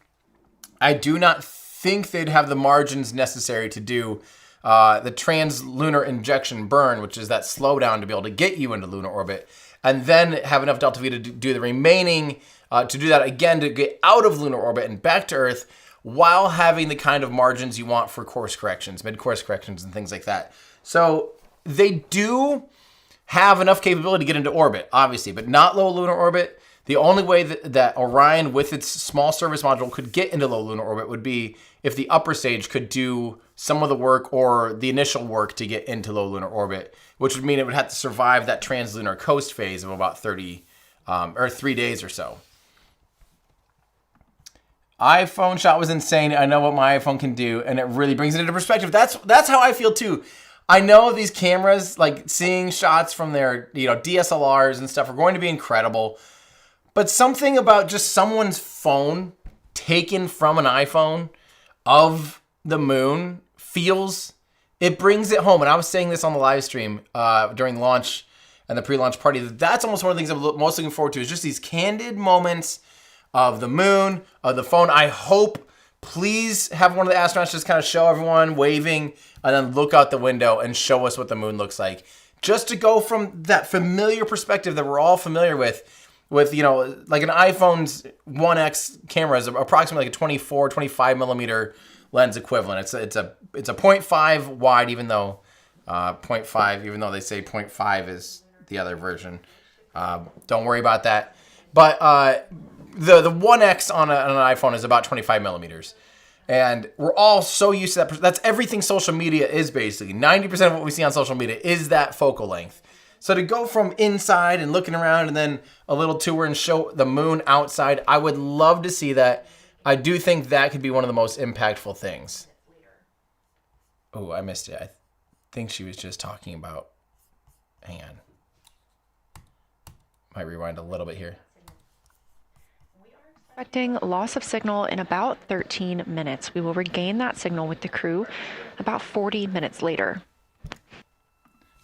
[SPEAKER 2] I do not think they'd have the margins necessary to do the translunar injection burn, which is that slowdown to be able to get you into lunar orbit, and then have enough delta V to do the remaining, to do that again to get out of lunar orbit and back to Earth, while having the kind of margins you want for course corrections, mid-course corrections, and things like that. So they do have enough capability to get into orbit, obviously, but not low lunar orbit. The only way that Orion, with its small service module, could get into low lunar orbit would be if the upper stage could do some of the work or the initial work to get into low lunar orbit, which would mean it would have to survive that translunar coast phase of about 3 days or so. iPhone shot was insane. I know what my iPhone can do, and it really brings it into perspective. That's how I feel too. I know these cameras, like seeing shots from their DSLRs and stuff, are going to be incredible. But something about just someone's phone taken from an iPhone of the moon it brings it home. And I was saying this on the live stream during the launch and the pre-launch party. That's almost one of the things I'm most looking forward to, is just these candid moments of the moon, of the phone. I hope, please have one of the astronauts just kind of show everyone waving and then look out the window and show us what the moon looks like. Just to go from that familiar perspective that we're all familiar with like an iPhone's 1X camera is approximately like a 24, 25 millimeter lens equivalent. It's a 0.5 wide, even though 0.5, even though they say 0.5 is the other version. Don't worry about that. But the 1X on an iPhone is about 25 millimeters. And we're all so used to that. That's everything social media is basically. 90% of what we see on social media is that focal length. So to go from inside and looking around and then a little tour and show the moon outside, I would love to see that. I do think that could be one of the most impactful things. Oh, I missed it. I think she was just talking about... Hang on. Might rewind a little bit here.
[SPEAKER 5] Expecting loss of signal in about 13 minutes. We will regain that signal with the crew about 40 minutes later.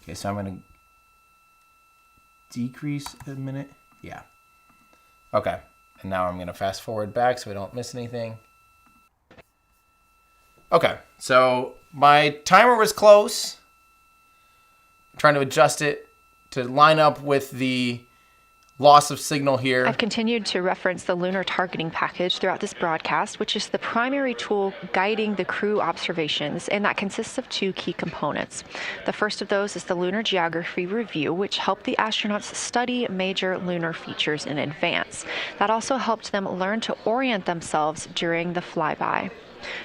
[SPEAKER 2] Okay, so I'm going to decrease a minute. Yeah. Okay. And now I'm going to fast forward back so we don't miss anything. Okay. So my timer was close. I'm trying to adjust it to line up with the loss of signal here.
[SPEAKER 5] I've continued to reference the Lunar targeting package throughout this broadcast, which is the primary tool guiding the crew observations, and that consists of 2 key components. The first of those is the Lunar Geography Review, which helped the astronauts study major lunar features in advance. That also helped them learn to orient themselves during the flyby.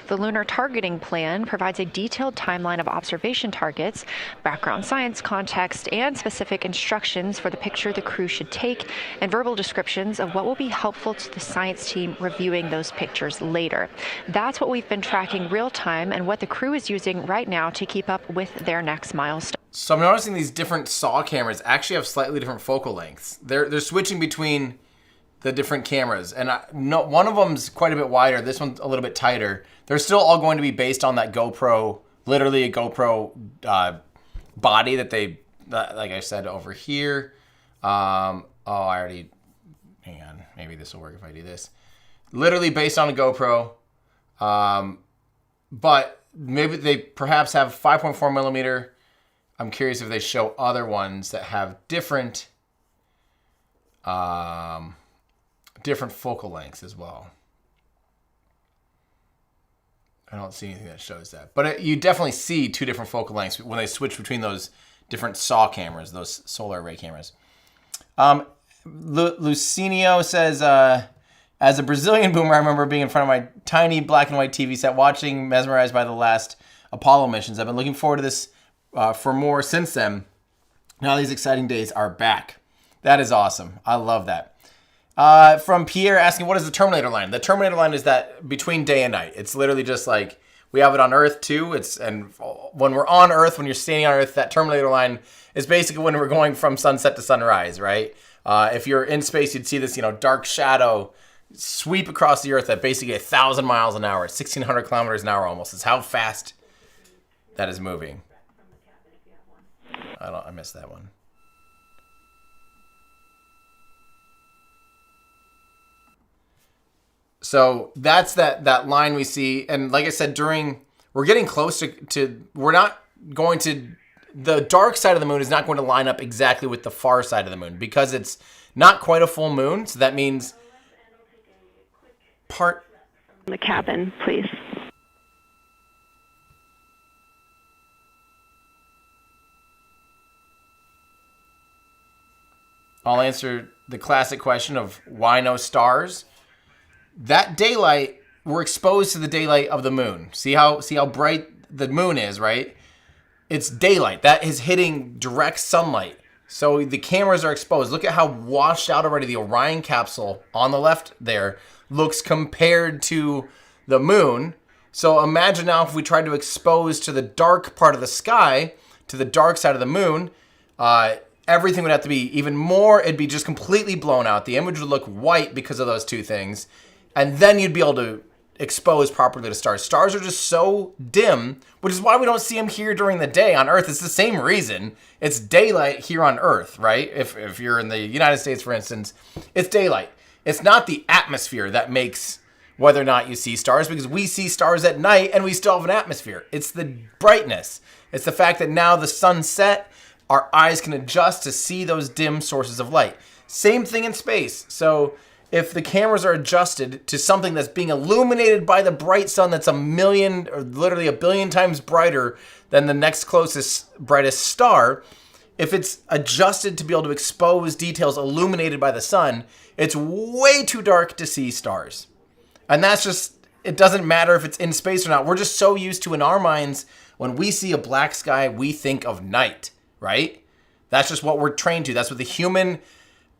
[SPEAKER 5] The Lunar Targeting Plan provides a detailed timeline of observation targets, background science context, and specific instructions for the picture the crew should take, and verbal descriptions of what will be helpful to the science team reviewing those pictures later. That's what we've been tracking real time and what the crew is using right now to keep up with their next milestone.
[SPEAKER 2] So I'm noticing these different SAW cameras actually have slightly different focal lengths. They're switching between the different cameras, and one of them's quite a bit wider, this one's a little bit tighter. They're still all going to be based on that GoPro, literally a GoPro body that they, like I said over here. Hang on, maybe this will work if I do this. Literally based on a GoPro, but maybe they perhaps have 5.4 millimeter. I'm curious if they show other ones that have different focal lengths as well. I don't see anything that shows that. But you definitely see 2 different focal lengths when they switch between those different SAW cameras, those solar array cameras. Lucinio says, as a Brazilian boomer, I remember being in front of my tiny black and white TV set, watching, mesmerized by the last Apollo missions. I've been looking forward to this for more since then. Now these exciting days are back. That is awesome. I love that. From Pierre asking, what is the Terminator line? The Terminator line is that between day and night. It's literally just like, we have it on Earth too. And when we're on Earth, when you're standing on Earth, that Terminator line is basically when we're going from sunset to sunrise, right? If you're in space, you'd see this, dark shadow sweep across the Earth at basically 1,000 miles an hour, 1,600 kilometers an hour almost. It's how fast that is moving. I missed that one. So that's that line we see. And like I said, we're getting close we're not going to, the dark side of the moon is not going to line up exactly with the far side of the moon because it's not quite a full moon. So that means
[SPEAKER 8] the cabin, please.
[SPEAKER 2] I'll answer the classic question of why no stars. That daylight, we're exposed to the daylight of the moon. See how bright the moon is, right? It's daylight. That is hitting direct sunlight. So the cameras are exposed. Look at how washed out already the Orion capsule on the left there looks compared to the moon. So imagine now if we tried to expose to the dark part of the sky, to the dark side of the moon, everything would have to be even more. It'd be just completely blown out. The image would look white because of those 2 things. And then you'd be able to expose properly to stars. Stars are just so dim, which is why we don't see them here during the day on Earth. It's the same reason. It's daylight here on Earth, right? If you're in the United States, for instance, it's daylight. It's not the atmosphere that makes whether or not you see stars, because we see stars at night and we still have an atmosphere. It's the brightness. It's the fact that now the sun set, our eyes can adjust to see those dim sources of light. Same thing in space. So if the cameras are adjusted to something that's being illuminated by the bright sun that's 1 million or literally 1 billion times brighter than the next closest brightest star, if it's adjusted to be able to expose details illuminated by the sun, it's way too dark to see stars. And that's just, it doesn't matter if it's in space or not. We're just so used to, in our minds, when we see a black sky, we think of night, right? That's just what we're trained to. That's what the human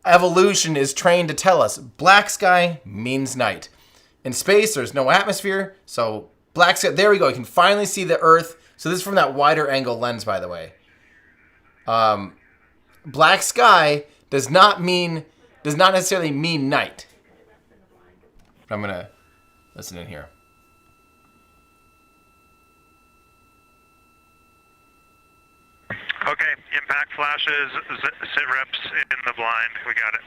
[SPEAKER 2] evolution is trained to tell us. Black sky means night. In space, there's no atmosphere, so black sky, there we go. You can finally see the Earth. So this is from that wider angle lens, by the way. Black sky does not necessarily mean night. I'm going to listen in here.
[SPEAKER 4] Okay, impact flashes, sit reps in the blind. We got it.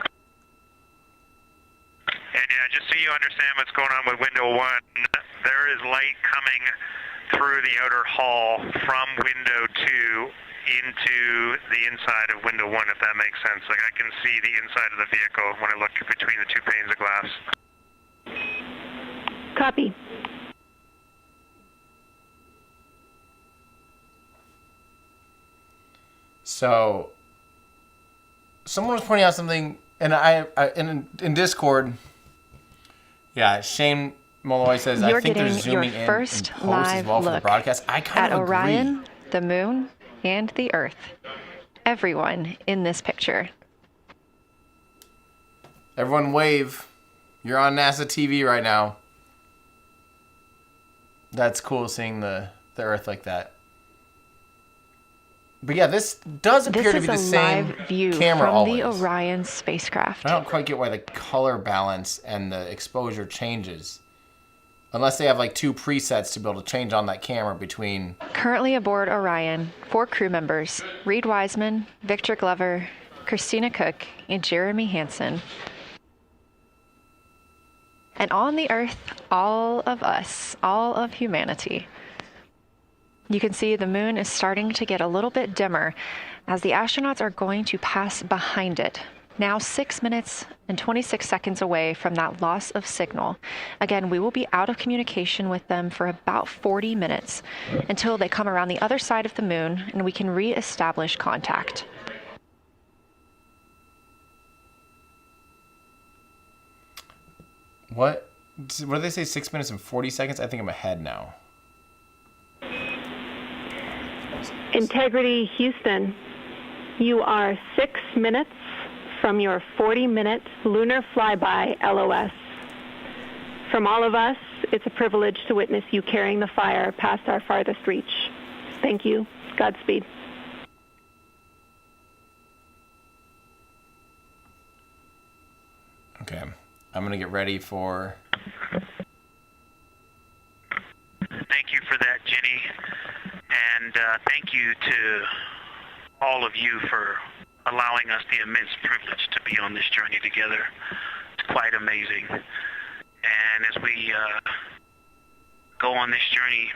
[SPEAKER 4] And yeah, just so you understand what's going on with window 1, there is light coming through the outer hall from window 2 into the inside of window 1, if that makes sense. Like I can see the inside of the vehicle when I look between the two panes of glass.
[SPEAKER 8] Copy.
[SPEAKER 2] So, someone was pointing out something, and in Discord, yeah, Shane Molloy says,
[SPEAKER 5] You're
[SPEAKER 2] I think they're
[SPEAKER 5] getting
[SPEAKER 2] zooming
[SPEAKER 5] your
[SPEAKER 2] in
[SPEAKER 5] first
[SPEAKER 2] and post as
[SPEAKER 5] live
[SPEAKER 2] well for the
[SPEAKER 5] look
[SPEAKER 2] broadcast. I kind
[SPEAKER 5] at
[SPEAKER 2] of agree.
[SPEAKER 5] Orion, the moon, and the Earth. Everyone in this picture.
[SPEAKER 2] Everyone wave. You're on NASA TV right now. That's cool seeing the Earth like that. But yeah, this does appear to be the same
[SPEAKER 5] view
[SPEAKER 2] camera
[SPEAKER 5] from
[SPEAKER 2] always.
[SPEAKER 5] the Orion spacecraft.
[SPEAKER 2] I don't quite get why the color balance and the exposure changes. Unless they have like 2 presets to be able to change on that camera between...
[SPEAKER 5] Currently aboard Orion, 4 crew members, Reed Wiseman, Victor Glover, Christina Cook, and Jeremy Hansen. And on the Earth, all of us, all of humanity. You can see the moon is starting to get a little bit dimmer as the astronauts are going to pass behind it. Now 6 minutes and 26 seconds away from that loss of signal. Again, we will be out of communication with them for about 40 minutes until they come around the other side of the moon and we can re-establish contact.
[SPEAKER 2] What did they say, 6 minutes and 40 seconds? I think I'm ahead now.
[SPEAKER 8] Integrity Houston, you are 6 minutes from your 40-minute lunar flyby LOS. From all of us, it's a privilege to witness you carrying the fire past our farthest reach. Thank you. Godspeed.
[SPEAKER 2] Okay, I'm going to get ready for...
[SPEAKER 7] Thank you for that, Jenny. And thank you to all of you for allowing us the immense privilege to be on this journey together. It's quite amazing. And as we go on this journey,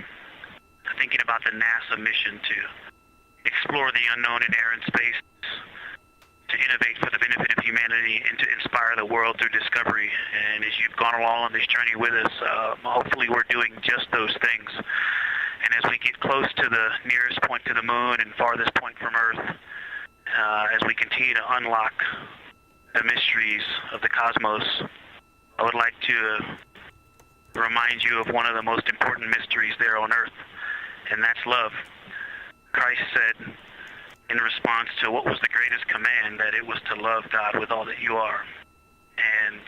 [SPEAKER 7] thinking about the NASA mission to explore the unknown in air and space, to innovate for the benefit of humanity, and to inspire the world through discovery. And as you've gone along on this journey with us, hopefully we're doing just those things. And as we get close to the nearest point to the moon and farthest point from Earth, as we continue to unlock the mysteries of the cosmos, I would like to remind you of one of the most important mysteries there on Earth, and that's love. Christ said in response to what was the greatest command, that it was to love God with all that you are. And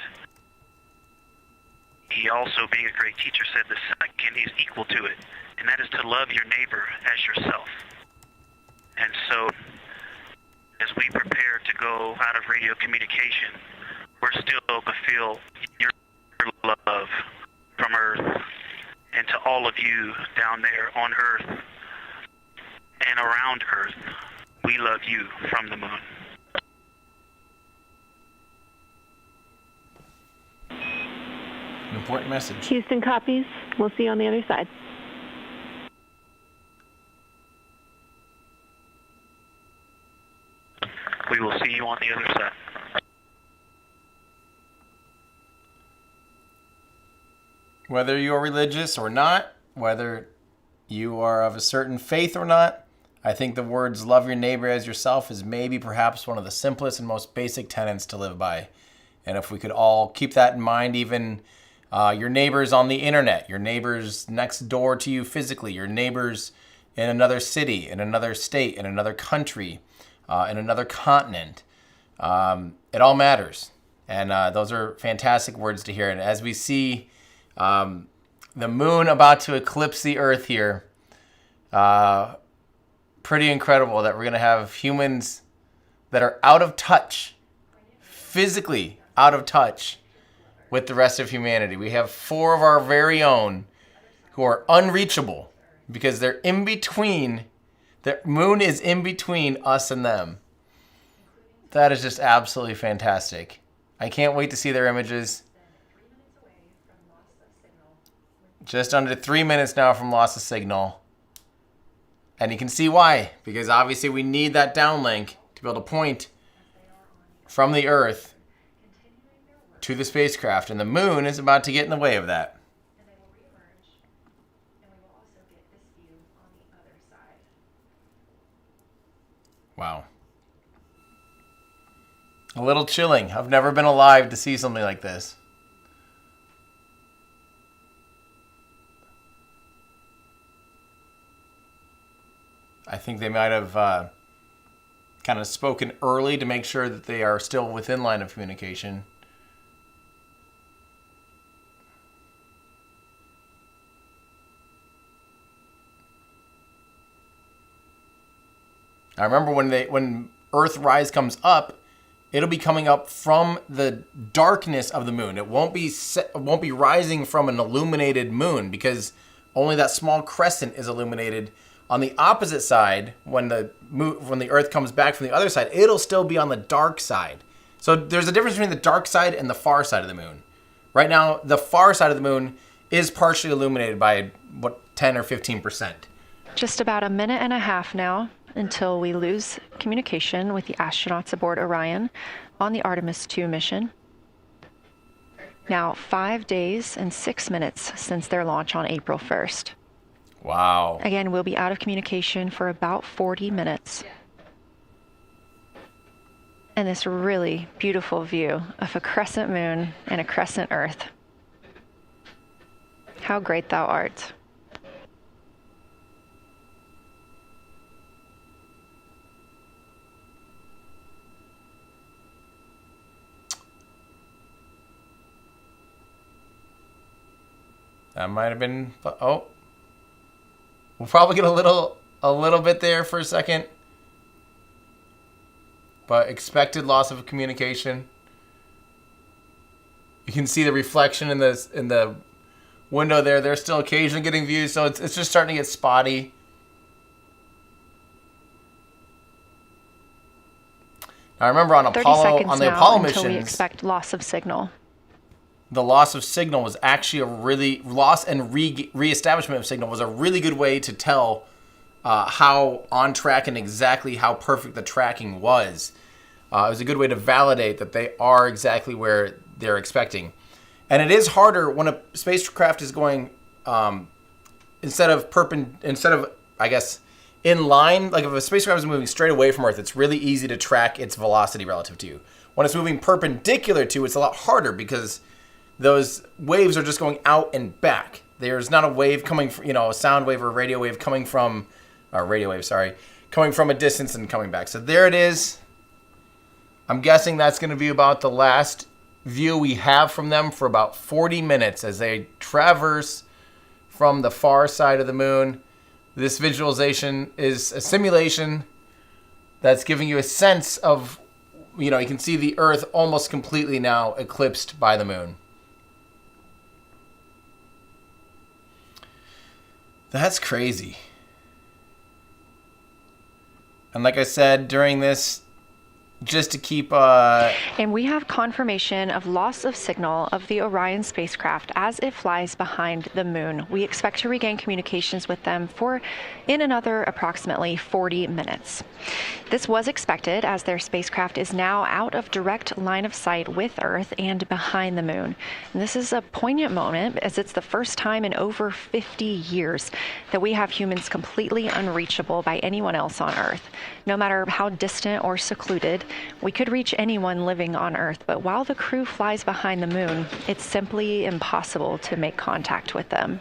[SPEAKER 7] he also, being a great teacher, said the second is equal to it, and that is to love your neighbor as yourself. And so, as we prepare to go out of radio communication, we're still to feel your love from Earth, and to all of you down there on Earth and around Earth, we love you from the moon.
[SPEAKER 2] An important message.
[SPEAKER 8] Houston copies. We'll see you on the other side.
[SPEAKER 7] We will see you on the other side.
[SPEAKER 2] Whether you are religious or not, whether you are of a certain faith or not, I think the words love your neighbor as yourself is maybe perhaps one of the simplest and most basic tenets to live by. And if we could all keep that in mind, even your neighbors on the internet, your neighbors next door to you physically, your neighbors in another city, in another state, in another country, in another continent, it all matters. And those are fantastic words to hear. And as we see the moon about to eclipse the Earth here, pretty incredible that we're going to have humans that are out of touch physically out of touch with the rest of humanity. We have 4 of our very own who are unreachable because they're in between. The moon is in between us and them. That is just absolutely fantastic. I can't wait to see their images. Just under 3 minutes now from loss of signal. And you can see why. Because obviously we need that downlink to be able to point from the Earth to the spacecraft. And the moon is about to get in the way of that. Wow. A little chilling. I've never been alive to see something like this. I think they might have kind of spoken early to make sure that they are still within line of communication. I remember when Earthrise comes up, it'll be coming up from the darkness of the moon. It won't be rising from an illuminated moon because only that small crescent is illuminated. On the opposite side, when the Earth comes back from the other side, it'll still be on the dark side. So there's a difference between the dark side and the far side of the moon. Right now, the far side of the moon is partially illuminated by 10 or 15%.
[SPEAKER 5] Just about a minute and a half now until we lose communication with the astronauts aboard Orion on the Artemis II mission. Now, 5 days and 6 minutes since their launch on April 1st.
[SPEAKER 2] Wow.
[SPEAKER 5] Again, we'll be out of communication for about 40 minutes. And this really beautiful view of a crescent moon and a crescent Earth. How great thou art.
[SPEAKER 2] That might have been, oh. We'll probably get a little bit there for a second. But expected loss of communication. You can see the reflection in the window there. They're still occasionally getting views, so it's just starting to get spotty. Now I remember on the Apollo missions,
[SPEAKER 5] we expect loss of signal.
[SPEAKER 2] The loss of signal was actually loss and reestablishment of signal was a really good way to tell how on track and exactly how perfect the tracking was. It was a good way to validate that they are exactly where they're expecting. And it is harder when a spacecraft is going instead of I guess in line. Like if a spacecraft is moving straight away from Earth, it's really easy to track its velocity relative to you. When it's moving perpendicular to, it's a lot harder because those waves are just going out and back. There's not a wave coming from, a sound wave or a radio wave coming from a distance and coming back. So there it is. I'm guessing that's going to be about the last view we have from them for about 40 minutes as they traverse from the far side of the moon. This visualization is a simulation that's giving you a sense of, you can see the Earth almost completely now eclipsed by the moon. That's crazy. And like I said, during this, just to keep...
[SPEAKER 5] And we have confirmation of loss of signal of the Orion spacecraft as it flies behind the moon. We expect to regain communications with them in another approximately 40 minutes. This was expected as their spacecraft is now out of direct line of sight with Earth and behind the moon. And this is a poignant moment as it's the first time in over 50 years that we have humans completely unreachable by anyone else on Earth. No matter how distant or secluded, we could reach anyone living on Earth, but while the crew flies behind the moon, it's simply impossible to make contact with them.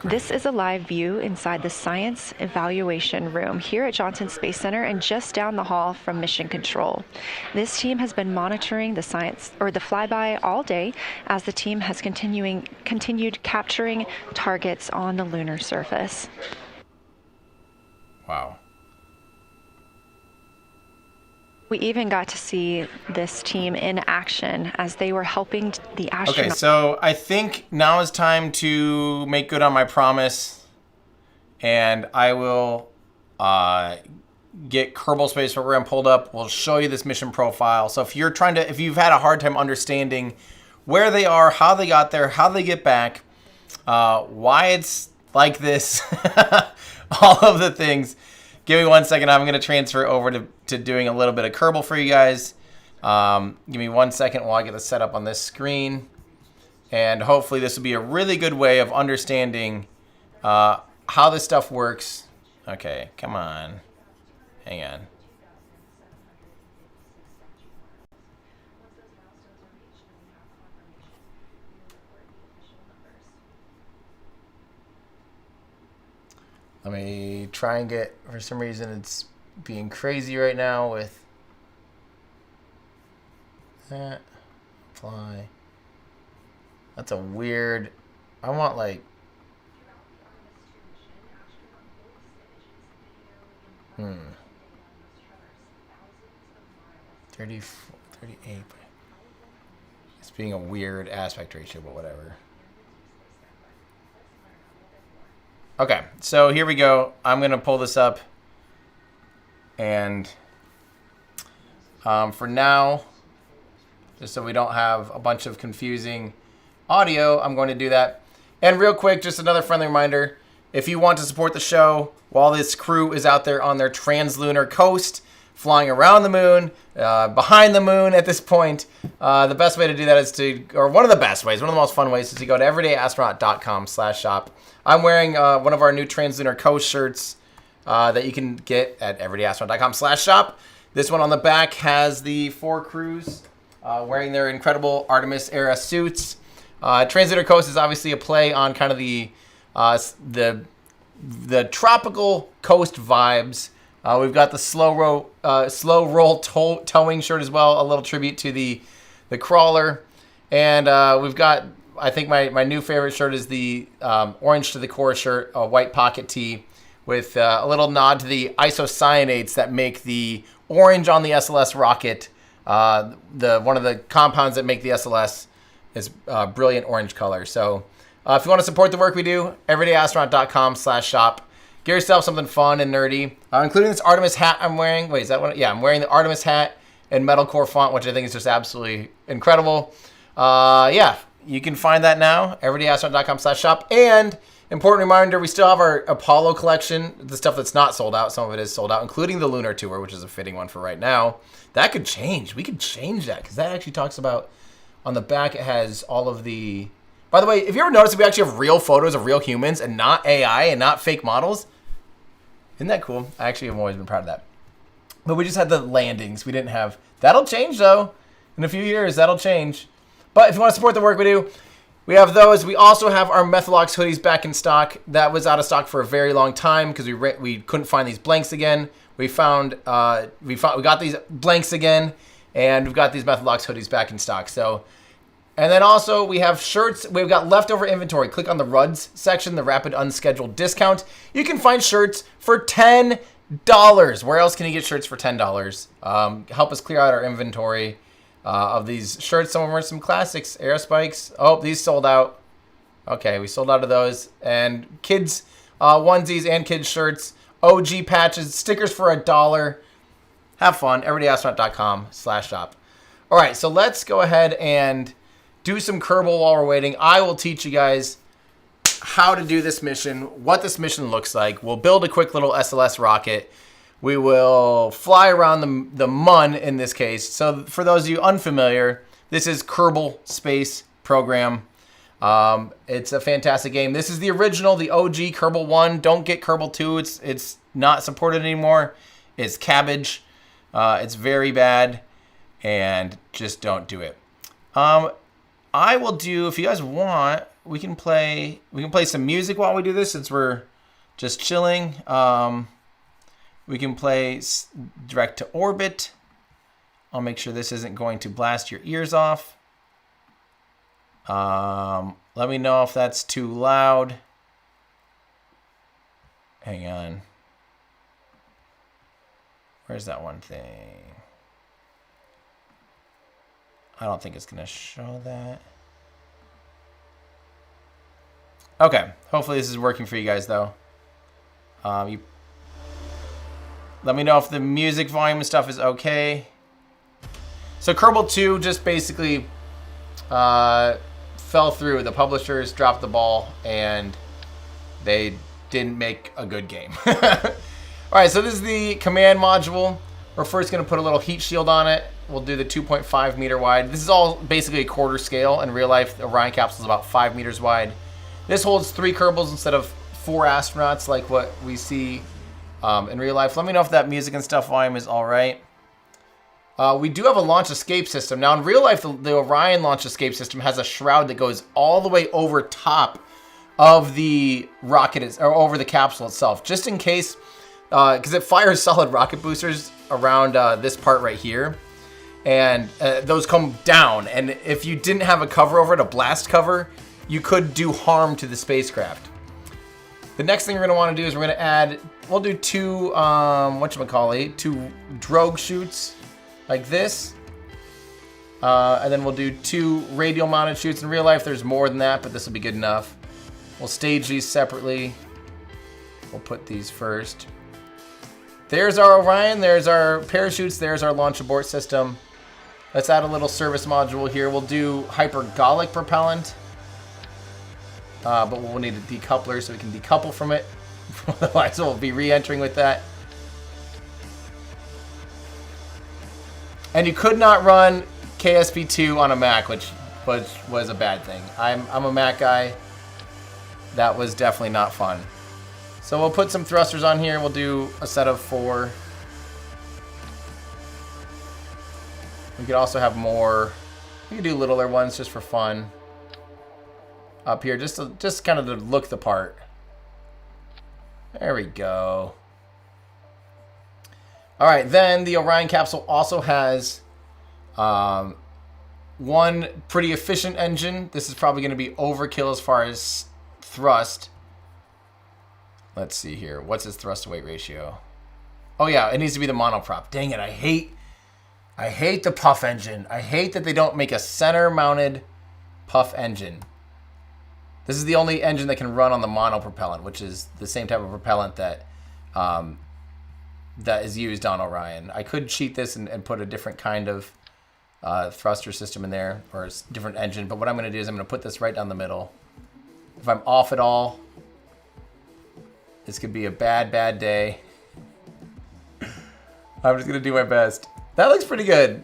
[SPEAKER 5] This is a live view inside the Science Evaluation Room here at Johnson Space Center and just down the hall from Mission Control. This team has been monitoring the flyby all day as the team has continued capturing targets on the lunar surface.
[SPEAKER 2] Wow.
[SPEAKER 5] We even got to see this team in action as they were helping the astronauts.
[SPEAKER 2] Okay, so I think now is time to make good on my promise, and I will get Kerbal Space Program pulled up. We'll show you this mission profile. So if you've had a hard time understanding where they are, how they got there, how they get back, why it's like this, all of the things. Give me 1 second. I'm going to transfer over to doing a little bit of Kerbal for you guys. Give me 1 second while I get this set up on this screen. And hopefully this will be a really good way of understanding how this stuff works. Okay, come on. Hang on. Let me try and get, for some reason it's being crazy right now with that. Fly. That's a weird, I want like, 34, 38. It's being a weird aspect ratio, but whatever. Okay, so here we go. I'm going to pull this up. And for now, just so we don't have a bunch of confusing audio, I'm going to do that. And real quick, just another friendly reminder, if you want to support the show while this crew is out there on their translunar coast, flying around the moon, behind the moon at this point, the best way to do that is one of the best ways, one of the most fun ways is to go to everydayastronaut.com/shop. I'm wearing one of our new Translunar Coast shirts that you can get at everydayastronaut.com/shop. This one on the back has the 4 crews wearing their incredible Artemis era suits. Translunar Coast is obviously a play on kind of the tropical coast vibes. We've got the slow roll towing shirt as well, a little tribute to the crawler, and we've got, I think my new favorite shirt is the orange to the core shirt, a white pocket tee with a little nod to the isocyanates that make the orange on the SLS rocket. One of the compounds that make the SLS is brilliant orange color. So if you want to support the work we do, everydayastronaut.com/shop. Get yourself something fun and nerdy, including this Artemis hat I'm wearing. Wait, is that what? Yeah, I'm wearing the Artemis hat in metalcore font, which I think is just absolutely incredible. Yeah, you can find that now, everydayastronaut.com/shop. And important reminder, we still have our Apollo collection, the stuff that's not sold out. Some of it is sold out, including the Lunar Tour, which is a fitting one for right now. That could change. We could change that because that actually talks about, on the back, it has all of the... By the way, if you ever noticed, we actually have real photos of real humans and not AI and not fake models. Isn't that cool? I actually have always been proud of that. But we just had the landings. We didn't have... That'll change, though. In a few years, that'll change. But if you want to support the work we do, we have those. We also have our Methalox hoodies back in stock. That was out of stock for a very long time because we couldn't find these blanks again. We got these blanks again, and we've got these Methalox hoodies back in stock. So... And then also we have shirts. We've got leftover inventory. Click on the RUDS section, the rapid unscheduled discount. You can find shirts for $10. Where else can you get shirts for $10? Help us clear out our inventory of these shirts. Some of them are some classics. Aerospikes. Oh, these sold out. Okay, we sold out of those. And kids onesies and kids shirts. OG patches. Stickers for $1. Have fun. everydayastronaut.com/shop. All right, so let's go ahead and do some Kerbal while we're waiting. I will teach you guys how to do this mission, what this mission looks like. We'll build a quick little SLS rocket. We will fly around the Mun in this case. So for those of you unfamiliar, this is Kerbal Space Program. It's a fantastic game. This is the original, the OG Kerbal 1. Don't get Kerbal 2. It's not supported anymore. It's cabbage. It's very bad, and just don't do it. I will do, if you guys want, we can play some music while we do this since we're just chilling. We can play direct to orbit. I'll make sure this isn't going to blast your ears off. Let me know if that's too loud. Hang on. Where's that one thing? I don't think it's going to show that. Okay, hopefully this is working for you guys, though. You let me know if the music volume and stuff is okay. So Kerbal 2 just basically fell through. The publishers dropped the ball, and they didn't make a good game. All right, so this is the command module. We're first going to put a little heat shield on it. We'll do the 2.5 meter wide. This is all basically a quarter scale. In real life, the Orion capsule is about 5 meters wide. This holds 3 Kerbals instead of 4 astronauts like what we see in real life. Let me know if that music and stuff volume is all right. We do have a launch escape system. Now, in real life, the Orion launch escape system has a shroud that goes all the way over top of the rocket, or over the capsule itself, just in case, because it fires solid rocket boosters around this part right here. And those come down. And if you didn't have a cover over it, a blast cover, you could do harm to the spacecraft. The next thing we're going to want to do is we're going to add, we'll do 2, whatchamacallit, 2 drogue chutes like this. And then we'll do 2 radial mounted chutes. In real life, there's more than that, but this will be good enough. We'll stage these separately. We'll put these first. There's our Orion, there's our parachutes, there's our launch abort system. Let's add a little service module here. We'll do hypergolic propellant. But we'll need a decoupler so we can decouple from it. Otherwise, we'll be re-entering with that. And you could not run KSP2 on a Mac, which was a bad thing. I'm a Mac guy. That was definitely not fun. So we'll put some thrusters on here. We'll do a set of 4. We could also have more. We could do littler ones just for fun. Up here, just kind of to look the part. There we go. All right, then the Orion capsule also has one pretty efficient engine. This is probably going to be overkill as far as thrust. Let's see here. What's its thrust to weight ratio? Oh yeah, it needs to be the monoprop. Dang it, I hate the puff engine. I hate that they don't make a center mounted puff engine. This is the only engine that can run on the monopropellant, which is the same type of propellant that that is used on Orion. I could cheat this and put a different kind of thruster system in there, or a different engine, but what I'm going to do is I'm going to put this right down the middle. If I'm off at all, this could be a bad day. I'm just going to do my best. That looks pretty good.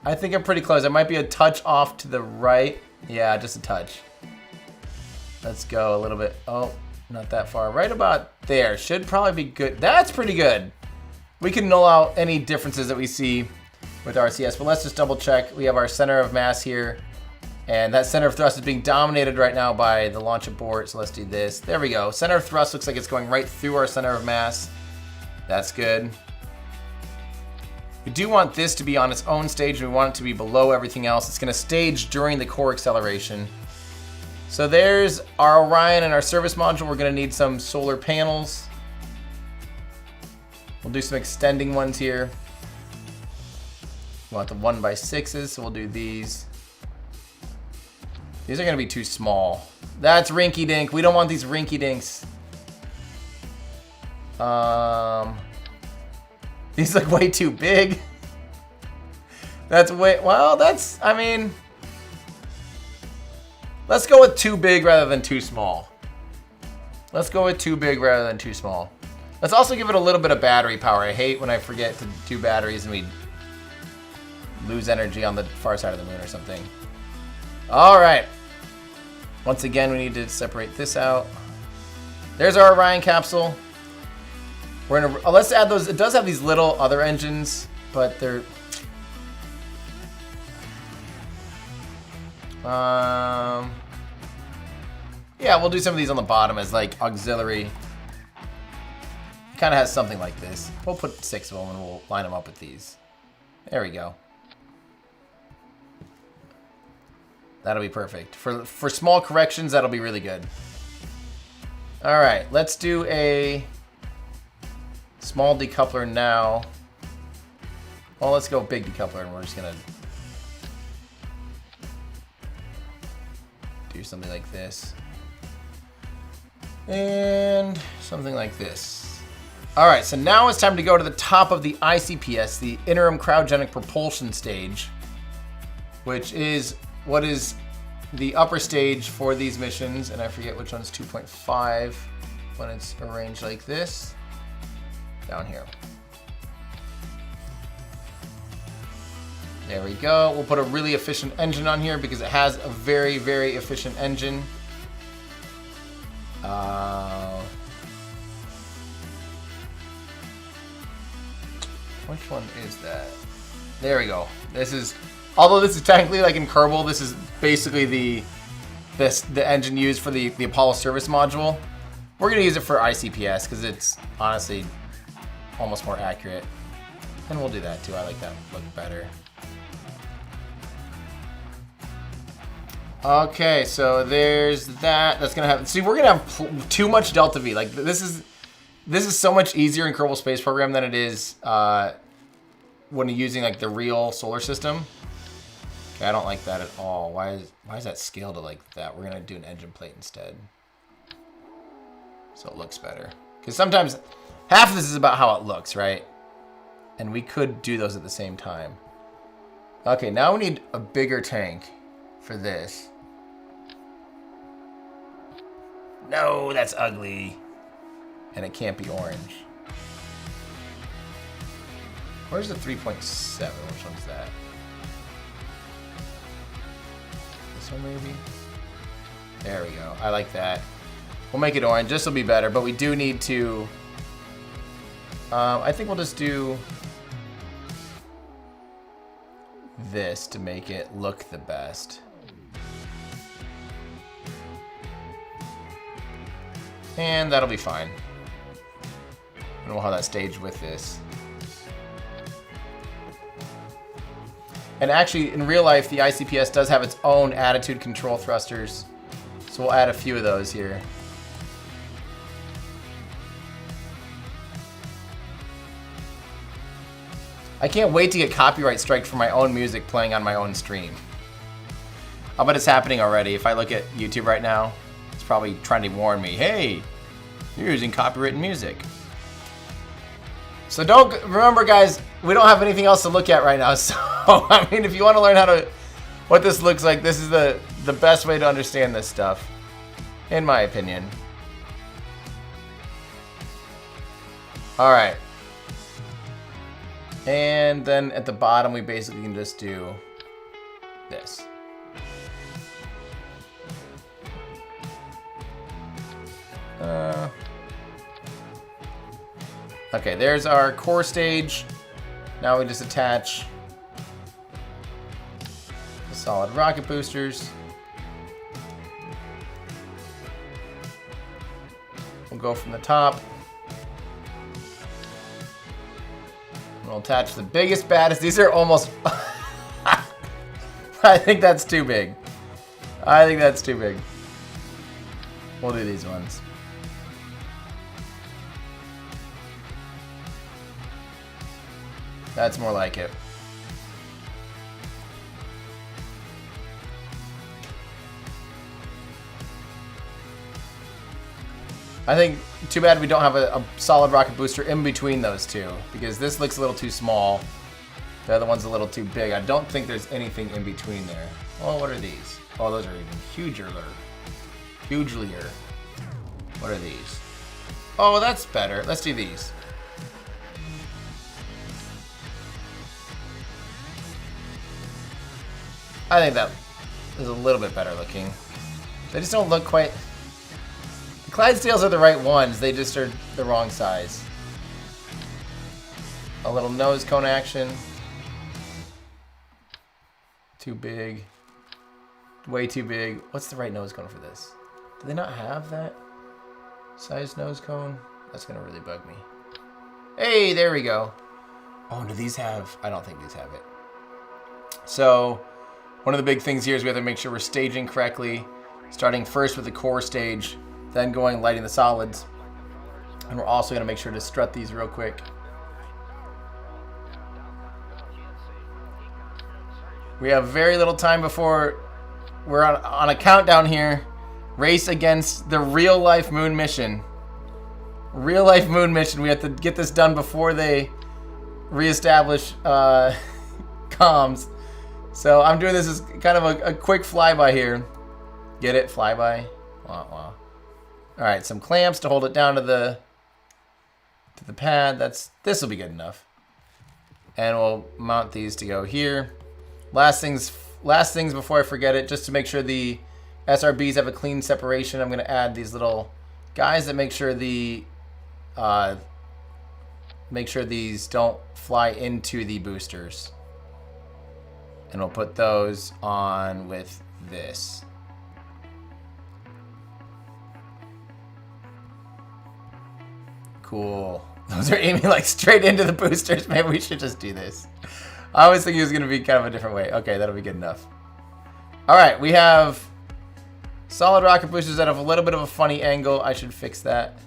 [SPEAKER 2] I think I'm pretty close. I might be a touch off to the right. Yeah, just a touch. Let's go a little bit. Oh, not that far. Right about there. Should probably be good. That's pretty good. We can null out any differences that we see with RCS, but let's just double check. We have our center of mass here, and that center of thrust is being dominated right now by the launch abort, so let's do this. There we go. Center of thrust looks like it's going right through our center of mass. That's good. We do want this to be on its own stage, and we want it to be below everything else. It's going to stage during the core acceleration. So there's our Orion and our service module. We're going to need some solar panels. We'll do some extending ones here. We want the 1x6s, so we'll do these. These are going to be too small. That's rinky dink. We don't want these rinky dinks. These look way too big. That's way, well, that's, I mean, let's go with too big rather than too small. Let's go with too big rather than too small. Let's also give it a little bit of battery power. I hate when I forget to do batteries and we lose energy on the far side of the moon or something. All right. Once again, we need to separate this out. There's our Orion capsule. We're gonna, let's add those. It does have these little other engines, but they're yeah, we'll do some of these on the bottom as like auxiliary. Kind of has something like this. We'll put 6 of them and we'll line them up with these. There we go. That'll be perfect. For small corrections, that'll be really good. All right, let's do a small decoupler now. Well, let's go big decoupler, and we're just gonna do something like this. And something like this. All right, so now it's time to go to the top of the ICPS, the interim cryogenic propulsion stage, which is what is the upper stage for these missions. And I forget which one's 2.5 when it's arranged like this. Down here. There we go. We'll put a really efficient engine on here because it has a very, very efficient engine. Which one is that? There we go. This is, although this is technically like in Kerbal, this is basically the engine used for the Apollo service module. We're gonna use it for ICPS because it's honestly almost more accurate. And we'll do that too. I like that look better. Okay, so there's that. That's gonna have. See, we're gonna have too much delta V. Like this is so much easier in Kerbal Space Program than it is when you're using like the real solar system. Okay, I don't like that at all. Why is that scaled to like that? We're gonna do an engine plate instead, so it looks better. Because sometimes half of this is about how it looks, right? And we could do those at the same time. Okay, now we need a bigger tank for this. No, that's ugly. And it can't be orange. Where's the 3.7? Which one's that? This one maybe? There we go. I like that. We'll make it orange. This will be better, but we do need to... I think we'll just do this to make it look the best. And that'll be fine. And we'll have that staged with this. And actually, in real life, the ICPS does have its own attitude control thrusters. So we'll add a few of those here. I can't wait to get copyright striked for my own music playing on my own stream. I'll bet it's happening already. If I look at YouTube right now, it's probably trying to warn me, hey, you're using copyrighted music. So remember guys, we don't have anything else to look at right now. So, I mean, if you want to learn what this looks like, this is the best way to understand this stuff, in my opinion. All right. And then at the bottom, we basically can just do this. Okay, there's our core stage. Now we just attach the solid rocket boosters. We'll go from the top. We'll attach the biggest, baddest. These are almost... I think that's too big. I think that's too big. We'll do these ones. That's more like it. I think too bad we don't have a solid rocket booster in between those two, because this looks a little too small. The other one's a little too big. I don't think there's anything in between there. Oh, what are these? Oh, those are even huger. Hugelier. What are these? Oh, that's better. Let's do these. I think that is a little bit better looking. They just don't look quite... The Clydesdales are the right ones, they just are the wrong size. A little nose cone action. Too big. Way too big. What's the right nose cone for this? Do they not have that size nose cone? That's gonna really bug me. Hey, there we go. Oh, do these have... I don't think these have it. So... One of the big things here is we have to make sure we're staging correctly, starting first with the core stage, then going lighting the solids. And we're also going to make sure to strut these real quick. We have very little time before we're on a countdown here. Race against the real life moon mission. Real life moon mission. We have to get this done before they reestablish comms. So I'm doing this as kind of a quick flyby here. Get it? Flyby? Wah, wah. Alright, some clamps to hold it down to the pad. This will be good enough. And we'll mount these to go here. Last things before I forget it, just to make sure the SRBs have a clean separation, I'm going to add these little guys that make sure these don't fly into the boosters. And we'll put those on with this. Cool. Those are aiming like straight into the boosters. Maybe we should just do this. I was thinking it was going to be kind of a different way. Okay, that'll be good enough. Alright, we have solid rocket boosters that have a little bit of a funny angle. I should fix that.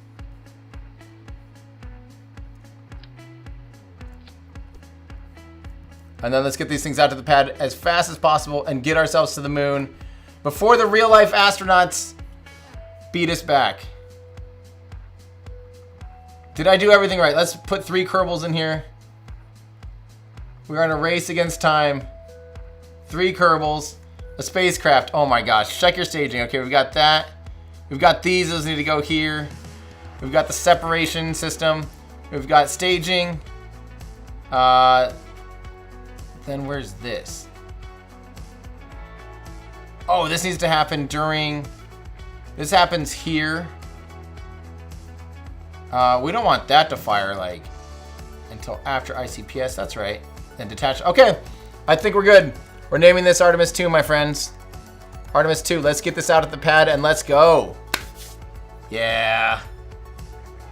[SPEAKER 2] And then let's get these things out to the pad as fast as possible and get ourselves to the moon before the real life astronauts beat us back. Did I do everything right? Let's put 3 Kerbals in here. We're on a race against time. 3 Kerbals. A spacecraft. Oh my gosh. Check your staging. Okay, we've got that. We've got these. Those need to go here. We've got the separation system. We've got staging. Then where's this? Oh, this needs to happen during... This happens here. We don't want that to fire, like, until after ICPS. That's right. Then detach. Okay, I think we're good. We're naming this Artemis II, my friends. Artemis II. Let's get this out at the pad and let's go. Yeah.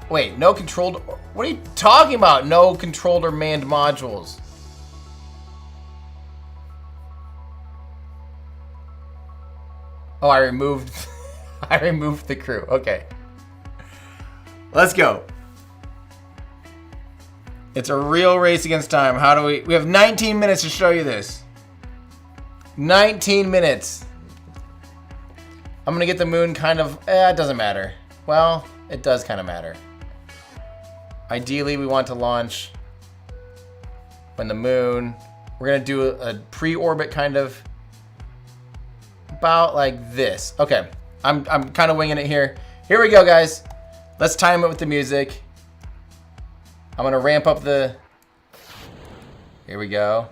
[SPEAKER 2] Wait, no controlled... What are you talking about? No controlled or manned modules. Oh, I removed the crew. Okay. Let's go. It's a real race against time. How do we have 19 minutes to show you this. 19 minutes. I'm going to get the moon kind of, it doesn't matter. Well, it does kind of matter. Ideally, we want to launch when the moon, we're going to do a pre-orbit kind of, about like this. Okay, I'm kind of winging it here. Here we go, guys. Let's time it with the music. I'm gonna ramp up the... Here we go.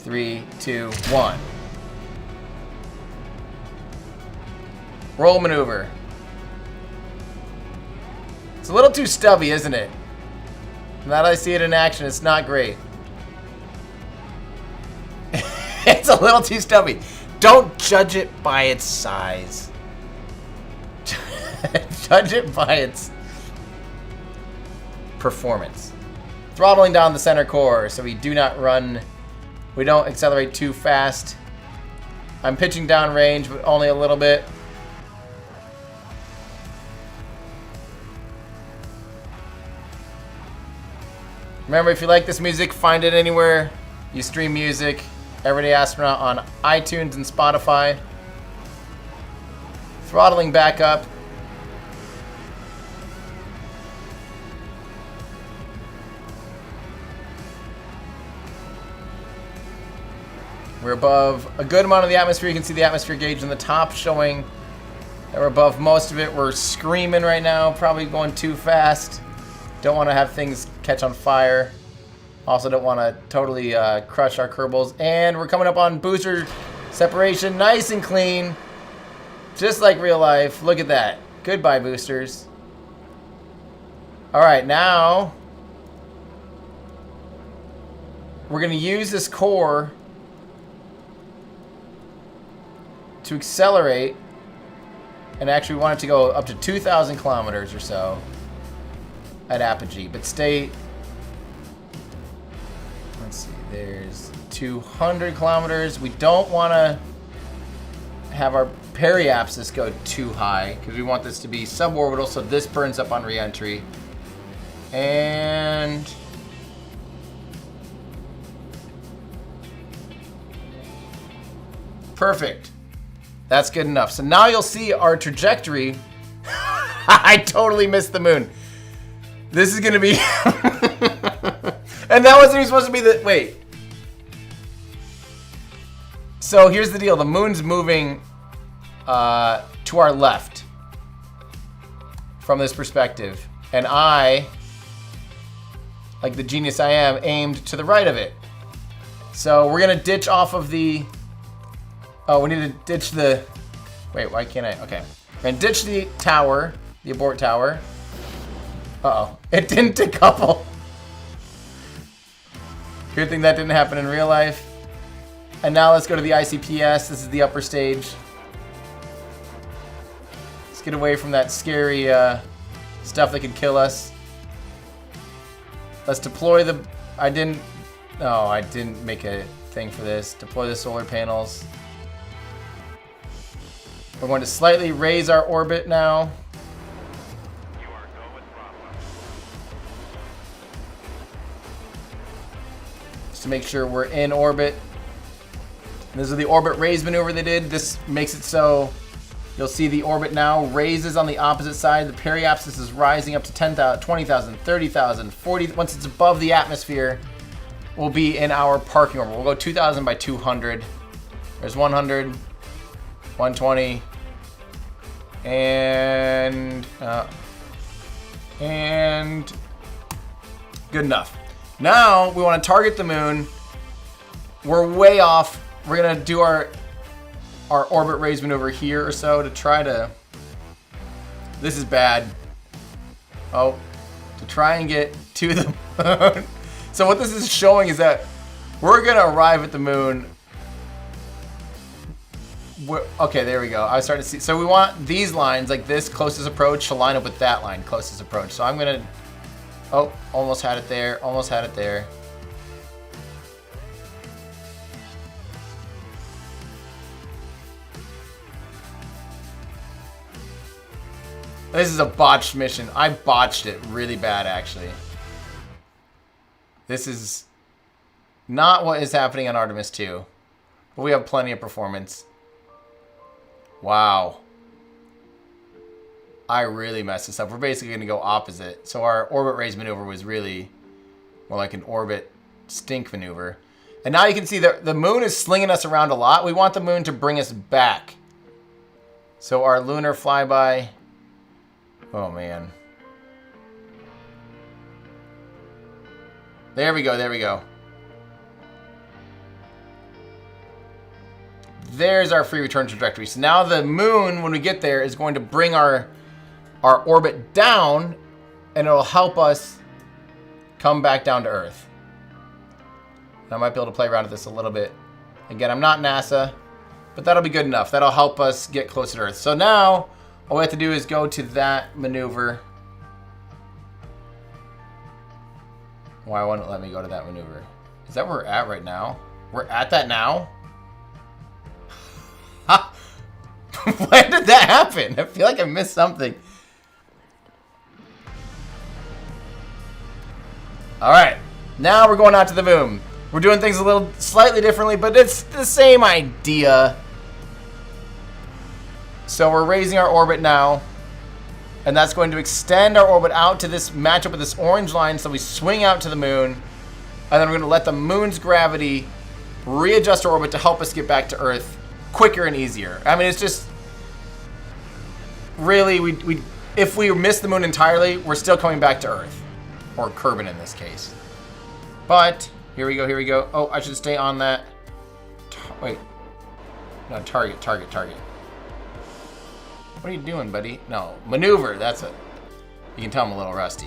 [SPEAKER 2] 3, 2, 1. Roll maneuver. It's a little too stubby, isn't it? Now that I see it in action, it's not great. It's a little too stubby. Don't judge it by its size. Judge it by its performance. Throttling down the center core so we do not run, we don't accelerate too fast. I'm pitching down range, but only a little bit. Remember, if you like this music, find it anywhere you stream music. Everyday Astronaut on iTunes and Spotify. Throttling back up. We're above a good amount of the atmosphere. You can see the atmosphere gauge on the top showing that we're above most of it. We're screaming right now, probably going too fast. Don't want to have things catch on fire. Also don't want to totally crush our Kerbals. And we're coming up on booster separation, nice and clean. Just like real life. Look at that. Goodbye, boosters. Alright, now we're going to use this core to accelerate. And actually we want it to go up to 2,000 kilometers or so at apogee. But stay... Let's see, there's 200 kilometers. We don't want to have our periapsis go too high because we want this to be suborbital, so this burns up on re-entry. And perfect. That's good enough. So now you'll see our trajectory. I totally missed the moon. This is going to be... And that wasn't even supposed to be the... Wait. So here's the deal. The moon's moving to our left from this perspective. And I, like the genius I am, aimed to the right of it. So we're going to ditch off of the... Oh, we need to ditch the... Wait, why can't I? Okay. We're going to ditch the tower, the abort tower. Uh-oh. It didn't decouple. Good thing that didn't happen in real life. And now let's go to the ICPS. This is the upper stage. Let's get away from that scary stuff that could kill us. Let's deploy the... I didn't make a thing for this. Deploy the solar panels. We're going to slightly raise our orbit now. Just to make sure we're in orbit. And this is the orbit raise maneuver they did. This makes it so you'll see the orbit now raises on the opposite side. The periapsis is rising up to 10,000, 20,000, 30,000, 40. Once it's above the atmosphere, we'll be in our parking orbit. We'll go 2,000 by 200. There's 100, 120, and good enough. Now we want to target the moon. We're way off. We're gonna do our orbit raise maneuver here or so to try to... This is bad. Oh, to try and get to the moon. So what this is showing is that we're gonna arrive at the moon. Okay, there we go. I was starting to see. So we want these lines, like this closest approach, to line up with that line, closest approach. So I'm gonna... Oh, almost had it there. Almost had it there. This is a botched mission. I botched it really bad, actually. This is not what is happening on Artemis II. But we have plenty of performance. Wow. I really messed this up. We're basically going to go opposite. So our orbit raise maneuver was really more like an orbit stink maneuver. And now you can see that the moon is slinging us around a lot. We want the moon to bring us back. So our lunar flyby... Oh, man. There we go, there we go. There's our free return trajectory. So now the moon, when we get there, is going to bring our orbit down, and it'll help us come back down to Earth. And I might be able to play around with this a little bit. Again, I'm not NASA, but that'll be good enough. That'll help us get closer to Earth. So now... all we have to do is go to that maneuver. Why wouldn't it let me go to that maneuver? Is that where we're at right now? We're at that now? When did that happen? I feel like I missed something. Alright, now we're going out to the moon. We're doing things a little slightly differently, but it's the same idea. So we're raising our orbit now, and that's going to extend our orbit out to this matchup with this orange line, so we swing out to the moon, and then we're going to let the moon's gravity readjust our orbit to help us get back to Earth quicker and easier. I mean, it's just really, if we miss the moon entirely, we're still coming back to Earth, or Kerbin in this case. But here we go, here we go. Oh, I should stay on that. Wait, no, target. What are you doing, buddy? No, maneuver, that's it. You can tell I'm a little rusty.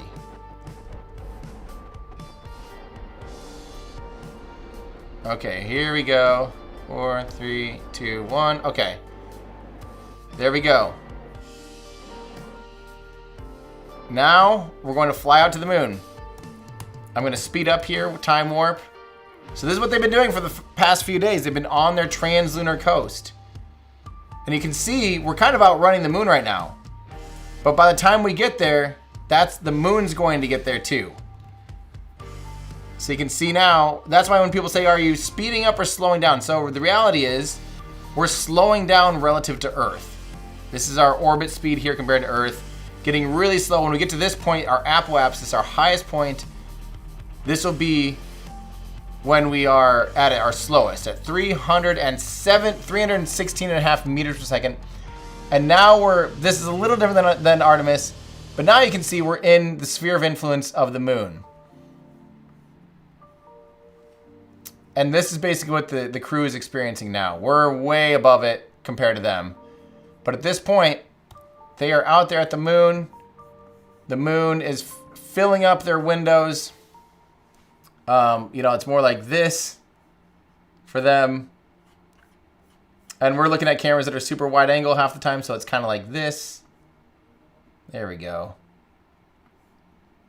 [SPEAKER 2] Okay, here we go. 4, 3, 2, 1. Okay. There we go. Now, we're going to fly out to the moon. I'm going to speed up here with time warp. So this is what they've been doing for the past few days. They've been on their translunar coast. And you can see we're kind of outrunning the moon right now. But by the time we get there, the moon's going to get there too. So you can see now, that's why when people say, are you speeding up or slowing down? So the reality is, we're slowing down relative to Earth. This is our orbit speed here compared to Earth. Getting really slow. When we get to this point, our apoapsis, our highest point, this will be when we are at our slowest, at 316.5 meters per second. And now this is a little different than Artemis, but now you can see we're in the sphere of influence of the moon. And this is basically what the crew is experiencing now. We're way above it compared to them. But at this point, they are out there at the moon. The moon is filling up their windows. It's more like this for them. And we're looking at cameras that are super wide angle half the time, so it's kind of like this. There we go.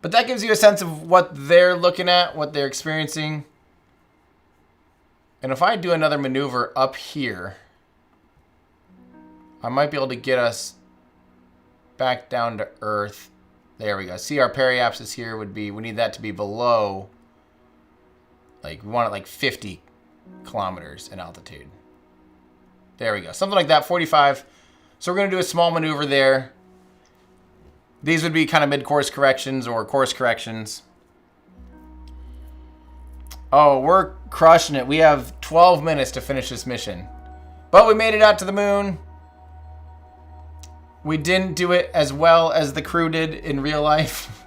[SPEAKER 2] But that gives you a sense of what they're looking at, what they're experiencing. And if I do another maneuver up here, I might be able to get us back down to Earth. There we go. See, our periapsis here would be, we need that to be below, like, we want it like 50 kilometers in altitude. There we go. Something like that, 45. So we're going to do a small maneuver there. These would be kind of mid-course corrections or course corrections. Oh, we're crushing it. We have 12 minutes to finish this mission. But we made it out to the moon. We didn't do it as well as the crew did in real life,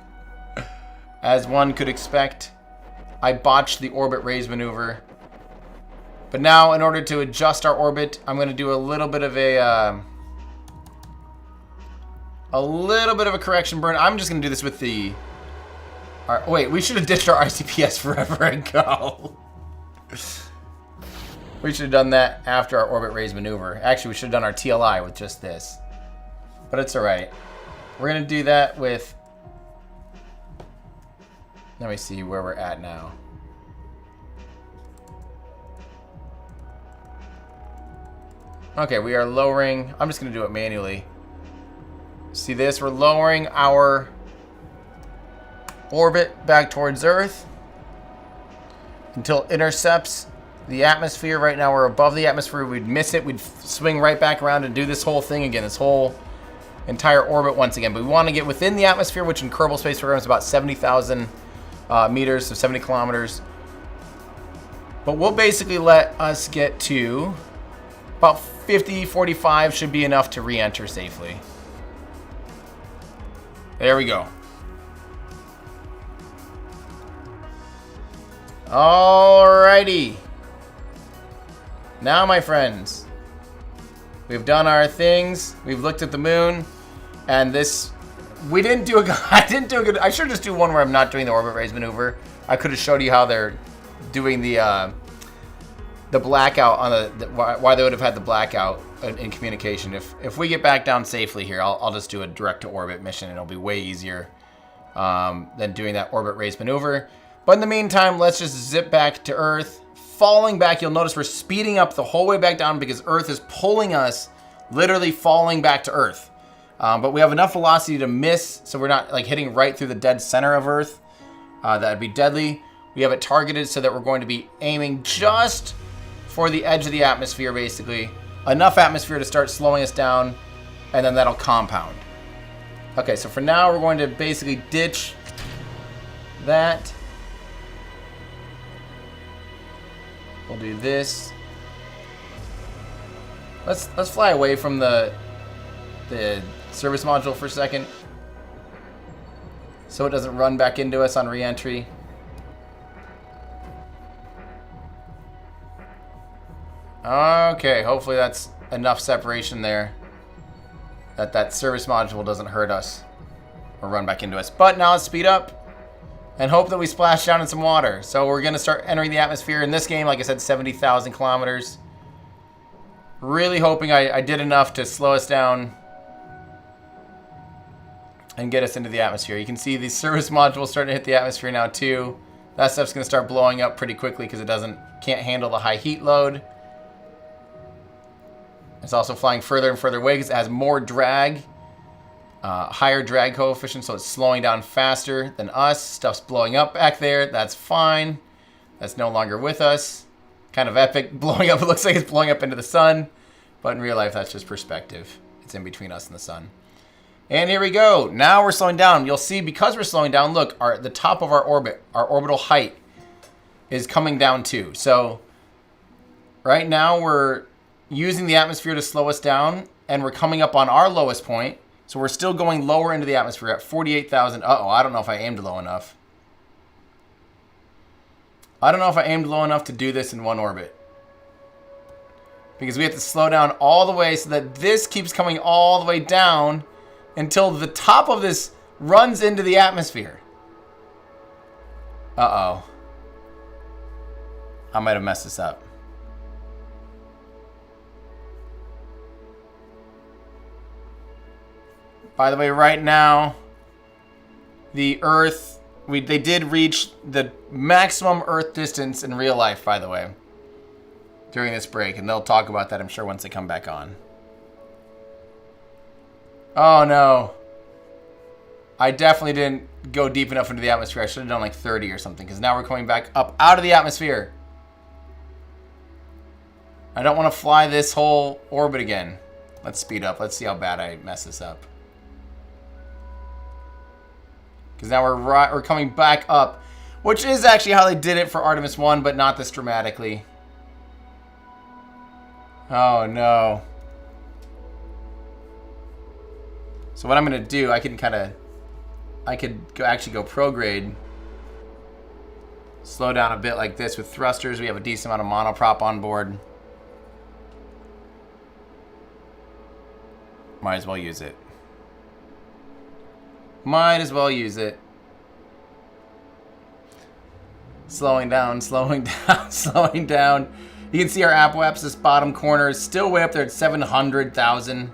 [SPEAKER 2] as one could expect. I botched the orbit raise maneuver. But now, in order to adjust our orbit, I'm going to do a little bit of a correction burn. I'm just going to do this with the... wait, we should have ditched our ICPS forever ago. We should have done that after our orbit raise maneuver. Actually, we should have done our TLI with just this. But it's alright. We're going to do that with... Let me see where we're at now. Okay, we are lowering... I'm just going to do it manually. See this? We're lowering our orbit back towards Earth until it intercepts the atmosphere. Right now we're above the atmosphere. We'd miss it. We'd swing right back around and do this whole thing again, this whole entire orbit once again. But we want to get within the atmosphere, which in Kerbal Space Program is about 70,000 meters, so 70 kilometers. But we'll basically let us get to about 50, 45 should be enough to re-enter safely. There we go. Alrighty. Now, my friends, we've done our things. We've looked at the moon, and this, we didn't do a. I didn't do a good. I should just do one where I'm not doing the orbit raise maneuver. I could have showed you how they're doing the blackout on why they would have had the blackout in communication. If we get back down safely here, I'll just do a direct to orbit mission, and it'll be way easier than doing that orbit raise maneuver. But in the meantime, let's just zip back to Earth. Falling back, you'll notice we're speeding up the whole way back down because Earth is pulling us, literally falling back to Earth. But we have enough velocity to miss, so we're not like hitting right through the dead center of Earth. That'd be deadly. We have it targeted so that we're going to be aiming just for the edge of the atmosphere, basically. Enough atmosphere to start slowing us down, and then that'll compound. Okay, so for now, we're going to basically ditch that. We'll do this. Let's fly away from the service module for a second, so it doesn't run back into us on re-entry. Okay, hopefully that's enough separation there that service module doesn't hurt us or run back into us. But now let's speed up and hope that we splash down in some water. So we're going to start entering the atmosphere. In this game, like I said, 70,000 kilometers. Really hoping I did enough to slow us down and get us into the atmosphere. You can see the service module starting to hit the atmosphere now too. That stuff's going to start blowing up pretty quickly because it can't handle the high heat load. It's also flying further and further away because it has more drag. Higher drag coefficient, so it's slowing down faster than us. Stuff's blowing up back there. That's fine. That's no longer with us. Kind of epic blowing up. It looks like it's blowing up into the sun. But in real life, that's just perspective. It's in between us and the sun. And here we go. Now we're slowing down. You'll see because we're slowing down, look, the top of our orbit, our orbital height is coming down too. So right now we're using the atmosphere to slow us down, and we're coming up on our lowest point. So we're still going lower into the atmosphere at 48,000. Uh-oh, I don't know if I aimed low enough. I don't know if I aimed low enough to do this in one orbit. Because we have to slow down all the way so that this keeps coming all the way down until the top of this runs into the atmosphere. Uh-oh. I might have messed this up. By the way, right now, the Earth, they did reach the maximum Earth distance in real life, by the way, during this break. And they'll talk about that, I'm sure, once they come back on. Oh, no. I definitely didn't go deep enough into the atmosphere. I should have done like 30 or something, because now we're coming back up out of the atmosphere. I don't want to fly this whole orbit again. Let's speed up. Let's see how bad I mess this up. Because now we're coming back up, which is actually how they did it for Artemis 1, but not this dramatically. Oh, no. So what I'm going to do, I could actually go prograde. Slow down a bit like this with thrusters. We have a decent amount of monoprop on board. Might as well use it. Might as well use it. Slowing down, slowing down, slowing down. You can see our apoapsis bottom corner is still way up there at 700,000.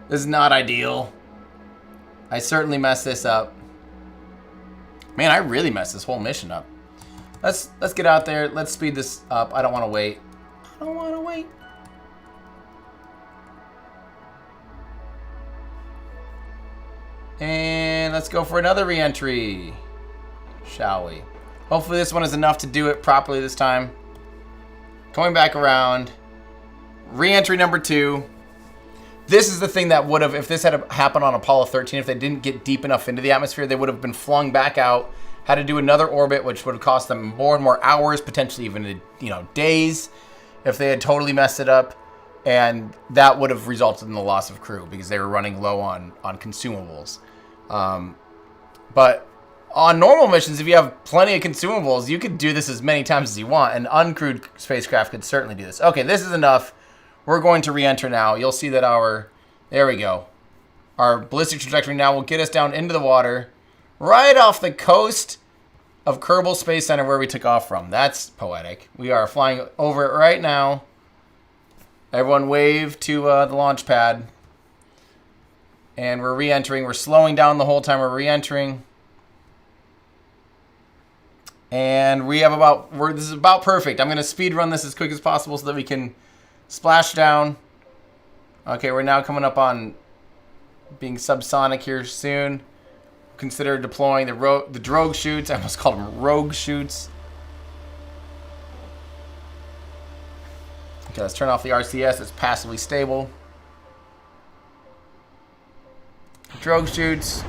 [SPEAKER 2] This is not ideal. I certainly messed this up. Man, I really messed this whole mission up. Let's get out there. Let's speed this up. I don't want to wait. I don't want to wait. And let's go for another re-entry, shall we? Hopefully this one is enough to do it properly this time. Coming back around. Re-entry number 2. This is the thing that would have, if this had happened on Apollo 13, if they didn't get deep enough into the atmosphere, they would have been flung back out, had to do another orbit, which would have cost them more and more hours, potentially even, days, if they had totally messed it up. And that would have resulted in the loss of crew because they were running low on consumables. But on normal missions, if you have plenty of consumables, you could do this as many times as you want. An uncrewed spacecraft could certainly do this. Okay, this is enough. We're going to re-enter now. You'll see that there we go. Our ballistic trajectory now will get us down into the water, right off the coast of Kerbal Space Center where we took off from. That's poetic. We are flying over it right now. Everyone wave to the launch pad. And we're re-entering. We're slowing down the whole time we're re-entering. And we have this is about perfect. I'm going to speed run this as quick as possible so that we can splash down. Okay, we're now coming up on being subsonic here soon. Consider deploying the drogue chutes. I almost called them rogue chutes. Okay, let's turn off the RCS. It's passively stable. Drogue chutes.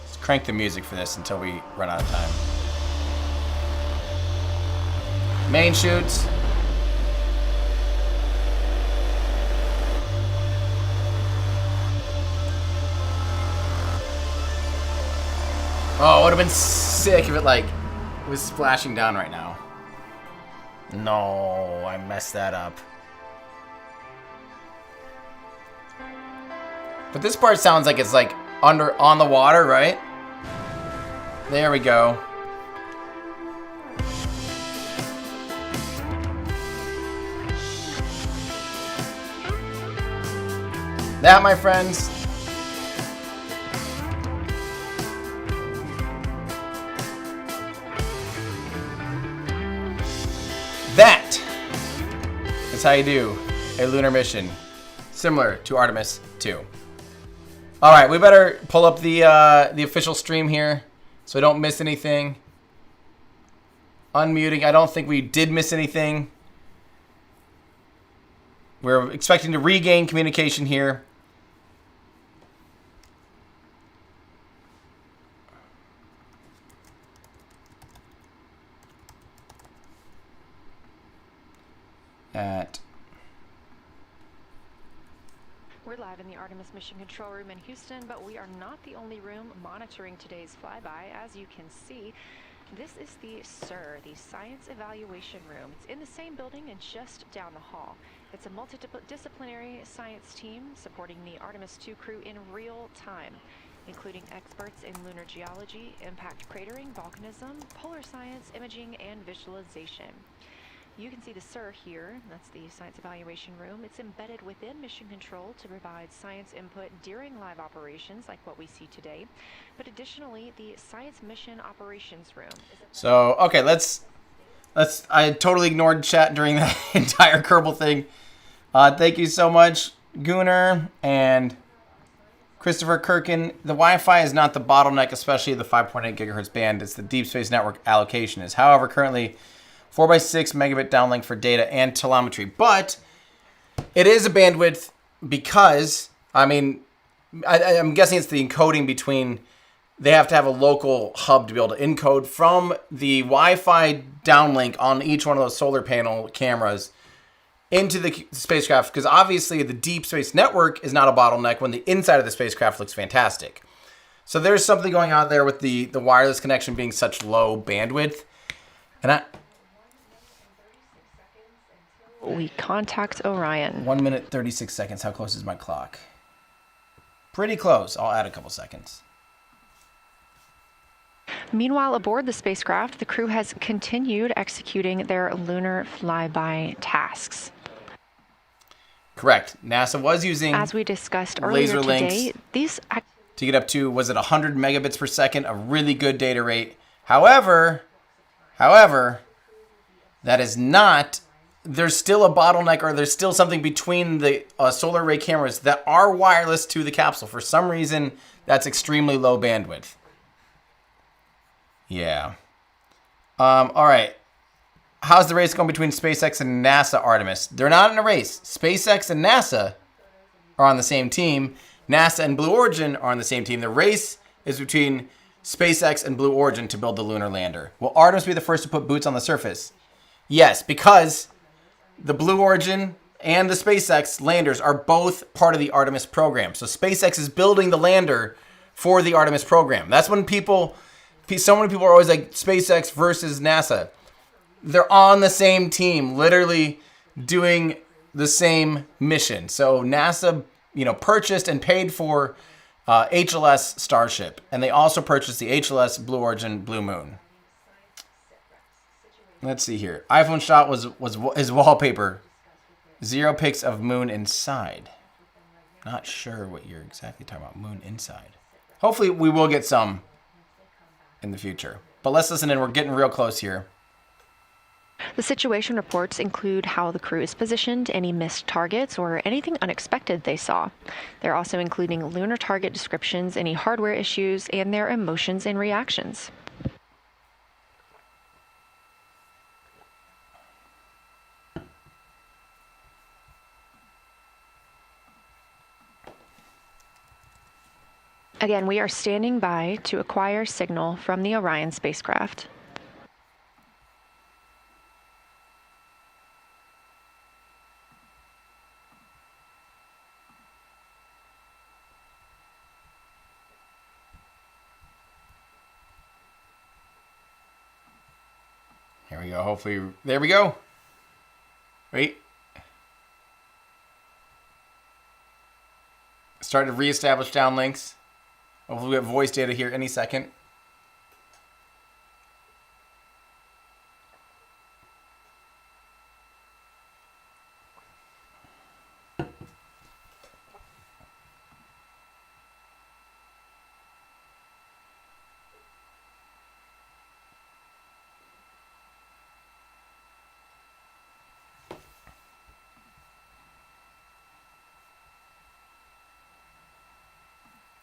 [SPEAKER 2] Let's crank the music for this until we run out of time. Main chutes. Oh, it would have been sick if it was splashing down right now. No, I messed that up. But this part sounds like it's on the water, right? There we go. That, my friends, that is how you do a lunar mission similar to Artemis II. All right, we better pull up the official stream here so I don't miss anything. Unmuting. I don't think we did miss anything. We're expecting to regain communication here.
[SPEAKER 5] We're live in the Artemis Mission Control Room in Houston, but we are not the only room monitoring today's flyby. As you can see, this is the SIR, the Science Evaluation Room. It's in the same building and just down the hall. It's a multidisciplinary science team supporting the Artemis II crew in real time, including experts in lunar geology, impact cratering, volcanism, polar science, imaging, and visualization. You can see the SIR here. That's the Science Evaluation Room. It's embedded within Mission Control to provide science input during live operations like what we see today. But additionally, the Science Mission Operations Room.
[SPEAKER 2] So, okay, let's. I totally ignored chat during that entire Kerbal thing. Thank you so much, Gunnar and Christopher Kirkin. The Wi-Fi is not the bottleneck, especially the 5.8 gigahertz band. It's the Deep Space Network allocation is. However, currently 4x6 megabit downlink for data and telemetry. But it is a bandwidth because, I mean, I'm guessing it's the encoding between, they have to have a local hub to be able to encode from the Wi-Fi downlink on each one of those solar panel cameras into the spacecraft, because obviously the Deep Space Network is not a bottleneck when the inside of the spacecraft looks fantastic. So there's something going on there with the wireless connection being such low bandwidth. And
[SPEAKER 5] we contact Orion.
[SPEAKER 2] 1 minute, 36 seconds. How close is my clock? Pretty close. I'll add a couple seconds.
[SPEAKER 5] Meanwhile, aboard the spacecraft, the crew has continued executing their lunar flyby tasks.
[SPEAKER 2] Correct. NASA was using,
[SPEAKER 5] as we discussed earlier
[SPEAKER 2] laser
[SPEAKER 5] today,
[SPEAKER 2] links
[SPEAKER 5] these
[SPEAKER 2] to get up to, was it 100 megabits per second, a really good data rate. However, that is not, there's still a bottleneck, or there's still something between the solar array cameras that are wireless to the capsule. For some reason, that's extremely low bandwidth. Yeah. All right. How's the race going between SpaceX and NASA, Artemis? They're not in a race. SpaceX and NASA are on the same team. NASA and Blue Origin are on the same team. The race is between SpaceX and Blue Origin to build the lunar lander. Will Artemis be the first to put boots on the surface? Yes, because the Blue Origin and the SpaceX landers are both part of the Artemis program. So SpaceX is building the lander for the Artemis program. That's when so many people are always like SpaceX versus NASA. They're on the same team, literally doing the same mission. So NASA, purchased and paid for HLS Starship, and they also purchased the HLS Blue Origin Blue Moon. Let's see here. iPhone shot was his wallpaper. 0 pics of moon inside. Not sure what you're exactly talking about. Moon inside. Hopefully we will get some in the future. But let's listen in. We're getting real close here.
[SPEAKER 5] The situation reports include how the crew is positioned, any missed targets, or anything unexpected they saw. They're also including lunar target descriptions, any hardware issues, and their emotions and reactions. Again, we are standing by to acquire signal from the Orion spacecraft.
[SPEAKER 2] Here we go. Hopefully, there we go. Wait. Start to reestablish downlinks. Hopefully we have voice data here any second.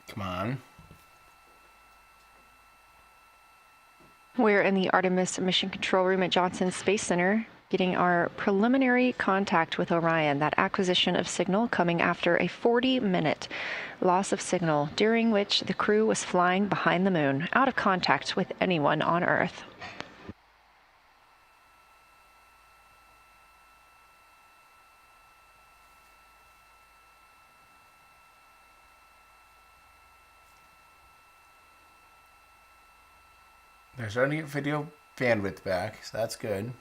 [SPEAKER 2] Come on.
[SPEAKER 5] We're in the Artemis Mission Control Room at Johnson Space Center, getting our preliminary contact with Orion, that acquisition of signal coming after a 40-minute loss of signal, during which the crew was flying behind the moon, out of contact with anyone on Earth.
[SPEAKER 2] They're starting to get video bandwidth back, so that's good.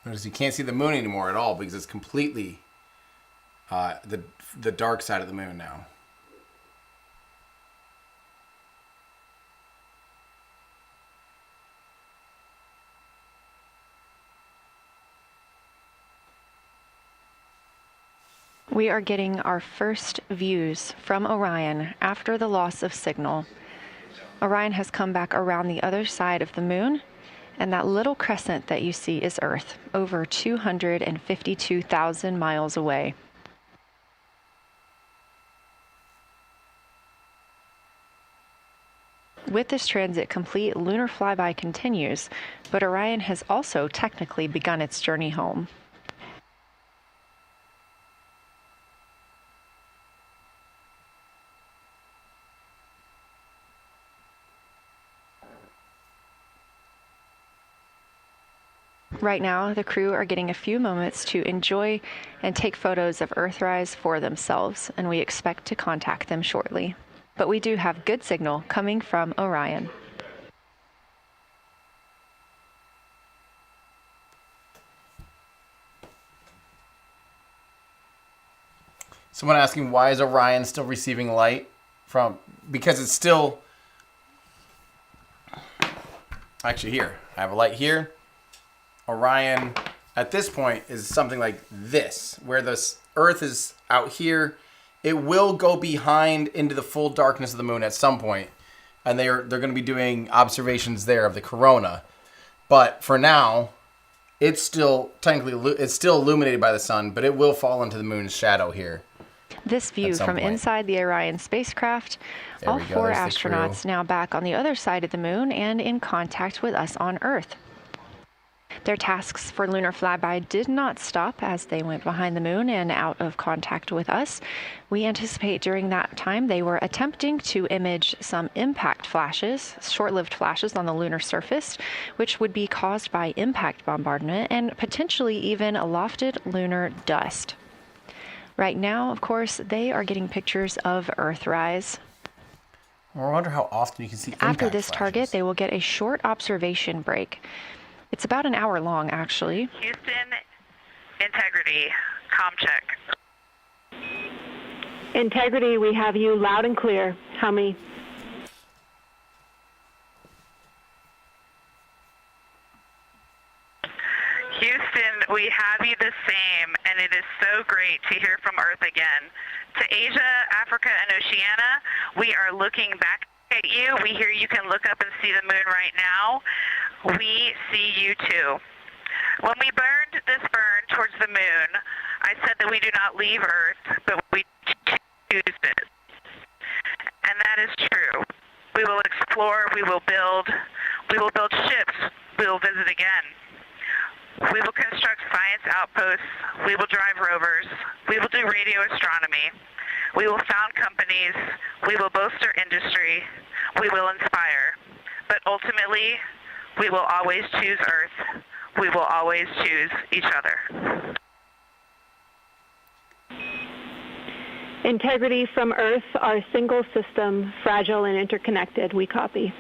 [SPEAKER 2] Notice you can't see the moon anymore at all because it's completely the dark side of the moon now.
[SPEAKER 5] We are getting our first views from Orion after the loss of signal. Orion has come back around the other side of the moon, and that little crescent that you see is Earth, over 252,000 miles away. With this transit complete, lunar flyby continues, but Orion has also technically begun its journey home. Right now, the crew are getting a few moments to enjoy and take photos of Earthrise for themselves, and we expect to contact them shortly. But we do have good signal coming from Orion.
[SPEAKER 2] Someone asking, why is Orion still receiving light from? Because it's still... Actually, here. I have a light here. Orion, at this point, is something like this, where the Earth is out here. It will go behind into the full darkness of the moon at some point, and they're going to be doing observations there of the corona. But for now, it's still illuminated by the sun, but it will fall into the moon's shadow here.
[SPEAKER 5] This view from inside the Orion spacecraft, all four astronauts now back on the other side of the moon and in contact with us on Earth. Their tasks for lunar flyby did not stop as they went behind the moon and out of contact with us. We anticipate during that time they were attempting to image some impact flashes, short-lived flashes on the lunar surface, which would be caused by impact bombardment and potentially even lofted lunar dust. Right now, of course, they are getting pictures of Earthrise.
[SPEAKER 2] I wonder how often you can see impact
[SPEAKER 5] After this
[SPEAKER 2] flashes.
[SPEAKER 5] target, they will get a short observation break. It's about an hour long, actually.
[SPEAKER 6] Houston, integrity, comm check.
[SPEAKER 8] Integrity, we have you loud and clear. How many?
[SPEAKER 6] Houston, we have you the same, and it is so great to hear from Earth again. To Asia, Africa, and Oceania, we are looking back at you. We hear you can look up and see the moon right now. We see you too. When we burned this burn towards the moon, I said that we do not leave Earth, but we choose it. And that is true. We will explore, we will build ships, we will visit again. We will construct science outposts, we will drive rovers, we will do radio astronomy, we will found companies, we will bolster industry, we will inspire. But ultimately, we will always choose Earth. We will always choose each other.
[SPEAKER 8] Integrity from Earth, our single system, fragile and interconnected. We copy.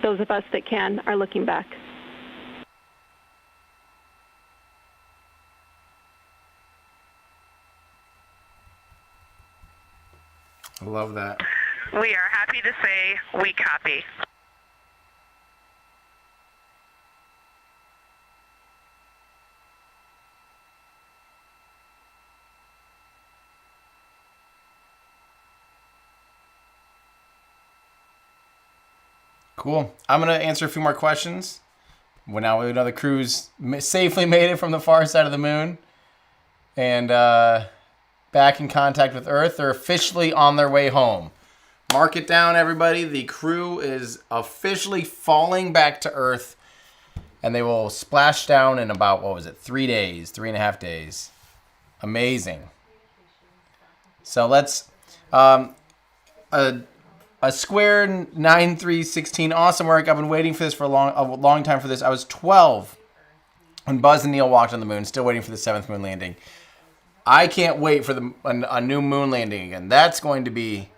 [SPEAKER 8] Those of us that can are looking back.
[SPEAKER 2] I love that.
[SPEAKER 6] We are happy to say we copy.
[SPEAKER 2] Cool. I'm going to answer a few more questions, Well, now we know the crew's safely made it from the far side of the moon. And back in contact with Earth. They're officially on their way home. Mark it down, everybody. The crew is officially falling back to Earth. And they will splash down in about, 3 days, 3.5 days. Amazing. So let's... A square 9316. Awesome work. I've been waiting for this for a long time for this. I was 12 when Buzz and Neil walked on the moon. Still waiting for the 7th moon landing. I can't wait for a new moon landing again. That's going to be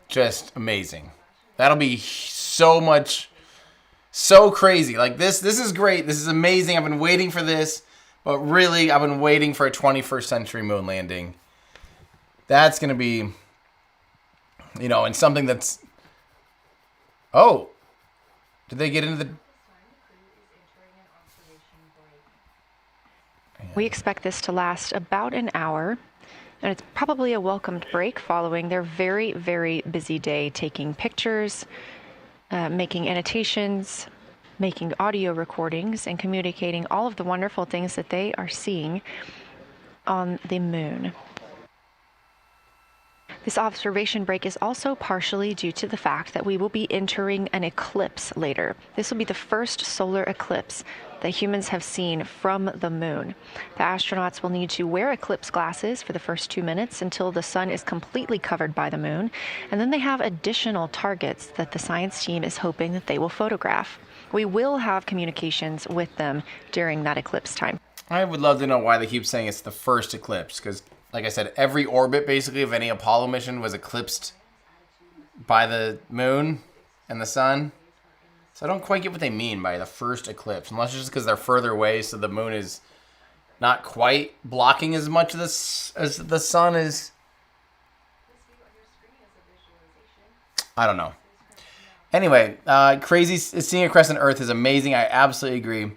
[SPEAKER 2] just amazing. That'll be so crazy. Like this is great. This is amazing. I've been waiting for this. But really, I've been waiting for a 21st century moon landing. That's going to be, and something that's... Oh, did they get into the...
[SPEAKER 5] We expect this to last about an hour, and it's probably a welcomed break following their very, very busy day taking pictures, making annotations, making audio recordings, and communicating all of the wonderful things that they are seeing on the moon. This observation break is also partially due to the fact that we will be entering an eclipse later. This will be the first solar eclipse that humans have seen from the moon. The astronauts will need to wear eclipse glasses for the first 2 minutes until the sun is completely covered by the moon, and then they have additional targets that the science team is hoping that they will photograph. We will have communications with them during that eclipse time.
[SPEAKER 2] I would love to know why they keep saying it's the first eclipse, because like I said, every orbit basically of any Apollo mission was eclipsed by the moon and the sun. So I don't quite get what they mean by the first eclipse, unless it's just because they're further away, so the moon is not quite blocking as much of this as the sun is. I don't know. Anyway, crazy seeing a crescent Earth is amazing. I absolutely agree.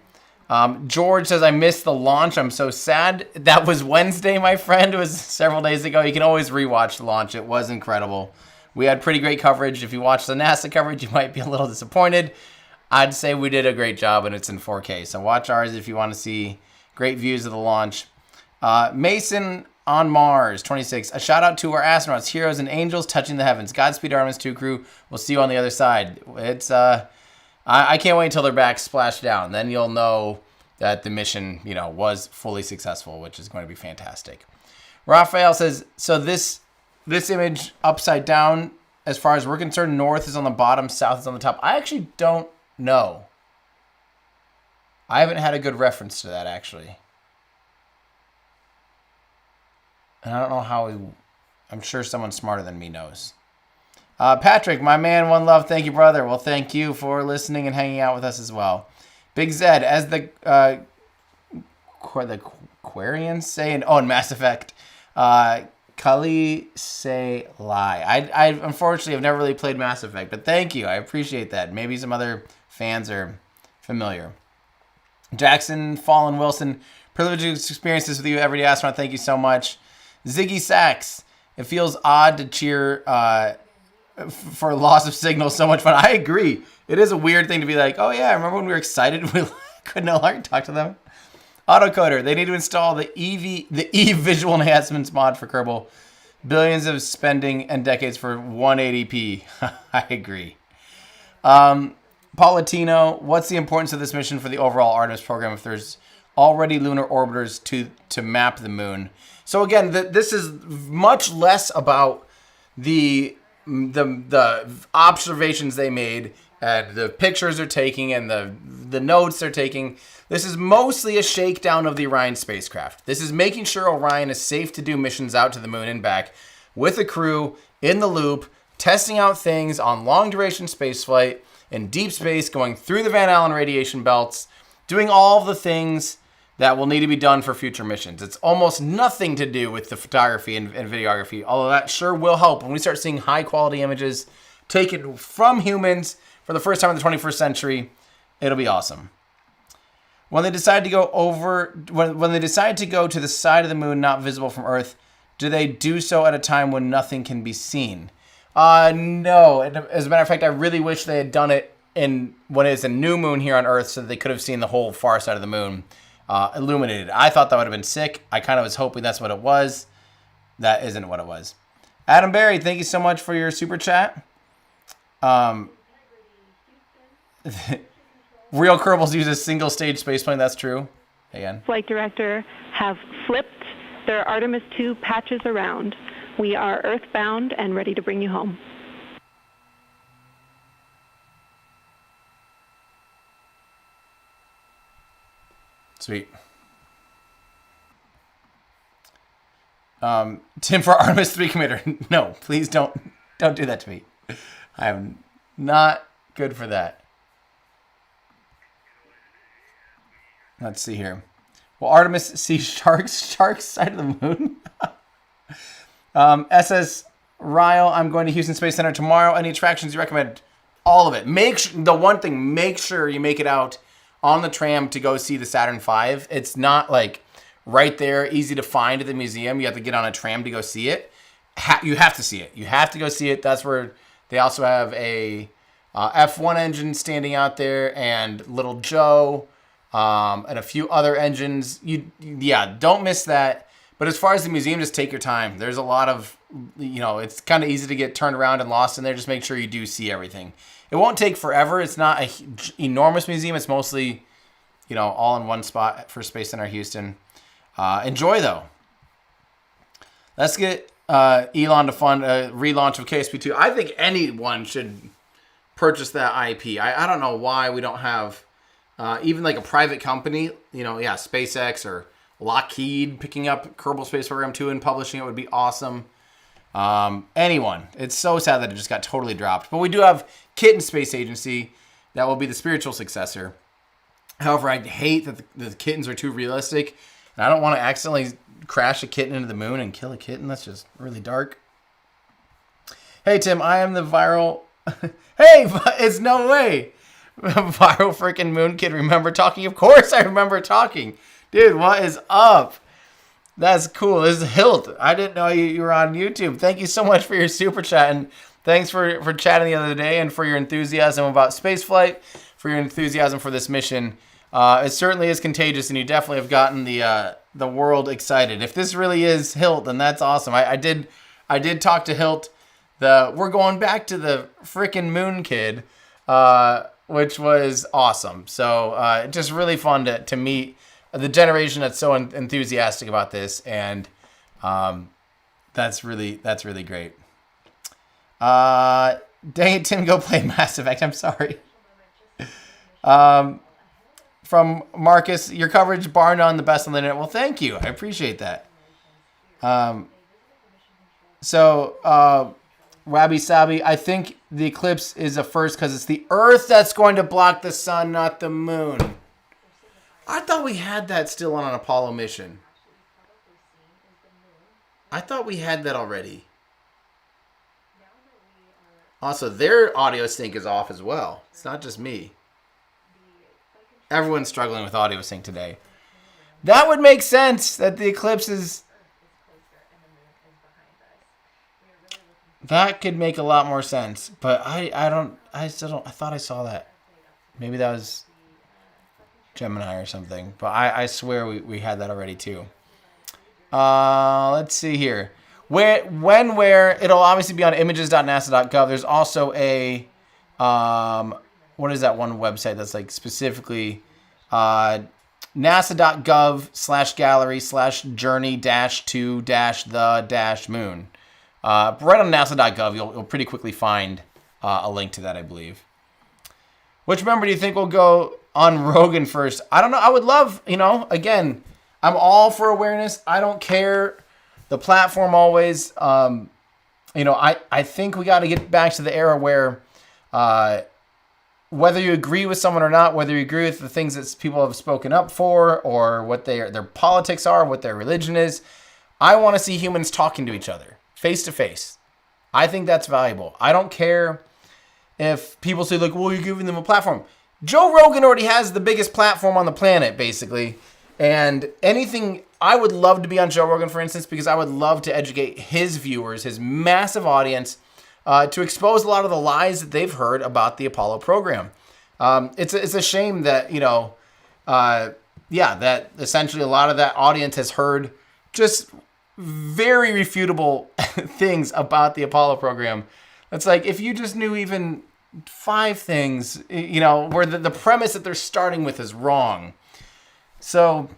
[SPEAKER 2] George says, I missed the launch. I'm so sad. That was Wednesday, my friend. It was several days ago. You can always rewatch the launch. It was incredible. We had pretty great coverage. If you watch the NASA coverage, you might be a little disappointed. I'd say we did a great job, and it's in 4K. So watch ours if you want to see great views of the launch. Mason on Mars, 26. A shout out to our astronauts, heroes, and angels touching the heavens. Godspeed, Artemis II crew. We'll see you on the other side. It's I can't wait until their backs splash down. Then you'll know that the mission, was fully successful, which is going to be fantastic. Raphael says, so this image upside down, as far as we're concerned, north is on the bottom, south is on the top. I actually don't know. I haven't had a good reference to that, actually. And I don't know how I'm sure someone smarter than me knows. Patrick, my man, one love. Thank you, brother. Well, thank you for listening and hanging out with us as well. Big Zed, as the Quarians say in Mass Effect, Kali say lie. I unfortunately have never really played Mass Effect, but thank you. I appreciate that. Maybe some other fans are familiar. Jackson, Fallen Wilson, privileged to experience this with you, Everyday Astronaut. Thank you so much. Ziggy Sachs, it feels odd to cheer for loss of signal. So much fun. I agree. It is a weird thing to be like, oh yeah, I remember when we were excited we could no longer talk to them. Autocoder, they need to install the E visual enhancements mod for Kerbal. Billions of spending and decades for 180p. I agree. Paulatino, what's the importance of this mission for the overall Artemis program if there's already lunar orbiters to map the moon? So again, this is much less about the observations they made and the pictures they're taking and the notes they're taking. This is mostly a shakedown of the Orion spacecraft. This is making sure Orion is safe to do missions out to the moon and back with a crew in the loop, testing out things on long-duration spaceflight in deep space, going through the Van Allen radiation belts, doing all of the things that will need to be done for future missions. It's almost nothing to do with the photography and videography, although that sure will help when we start seeing high-quality images taken from humans for the first time in the 21st century. It'll be awesome. When they decide to go when they decide to go to the side of the moon not visible from Earth, do they do so at a time when nothing can be seen? No. As a matter of fact, I really wish they had done it when it's a new moon here on Earth, so that they could have seen the whole far side of the moon illuminated. I thought that would have been sick. I kind of was hoping that's what it was. That isn't what it was. Adam Barry, thank you so much for your super chat. Real Kerbals use a single stage spaceplane. That's true. Again.
[SPEAKER 8] Flight director have flipped their Artemis II patches around. We are earthbound and ready to bring you home.
[SPEAKER 2] Sweet. Tim for Artemis 3 commander. No, please don't do that to me. I am not good for that. Let's see here. Will Artemis see sharks side of the moon? SS Ryle, I'm going to Houston Space Center tomorrow. Any attractions you recommend? All of it. Make sure you make it out on the tram to go see the Saturn V. It's not like right there, easy to find at the museum. You have to get on a tram to go see it. You have to see it. You have to go see it. That's where they also have a F1 engine standing out there, and Little Joe, and a few other engines. Don't miss that. But as far as the museum, just take your time. There's a lot of, it's kind of easy to get turned around and lost in there. Just make sure you do see everything. It won't take forever. It's not an enormous museum. It's mostly, all in one spot for Space Center Houston. Enjoy, though. Let's get Elon to fund a relaunch of KSP2. I think anyone should purchase that IP. I don't know why we don't have even like a private company, SpaceX or Lockheed picking up Kerbal Space Program 2 and publishing it would be awesome. Anyone. It's so sad that it just got totally dropped. But we do have Kitten Space Agency that will be the spiritual successor. However, I hate that the kittens are too realistic. And I don't want to accidentally crash a kitten into the moon and kill a kitten. That's just really dark. Hey, Tim, I am the viral... Hey, it's no way. Viral freaking moon kid. Remember talking? Of course I remember talking. Dude, what is up? That's cool. This is Hilt. I didn't know you were on YouTube. Thank you so much for your super chat. And thanks for chatting the other day and for your enthusiasm about spaceflight, for your enthusiasm for this mission. It certainly is contagious, and you definitely have gotten the world excited. If this really is Hilt, then that's awesome. I did talk to Hilt. We're going back to the freaking moon kid, which was awesome. So just really fun to meet the generation that's so enthusiastic about this, and that's really great. Dang it, Tim, go play Mass Effect. I'm sorry. From Marcus, your coverage, bar none, the best on the internet. Well, thank you. I appreciate that. Wabi Sabi, I think the eclipse is a first because it's the Earth that's going to block the sun, not the moon. I thought we had that still on an Apollo mission. I thought we had that already. Also, their audio sync is off as well. It's not just me. Everyone's struggling with audio sync today. That would make sense that the eclipse is... That could make a lot more sense. But I still don't... I thought I saw that. Maybe that was Gemini or something. But I swear we had that already too. Let's see here. Where it'll obviously be on images.nasa.gov. There's also a... what is that one website that's like specifically nasa.gov/gallery/journey-to-the-moon. Right on nasa.gov, you'll pretty quickly find a link to that, I believe. Which member do you think will go on Rogan first? I don't know. I would love, again, I'm all for awareness. I don't care. The platform always, I think we got to get back to the era where whether you agree with someone or not, whether you agree with the things that people have spoken up for or what their politics are, what their religion is, I want to see humans talking to each other, face to face. I think that's valuable. I don't care if people say, like, well, you're giving them a platform. Joe Rogan already has the biggest platform on the planet, basically. And anything, I would love to be on Joe Rogan, for instance, because I would love to educate his viewers, his massive audience, to expose a lot of the lies that they've heard about the Apollo program. It's a shame that, that essentially a lot of that audience has heard just very refutable things about the Apollo program. It's like, if you just knew even 5 things, where the premise that they're starting with is wrong. So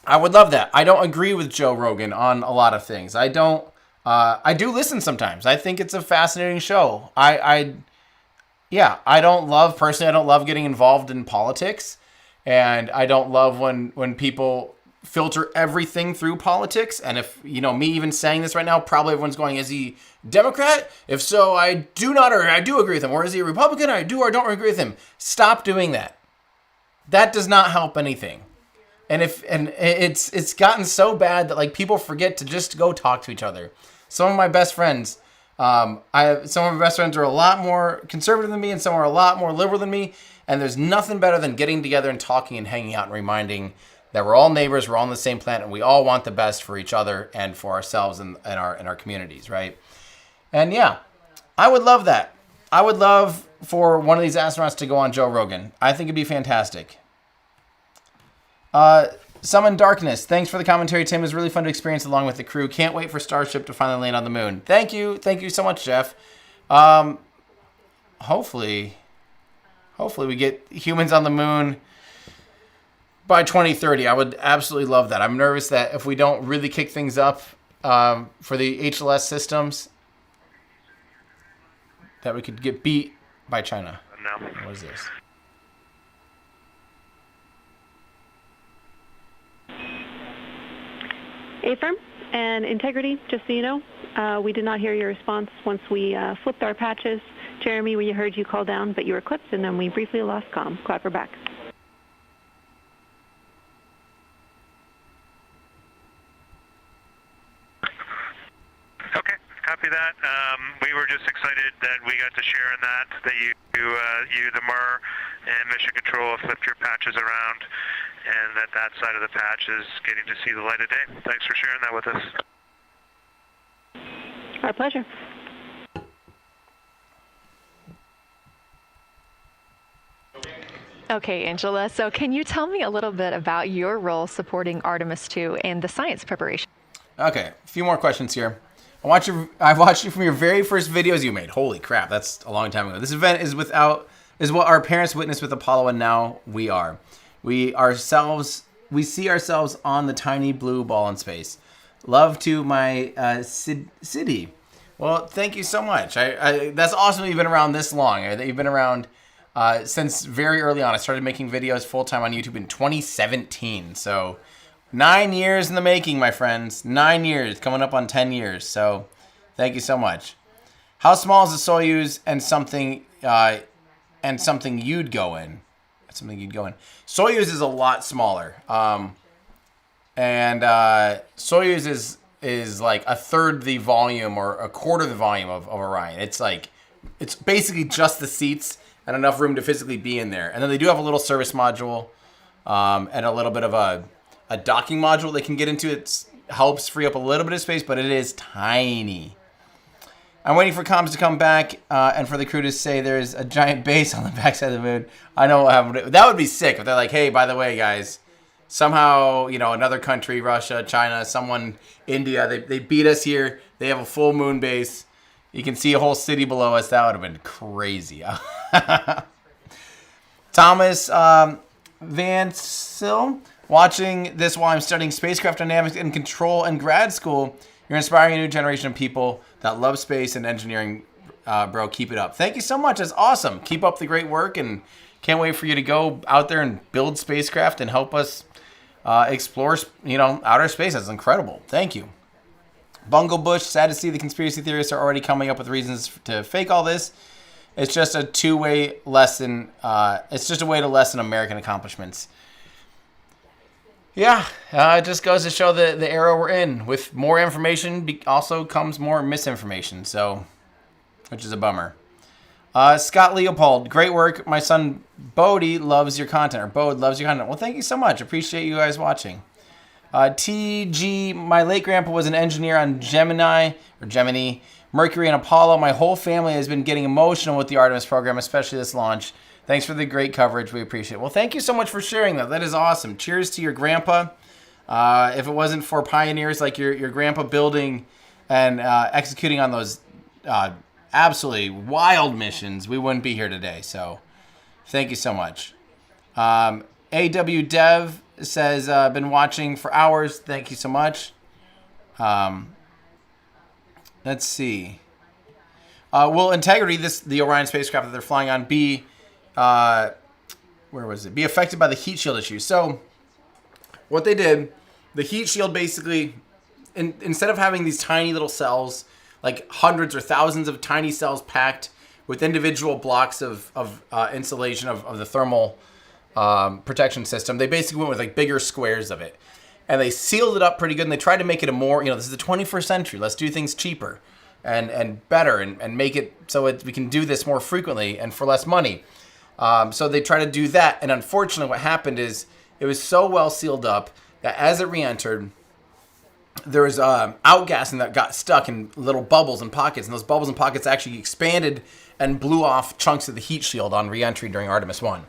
[SPEAKER 2] I would love that. I don't agree with Joe Rogan on a lot of things. I do listen sometimes. I think it's a fascinating show. I don't love getting involved in politics, and I don't love when people filter everything through politics. And if, me even saying this right now, probably everyone's going, is he Democrat? If so, I do not, or I do agree with him. Or is he a Republican? I do or don't agree with him. Stop doing that. That does not help anything. And it's gotten so bad that like people forget to just go talk to each other. Some of my best friends, some of my best friends are a lot more conservative than me, and some are a lot more liberal than me. And there's nothing better than getting together and talking and hanging out and reminding that we're all neighbors, we're all on the same planet, and we all want the best for each other and for ourselves and our communities, right? And yeah, I would love that. I would love for one of these astronauts to go on Joe Rogan. I think it'd be fantastic. Summon Darkness. Thanks for the commentary, Tim. It was really fun to experience along with the crew. Can't wait for Starship to finally land on the moon. Thank you. Thank you so much, Jeff. Hopefully we get humans on the moon by 2030. I would absolutely love that. I'm nervous that if we don't really kick things up for the HLS systems, that we could get beat by China.
[SPEAKER 4] No.
[SPEAKER 2] What is this?
[SPEAKER 8] Affirm and Integrity, just so you know, we did not hear your response once we flipped our patches. Jeremy, we heard you call down, but you were clipped, and then we briefly lost comm. Glad we're back.
[SPEAKER 4] Okay, copy that. We were just excited that we got to share in that you, the MER, and Mission Control have flipped your patches around, and that side of the patch is getting to see the light of day. Thanks for sharing that with us.
[SPEAKER 8] Our pleasure.
[SPEAKER 5] Okay, Angela, so can you tell me a little bit about your role supporting Artemis II and the science preparation?
[SPEAKER 2] Okay, a few more questions here. I watched you from your very first videos you made. Holy crap, that's a long time ago. This event is what our parents witnessed with Apollo, and now we are. We see ourselves on the tiny blue ball in space. Love to my city. Well, thank you so much. That's awesome that you've been around this long. That you've been around since very early on. I started making videos full-time on YouTube in 2017. So 9 years in the making, my friends. 9 years, coming up on 10 years. So thank you so much. How small is the Soyuz and something you'd go in? Something you'd go in. Soyuz is a lot smaller. And Soyuz is like a third the volume or a quarter the volume of Orion. It's basically just the seats and enough room to physically be in there. And then they do have a little service module and a little bit of a docking module they can get into. It helps free up a little bit of space, but it is tiny. I'm waiting for comms to come back and for the crew to say there's a giant base on the backside of the moon. I know what happened. That would be sick if they're like, hey, by the way, guys, somehow, another country, Russia, China, someone, India, they beat us here. They have a full moon base. You can see a whole city below us. That would have been crazy. Thomas Van Sil, watching this while I'm studying spacecraft dynamics and control in grad school. You're inspiring a new generation of people that love space and engineering. Bro, keep it up. Thank you so much. That's awesome. Keep up the great work, and can't wait for you to go out there and build spacecraft and help us explore, outer space. That's incredible. Thank you. Bungle Bush, sad to see the conspiracy theorists are already coming up with reasons to fake all this. It's just a two-way lesson. It's just a way to lessen American accomplishments. Yeah, it just goes to show the era we're in. With more information also comes more misinformation, which is a bummer. Scott Leopold, great work. My son Bodie loves your content, or Bode loves your content. Well, thank you so much. Appreciate you guys watching. TG, my late grandpa was an engineer on Gemini, Mercury and Apollo. My whole family has been getting emotional with the Artemis program, especially this launch. Thanks for the great coverage. We appreciate it. Well, thank you so much for sharing that. That is awesome. Cheers to your grandpa. If it wasn't for pioneers like your grandpa building and executing on those absolutely wild missions, we wouldn't be here today. So thank you so much. AW Dev says, been watching for hours. Thank you so much. Let's see. Will Integrity, the Orion spacecraft that they're flying on, be be affected by the heat shield issue? So what they did, the heat shield basically, instead of having these tiny little cells, like hundreds or thousands of tiny cells packed with individual blocks of insulation of the thermal protection system, they basically went with like bigger squares of it. And they sealed it up pretty good, and they tried to make it a more, this is the 21st century. Let's do things cheaper and better and make it so we can do this more frequently and for less money. So they try to do that. And unfortunately, what happened is it was so well sealed up that as it re-entered, there was outgassing that got stuck in little bubbles and pockets. And those bubbles and pockets actually expanded and blew off chunks of the heat shield on re-entry during Artemis I.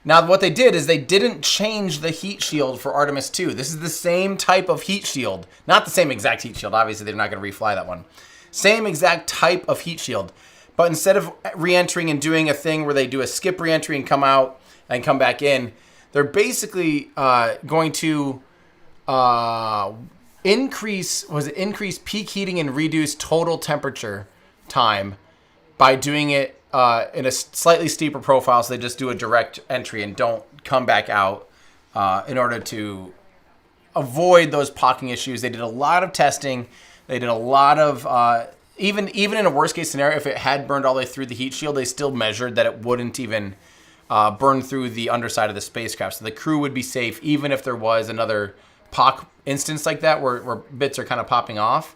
[SPEAKER 2] Now, what they did is they didn't change the heat shield for Artemis II. This is the same type of heat shield. Not the same exact heat shield. Obviously, they're not going to refly that one. Same exact type of heat shield. But instead of re-entering and doing a thing where they do a skip re-entry and come out and come back in, they're basically going to increase peak heating and reduce total temperature time by doing it in a slightly steeper profile, so they just do a direct entry and don't come back out in order to avoid those pocking issues. They did a lot of testing. They did a lot of, even in a worst case scenario, if it had burned all the way through the heat shield, they still measured that it wouldn't even burn through the underside of the spacecraft. So the crew would be safe even if there was another pock instance like that where bits are kind of popping off.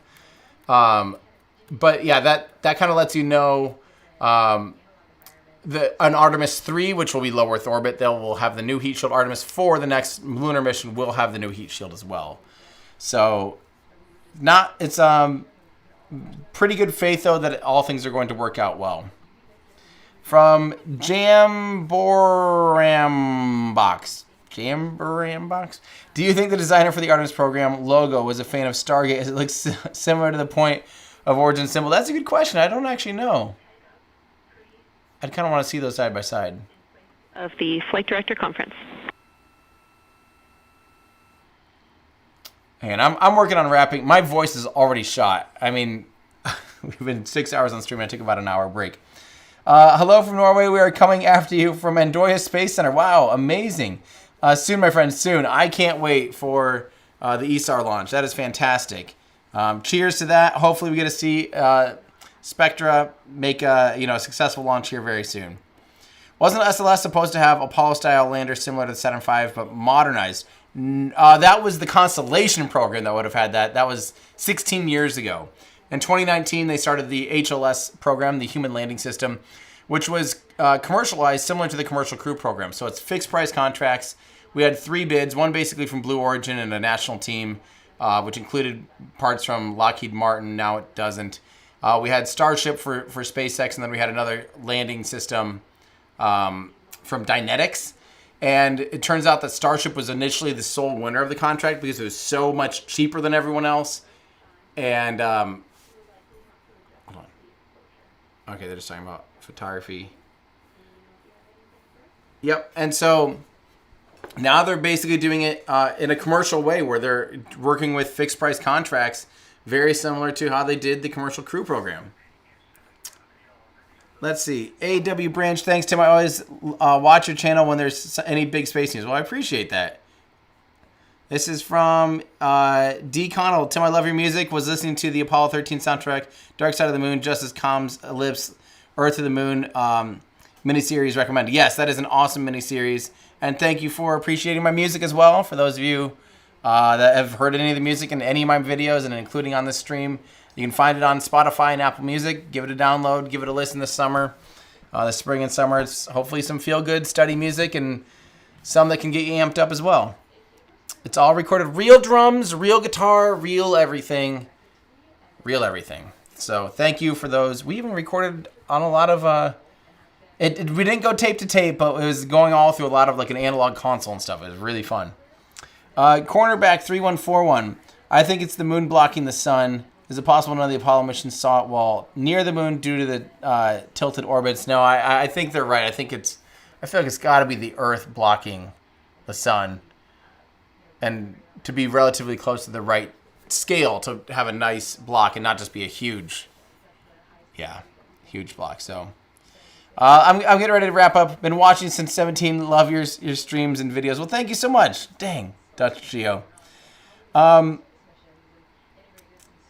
[SPEAKER 2] But yeah, that kind of lets you know an Artemis III, which will be low Earth orbit, will have the new heat shield. Artemis IV, the next lunar mission, will have the new heat shield as well. So it's pretty good faith, though, that all things are going to work out well. From Jamborambox. Do you think the designer for the Artemis program logo was a fan of Stargate as it looks similar to the point of origin symbol? That's a good question. I don't actually know. I'd kind of want to see those side by side.
[SPEAKER 8] Of the Flight Director Conference.
[SPEAKER 2] And I'm working on wrapping. My voice is already shot. I mean, we've been 6 hours on stream. I took about an hour break. Hello from Norway. We are coming after you from Andoya Space Center. Wow, amazing. Soon, my friends, soon. I can't wait for the ESAR launch. That is fantastic. Cheers to that. Hopefully we get to see Spectra make a successful launch here very soon. Wasn't SLS supposed to have Apollo-style lander similar to the Saturn V, but modernized? That was the Constellation program that would have had that. That was 16 years ago. In 2019, they started the HLS program, the Human Landing System, which was commercialized similar to the Commercial Crew program. So it's fixed price contracts. We had 3 bids, one basically from Blue Origin and a national team, which included parts from Lockheed Martin. Now it doesn't. We had Starship for SpaceX, and then we had another landing system from Dynetics. And it turns out that Starship was initially the sole winner of the contract because it was so much cheaper than everyone else. And, hold on. Okay, they're just talking about photography. Yep, and so now they're basically doing it in a commercial way where they're working with fixed price contracts, very similar to how they did the Commercial Crew program. Let's see. A.W. Branch, thanks, Tim. I always watch your channel when there's any big space news. Well, I appreciate that. This is from D. Connell. Tim, I love your music. Was listening to the Apollo 13 soundtrack, Dark Side of the Moon, Just as Calm's Ellipse, Earth to the Moon miniseries recommended. Yes, that is an awesome miniseries. And thank you for appreciating my music as well. For those of you that have heard any of the music in any of my videos and including on this stream, you can find it on Spotify and Apple Music. Give it a download. Give it a listen this summer. This spring and summer, it's hopefully some feel-good, study music and some that can get you amped up as well. It's all recorded. Real drums, real guitar, real everything. Real everything. So thank you for those. We even recorded on a lot of we didn't go tape to tape, but it was going all through a lot of like an analog console and stuff. It was really fun. Cornerback 3141. I think it's the moon blocking the sun. Is it possible none of the Apollo missions saw it while near the moon due to the tilted orbits? No, I think they're right. I feel like it's got to be the Earth blocking the sun, and to be relatively close to the right scale to have a nice block and not just be a huge block. So I'm getting ready to wrap up. Been watching since 17. Love your streams and videos. Well, thank you so much. Dang, Dutch Geo.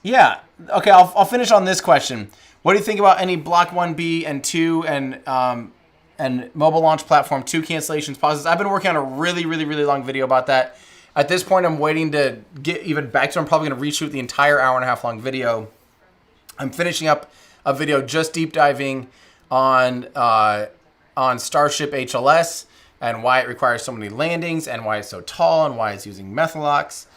[SPEAKER 2] Yeah. Okay, I'll finish on this question. What do you think about any Block 1B and 2 and Mobile Launch Platform 2 cancellations, pauses? I've been working on a really, really, really long video about that. At this point, I'm waiting to get even back to. I'm probably going to reshoot the entire hour-and-a-half long video. I'm finishing up a video just deep diving on Starship HLS and why it requires so many landings and why it's so tall and why it's using methalox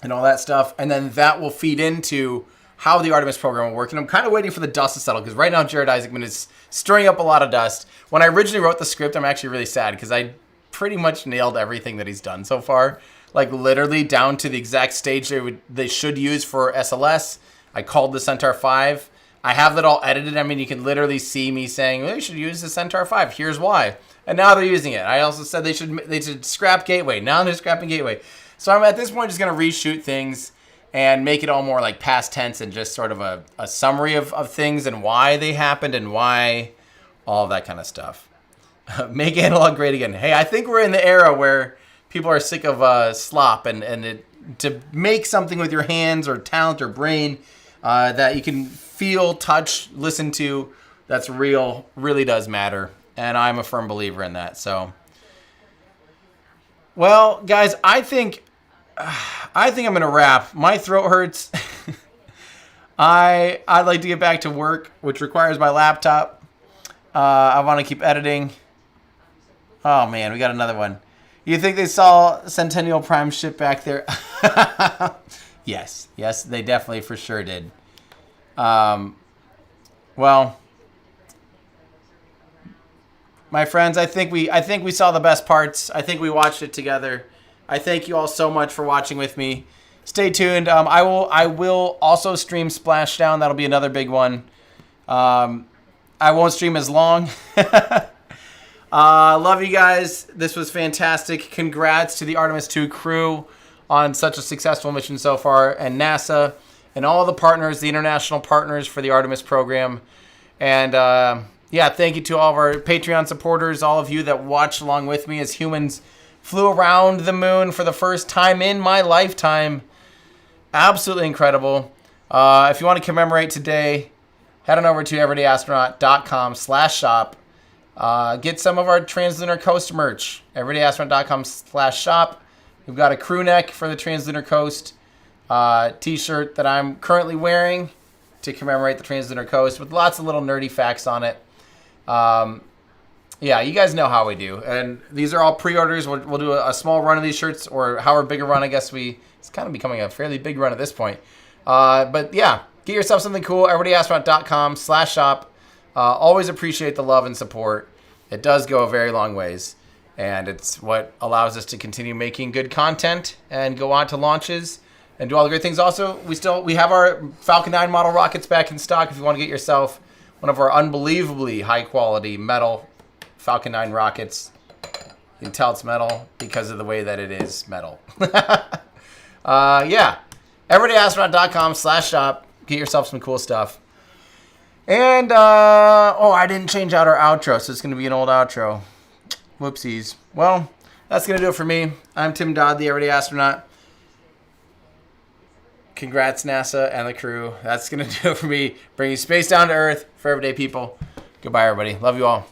[SPEAKER 2] and all that stuff. And then that will feed into how the Artemis program will work. And I'm kind of waiting for the dust to settle because right now Jared Isaacman is stirring up a lot of dust. When I originally wrote the script, I'm actually really sad because I pretty much nailed everything that he's done so far. Like literally down to the exact stage they should use for SLS. I called the Centaur 5. I have that all edited. I mean, you can literally see me saying, well, you should use the Centaur 5. Here's why. And now they're using it. I also said they should scrap Gateway. Now they're scrapping Gateway. So I'm at this point just going to reshoot things and make it all more like past tense and just sort of a summary of things and why they happened and why, all that kind of stuff. Make analog great again. Hey, I think we're in the era where people are sick of slop and to make something with your hands or talent or brain that you can feel, touch, listen to, that's real, really does matter. And I'm a firm believer in that. So, well, guys, I think I'm going to wrap. My throat hurts. I'd like to get back to work, which requires my laptop. I want to keep editing. Oh, man, we got another one. You think they saw Centennial Prime ship back there? Yes, they definitely for sure did. Well, my friends, I think we saw the best parts. I think we watched it together. I thank you all so much for watching with me. Stay tuned. I will also stream Splashdown. That'll be another big one. I won't stream as long. Love you guys. This was fantastic. Congrats to the Artemis II crew on such a successful mission so far, and NASA and all the partners, the international partners for the Artemis program. And thank you to all of our Patreon supporters, all of you that watched along with me as humans flew around the moon for the first time in my lifetime. Absolutely incredible. If you want to commemorate today, head on over to everydayastronaut.com/shop. Get some of our Translunar Coast merch. everydayastronaut.com/shop. We've got a crew neck for the Translunar Coast t-shirt that I'm currently wearing to commemorate the Translunar Coast with lots of little nerdy facts on it. You guys know how we do. And these are all pre-orders. We'll do a small run of these shirts, or however big a run, I guess it's kind of becoming a fairly big run at this point. But yeah, get yourself something cool. everydayastronaut.com/shop. Always appreciate the love and support. It does go a very long ways. And it's what allows us to continue making good content and go on to launches and do all the great things. Also, we have our Falcon 9 model rockets back in stock if you want to get yourself one of our unbelievably high quality metal Falcon 9 rockets. You can tell it's metal because of the way that it is metal. everydayastronaut.com/shop. Get yourself some cool stuff. And, I didn't change out our outro, so it's going to be an old outro. Whoopsies. Well, that's going to do it for me. I'm Tim Dodd, the Everyday Astronaut. Congrats, NASA and the crew. That's going to do it for me. Bringing space down to Earth for everyday people. Goodbye, everybody. Love you all.